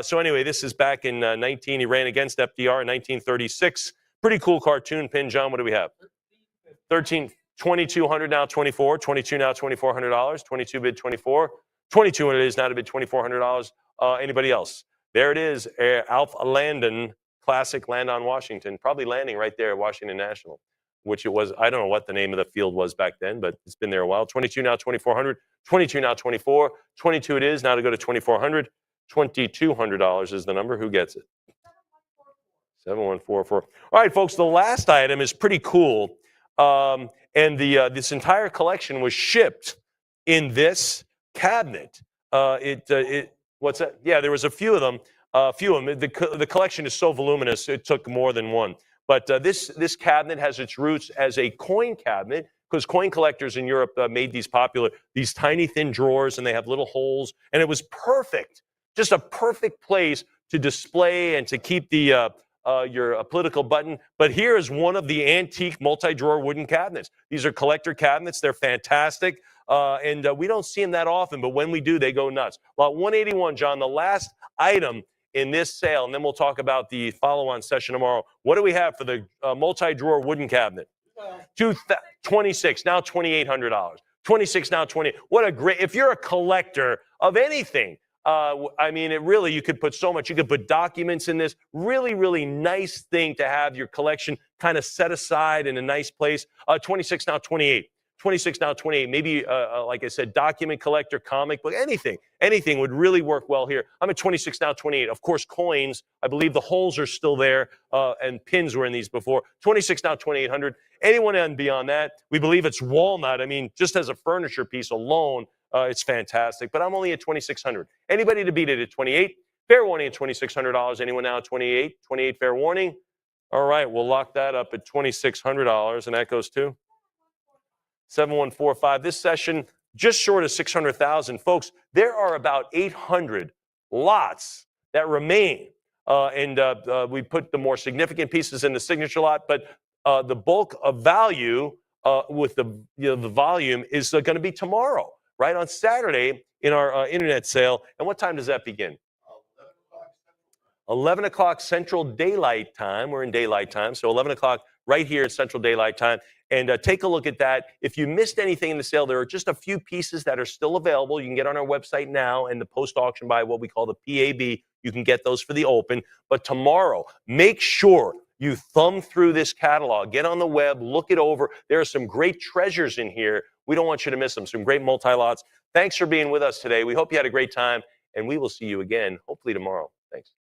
S4: So anyway, this is back in he ran against FDR in 1936. Pretty cool cartoon pin. John, what do we have? 2,200 now, 24. 22 now, $2,400. 22 bid 24. 22 it is now to bid $2,400. Anybody else? There it is, Alf Landon, classic Landon, Washington. Probably landing right there at Washington National, which it was. I don't know what the name of the field was back then, but it's been there a while. 22 now, 2,400. 22 now, 24. 22 it is now to go to 2,400. $2,200 is the number. Who gets it? 7144. All right, folks, the last item is pretty cool. And this entire collection was shipped in this cabinet. What's that? Yeah, there was a few of them. The collection is so voluminous, it took more than one. But this cabinet has its roots as a coin cabinet, because coin collectors in Europe made these popular, these tiny thin drawers, and they have little holes, and it was perfect. Just a perfect place to display and to keep the your political button. But here is one of the antique multi-drawer wooden cabinets. These are collector cabinets. They're fantastic. And we don't see them that often, but when we do, they go nuts. Lot 181, John, the last item in this sale, and then we'll talk about the follow-on session tomorrow. What do we have for the multi-drawer wooden cabinet? 26, now $2,800. 26, now 20. What a great, if you're a collector of anything, I mean, it really, you could put so much. You could put documents in this. Really, really nice thing to have your collection kind of set aside in a nice place. 26, now 28. 26, now 28. Maybe, like I said, document collector, comic book, anything. Anything would really work well here. I'm at 26, now 28. Of course, coins. I believe the holes are still there, and pins were in these before. 26, now 2,800. Anyone and beyond that, we believe it's walnut. I mean, just as a furniture piece alone, it's fantastic. But I'm only at 2,600. Anybody to beat it at 28? Fair warning at $2,600. Anyone now at 28? 28 fair warning. All right, we'll lock that up at $2,600, and that goes to 7145. This session just short of 600,000, folks. There are about 800 lots that remain, and we put the more significant pieces in the signature lot. But the bulk of value with the volume is going to be tomorrow, right on Saturday in our internet sale. And what time does that begin? 11 o'clock Central Daylight Time. We're in daylight time, so 11 o'clock right here at Central Daylight Time. And take a look at that. If you missed anything in the sale, there are just a few pieces that are still available. You can get on our website now, and the post-auction by what we call the PAB. You can get those for the open. But tomorrow, make sure you thumb through this catalog. Get on the web, look it over. There are some great treasures in here. We don't want you to miss them. Some great multi-lots. Thanks for being with us today. We hope you had a great time, and we will see you again, hopefully tomorrow. Thanks.